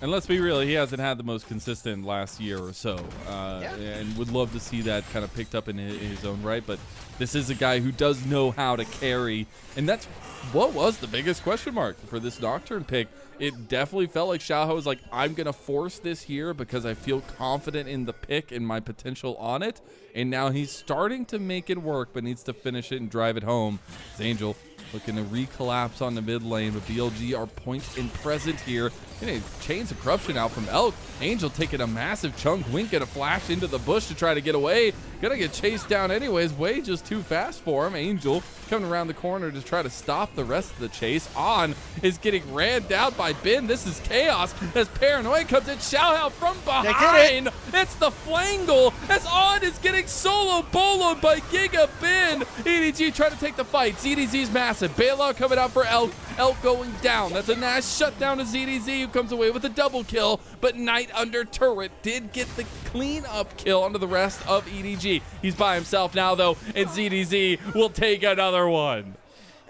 And let's be real, he hasn't had the most consistent last year or so. And would love to see that kind of picked up in his own right. But this is a guy who does know how to carry. And that's what was the biggest question mark for this Nocturne pick. It definitely felt like Xiaohou was like, I'm going to force this here because I feel confident in the pick and my potential on it. And now he's starting to make it work, but needs to finish it and drive it home. It's Angel looking to recollapse on the mid lane, but BLG are point and present here. Getting Chains of Corruption out from Elk. Angel taking a massive chunk. Wink gonna flash into the bush to try to get away. Gonna get chased down anyways. Way just too fast for him. Angel coming around the corner to try to stop the rest of the chase. On is getting ran down by Ben. This is chaos as Paranoia comes in. Xiao Hao from behind. It's the Flangle as On is getting solo boloed by Giga Ben. EDG trying to take the fight. ZDZ's massive. Bailout coming out for Elk. Elk going down. That's a nice shutdown to ZDZ, who comes away with a double kill, but Knight under turret did get the clean up kill onto the rest of EDG. He's by himself now though, and ZDZ will take another one.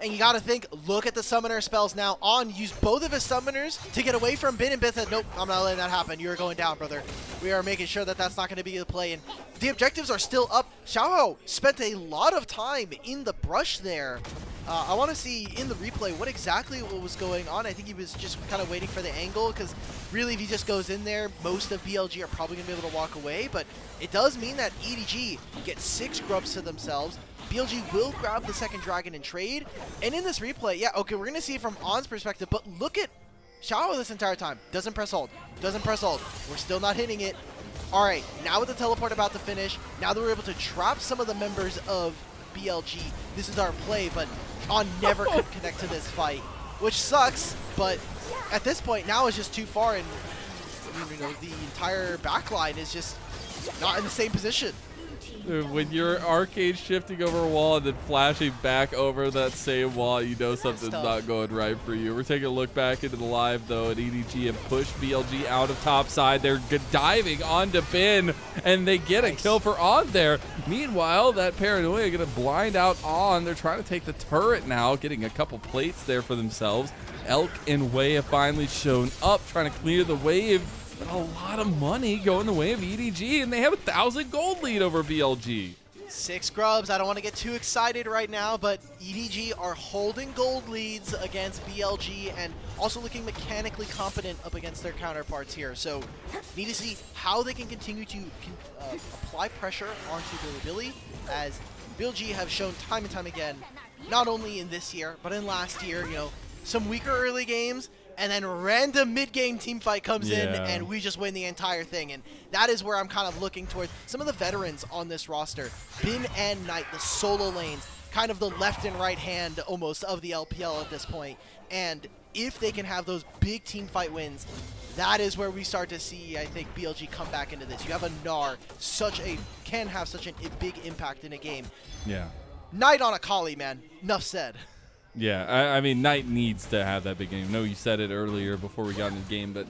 And you gotta think, look at the summoner spells now. On used both of his summoners to get away from Bin, and Bin said, nope, I'm not letting that happen. You're going down, brother. We are making sure that that's not going to be the play. And the objectives are still up. Xiaohou spent a lot of time in the brush there. I want to see in the replay what exactly was going on. I think he was just kind of waiting for the angle, because really if he just goes in there, most of BLG are probably going to be able to walk away. But it does mean that EDG gets 6 grubs to themselves. BLG will grab the second dragon and trade. And in this replay, yeah, okay, we're going to see it from On's perspective, but look at Xiao this entire time. Doesn't press hold. Doesn't press hold. We're still not hitting it. All right, now with the teleport about to finish, now that we're able to trap some of the members of BLG, this is our play, but On never could connect to this fight, which sucks, but at this point, now it's just too far, and you know, the entire backline is just not in the same position. When you're arcade shifting over a wall and then flashing back over that same wall, you know something's not going right for you. We're taking a look back into the live, though, at EDG and push BLG out of top side. They're diving onto Ben, and they get a kill for On there. Meanwhile, that Paranoia going to blind out On. They're trying to take the turret now, getting a couple plates there for themselves. Elk and Wei have finally shown up, trying to clear the wave. But a lot of money going the way of EDG, and they have 1,000 gold lead over BLG. 6 grubs. I don't want to get too excited right now, but EDG are holding gold leads against BLG and also looking mechanically competent up against their counterparts here. So need to see how they can continue to apply pressure onto Bilibili, as BLG have shown time and time again, not only in this year, but in last year, you know, some weaker early games, and then random mid-game team fight comes in, and we just win the entire thing. And that is where I'm kind of looking towards some of the veterans on this roster. Bin and Knight, the solo lanes, kind of the left and right hand almost of the LPL at this point. And if they can have those big team fight wins, that is where we start to see, I think, BLG come back into this. You have a Gnar, can have such a big impact in a game. Yeah. Knight on a Kali, man. Enough said. Yeah, I mean, Knight needs to have that big game. I know you said it earlier before we got in the game, but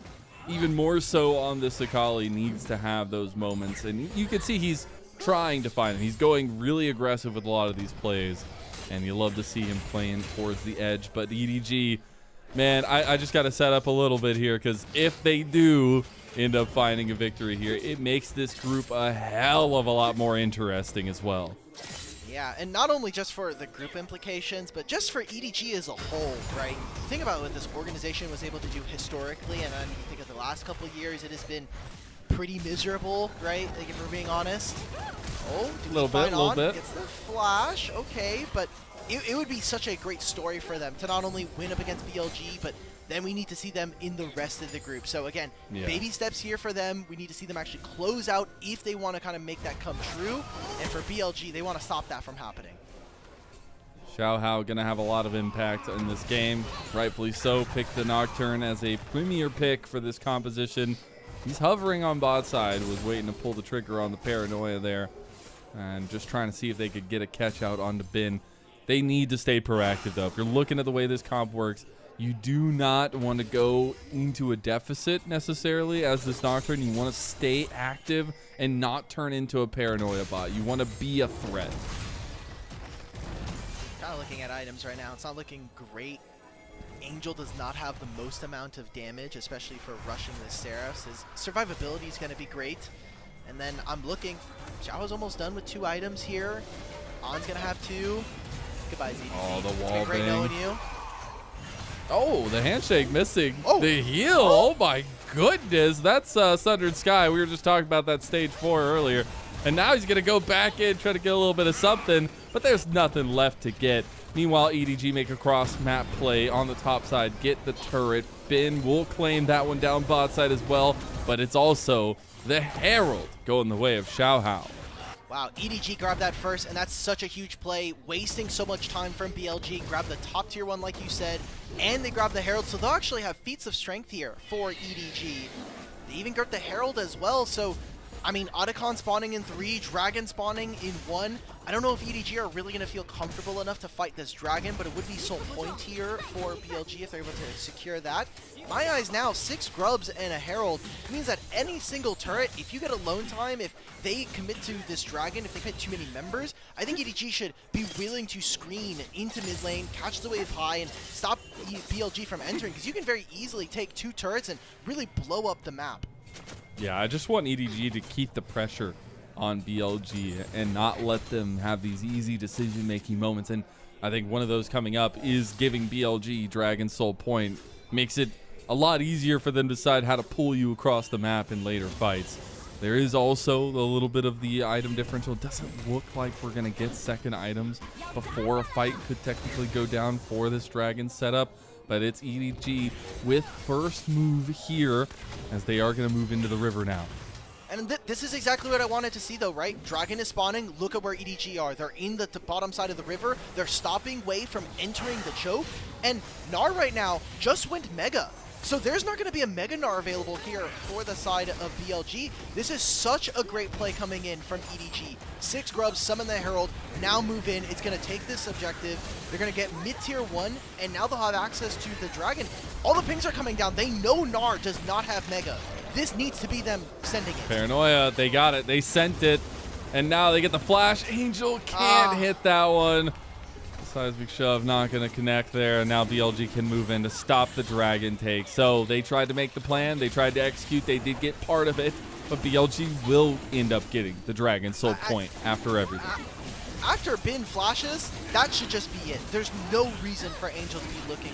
even more so on this Akali needs to have those moments. And you can see he's trying to find them. He's going really aggressive with a lot of these plays, and you love to see him playing towards the edge. But EDG, man, I just got to set up a little bit here, because if they do end up finding a victory here, it makes this group a hell of a lot more interesting as well. Yeah, and not only just for the group implications, but just for EDG as a whole, right? Think about what this organization was able to do historically, and then you think of the last couple of years, it has been pretty miserable, right? Like, if we're being honest. Oh, do we find On? Gets the flash, okay, but it would be such a great story for them to not only win up against BLG, but then we need to see them in the rest of the group. So again, baby steps here for them. We need to see them actually close out if they want to kind of make that come true. And for BLG, they want to stop that from happening. Xiao Hao going to have a lot of impact in this game. Rightfully so. Picked the Nocturne as a premier pick for this composition. He's hovering on bot side, was waiting to pull the trigger on the Paranoia there. And just trying to see if they could get a catch out onto Bin. They need to stay proactive, though. If you're looking at the way this comp works, you do not want to go into a deficit necessarily as this Nocturne. You want to stay active and not turn into a Paranoia bot. You want to be a threat. Kind of looking at items right now. It's not looking great. Angel does not have the most amount of damage, especially for rushing the Seraphs. His survivability is going to be great. And then I'm looking. Xiao's almost done with 2 items here. On's going to have 2. Goodbye, ZDZ. Oh, the It's been wall great bang. knowing you. Oh, the handshake missing. Oh. The heal. Oh, my goodness. That's Sundered Sky. We were just talking about that stage 4 earlier. And now he's going to go back in, try to get a little bit of something. But there's nothing left to get. Meanwhile, EDG make a cross map play on the top side. Get the turret. Bin will claim that one down bot side as well. But it's also the Herald going the way of Xiao Hao. Wow, EDG grabbed that first, and that's such a huge play, wasting so much time from BLG. Grab the top tier one, like you said, and they grab the Herald, so they'll actually have feats of strength here for EDG. They even grab the Herald as well, so, I mean, Otacon spawning in 3, Dragon spawning in 1. I don't know if EDG are really going to feel comfortable enough to fight this Dragon, but it would be soul point here for BLG if they're able to secure that. My eyes now, 6 grubs and a Herald means that any single turret, if you get alone time, if they commit to this Dragon, if they commit too many members, I think EDG should be willing to screen into mid lane, catch the wave high, and stop BLG from entering, because you can very easily take 2 turrets and really blow up the map. Yeah, I just want EDG to keep the pressure on BLG and not let them have these easy decision-making moments. And I think one of those coming up is giving BLG Dragon Soul Point. Makes it a lot easier for them to decide how to pull you across the map in later fights. There is also a little bit of the item differential. It doesn't look like we're going to get second items before a fight could technically go down for this Dragon setup. But it's EDG with first move here as they are going to move into the river now. And this is exactly what I wanted to see, though, right? Dragon is spawning. Look at where EDG are. They're in the bottom side of the river. They're stopping Wei from entering the choke. And Gnar right now just went Mega. So there's not going to be a Mega Gnar available here for the side of BLG. This is such a great play coming in from EDG. 6 grubs, summon the Herald, now move in. It's going to take this objective. They're going to get mid-tier 1, and now they'll have access to the Dragon. All the pings are coming down. They know Gnar does not have Mega. This needs to be them sending it. Paranoia, they got it. They sent it. And now they get the flash. Angel can't hit that one. Seismic shove not going to connect there. And now BLG can move in to stop the Dragon take. So they tried to make the plan. They tried to execute. They did get part of it. But BLG will end up getting the Dragon Soul Point after everything. After Bin flashes, that should just be it. There's no reason for Angel to be looking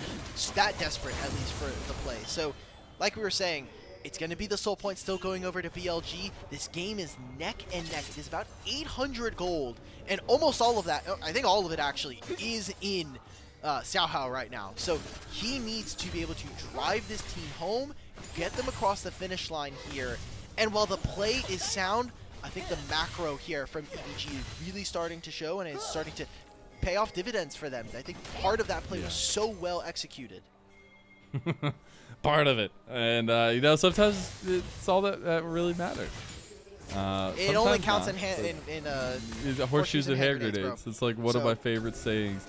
that desperate, at least for the play. So, like we were saying, it's going to be the soul point still going over to BLG. This game is neck and neck. It is about 800 gold, and almost all of that, I think all of it actually, is in Xiao Hao right now. So he needs to be able to drive this team home, get them across the finish line here, and while the play is sound, I think the macro here from EDG is really starting to show, and it's starting to pay off dividends for them. I think part of that play was so well executed. Part of it. And, you know, sometimes it's all that really matters. It only counts not, in horseshoes and hand grenades. bro. It's like one of my favorite sayings.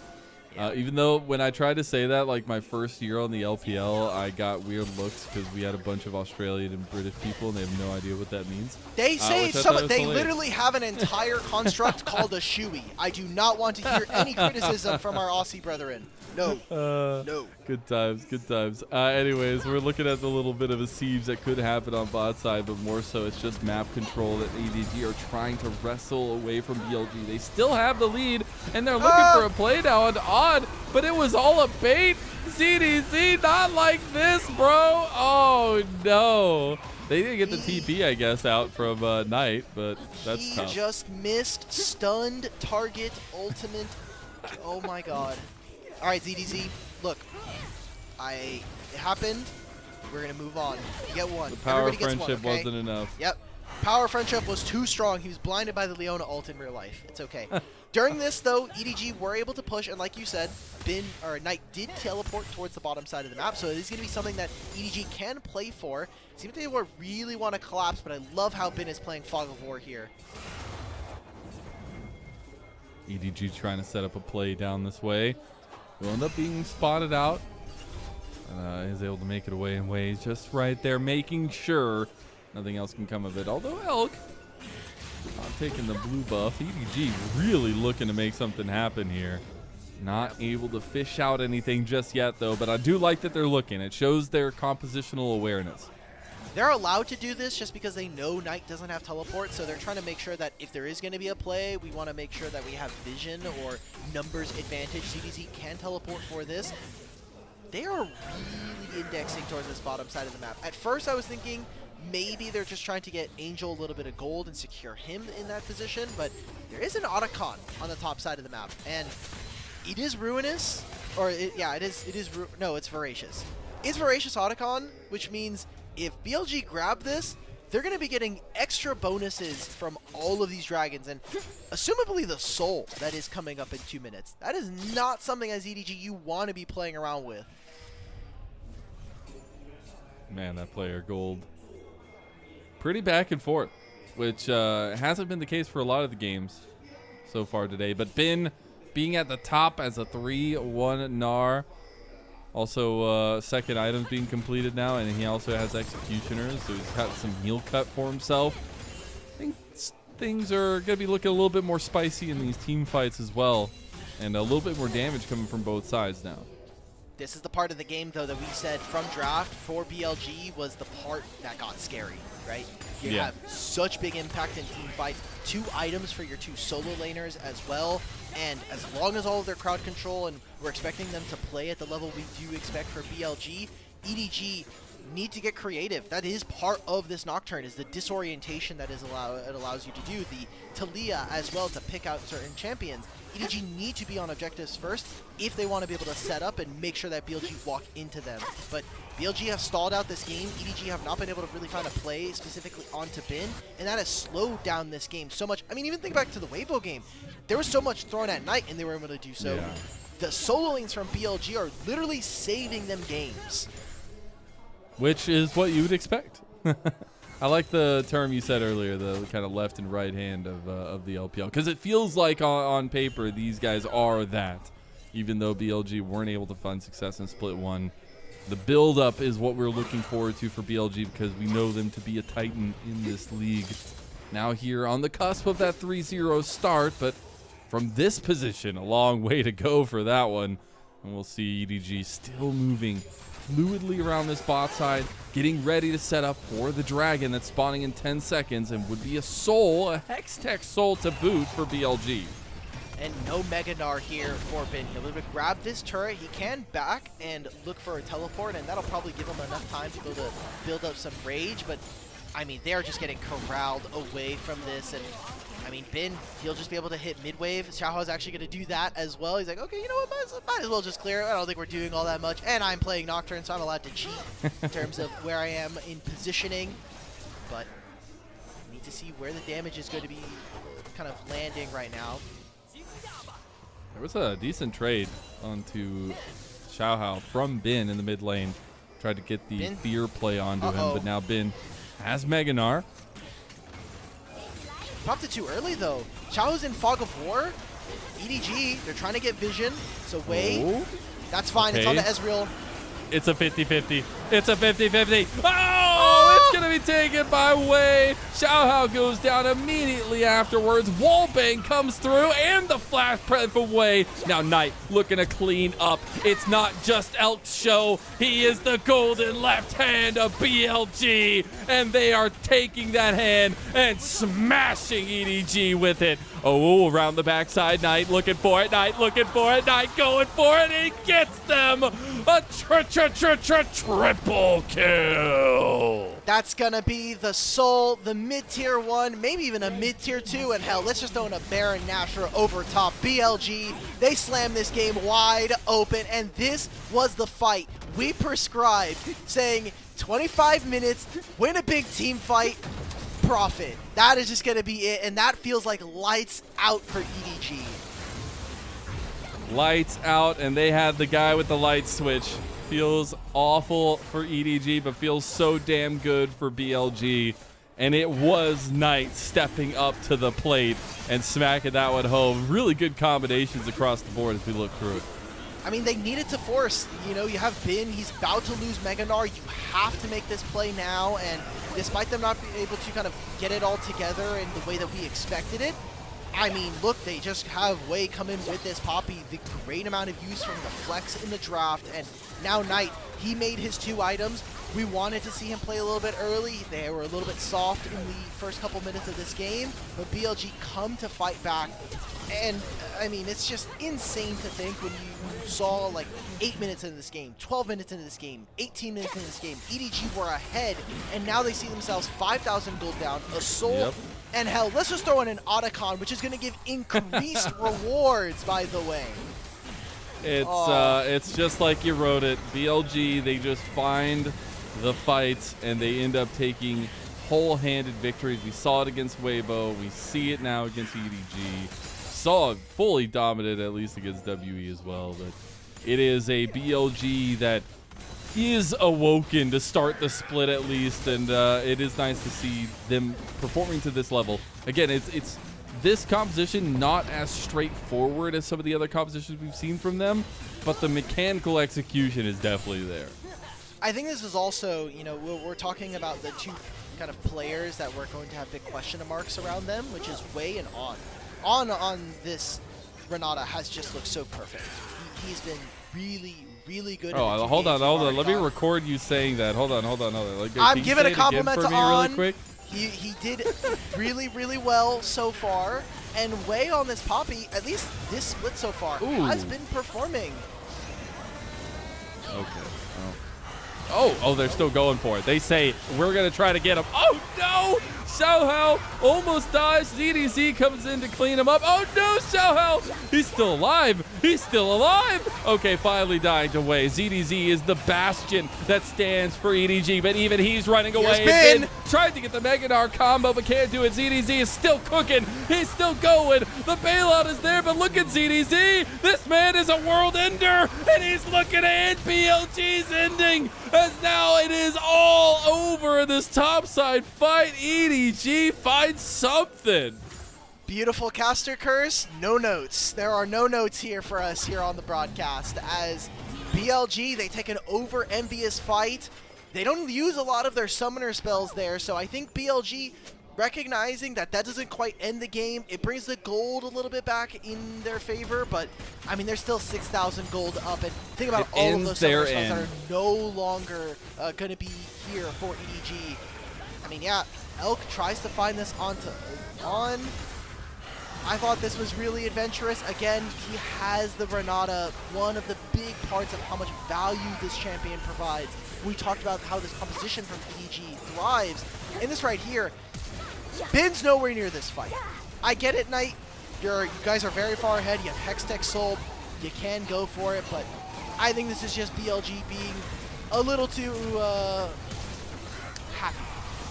Yeah. Even though when I tried to say that, like my first year on the LPL, I got weird looks because we had a bunch of Australian and British people and they have no idea what that means. They say which I thought was they hilarious. literally have an entire construct called a shoey. I do not want to hear any criticism from our Aussie brethren. No. No. Good times, good times. Anyways, we're looking at the little bit of a siege that could happen on bot side, but more so it's just map control that EDG are trying to wrestle away from BLG. They still have the lead, and they're looking for a play now on Odd, but it was all a bait. CDC, not like this, bro. Oh, no. They didn't get the TP, I guess, out from Knight, but that's tough. He just missed stunned target ultimate. Oh my god. All right, ZDZ, look. It happened. We're going to move on. You get one. The power of Everybody gets friendship one, okay? wasn't enough. Yep. Power of friendship was too strong. He was blinded by the Leona ult in real life. It's okay. During this, though, EDG were able to push, and like you said, Knight did teleport towards the bottom side of the map, so it is going to be something that EDG can play for. It seems they really want to collapse, but I love how Bin is playing Fog of War here. EDG trying to set up a play down this way. Will end up being spotted out. Is able to make it away in ways just right there, making sure nothing else can come of it. Although Elk not taking the blue buff. EDG really looking to make something happen here. Not able to fish out anything just yet, though, but I do like that they're looking. It shows their compositional awareness. They're allowed to do this just because they know Knight doesn't have teleport, so they're trying to make sure that if there is going to be a play, we want to make sure that we have vision or numbers advantage. CDZ can teleport for this. They are really indexing towards this bottom side of the map. At first, I was thinking maybe they're just trying to get Angel a little bit of gold and secure him in that position, but there is an Otacon on the top side of the map, and it is Ruinous, or no, it's Voracious. It's Voracious Otacon, which means if BLG grab this, they're going to be getting extra bonuses from all of these dragons, and assumably the soul that is coming up in 2 minutes. That is not something as EDG you want to be playing around with. Man, that player gold. Pretty back and forth, which hasn't been the case for a lot of the games so far today. But Bin being at the top as a 3-1 Gnar. Also, second item being completed now, and he also has Executioners, so he's got some heal cut for himself. I think things are going to be looking a little bit more spicy in these team fights as well, and a little bit more damage coming from both sides now. This is the part of the game, though, that we said from draft for BLG was the part that got scary, right? You have such big impact in team fights. 2 items for your 2 solo laners as well. And as long as all of their crowd control, and we're expecting them to play at the level we do expect for BLG, EDG need to get creative. That is part of this Nocturne, is the disorientation that it allows you to do. The Talia as well, to pick out certain champions. EDG need to be on objectives first if they want to be able to set up and make sure that BLG walk into them. But BLG have stalled out this game. EDG have not been able to really find a play specifically onto Bin, and that has slowed down this game so much. I mean, even think back to the Weibo game. There was so much thrown at Knight, and they were able to do so. Yeah. The solo lanes from BLG are literally saving them games. Which is what you would expect. I like the term you said earlier, the kind of left and right hand of the LPL, because it feels like on paper these guys are that, even though BLG weren't able to find success in Split 1. The build-up is what we're looking forward to for BLG, because we know them to be a titan in this league. Now here on the cusp of that 3-0 start, but from this position, a long way to go for that one. And we'll see EDG still moving fluidly around this bot side, getting ready to set up for the dragon that's spawning in 10 seconds and would be a soul, a Hextech soul to boot for BLG. And no Mega Gnar here for Bin. He'll be able to grab this turret. He can back and look for a teleport, and that'll probably give him enough time to be able to build up some rage. But, I mean, they're just getting corralled away from this. And, I mean, Bin, he'll just be able to hit mid-wave. Xiaohao's actually going to do that as well. He's like, okay, you know what, might as well just clear it. I don't think we're doing all that much. And I'm playing Nocturne, so I'm allowed to cheat in terms of where I am in positioning. But I need to see where the damage is going to be kind of landing right now. There was a decent trade onto Xiaohao from Bin in the mid lane. Tried to get the fear play onto him, but now Bin has Mega Gnar. Popped it too early, though. Xiaohao's in Fog of War. EDG, they're trying to get vision. So Wei, that's fine. It's on the Ezreal. It's a 50-50. It's a 50-50. Oh, it's going to be taken by Wei. Xiaohao goes down immediately afterwards. Wallbang comes through, and the flash prep from Wei. Now Knight looking to clean up. It's not just Elk's show. He is the golden left hand of BLG, and they are taking that hand and smashing EDG with it. Oh, around the backside, Knight looking for it, Knight looking for it, Knight going for it, he gets them! A triple kill! That's gonna be the soul, the mid-tier 1, maybe even a mid-tier 2, and hell, let's just throw in a Baron Nashor over top. BLG, they slam this game wide open, and this was the fight we prescribed, saying 25 minutes, win a big team fight, profit. That is just going to be it, and that feels like lights out for EDG. Lights out, and they had the guy with the light switch. Feels awful for EDG, but feels so damn good for BLG. And it was Knight stepping up to the plate and smacking that one home. Really good combinations across the board as we look through it. I mean, they needed to force. You know, you have Bin, he's about to lose Mega Gnar. You have to make this play now, and despite them not being able to kind of get it all together in the way that we expected it, I mean, look, they just have Wei come in with this Poppy, the great amount of use from the flex in the draft, and now Knight, he made his 2 items. We wanted to see him play a little bit early. They were a little bit soft in the first couple minutes of this game, but BLG come to fight back. And, I mean, it's just insane to think when you saw, like, 8 minutes into this game, 12 minutes into this game, 18 minutes into this game, EDG were ahead, and now they see themselves 5,000 gold down, a soul. Yep. And hell, let's just throw in an Otacon, which is going to give increased rewards, by the way. It's just like you wrote it. BLG, they just find the fights, and they end up taking whole-handed victories. We saw it against Weibo. We see it now against EDG. Saw it fully dominant, at least against WE as well. But it is a BLG that is awoken to start the split at least, and it is nice to see them performing to this level. Again, it's this composition not as straightforward as some of the other compositions we've seen from them, but the mechanical execution is definitely there. I think this is also, you know, we're talking about the 2 kind of players that we're going to have big question marks around them, which is Wei and on this Renata has just looked so perfect. He's been really good. Oh, hold on. Let me record you saying that. Hold on. Like, I'm giving a compliment to On. Really quick? He did really well so far. And Wei on this Poppy, at least this split so far, has been performing. Okay. Oh, they're still going for it. They say, we're going to try to get him. Oh, no! Xiaohao almost dies. ZDZ comes in to clean him up. Oh, no, Xiaohao! He's still alive. He's still alive. Okay, finally dying to Wei. ZDZ is the bastion that stands for EDG, but even he's running away. Bin tried to get the Mega Gnar combo, but can't do it. ZDZ is still cooking. He's still going. The bailout is there, but look at ZDZ. This man is a world ender, and he's looking to end BLG's ending, as now it is all over this topside fight. EDG finds something. Beautiful caster curse, no notes. There are no notes here for us here on the broadcast, as BLG, they take an over envious fight. They don't use a lot of their summoner spells there, so I think BLG, recognizing that doesn't quite end the game, it brings the gold a little bit back in their favor, but I mean, there's still 6,000 gold up, and think about all of those summoner spells that are no longer going to be here for EDG. I mean, yeah, Elk tries to find this onto On. I thought this was really adventurous. Again, he has the Renata, one of the big parts of how much value this champion provides. We talked about how this composition from EDG thrives. And this right here, Bin's nowhere near this fight. I get it, Knight. You guys are very far ahead. You have Hextech sold. You can go for it, but I think this is just BLG being a little too happy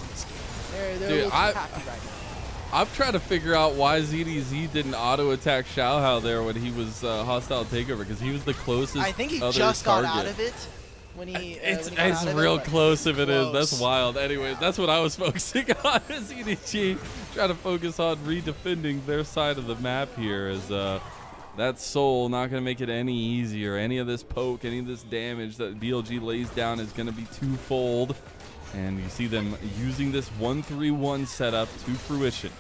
in this game. They're a little too happy right now. I'm trying to figure out why ZDZ didn't auto-attack Xiaohao there when he was hostile takeover, because he was the closest. I think he other just target. got out of it when he. It's real close if it is. That's wild. Anyways, that's what I was focusing on. Is EDG trying to focus on redefending their side of the map here, as that soul not going to make it any easier. Any of this poke, any of this damage that BLG lays down is going to be twofold. And you see them using this 1-3-1 setup to fruition.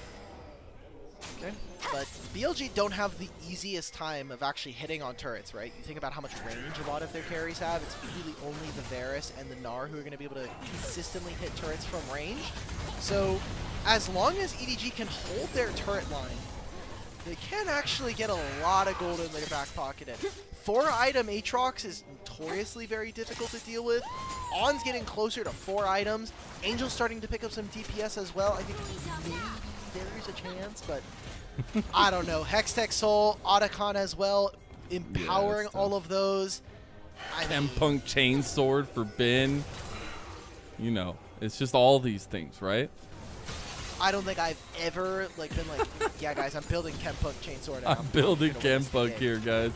Okay. But BLG don't have the easiest time of actually hitting on turrets, right? You think about how much range a lot of their carries have. It's really only the Varus and the Gnar who are going to be able to consistently hit turrets from range. So as long as EDG can hold their turret line, they can actually get a lot of gold in their back pocket. And 4-item Aatrox is notoriously very difficult to deal with. On's getting closer to 4 items. Angel's starting to pick up some DPS as well. I think maybe there's a chance, but I don't know. Hextech Soul, Otacon as well, empowering all of those. Punk Chainsword for Bin. You know, it's just all these things, right? I don't think I've ever been like, yeah, guys, I'm building Kempunk Chainsword. I'm building Kempunk here, guys.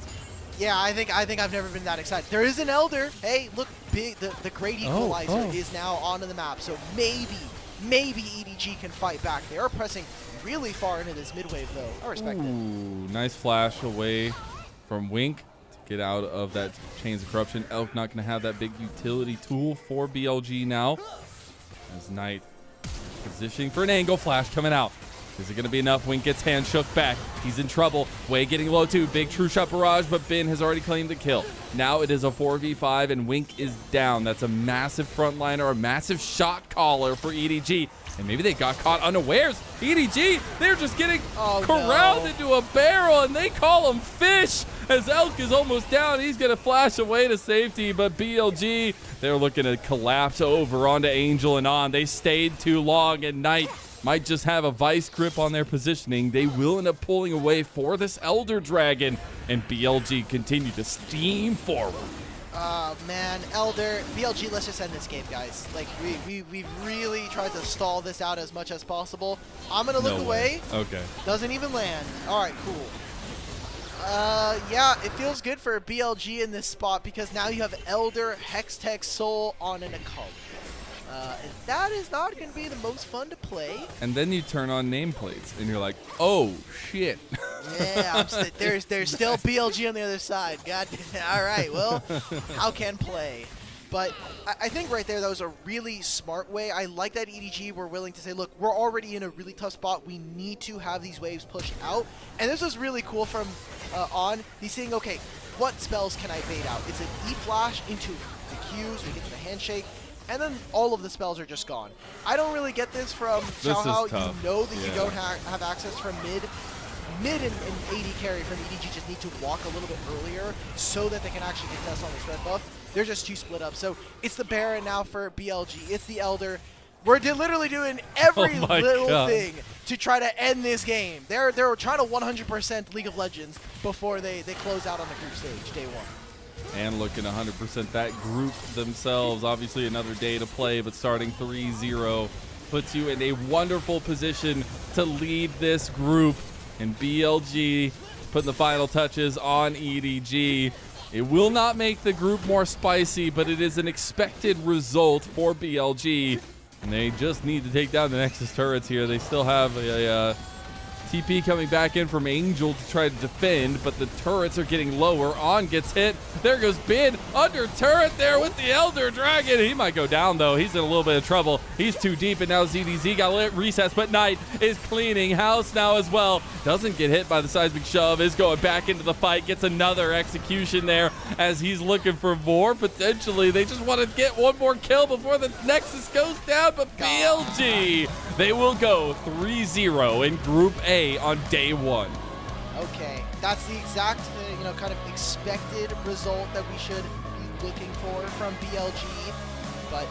Yeah, I think I've never been that excited. There is an Elder. Hey, look, big. The Great Equalizer is now onto the map. So maybe EDG can fight back. They are pressing really far into this mid wave, though. I respect it. Nice flash away from Wink to get out of that Chains of Corruption. Elk not going to have that big utility tool for BLG now. As Knight positioning for an angle flash coming out. Is it going to be enough? Wink gets hand shook back. He's in trouble. Way getting low too. Big true shot barrage, but Bin has already claimed the kill. Now it is a 4v5 and Wink is down. That's a massive frontliner, a massive shot caller for EDG. And maybe they got caught unawares. EDG, they're just getting corralled into a barrel and they call him fish. As Elk is almost down, he's going to flash away to safety, but BLG, they're looking to collapse over onto Angel and On. They stayed too long, and Knight might just have a vice grip on their positioning. They will end up pulling away for this Elder Dragon, and BLG continue to steam forward. Man, Elder, BLG, let's just end this game, guys. Like, we've really tried to stall this out as much as possible. I'm going to look away. Okay. Doesn't even land. All right, cool. Yeah, it feels good for BLG in this spot because now you have Elder, Hextech, Soul on an Occult. That is not going to be the most fun to play. And then you turn on nameplates, and you're like, oh, shit. Yeah, there's still BLG on the other side. God, all right, well, how can play? But I think right there, that was a really smart way. I like that EDG were willing to say, look, we're already in a really tough spot. We need to have these waves pushed out. And this was really cool from On. He's saying, okay, what spells can I bait out? It's an E-Flash into the Q, so he gets the handshake. And then all of the spells are just gone. I don't really get this from Xiaohao. You know that you don't have access from mid and AD carry from EDG just need to walk a little bit earlier so that they can actually contest on this red buff. They're just too split up. So it's the Baron now for BLG. It's the Elder. We're literally doing every little thing to try to end this game. They're trying to 100% League of Legends before they close out on the group stage, day one. And looking 100% that group themselves. Obviously another day to play, but starting 3-0 puts you in a wonderful position to lead this group. And BLG putting the final touches on EDG. It will not make the group more spicy, but it is an expected result for BLG. And they just need to take down the Nexus turrets here. They still have a TP coming back in from Angel to try to defend, but the turrets are getting lower. On gets hit. There goes Bin under turret there with the Elder Dragon. He might go down, though. He's in a little bit of trouble. He's too deep, and now ZDZ got lit resets, but Knight is cleaning house now as well. Doesn't get hit by the seismic shove, is going back into the fight, gets another execution there as he's looking for more. Potentially, they just want to get one more kill before the Nexus goes down, but BLG, they will go 3-0 in Group A on day one. Okay, that's the exact kind of expected result that we should be looking for from BLG, but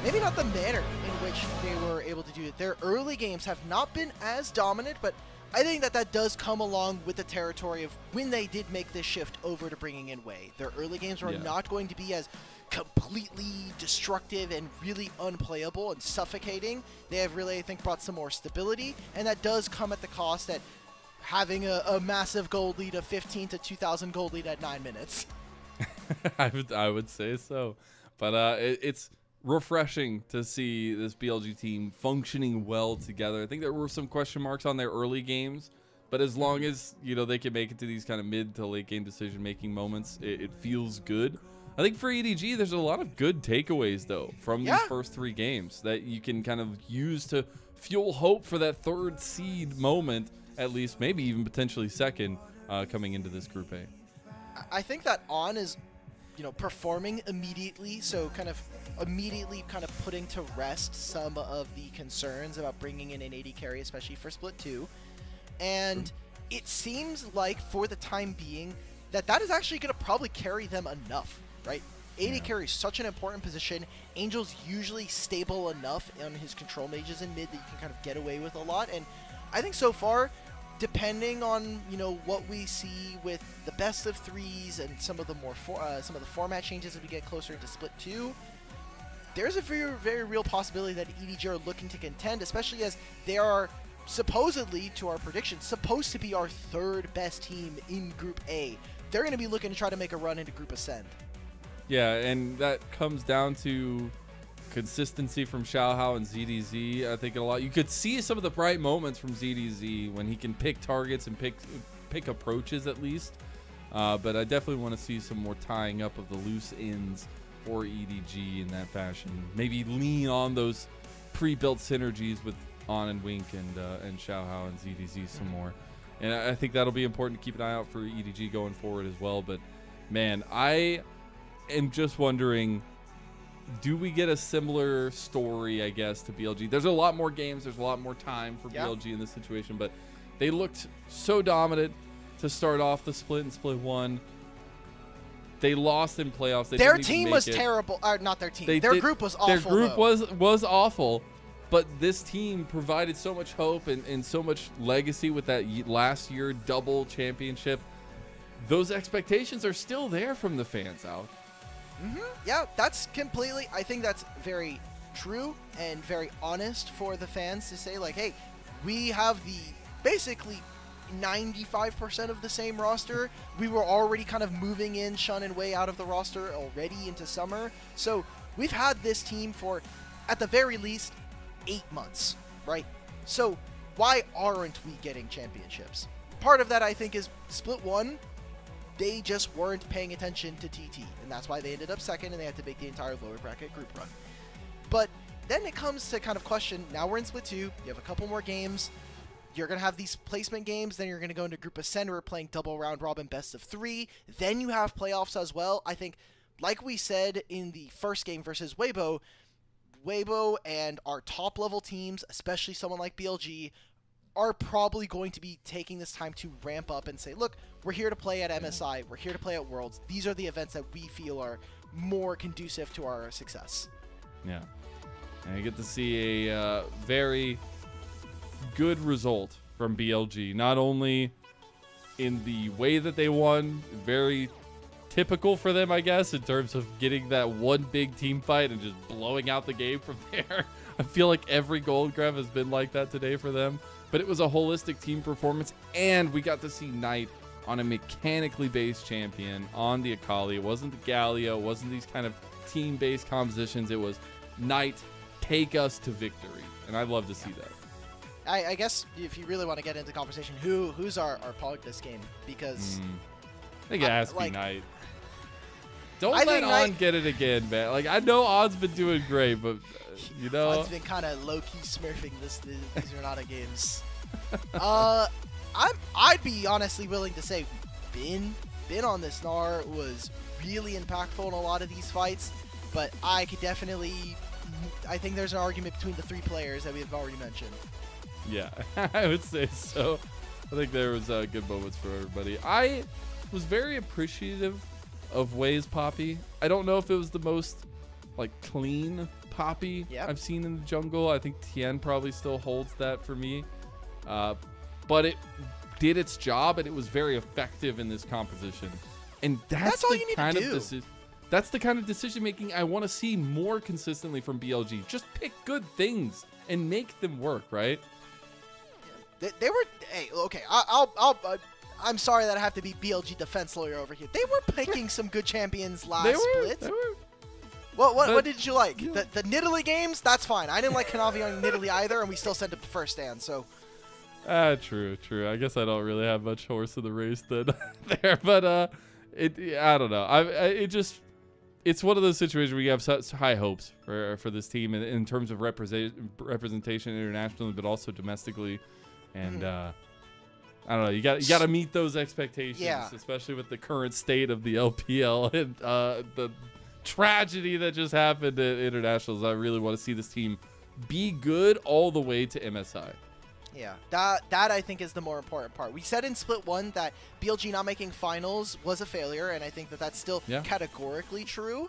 maybe not the manner in which they were able to do it. Their early games have not been as dominant, but I think that does come along with the territory of when they did make this shift over to bringing in Wei. Their early games were not going to be as completely destructive and really unplayable and suffocating. They have really, I think, brought some more stability, and that does come at the cost that having a massive gold lead of 15 to 2,000 gold lead at 9 minutes. I would say so, but it's refreshing to see this BLG team functioning well together. I think there were some question marks on their early games, but as long as they can make it to these kind of mid to late game decision making moments, it feels good. I think for EDG, there's a lot of good takeaways, though, from these first 3 games that you can kind of use to fuel hope for that 3rd seed moment, at least, maybe even potentially 2nd, coming into this Group A. I think that On is, performing immediately, so immediately putting to rest some of the concerns about bringing in an AD carry, especially for Split 2. And it seems like for the time being that is actually going to probably carry them enough, right? AD carries such an important position. Angel's usually stable enough on his control mages in mid that you can kind of get away with a lot. And I think so far, depending on what we see with the best of threes and some of the format changes as we get closer into Split 2, there's a very, very real possibility that EDG are looking to contend, especially as they are supposedly, to our predictions, supposed to be our third best team in Group A. They're going to be looking to try to make a run into Group Ascend. Yeah, and that comes down to consistency from Xiaohao and ZDZ. I think a lot. You could see some of the bright moments from ZDZ when he can pick targets and pick approaches at least. But I definitely want to see some more tying up of the loose ends for EDG in that fashion. Maybe lean on those pre-built synergies with On and Wink and Xiaohao and ZDZ some more. And I think that'll be important to keep an eye out for EDG going forward as well. But man, I am just wondering, do we get a similar story, I guess, to BLG? There's a lot more games. There's a lot more time for BLG in this situation. But they looked so dominant to start off the split in Split 1. They lost in playoffs. Their team was terrible. Not their team. Their group was awful. Their group was awful. But this team provided so much hope and so much legacy with that last year double championship. Those expectations are still there from the fans out. Yeah, that's completely. I think that's very true and very honest for the fans to say, like, hey, we have the basically 95% of the same roster. We were already kind of moving in Shun and Wei out of the roster already into summer. So we've had this team for, at the very least, 8 months, right? So why aren't we getting championships? Part of that, I think, is Split 1. They just weren't paying attention to TT, and that's why they ended up second, and they had to make the entire lower bracket group run. But then it comes to kind of question, now we're in Split 2, you have a couple more games, you're going to have these placement games, then you're going to go into Group Ascend, we're playing double round robin best of 3, then you have playoffs as well. I think, like we said in the first game versus Weibo and our top level teams, especially someone like BLG, are probably going to be taking this time to ramp up and say, look, we're here to play at MSI, we're here to play at Worlds. These are the events that we feel are more conducive to our success. Yeah. And I get to see a very good result from BLG, not only in the way that they won, very typical for them, I guess, in terms of getting that one big team fight and just blowing out the game from there. I feel like every Gold Grab has been like that today for them. But it was a holistic team performance, and we got to see Knight on a mechanically based champion on the Akali. It wasn't the Galio, it wasn't these kind of team-based compositions. It was Knight, take us to victory, and I'd love to see that. I guess if you really want to get into conversation, who's our Pog this game? Because I think it has to be Knight. Don't let On get it again, man. Like, I know On's been doing great, but On's been kind of low-key smurfing these Renata games. I'd be honestly willing to say Bin on this Gnar was really impactful in a lot of these fights, but I think there's an argument between the 3 players that we have already mentioned. Yeah, I would say so. I think there was good moments for everybody. I was very appreciative of Wei's Poppy. I don't know if it was the most clean Poppy I've seen in the jungle. I think Tien probably still holds that for me. But it did its job, and it was very effective in this composition. And that's all the you need kind to of do. That's the kind of decision making I want to see more consistently from BLG. Just pick good things and make them work, right? They were. Hey, okay. I'm sorry that I have to be BLG defense lawyer over here. They were picking some good champions last split. They were. What did you like? The Nidalee games? That's fine. I didn't like Kanavi on Nidalee either, and we still sent it to first stand. So. True. I guess I don't really have much horse in the race then there, but I don't know. It's one of those situations where you have such high hopes for this team in terms of representation internationally, but also domestically, and I don't know. You got to meet those expectations, especially with the current state of the LPL and the tragedy that just happened at internationals. I really want to see this team be good all the way to MSI. Yeah, that I think is the more important part. We said in Split 1 that BLG not making finals was a failure, and I think that that's still categorically true.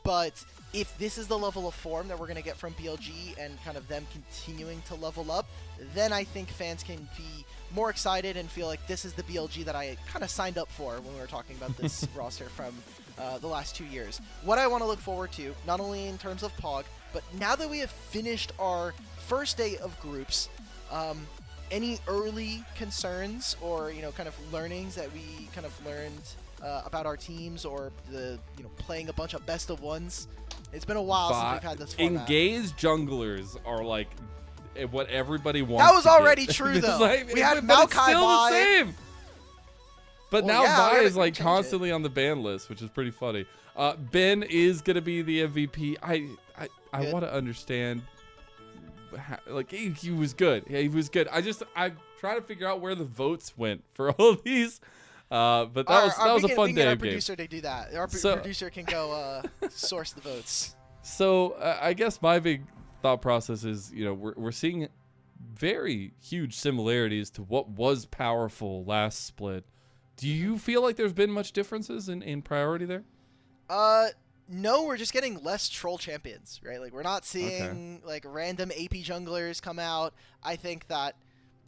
But if this is the level of form that we're going to get from BLG and kind of them continuing to level up, then I think fans can be more excited and feel like this is the BLG that I kind of signed up for when we were talking about this roster from the last 2 years. What I want to look forward to, not only in terms of POG, but now that we have finished our first day of groups, any early concerns or, kind of learnings that we kind of learned about our teams, or the playing a bunch of best of ones? It's been a while since we've had this format. Engaged junglers are like what everybody wants. That was already true though. We had Maokai still Vi. the same. But Well, now yeah, Vi we is gotta like change constantly on the ban list, which is pretty funny. Ben is gonna be the MVP. I Good. want to understand. Like he was good. Yeah, he was good. I'm trying to figure out where the votes went for all of these. But that was a fun we can day get our of games. producer to do that. Our So- producer can go source the votes. So I guess my big thought process is, we're seeing very huge similarities to what was powerful last split. Do you feel like there's been much differences in priority there? No, we're just getting less troll champions, right? Like, we're not seeing like random AP junglers come out. I think that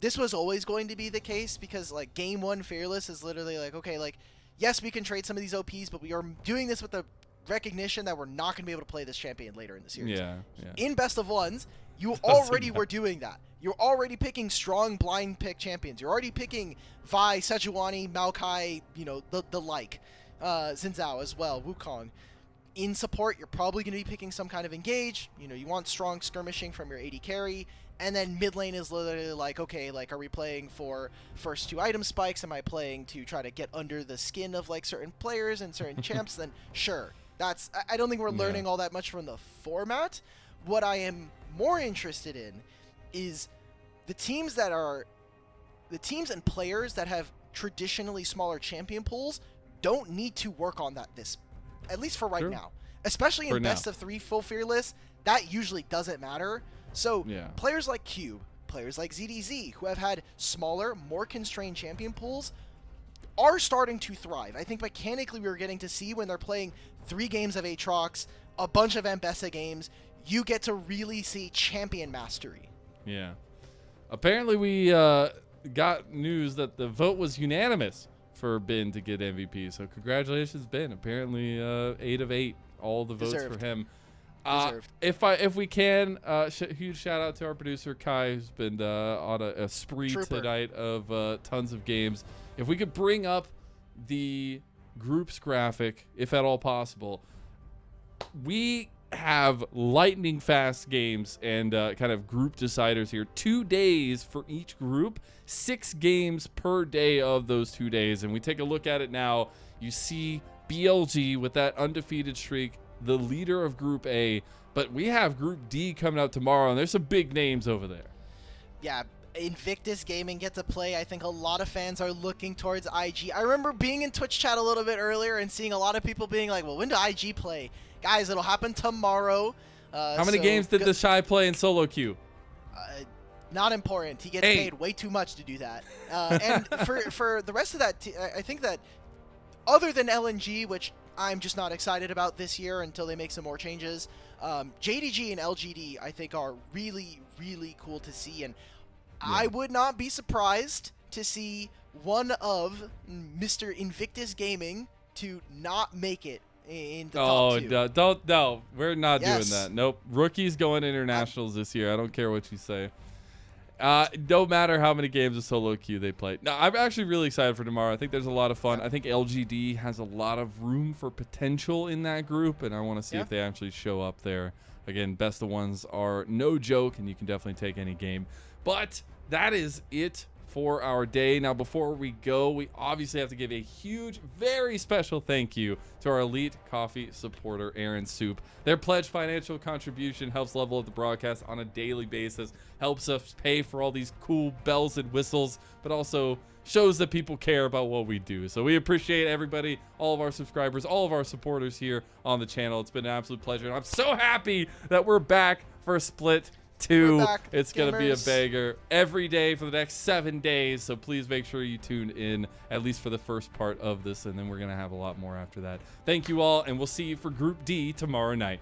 this was always going to be the case because like game 1 Fearless is literally like, okay, like, yes, we can trade some of these OPs, but we are doing this with the recognition that we're not going to be able to play this champion later in the series. Yeah. In best of ones, you already were doing that. You're already picking strong blind pick champions. You're already picking Vi, Sejuani, Maokai, the like, Xin Zhao as well, Wukong. In support, you're probably going to be picking some kind of engage. You want strong skirmishing from your AD carry. And then mid lane is literally like, okay, like, are we playing for first 2 item spikes? Am I playing to try to get under the skin of like certain players and certain champs? Then sure. I don't think we're learning all that much from the format. What I am more interested in is the teams and players that have traditionally smaller champion pools don't need to work on that at least for right now. Especially in best of 3 full Fearless, that usually doesn't matter. So players like Cube, players like ZDZ, who have had smaller, more constrained champion pools, are starting to thrive. I think mechanically we were getting to see when they're playing 3 games of Aatrox, a bunch of Ambessa games, you get to really see champion mastery. Yeah. Apparently we got news that the vote was unanimous for Ben to get MVP. So congratulations, Ben. Apparently 8 of 8, all the votes Deserved. for him. Deserved. If we can, huge shout out to our producer Kai, who's been on a spree tonight of tons of games. If we could bring up the groups graphic, if at all possible, we have lightning fast games and kind of group deciders here. 2 days for each group, 6 games per day of those 2 days. And we take a look at it now. You see BLG with that undefeated streak, the leader of Group A, but we have Group D coming out tomorrow, and there's some big names over there. Yeah, Invictus Gaming get to play. I think a lot of fans are looking towards IG. I remember being in Twitch chat a little bit earlier and seeing a lot of people being like, well, when do IG play? Guys, it'll happen tomorrow. How many games did the Shy play in solo queue? Not important. He gets paid way too much to do that. And for the rest of that, I think that other than LNG, which I'm just not excited about this year until they make some more changes, JDG and LGD I think are really, really cool to see. And I would not be surprised to see one of Mr. Invictus Gaming to not make it in the top 2. No, we're not doing Yes. that. Nope. Rookies going internationals this year. I don't care what you say. No matter how many games of solo queue they play. No, I'm actually really excited for tomorrow. I think there's a lot of fun. I think LGD has a lot of room for potential in that group, and I want to see if they actually show up there. Again, best of ones are no joke, and you can definitely take any game. But that is it for our day. Now, before we go, we obviously have to give a huge, very special thank you to our elite coffee supporter, Aaron Soup. Their pledge financial contribution helps level up the broadcast on a daily basis, helps us pay for all these cool bells and whistles, but also shows that people care about what we do. So we appreciate everybody, all of our subscribers, all of our supporters here on the channel. It's been an absolute pleasure, and I'm so happy that we're back for Split 2. We're back, It's going to be a gamers. banger every day for the next 7 days. So please make sure you tune in, at least for the first part of this. And then we're going to have a lot more after that. Thank you all, and we'll see you for Group D tomorrow night.